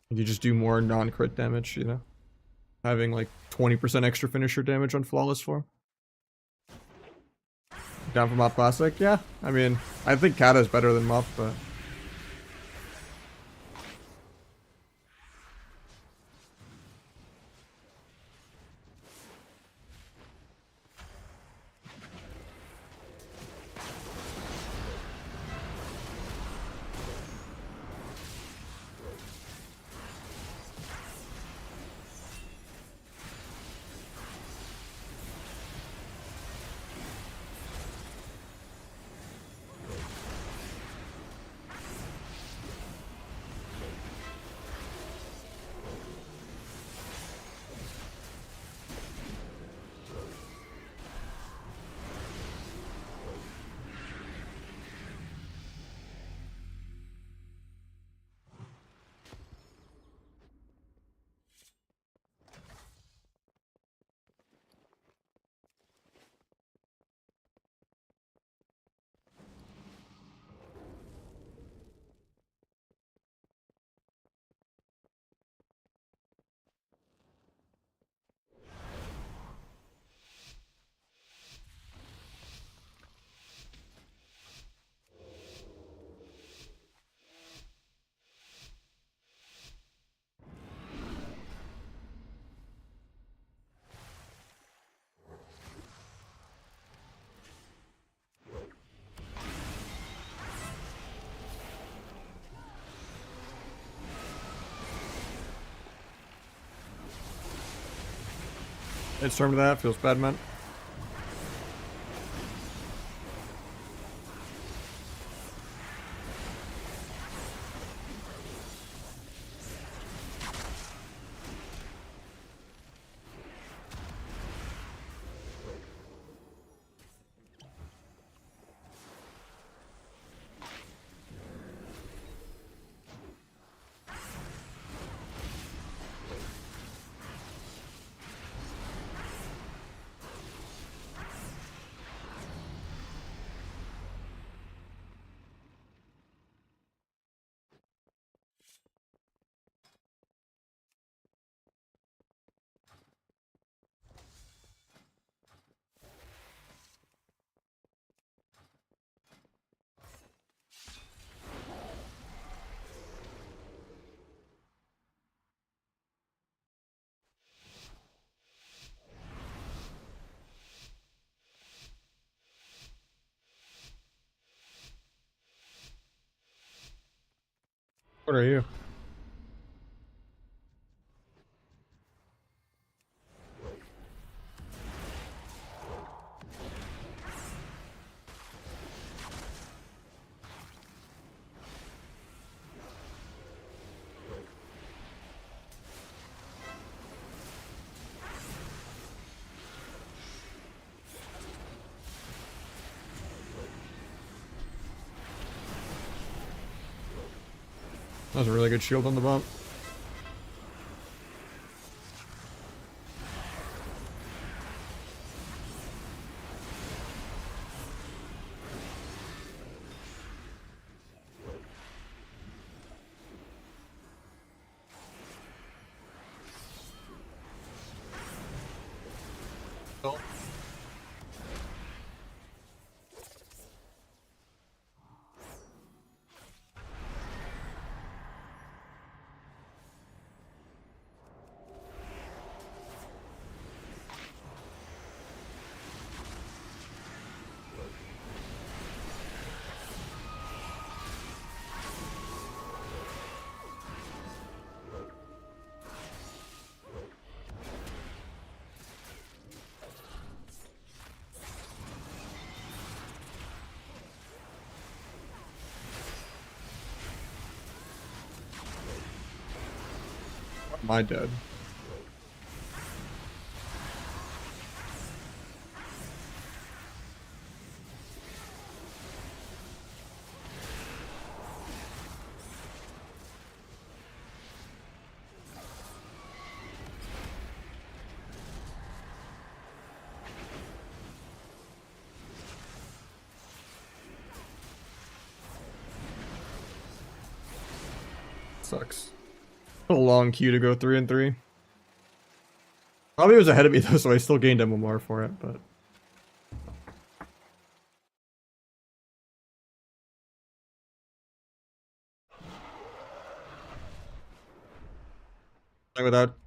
You just do more non-crit damage, you know? Having like 20% extra finisher damage on Flawless form. Down for Mop Classic? Yeah, I mean, I think Kata is better than Mop, but... It's term to that. Feels bad, man. What are you? That was a really good shield on the bump. Am I dead? Sucks. A long queue to go 3 and 3. Probably was ahead of me though, so I still gained MMR for it, but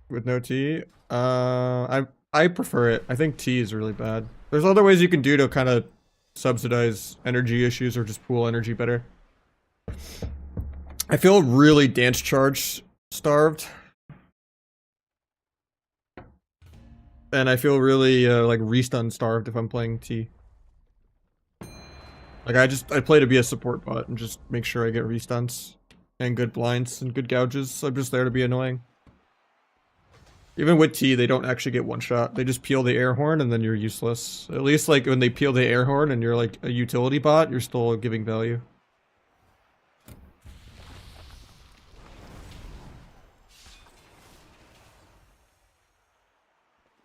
with no T. I prefer it. I think T is really bad. There's other ways you can do to kind of subsidize energy issues or just pool energy better. I feel really dance charge starved. And I feel really like restun starved if I'm playing T. Like I play to be a support bot and just make sure I get restuns and good blinds and good gouges. I'm just there to be annoying. Even with T, they don't actually get one shot. They just peel the air horn and then you're useless. At least like when they peel the air horn and you're like a utility bot, you're still giving value.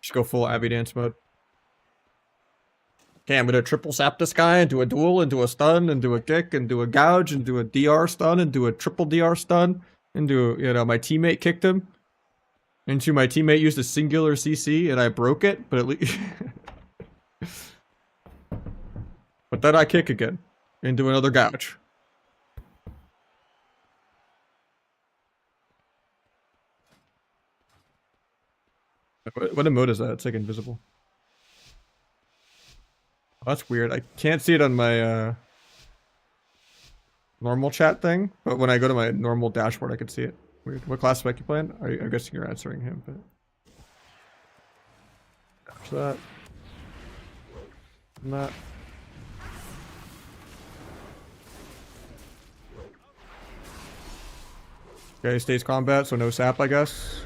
Just go full Abby dance mode. Okay, I'm gonna triple sap this guy and do a duel and do a stun and do a kick and do a gouge and do a DR stun and do a triple DR stun and do, you know, my teammate kicked him. Into my teammate used a singular CC and I broke it, but at least... But then I kick again. Into another gouge. What emote is that? It's like invisible. Oh, that's weird. I can't see it on my normal chat thing, but when I go to my normal dashboard I can see it. Weird. What class spec you playing? I'm guessing you're answering him, but... that. And that. Okay, stays combat, so no sap, I guess.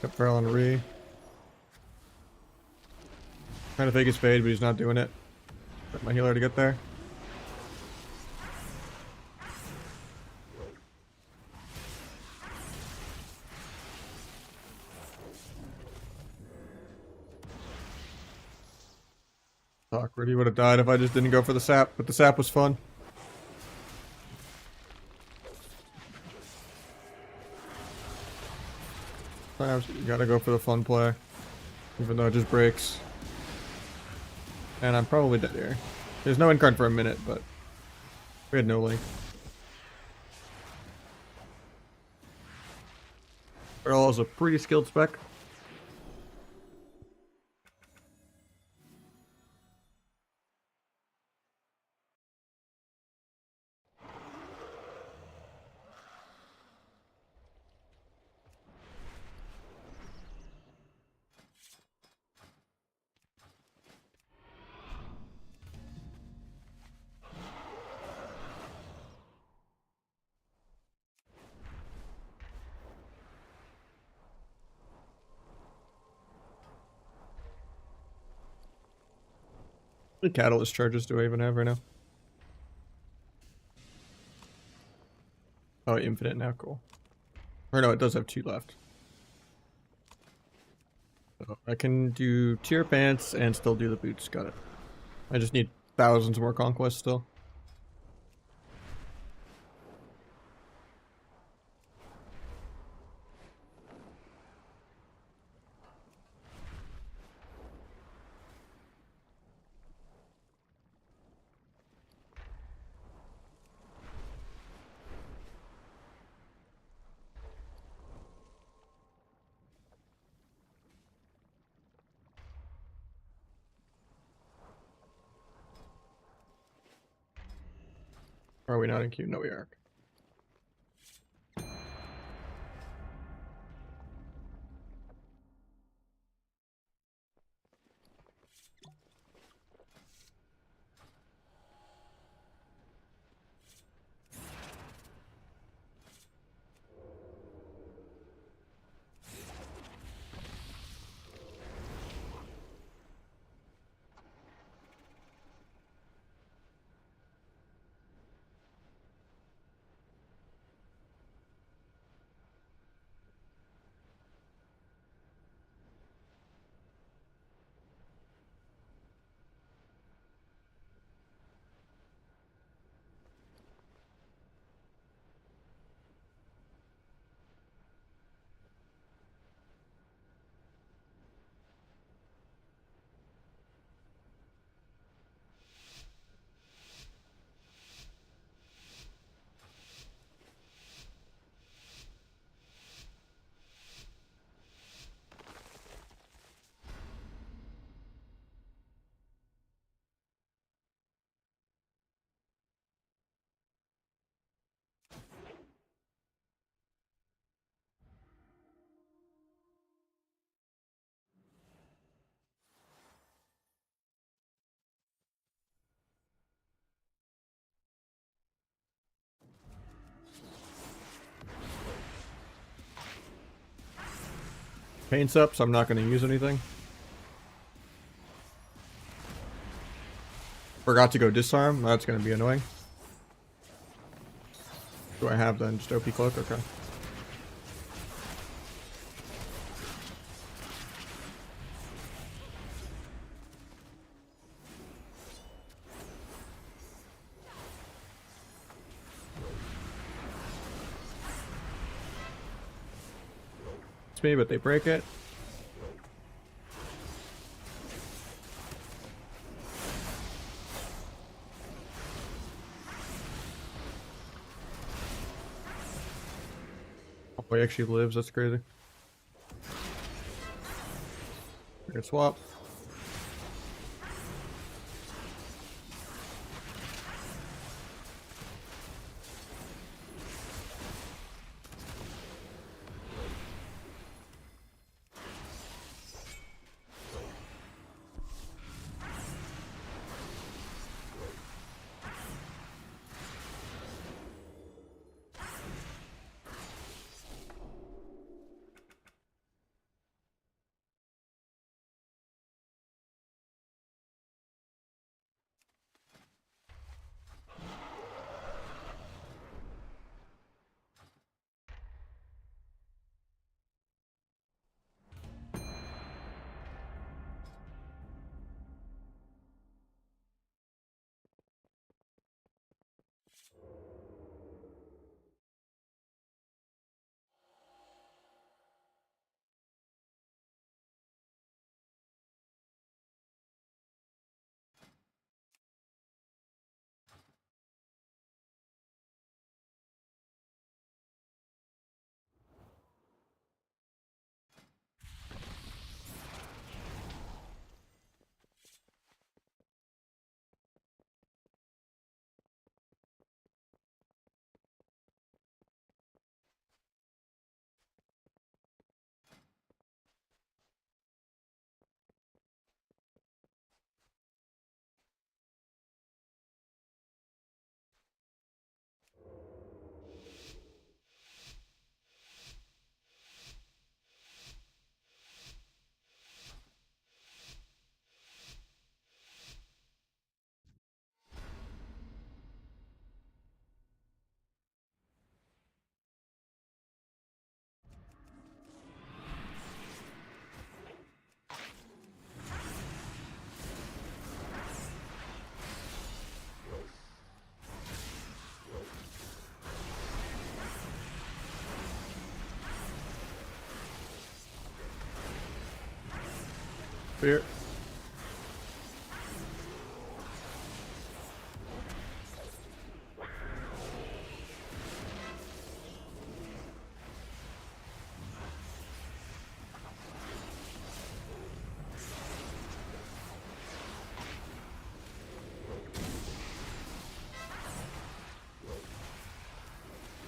Got barrel on re. Trying to fake his fade, but he's not doing it. Got my healer to get there. Awkward. He would have died if I just didn't go for the sap, but the sap was fun. Sometimes you gotta go for the fun play, even though it just breaks. And I'm probably dead here. There's no incard for a minute, but we had no link. Earl is a pretty skilled spec. What catalyst charges do I even have right now? Oh, infinite now, cool. Or no, it does have 2 left. So I can do tier pants and still do the boots, got it. I just need thousands more conquests still. Are we not in queue? No, we are. Paint's up, so I'm not going to use anything. Forgot to go disarm. That's going to be annoying. Do I have then? Just OP cloak? Okay. me, but they break it. Oh, he actually lives. That's crazy. Good swap. Fear.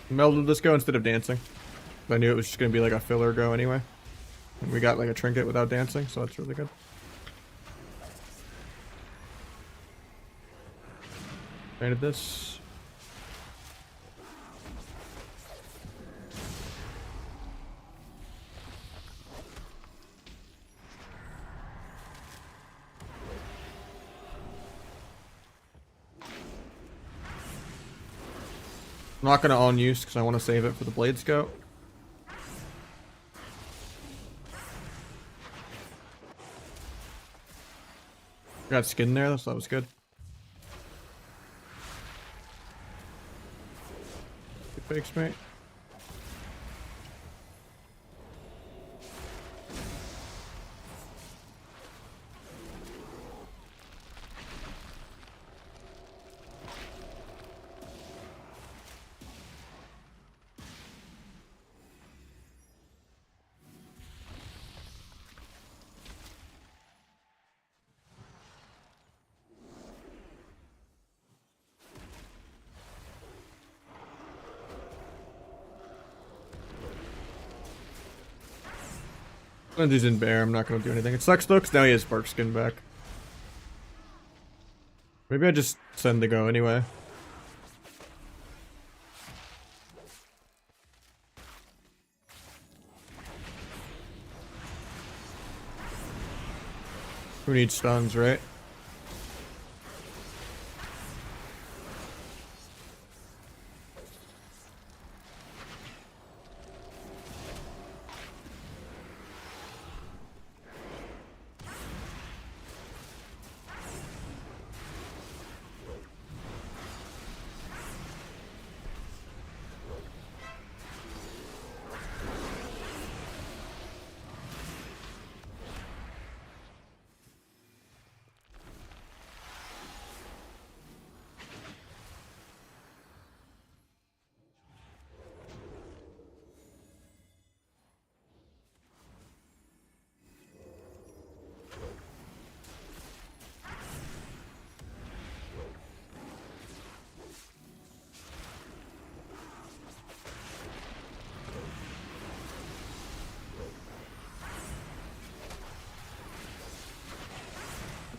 Melded this go instead of dancing. I knew it was just going to be like a filler go anyway. And we got like a trinket without dancing, so that's really good. Painted this. I'm not going to own use because I want to save it for the blade scout. Got skin there, so that was good. Good fakes, mate. Since he's in bear, I'm not going to do anything. It sucks though, because now he has spark skin back. Maybe I just send the go anyway. Who needs stuns, right?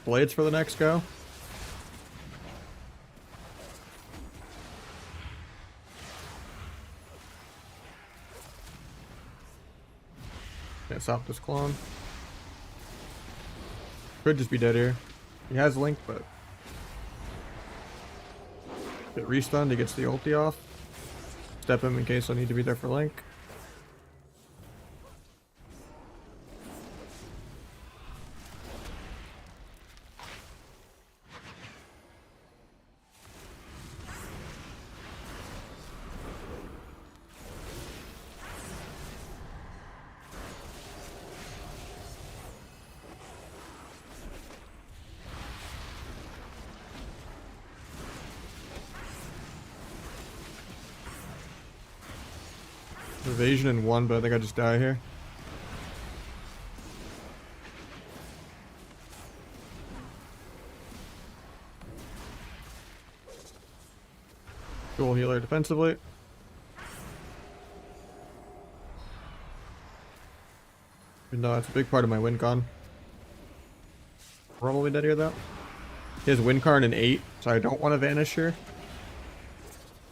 blades for the next go. Can't stop this clone. Could just be dead here. He has Link, but get restunned, he gets the ulti off. Step him in case I need to be there for Link. Evasion in 1, but I think I just die here. Dual healer defensively. Even though that's a big part of my win con. Probably dead here though. He has win carn in 8, so I don't want to vanish here.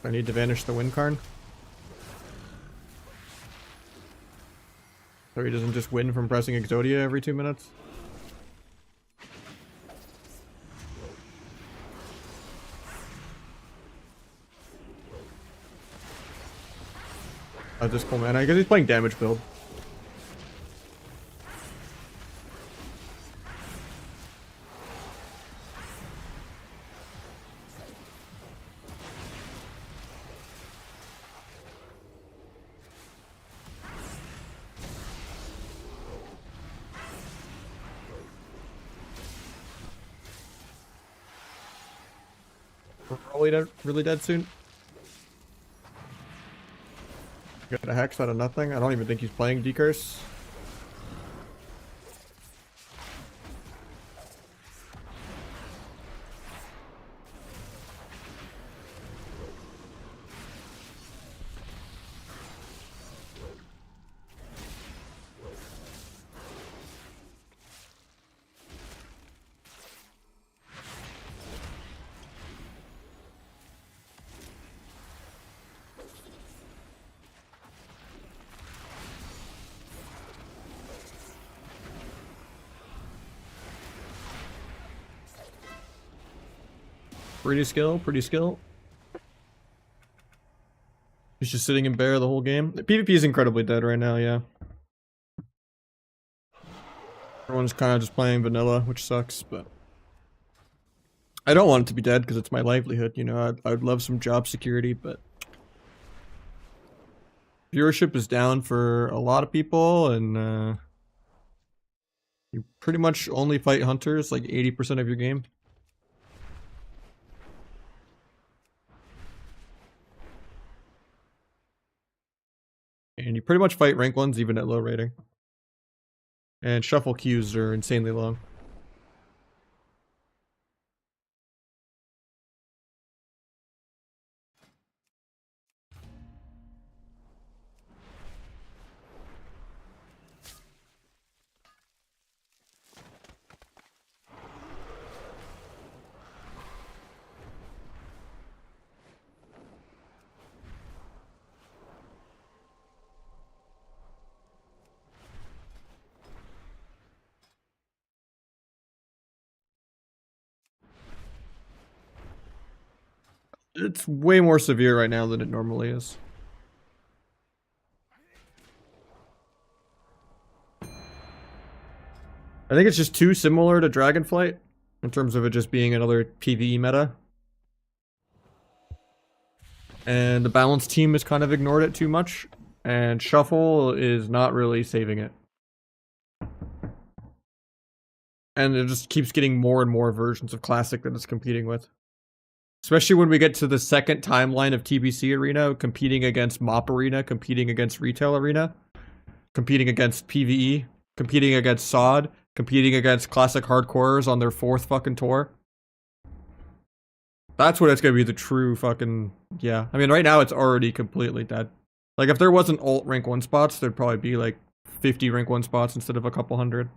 I need to vanish the win carn. So he doesn't just win from pressing Exodia every 2 minutes. This cool man. I guess he's playing damage build. We're probably really dead soon. Got a hex out of nothing. I don't even think he's playing Decurse. Pretty skill. He's just sitting in bear the whole game. The PvP is incredibly dead right now, yeah. Everyone's kind of just playing vanilla, which sucks, but I don't want it to be dead because it's my livelihood, you know. I would love some job security, but viewership is down for a lot of people, and you pretty much only fight hunters like 80% of your game. And you pretty much fight rank 1s even at low rating. And shuffle queues are insanely long. It's way more severe right now than it normally is. I think it's just too similar to Dragonflight in terms of it just being another PvE meta. And the balance team has kind of ignored it too much, and Shuffle is not really saving it. And it just keeps getting more and more versions of Classic that it's competing with. Especially when we get to the second timeline of TBC Arena, competing against Mop Arena, competing against Retail Arena, competing against PvE, competing against SOD, competing against Classic Hardcorers on their 4th fucking tour. That's what it's gonna be, the true fucking, yeah. I mean, right now it's already completely dead. Like, if there wasn't alt rank 1 spots, there'd probably be like 50 rank 1 spots instead of a couple hundred.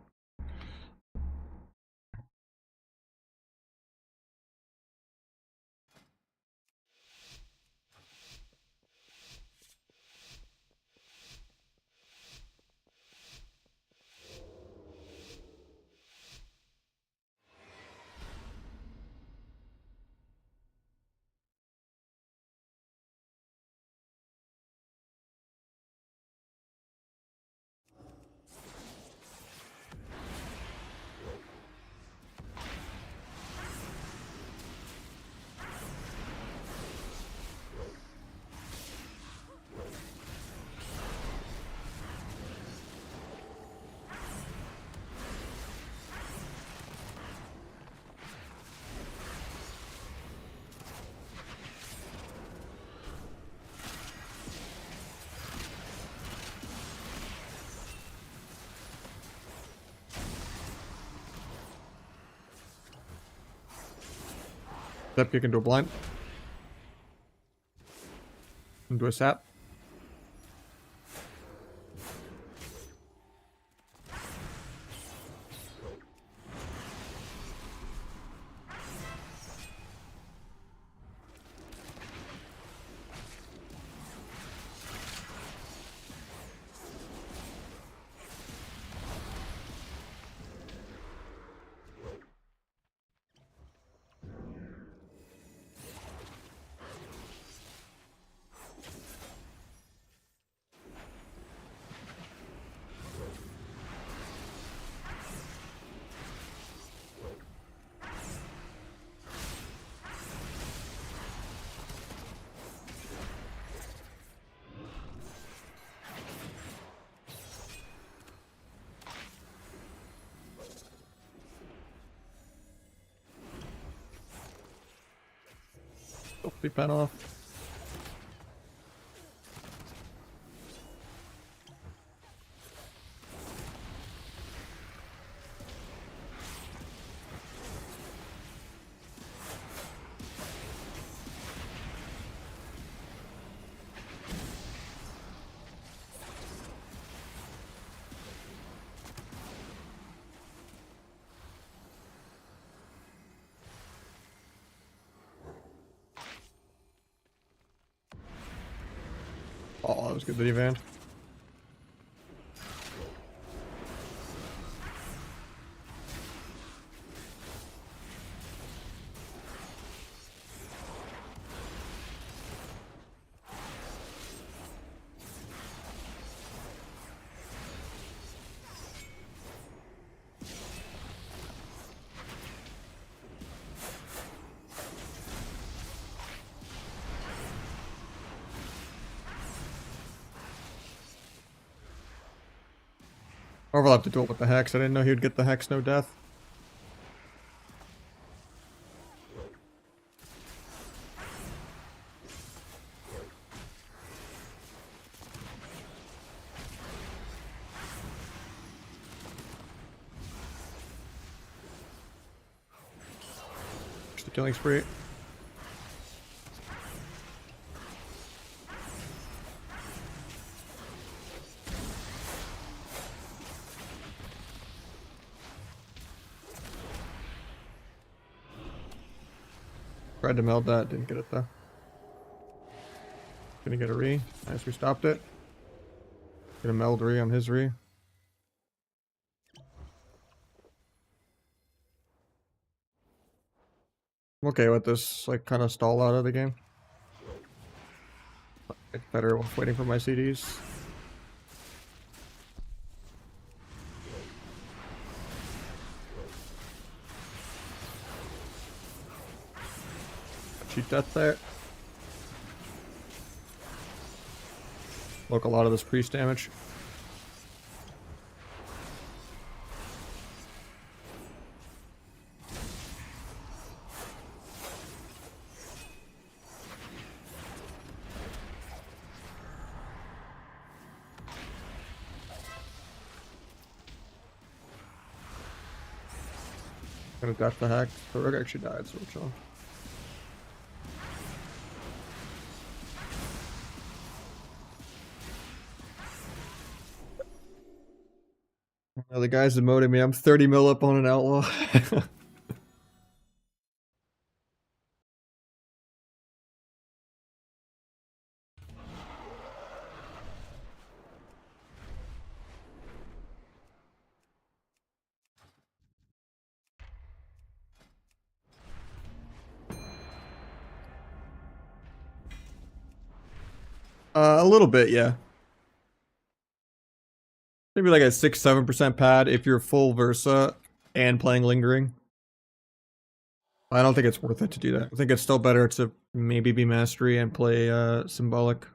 Step kick into a blind. Into a sap. Be pen off. Oh, that was good that he vanned. Overlap to duel with the Hex. I didn't know he would get the Hex no death. Just a killing spree. Tried to meld that, didn't get it though. Gonna get a re. Nice, we stopped it. Get a meld re on his re. I'm okay with this, like, kind of stall out of the game. It's better with waiting for my CDs. Cheat death there. Look, a lot of this priest damage. Gonna death the Hex. The Rogue actually died, so we're chill. The guy's emoting me. I'm 30 mil up on an outlaw. A little bit, yeah. Maybe like a 6-7% pad if you're full Versa and playing Lingering. I don't think it's worth it to do that. I think it's still better to maybe be Mastery and play Symbolic.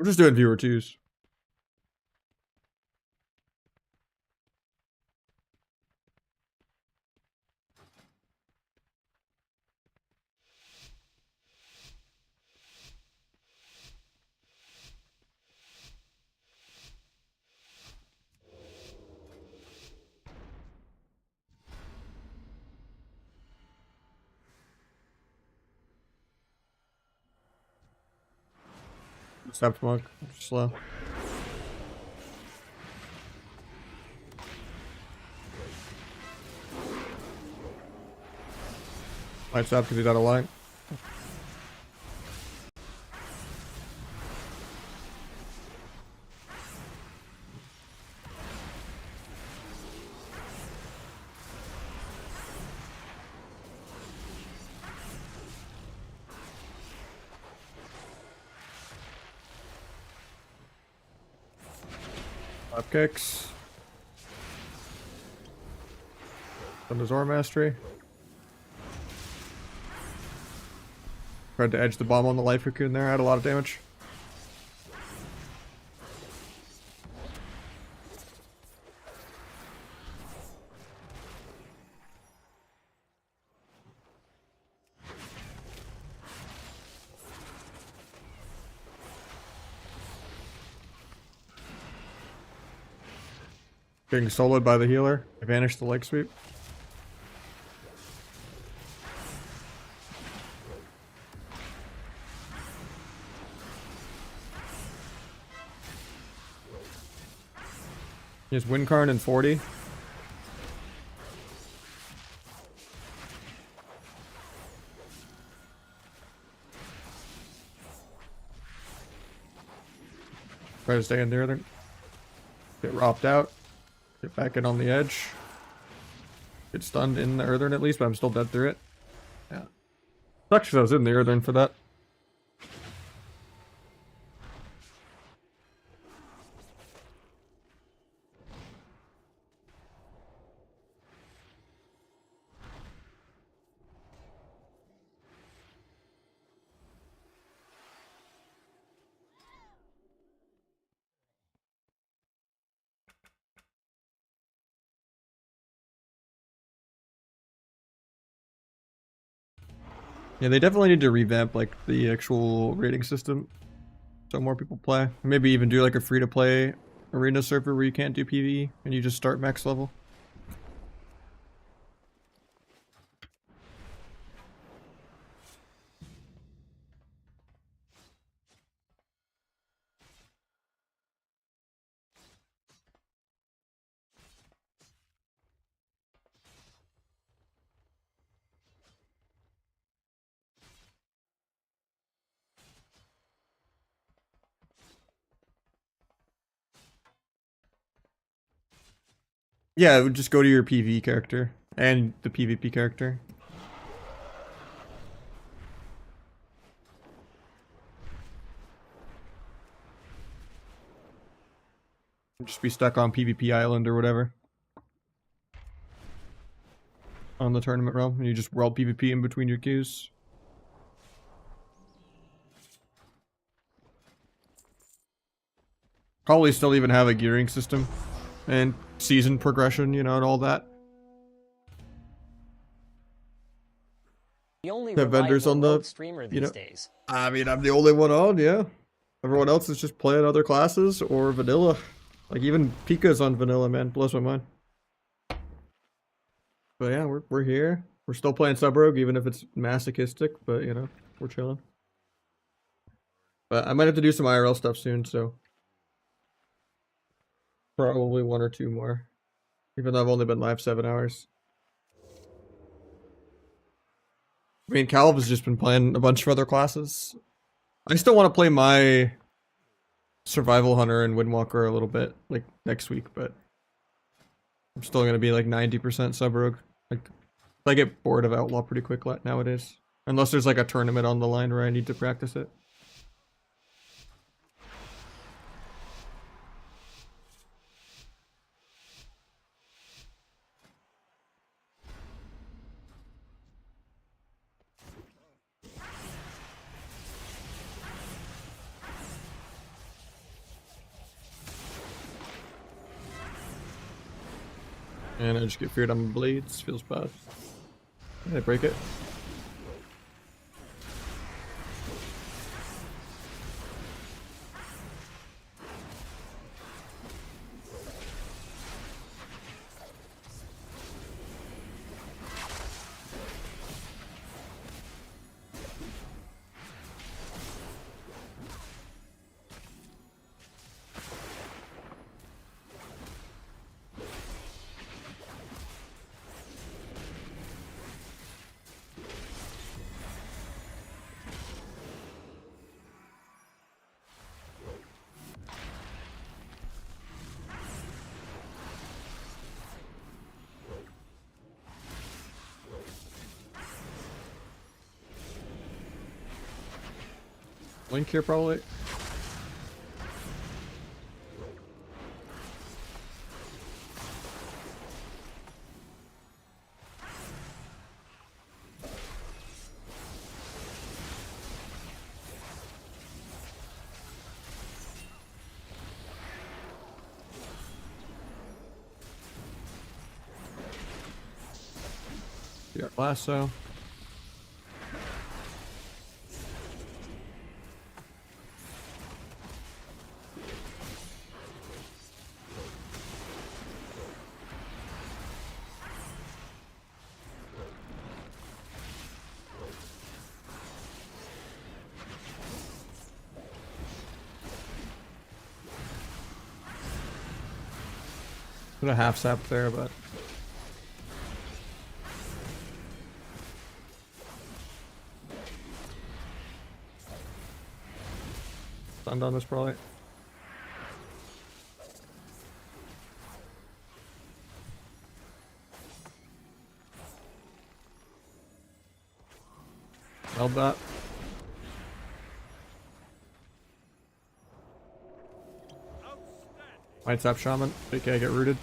We're just doing viewer twos. Step monk, slow. Lights up because he's out of line. Up kicks. On the Zor Mastery. Tried to edge the bomb on the Life Cocoon there, had a lot of damage. Getting soloed by the healer. I vanished the leg sweep. He has Windcarn and 40. Try to stay in there. Get ropped out. Get back in on the edge. Get stunned in the Earthern at least, but I'm still dead through it. Yeah. Sucks because I was in the Earthern for that. Yeah, they definitely need to revamp like the actual rating system so more people play. Maybe even do like a free-to-play arena server where you can't do PvE and you just start max level. Yeah, it would just go to your PvE character and the PvP character. Just be stuck on PvP Island or whatever. On the tournament realm, and you just world PvP in between your queues. Probably still even have a gearing system and season progression, you know, and all that. The only Have vendors on the streamer these days. I mean, I'm the only one on, yeah. Everyone else is just playing other classes or vanilla. Like even Pika's on vanilla, man. Blows my mind. But yeah, we're here. We're still playing Sub Rogue, even if it's masochistic. But you know, we're chilling. But I might have to do some IRL stuff soon, so probably one or two more. Even though I've only been live 7 hours. I mean, Calv has just been playing a bunch of other classes. I still want to play my Survival Hunter and Windwalker a little bit, like next week, but I'm still gonna be like 90% Sub Rogue. Like, I get bored of Outlaw pretty quick nowadays. Unless there's like a tournament on the line where I need to practice it. And I just get feared on my blades. Feels bad. Did I break it? Link here probably. We got lasso. Put a half sap there, but stunned on this probably. Held that. Might tap shaman. Okay, get rooted.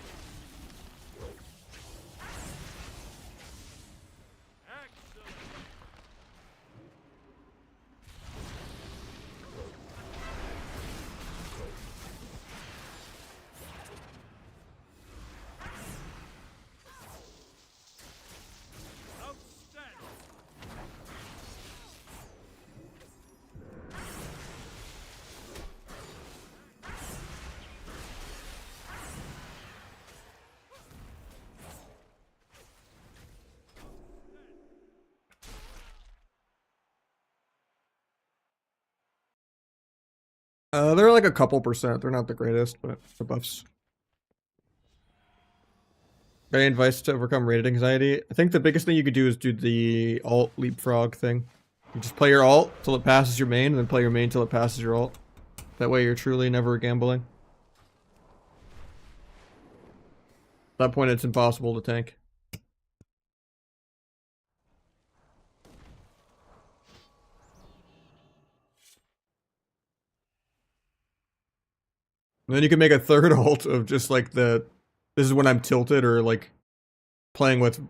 They're like a couple percent. They're not the greatest, but the buffs. Any advice to overcome rated anxiety? I think the biggest thing you could do is do the alt leapfrog thing. You just play your alt till it passes your main, and then play your main till it passes your alt. That way you're truly never gambling. At that point it's impossible to tank. And then you can make a third alt of just like this is when I'm tilted or like playing with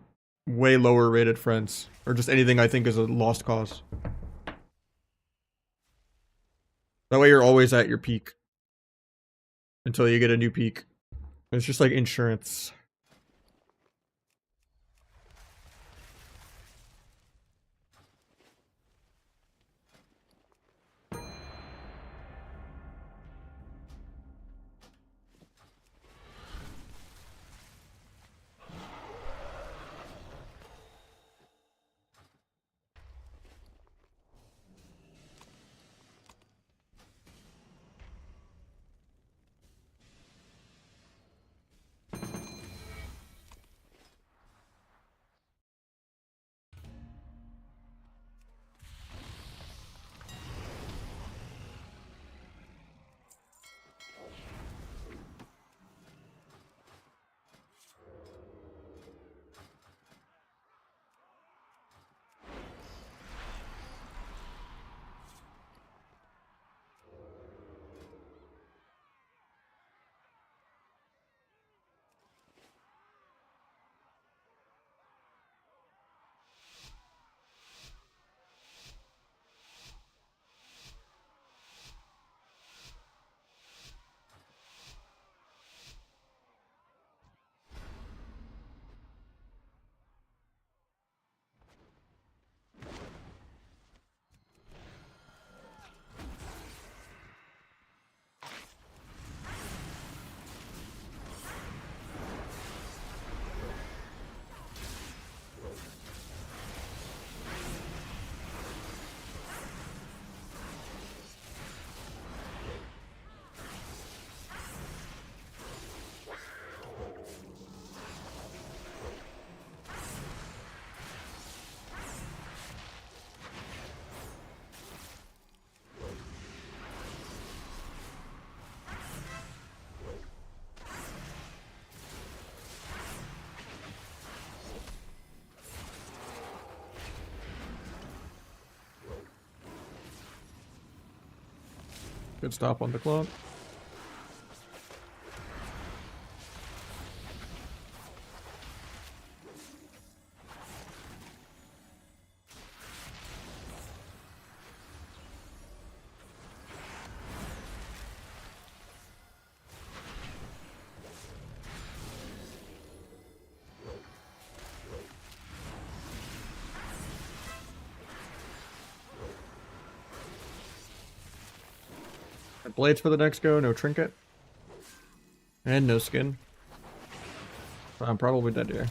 way lower rated friends. Or just anything I think is a lost cause. That way you're always at your peak. Until you get a new peak. It's just like insurance. Good stop on the clock. Blades for the next go, no trinket. And no skin. So I'm probably dead here.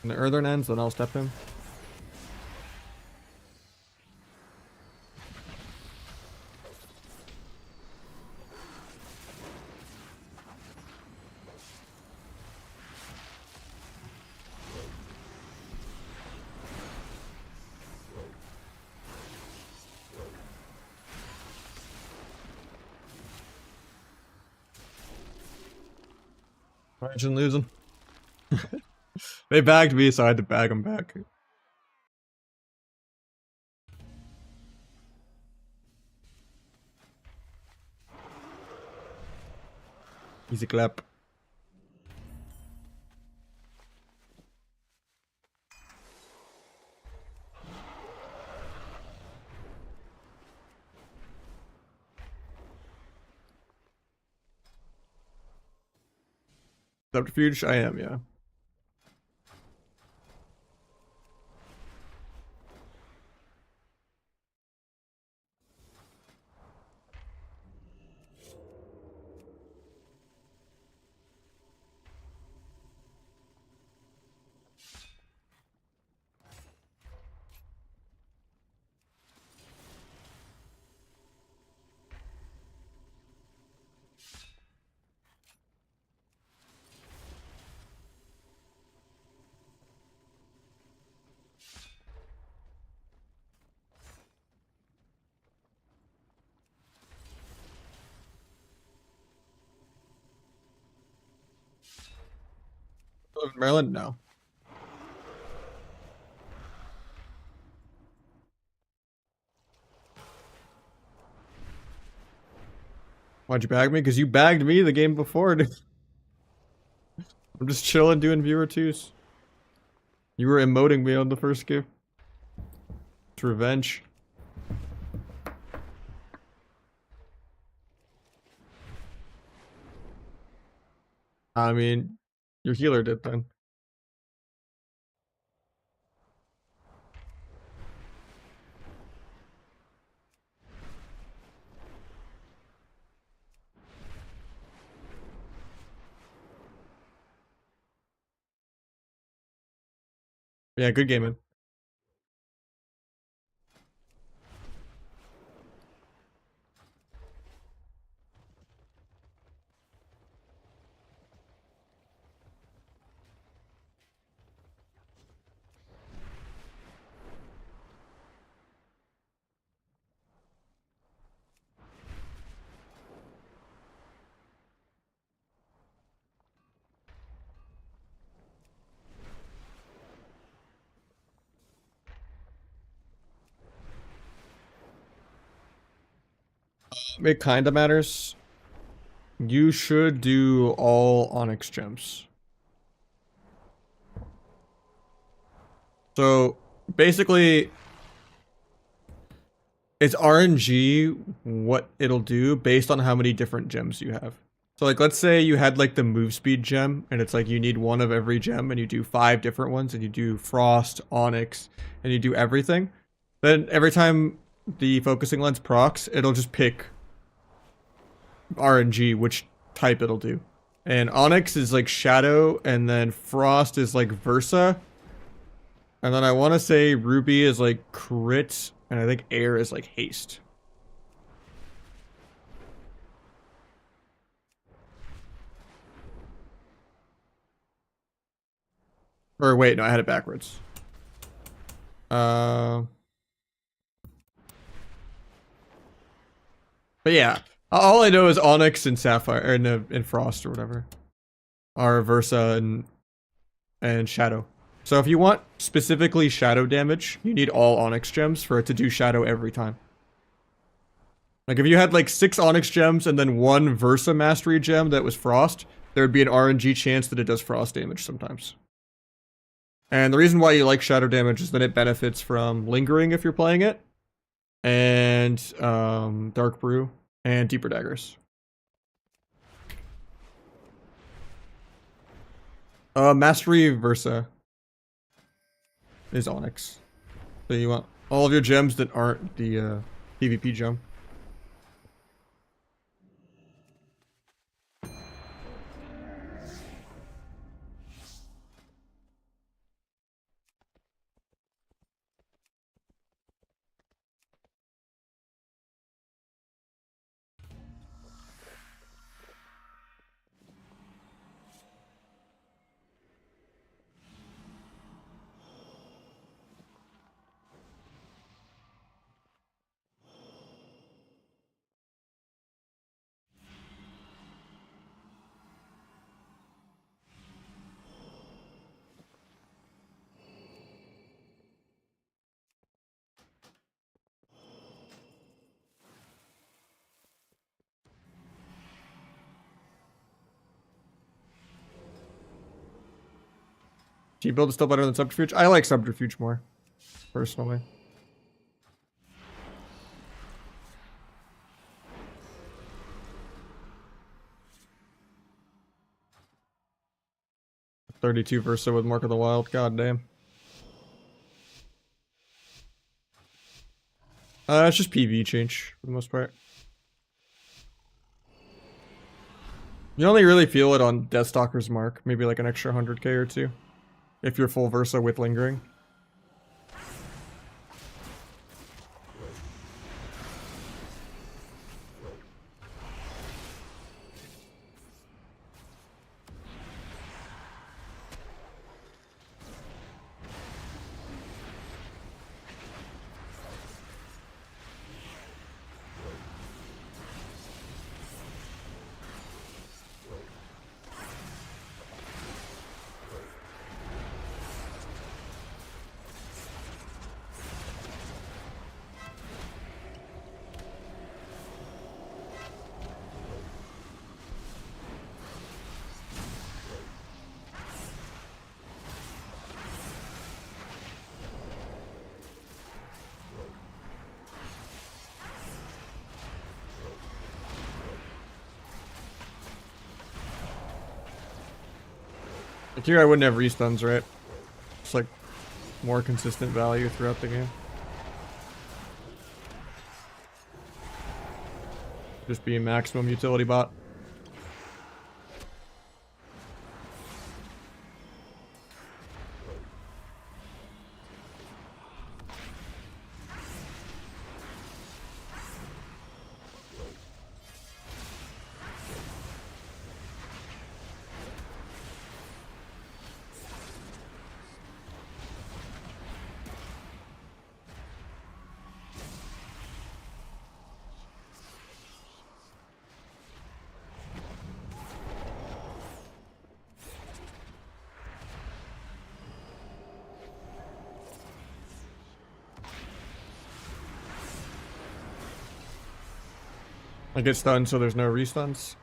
When the earthern ends, then I'll step him. Imagine losing. They bagged me, so I had to bag them back. Easy clap. Subterfuge? I am, yeah. Live in Maryland? No. Why'd you bag me? Because you bagged me the game before, dude. I'm just chilling doing viewer twos. You were emoting me on the first game. It's revenge. I mean, your healer did then. Yeah, good gaming. It kinda matters. You should do all Onyx gems. So basically, it's RNG what it'll do based on how many different gems you have. So like, let's say you had like the move speed gem, and it's like you need one of every gem, and you do 5 different ones, and you do Frost, Onyx, and you do everything. Then every time the focusing lens procs, it'll just pick RNG which type it'll do. And Onyx is like Shadow, and then Frost is like Versa. And then I want to say Ruby is like Crit, and I think Air is like Haste. Or wait, no, I had it backwards. But yeah, all I know is Onyx and Sapphire, or and Frost or whatever, are Versa and Shadow. So if you want specifically shadow damage, you need all Onyx gems for it to do shadow every time. Like if you had like 6 Onyx gems and then 1 Versa Mastery gem that was Frost, there would be an RNG chance that it does Frost damage sometimes. And the reason why you like shadow damage is that it benefits from lingering if you're playing it, and Dark Brew, and Deeper Daggers. Mastery Versa is Onyx. So you want all of your gems that aren't the PvP gem. T-build is still better than Subterfuge. I like Subterfuge more, personally. .32 Versa with Mark of the Wild. God damn. It's just PV change for the most part. You only really feel it on Deathstalker's Mark, maybe like an extra 100k or 2, if you're full Versa with lingering. Like here I wouldn't have restuns, right? It's like more consistent value throughout the game. Just be a maximum utility bot. I get stunned so there's no restuns.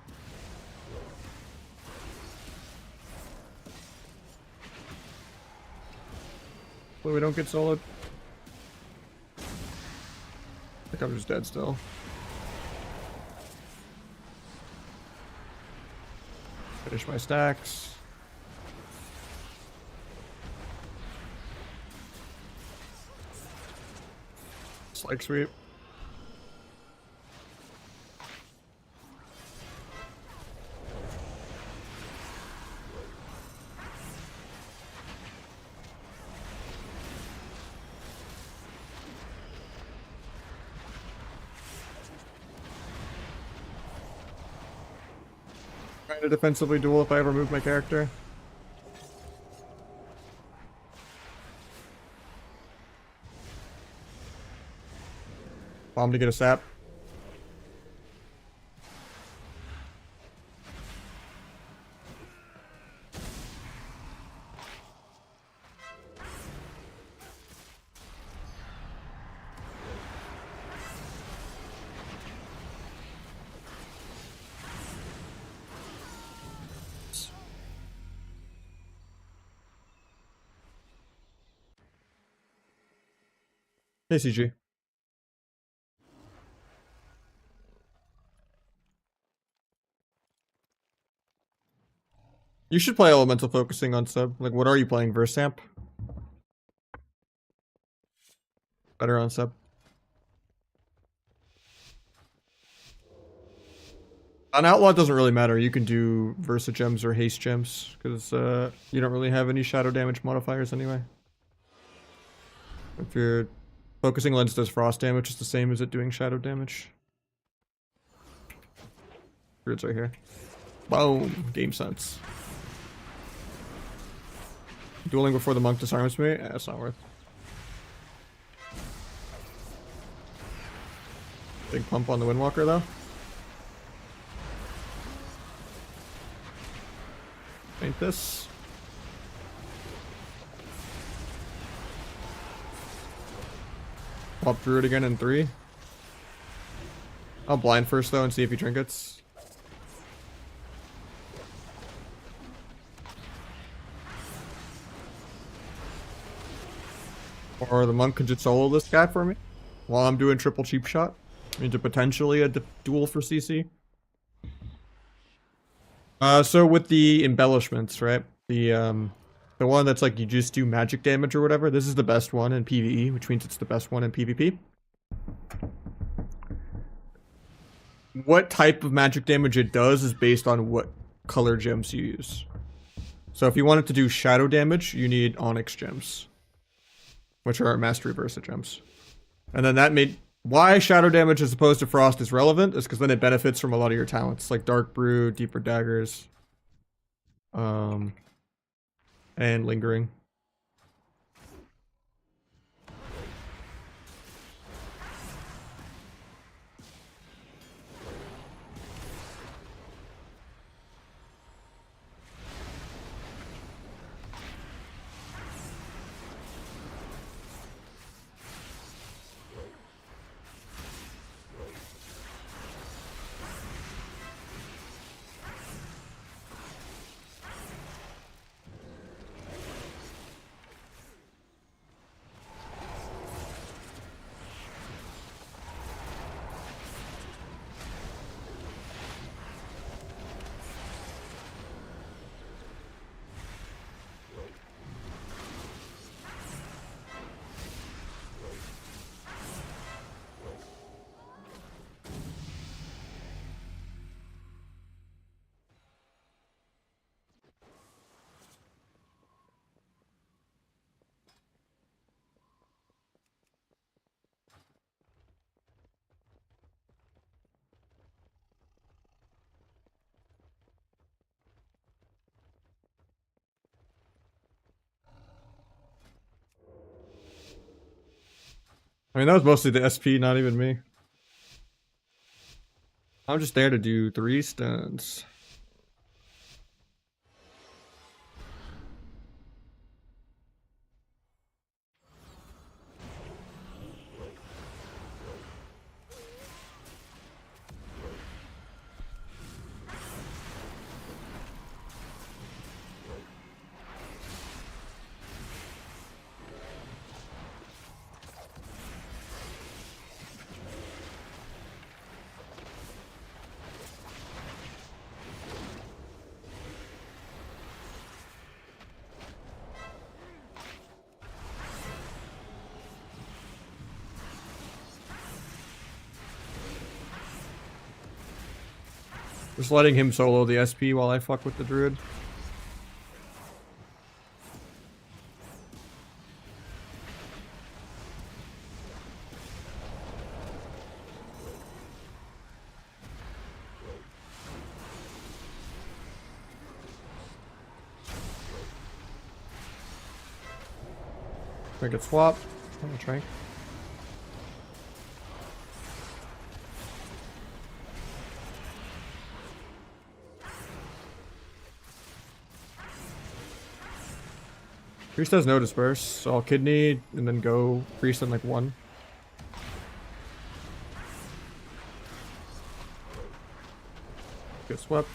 But we don't get soloed. I think I'm just dead still. Finish my stacks. Slag sweep. Trying to defensively duel if I ever move my character. Bomb to get a sap. Hey, CG. You should play Elemental Focusing on sub. Like, what are you playing? Versamp? Better on sub. On Outlaw, it doesn't really matter. You can do Versa Gems or Haste Gems, because you don't really have any shadow damage modifiers anyway. If your Focusing Lens does frost damage, it's the same as it doing shadow damage. Druid's right here. Boom! Game sense. Dueling before the monk disarms me? Yeah, that's not worth. Big pump on the Windwalker though. Ain't this? Pop Druid again in 3. I'll blind first though and see if he trinkets. Or the monk could just solo this guy for me while I'm doing triple cheap shot into potentially a duel for CC. So with the embellishments, right? The one that's like you just do magic damage or whatever. This is the best one in PvE, which means it's the best one in PvP. What type of magic damage it does is based on what color gems you use. So if you want it to do shadow damage, you need Onyx gems, which are Mastery Versa gems. And then that made why shadow damage as opposed to frost is relevant is because then it benefits from a lot of your talents, like Dark Brew, Deeper Daggers, and Lingering. I mean, that was mostly the SP, not even me. I'm just there to do 3 stuns. Just letting him solo the SP while I fuck with the druid. Trinket swap. I'm gonna trank. Priest has no disperse, so I'll kidney and then go priest in like 1. Get swept.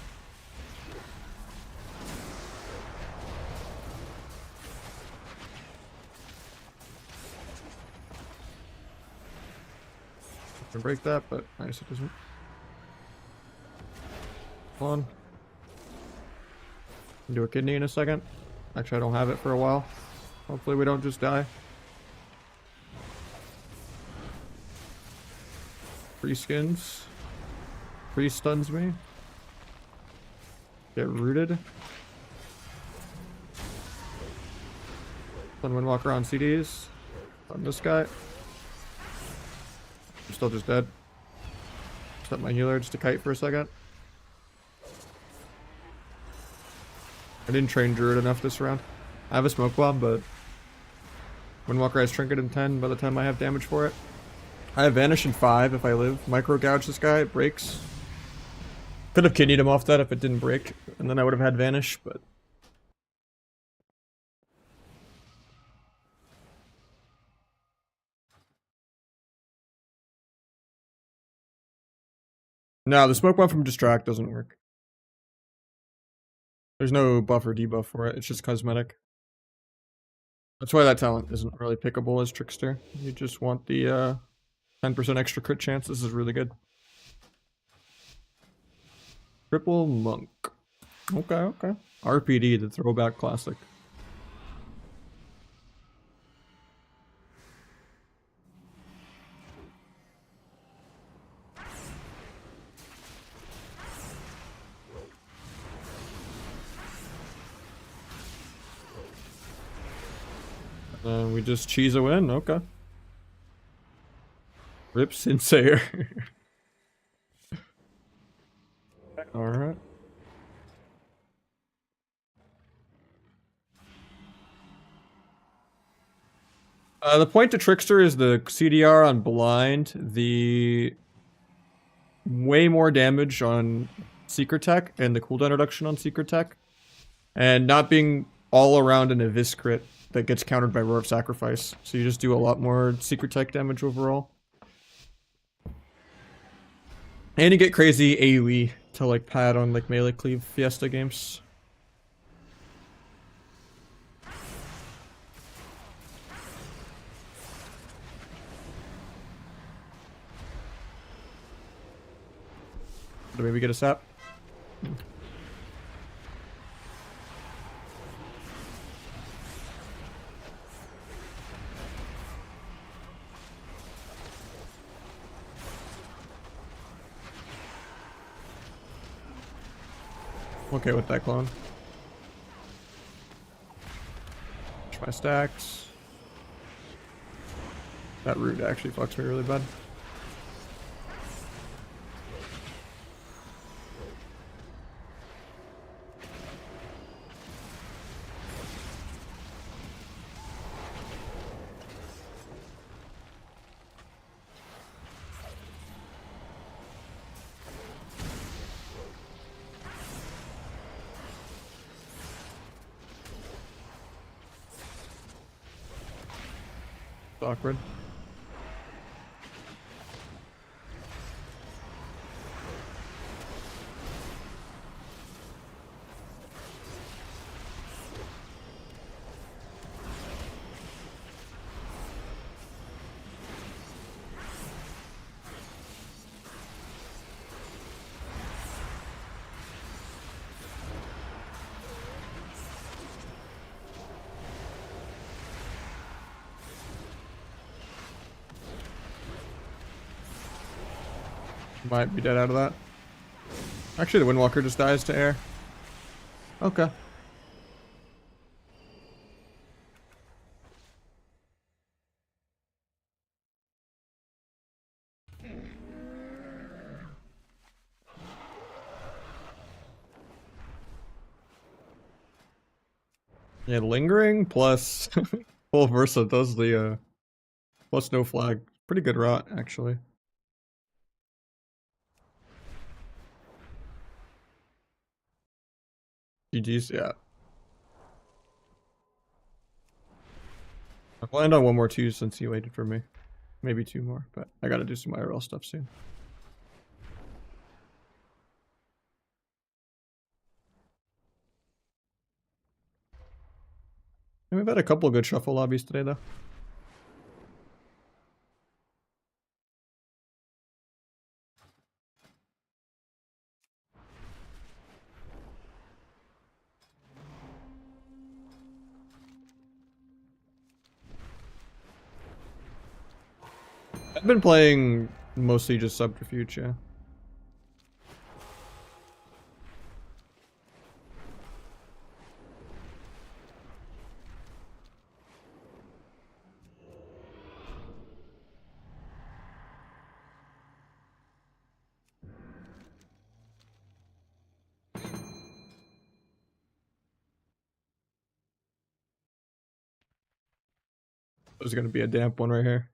Can break that, but nice it doesn't. Come on. Do a kidney in a second. Actually, I don't have it for a while. Hopefully we don't just die. Free skins. Free stuns me. Get rooted. Stun Windwalker on CDs. On this guy. I'm still just dead. Set my healer just to kite for a second. I didn't train Druid enough this round. I have a smoke bomb, but Windwalker has trinket in 10 by the time I have damage for it. I have vanish in 5 if I live. Micro gouge this guy, it breaks. Could have kidneyed him off that if it didn't break, and then I would have had vanish, but no, the smoke bomb from distract doesn't work. There's no buff or debuff for it, it's just cosmetic. That's why that talent isn't really pickable as Trickster. You just want the 10% extra crit chance. This is really good. Triple Monk. Okay, okay. RPD, the throwback classic. We just cheese a win, okay. Rip Sinsayer. Alright. The point to Trickster is the CDR on blind, the way more damage on Secret Tech, and the cooldown reduction on Secret Tech, and not being all around an Abyss crit that gets countered by Roar of Sacrifice. So you just do a lot more Secret Tech damage overall. And you get crazy AoE to like pad on like melee cleave Fiesta games. Maybe get a sap. Okay with that clone. Push my stacks. That root actually fucks me really bad. Awkward. Might be dead out of that. Actually, the Windwalker just dies to air. Okay. Yeah, lingering plus full Versa does the plus no flag. Pretty good rot, actually. GG's, yeah. I planned on one more 2 since he waited for me. Maybe 2 more, but I gotta do some IRL stuff soon. And we've had a couple good shuffle lobbies today, though. I've been playing mostly just Subterfuge, yeah. There's gonna be a damp one right here.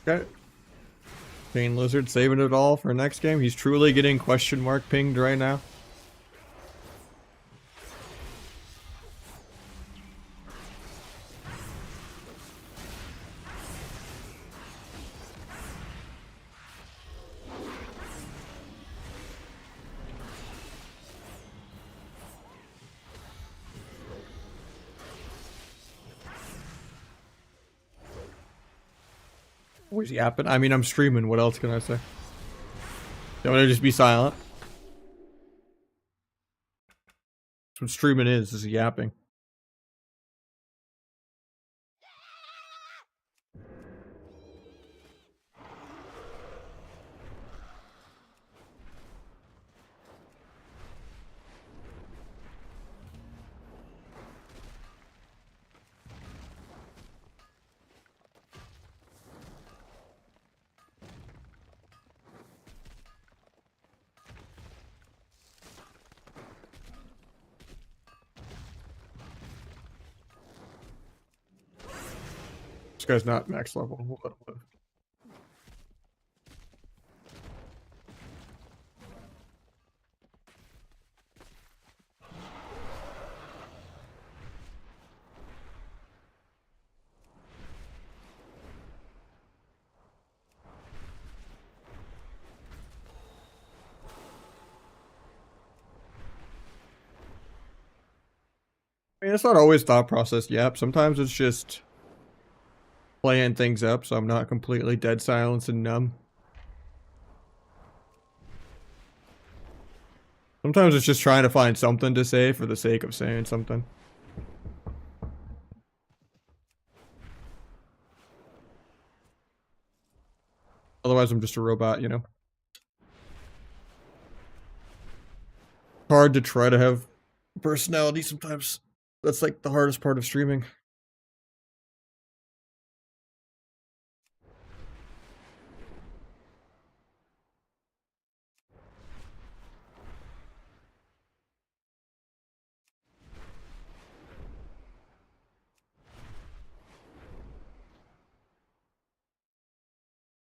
Okay. Chain Lizard saving it all for next game. He's truly getting question mark pinged right now. Always yapping. I mean, I'm streaming. What else can I say? You want to just be silent? That's what streaming is yapping. This guy's not max level. We'll let him live. I mean, it's not always thought process yap. Sometimes it's just playing things up so I'm not completely dead silence and numb. Sometimes it's just trying to find something to say for the sake of saying something. Otherwise, I'm just a robot, you know? Hard to try to have personality sometimes. That's like the hardest part of streaming.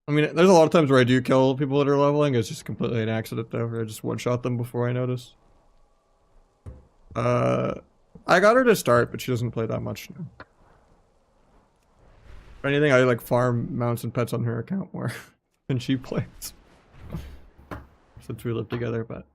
I mean, there's a lot of times where I do kill people that are leveling. It's just completely an accident, though. Where I just one-shot them before I notice. I got her to start, but she doesn't play that much now. If anything, I like farm mounts and pets on her account more than she plays. Since we live together, but...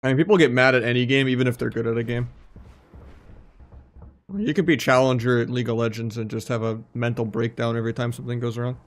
I mean, people get mad at any game, even if they're good at a game. You can be challenger at League of Legends and just have a mental breakdown every time something goes wrong.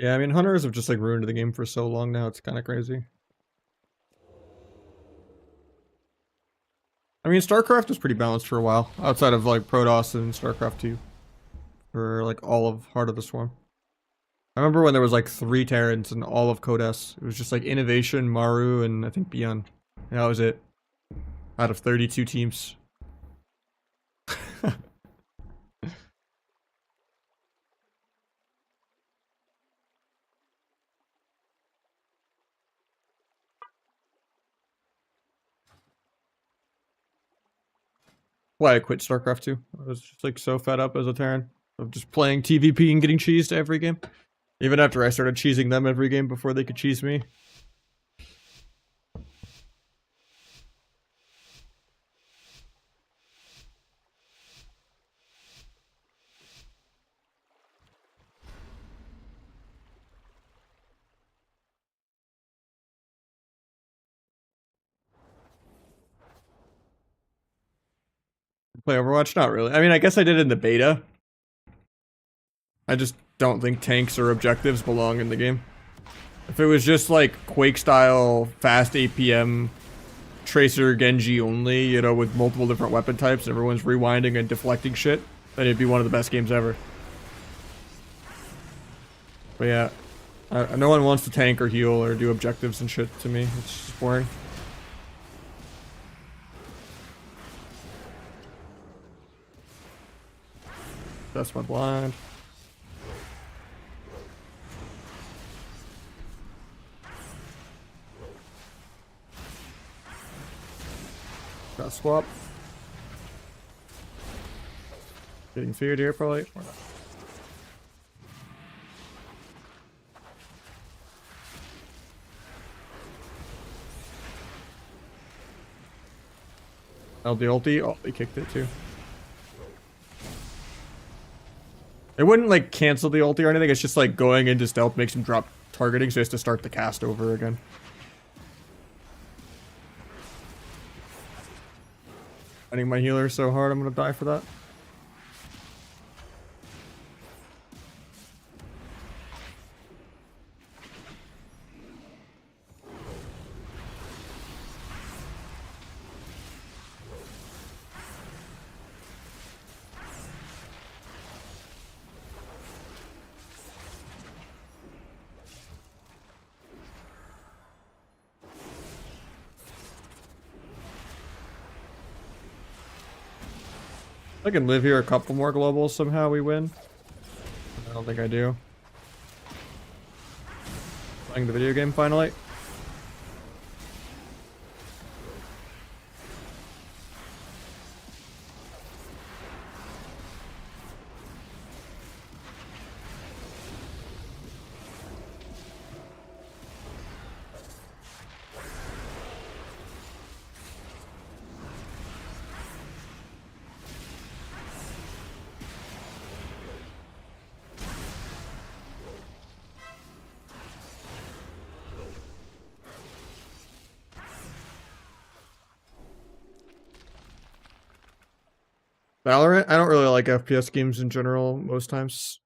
Yeah, I mean, hunters have just like ruined the game for so long now. It's kind of crazy. I mean, StarCraft was pretty balanced for a while, outside of like Protoss and StarCraft 2 for like all of Heart of the Swarm. I remember when there was like 3 Terrans in all of Codes. It was just like Innovation, Maru, and I think Beyond. And that was it. Out of 32 teams. Why I quit StarCraft 2. I was just like so fed up as a Terran of just playing TvP and getting cheesed every game. Even after I started cheesing them every game before they could cheese me. Play Overwatch? Not really. I mean, I guess I did in the beta. I just don't think tanks or objectives belong in the game. If it was just like Quake style, fast APM, Tracer Genji only, you know, with multiple different weapon types, and everyone's rewinding and deflecting shit, then it'd be one of the best games ever. But yeah, no one wants to tank or heal or do objectives and shit to me. It's just boring. That's my blind. Got swap. Getting feared here probably. Or not. Oh, the ulti? Oh, they kicked it too. It wouldn't like cancel the ulti or anything, it's just like going into stealth makes him drop targeting, so he has to start the cast over again. Fighting my healer so hard I'm gonna die for that. I can live here a couple more globals somehow we win. I don't think I do. Playing the video game finally. Valorant? I don't really like FPS games in general most times.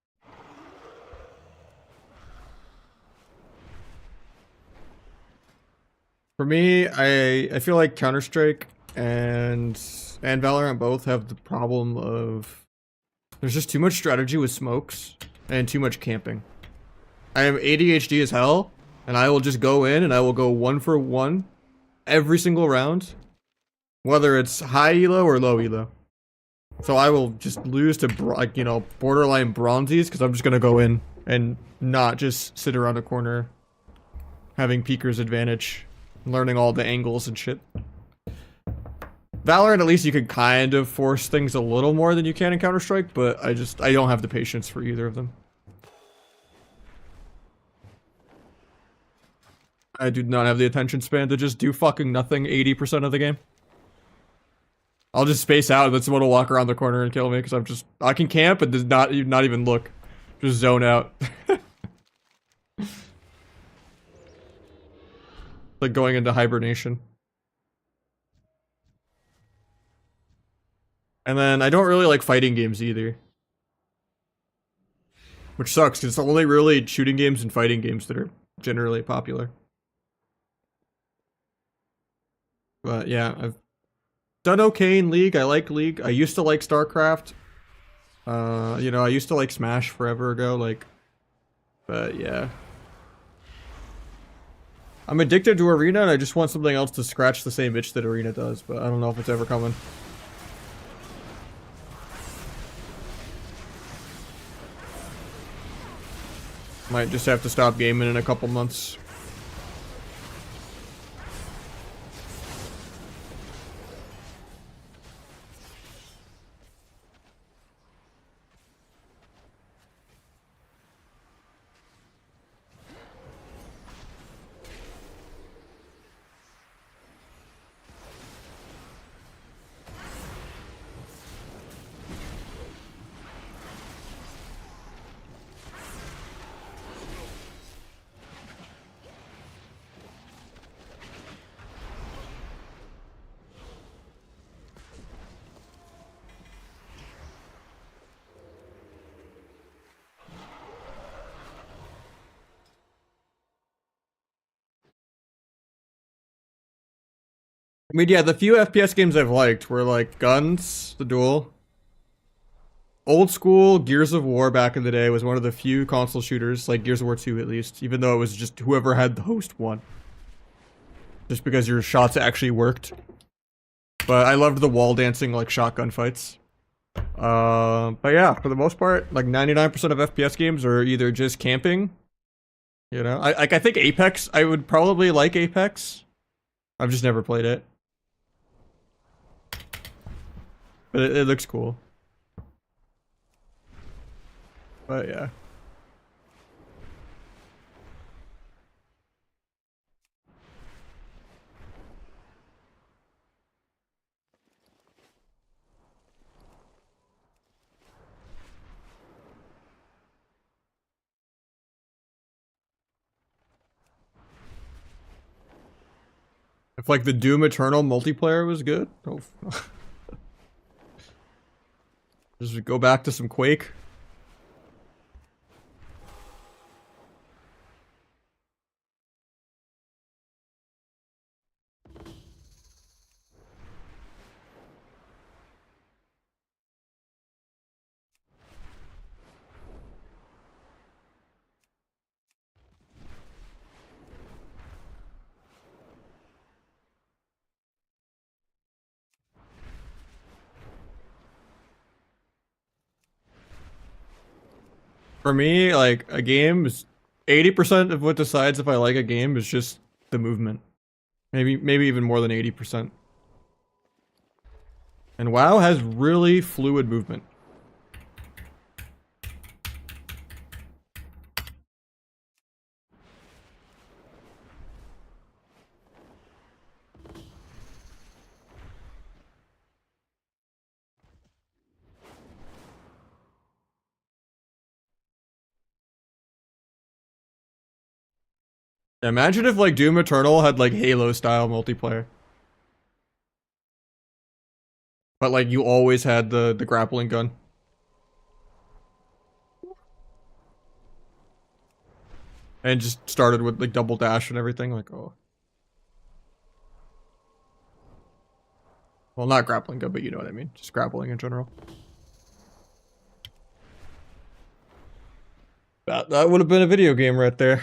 For me, I feel like Counter-Strike and Valorant both have the problem of there's just too much strategy with smokes and too much camping. I am ADHD as hell, and I will just go in and I will go 1 for 1 every single round, whether it's high elo or low elo. So I will just lose to, like, you know, borderline bronzies because I'm just going to go in and not just sit around a corner having peeker's advantage, learning all the angles and shit. Valorant, at least you can kind of force things a little more than you can in Counter-Strike, but I don't have the patience for either of them. I do not have the attention span to just do fucking nothing 80% of the game. I'll just space out and then someone will walk around the corner and kill me because I can camp and does not even look. Just zone out. Like going into hibernation. And then I don't really like fighting games either. Which sucks, because it's only really shooting games and fighting games that are generally popular. But yeah, I've done okay in League. I like League. I used to like StarCraft. You know, I used to like Smash forever ago, like, but yeah. I'm addicted to Arena, and I just want something else to scratch the same itch that Arena does, but I don't know if it's ever coming. Might just have to stop gaming in a couple months. I mean, yeah, the few FPS games I've liked were like Guns, The Duel. Old school Gears of War back in the day was one of the few console shooters, like Gears of War 2 at least, even though it was just whoever had the host won. Just because your shots actually worked. But I loved the wall dancing, like, shotgun fights. But yeah, for the most part, like 99% of FPS games are either just camping. You know, I think Apex, I would probably like Apex. I've just never played it. But it looks cool. But yeah. If like the Doom Eternal multiplayer was good, oh, just go back to some Quake. For me, like a game is 80% of what decides if I like a game is just the movement. Maybe even more than 80%. And WoW has really fluid movement. Imagine if like Doom Eternal had like Halo style multiplayer. But like you always had the grappling gun. And just started with like double dash and everything, like oh. Well, not grappling gun, but you know what I mean. Just grappling in general. That would have been a video game right there.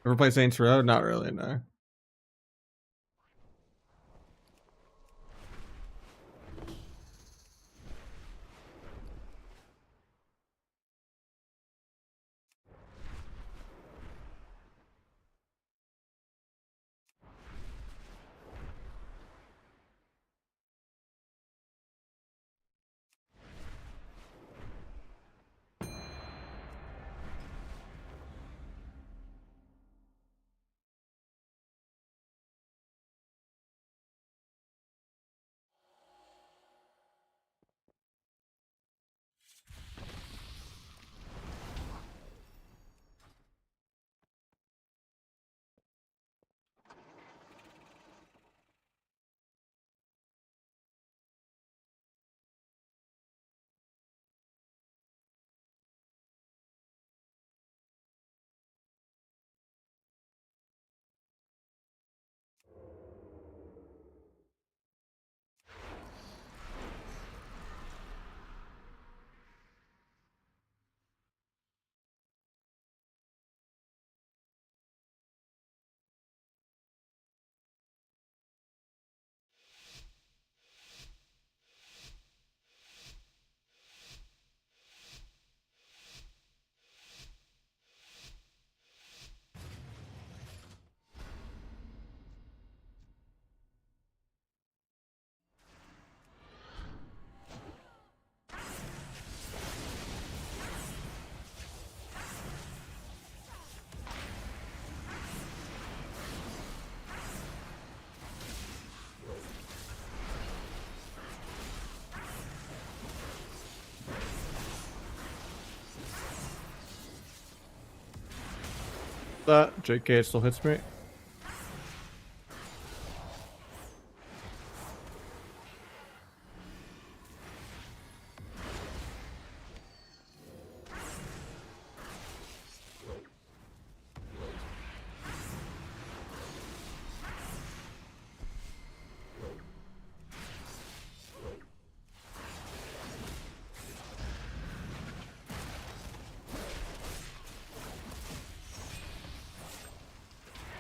Ever play Saints Row? Not really, no. That JK still hits me.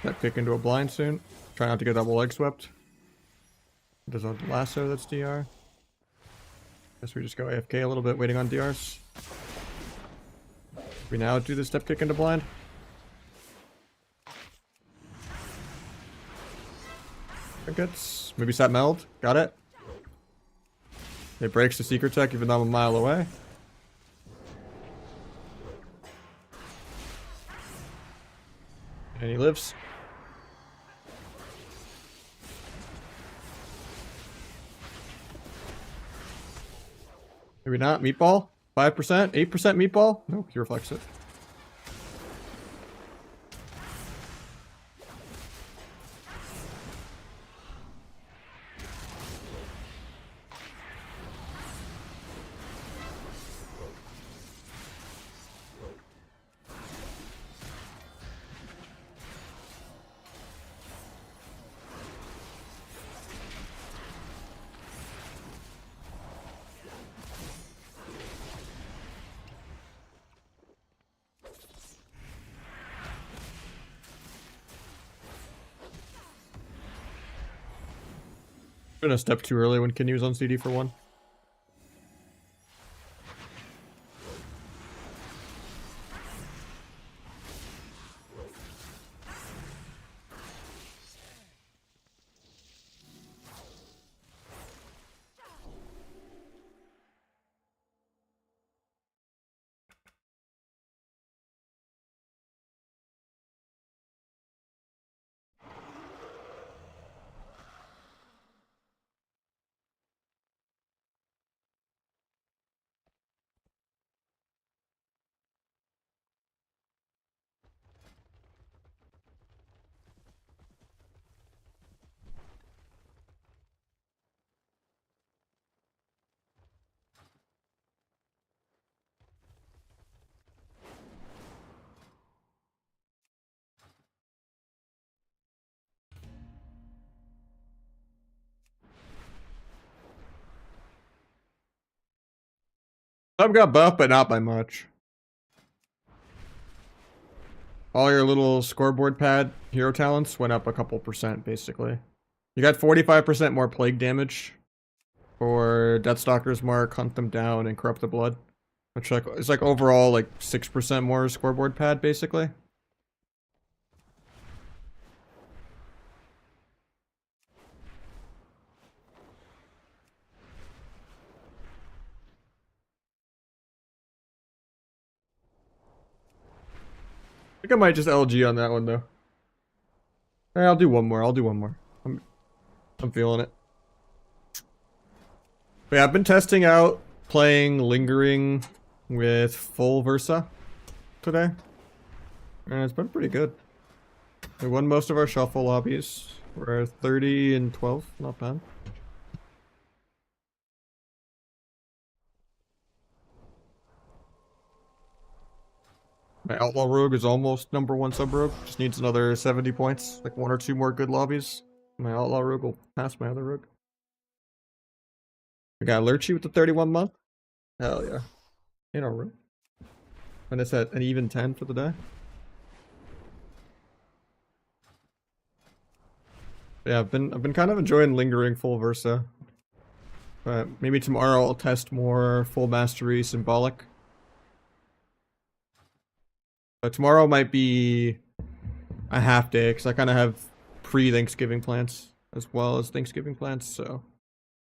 That kick into a blind soon. Try not to get double leg swept. There's a lasso that's DR. Guess we just go AFK a little bit, waiting on DRs. We now do the step kick into blind. Trinkets. Maybe sap meld. Got it. It breaks the secret tech even though I'm a mile away. And he lives. Maybe not. Meatball? 5%? 8% meatball? No, he reflects it. Been a step too early when Kinyu was on CD for one. I've got buff, but not by much. all your little scoreboard pad hero talents went up a couple percent, basically. You got 45% more plague damage for Deathstalker's Mark, Hunt Them Down, and Corrupt the Blood. Which like is like overall like 6% more scoreboard pad, basically. I think I might just LG on that one though. Hey, I'll do one more. I'm feeling it. But yeah, I've been testing out playing Lingering with full Versa today. And it's been pretty good. We won most of our shuffle lobbies. We're 30 and 12, not bad. My Outlaw Rogue is almost #1 sub rogue. Just needs another 70 points. Like 1 or 2 more good lobbies. My Outlaw Rogue will pass my other rogue. We got Lurchy with the 31 month. Hell yeah. In our room. And it's at an even 10 for the day. Yeah, I've been kind of enjoying Lingering full Versa. But maybe tomorrow I'll test more full Mastery Symbolic. But tomorrow might be a half day because I kind of have pre-Thanksgiving plans as well as Thanksgiving plans. So,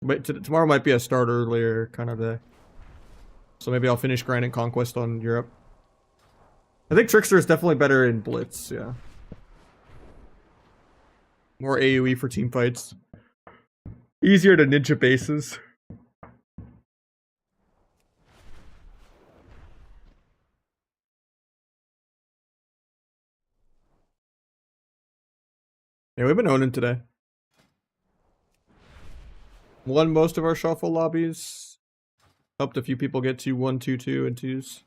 but tomorrow might be a start earlier kind of day. So maybe I'll finish grinding Conquest on Europe. I think Trickster is definitely better in Blitz. Yeah, more AOE for team fights. Easier to ninja bases. Yeah, we've been owning today. Won most of our shuffle lobbies. Helped a few people get to 1, 2, 2, and 2s.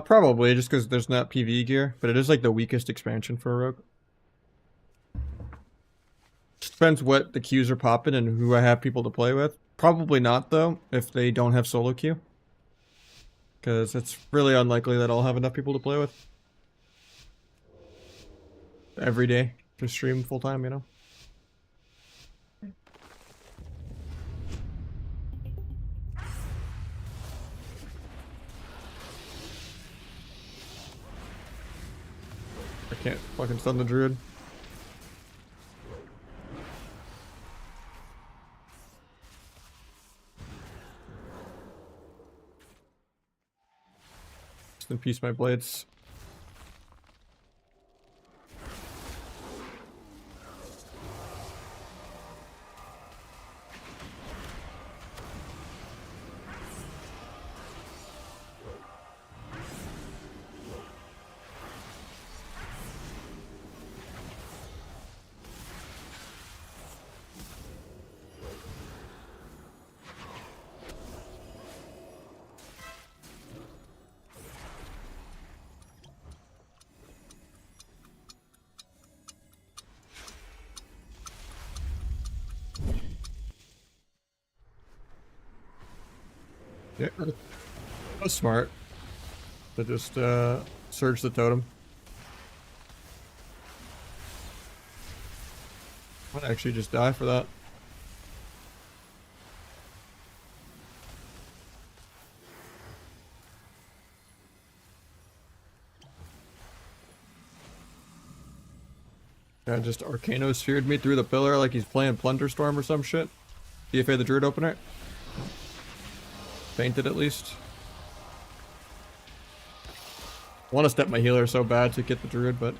Probably just because there's not PvE gear, but it is like the weakest expansion for a rogue. Just depends what the queues are popping and who I have people to play with. Probably not though, if they don't have solo queue. Because it's really unlikely that I'll have enough people to play with. Every day to stream full time, you know? I can't fucking stun the druid. Just in peace, my blades. Yeah, that was smart. To just surge the totem. Might actually just die for that. Yeah, just Arcano sphered me through the pillar like he's playing Plunderstorm or some shit. DFA the Druid opener. Fainted at least. Want to step my healer so bad to get the Druid, but...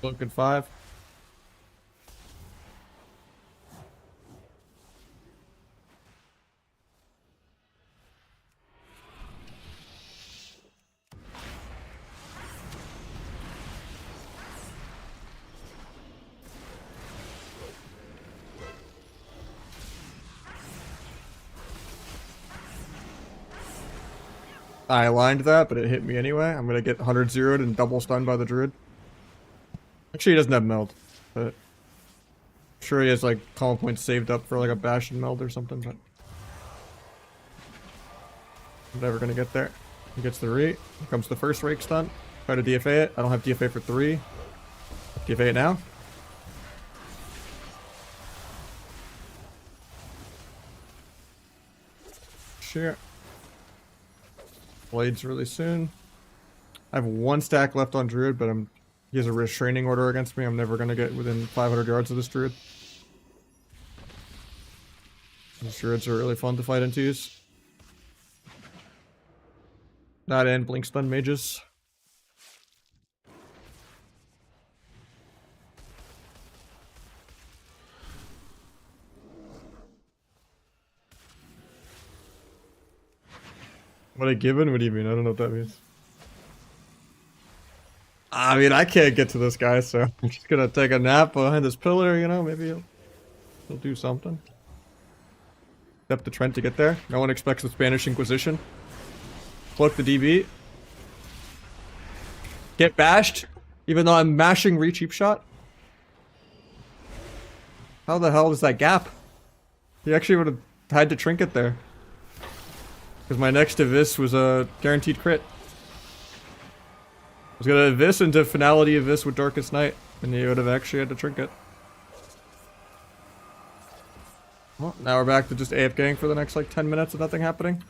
Looking 5. I aligned that, but it hit me anyway. I'm gonna get 100 zeroed and double stunned by the Druid. Actually, he doesn't have meld, but I'm sure he has like calm points saved up for like a bash and meld or something, but I'm never gonna get there. He gets the re. Here comes the first rake stun. Try to DFA it. I don't have DFA for 3. DFA it now. Sure. Blades really soon. I have 1 stack left on Druid, but he has a restraining order against me. I'm never gonna get within 500 yards of this Druid. These Druids are really fun to fight into use. That and blink stun mages. What a given? What do you mean? I don't know what that means. I mean, I can't get to this guy, so I'm just gonna take a nap behind this pillar, you know, maybe he'll do something. Step the Trent to get there. No one expects the Spanish Inquisition. Cloak the DB. Get bashed, even though I'm mashing re-cheap shot. How the hell is that gap? He actually would have had to trinket there. Because my next Avis was a guaranteed crit. I was gonna Avis into Finality Avis with Darkest Night, and he would have actually had to trinket. Well, now we're back to just AFKing for the next like 10 minutes of nothing happening.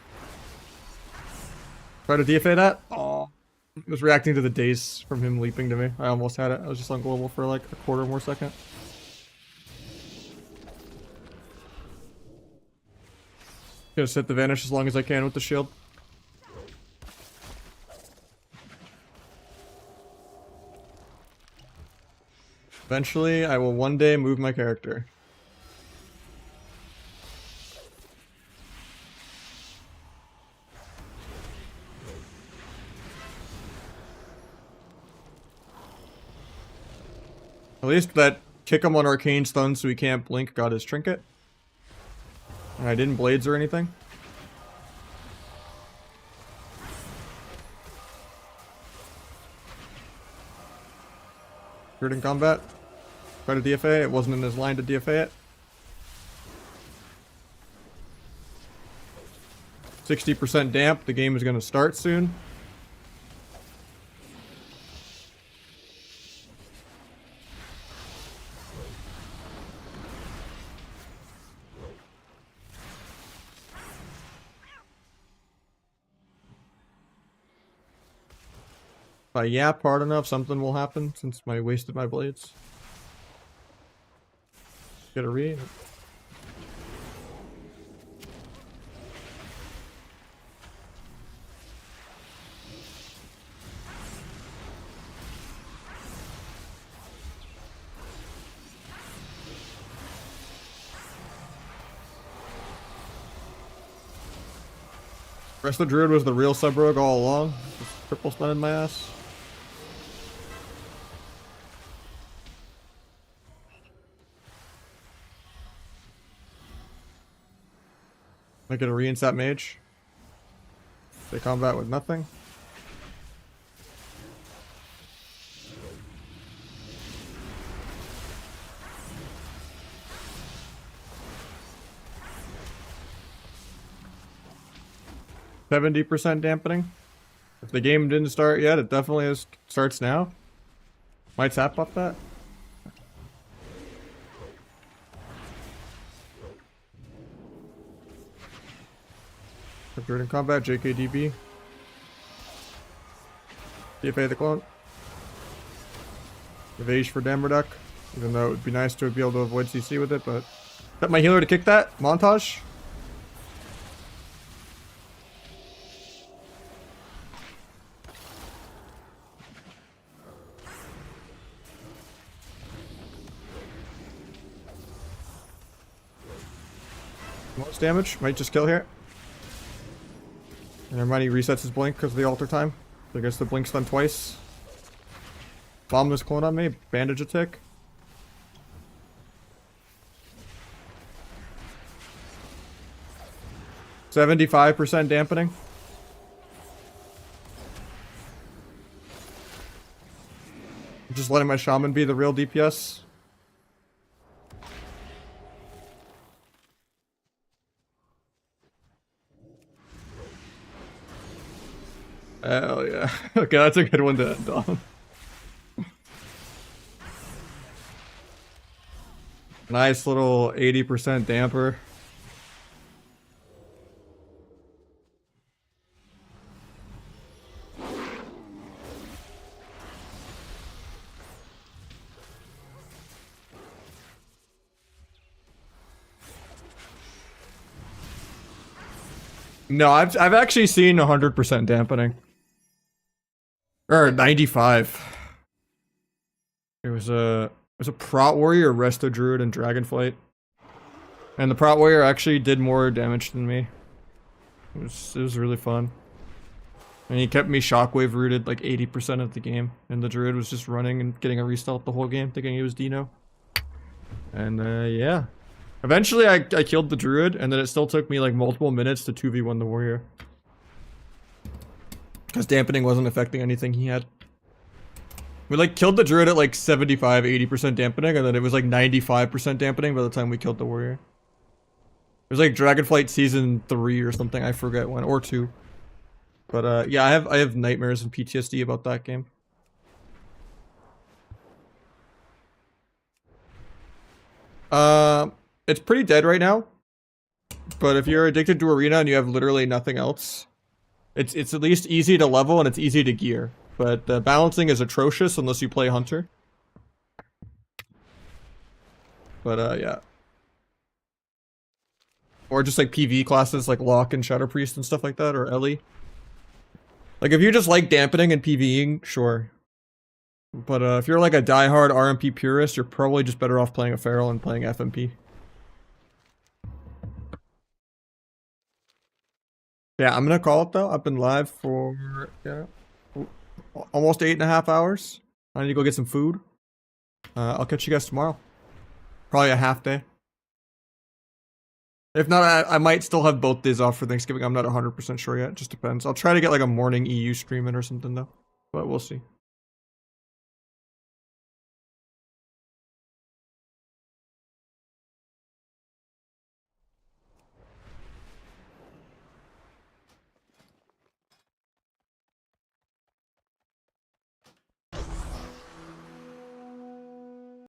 Try to DFA that. Oh, I was reacting to the daze from him leaping to me. I almost had it. I was just on global for like a quarter more second. Gonna sit the vanish as long as I can with the shield. Eventually, I will one day move my character. At least that kick him on arcane stun so he can't blink got his trinket. And I didn't blades or anything. Hurt in combat. Try to DFA. It wasn't in his line to DFA it. 60% damp. The game is going to start soon. If I yap hard enough, something will happen since I wasted my blades. Get a read. Rest of the Druid was the real sub-rogue all along. Just triple stunning my ass. I get a reinstat mage. They combat with nothing. %70 dampening. If the game didn't start yet, it definitely starts now. Might tap up that. Druid in combat, JKDB. DFA the clone. Evage for Dammerduck. Even though it would be nice to be able to avoid CC with it, but... Set my healer to kick that. Montage. Most damage. Might just kill here. And everybody resets his blink because of the altar time. So I guess the blink's done twice. Bomb this clone on me. Bandage a tick. %75 dampening. I'm just letting my shaman be the real DPS. Hell yeah. Okay, that's a good one to end on. Nice little 80% damper. No, I've actually seen 100% dampening. Or 95. It was a Prot Warrior, Resto Druid, and Dragonflight. And the Prot Warrior actually did more damage than me. It was really fun. And he kept me shockwave rooted like 80% of the game. And the Druid was just running and getting a restart the whole game, thinking he was Dino. And yeah. Eventually I killed the Druid, and then it still took me like multiple minutes to 2v1 the Warrior. Because dampening wasn't affecting anything he had. We like killed the Druid at like 75-80% dampening, and then it was like 95% dampening by the time we killed the Warrior. It was like Dragonflight season 3 or something, I forget when, or 2. But yeah, I have nightmares and PTSD about that game. It's pretty dead right now. But if you're addicted to Arena and you have literally nothing else, it's at least easy to level and it's easy to gear. But the balancing is atrocious unless you play Hunter. But yeah. Or just like PV classes like Locke and Shadow Priest and stuff like that, or Ellie. Like if you just like dampening and PVing, sure. But if you're like a diehard RMP purist, you're probably just better off playing a Feral and playing FMP. Yeah, I'm gonna call it though. I've been live for almost 8.5 hours. I need to go get some food. I'll catch you guys tomorrow. Probably a half day. If not, I might still have both days off for Thanksgiving. I'm not 100% sure yet. Just depends. I'll try to get like a morning EU stream in or something though. But we'll see.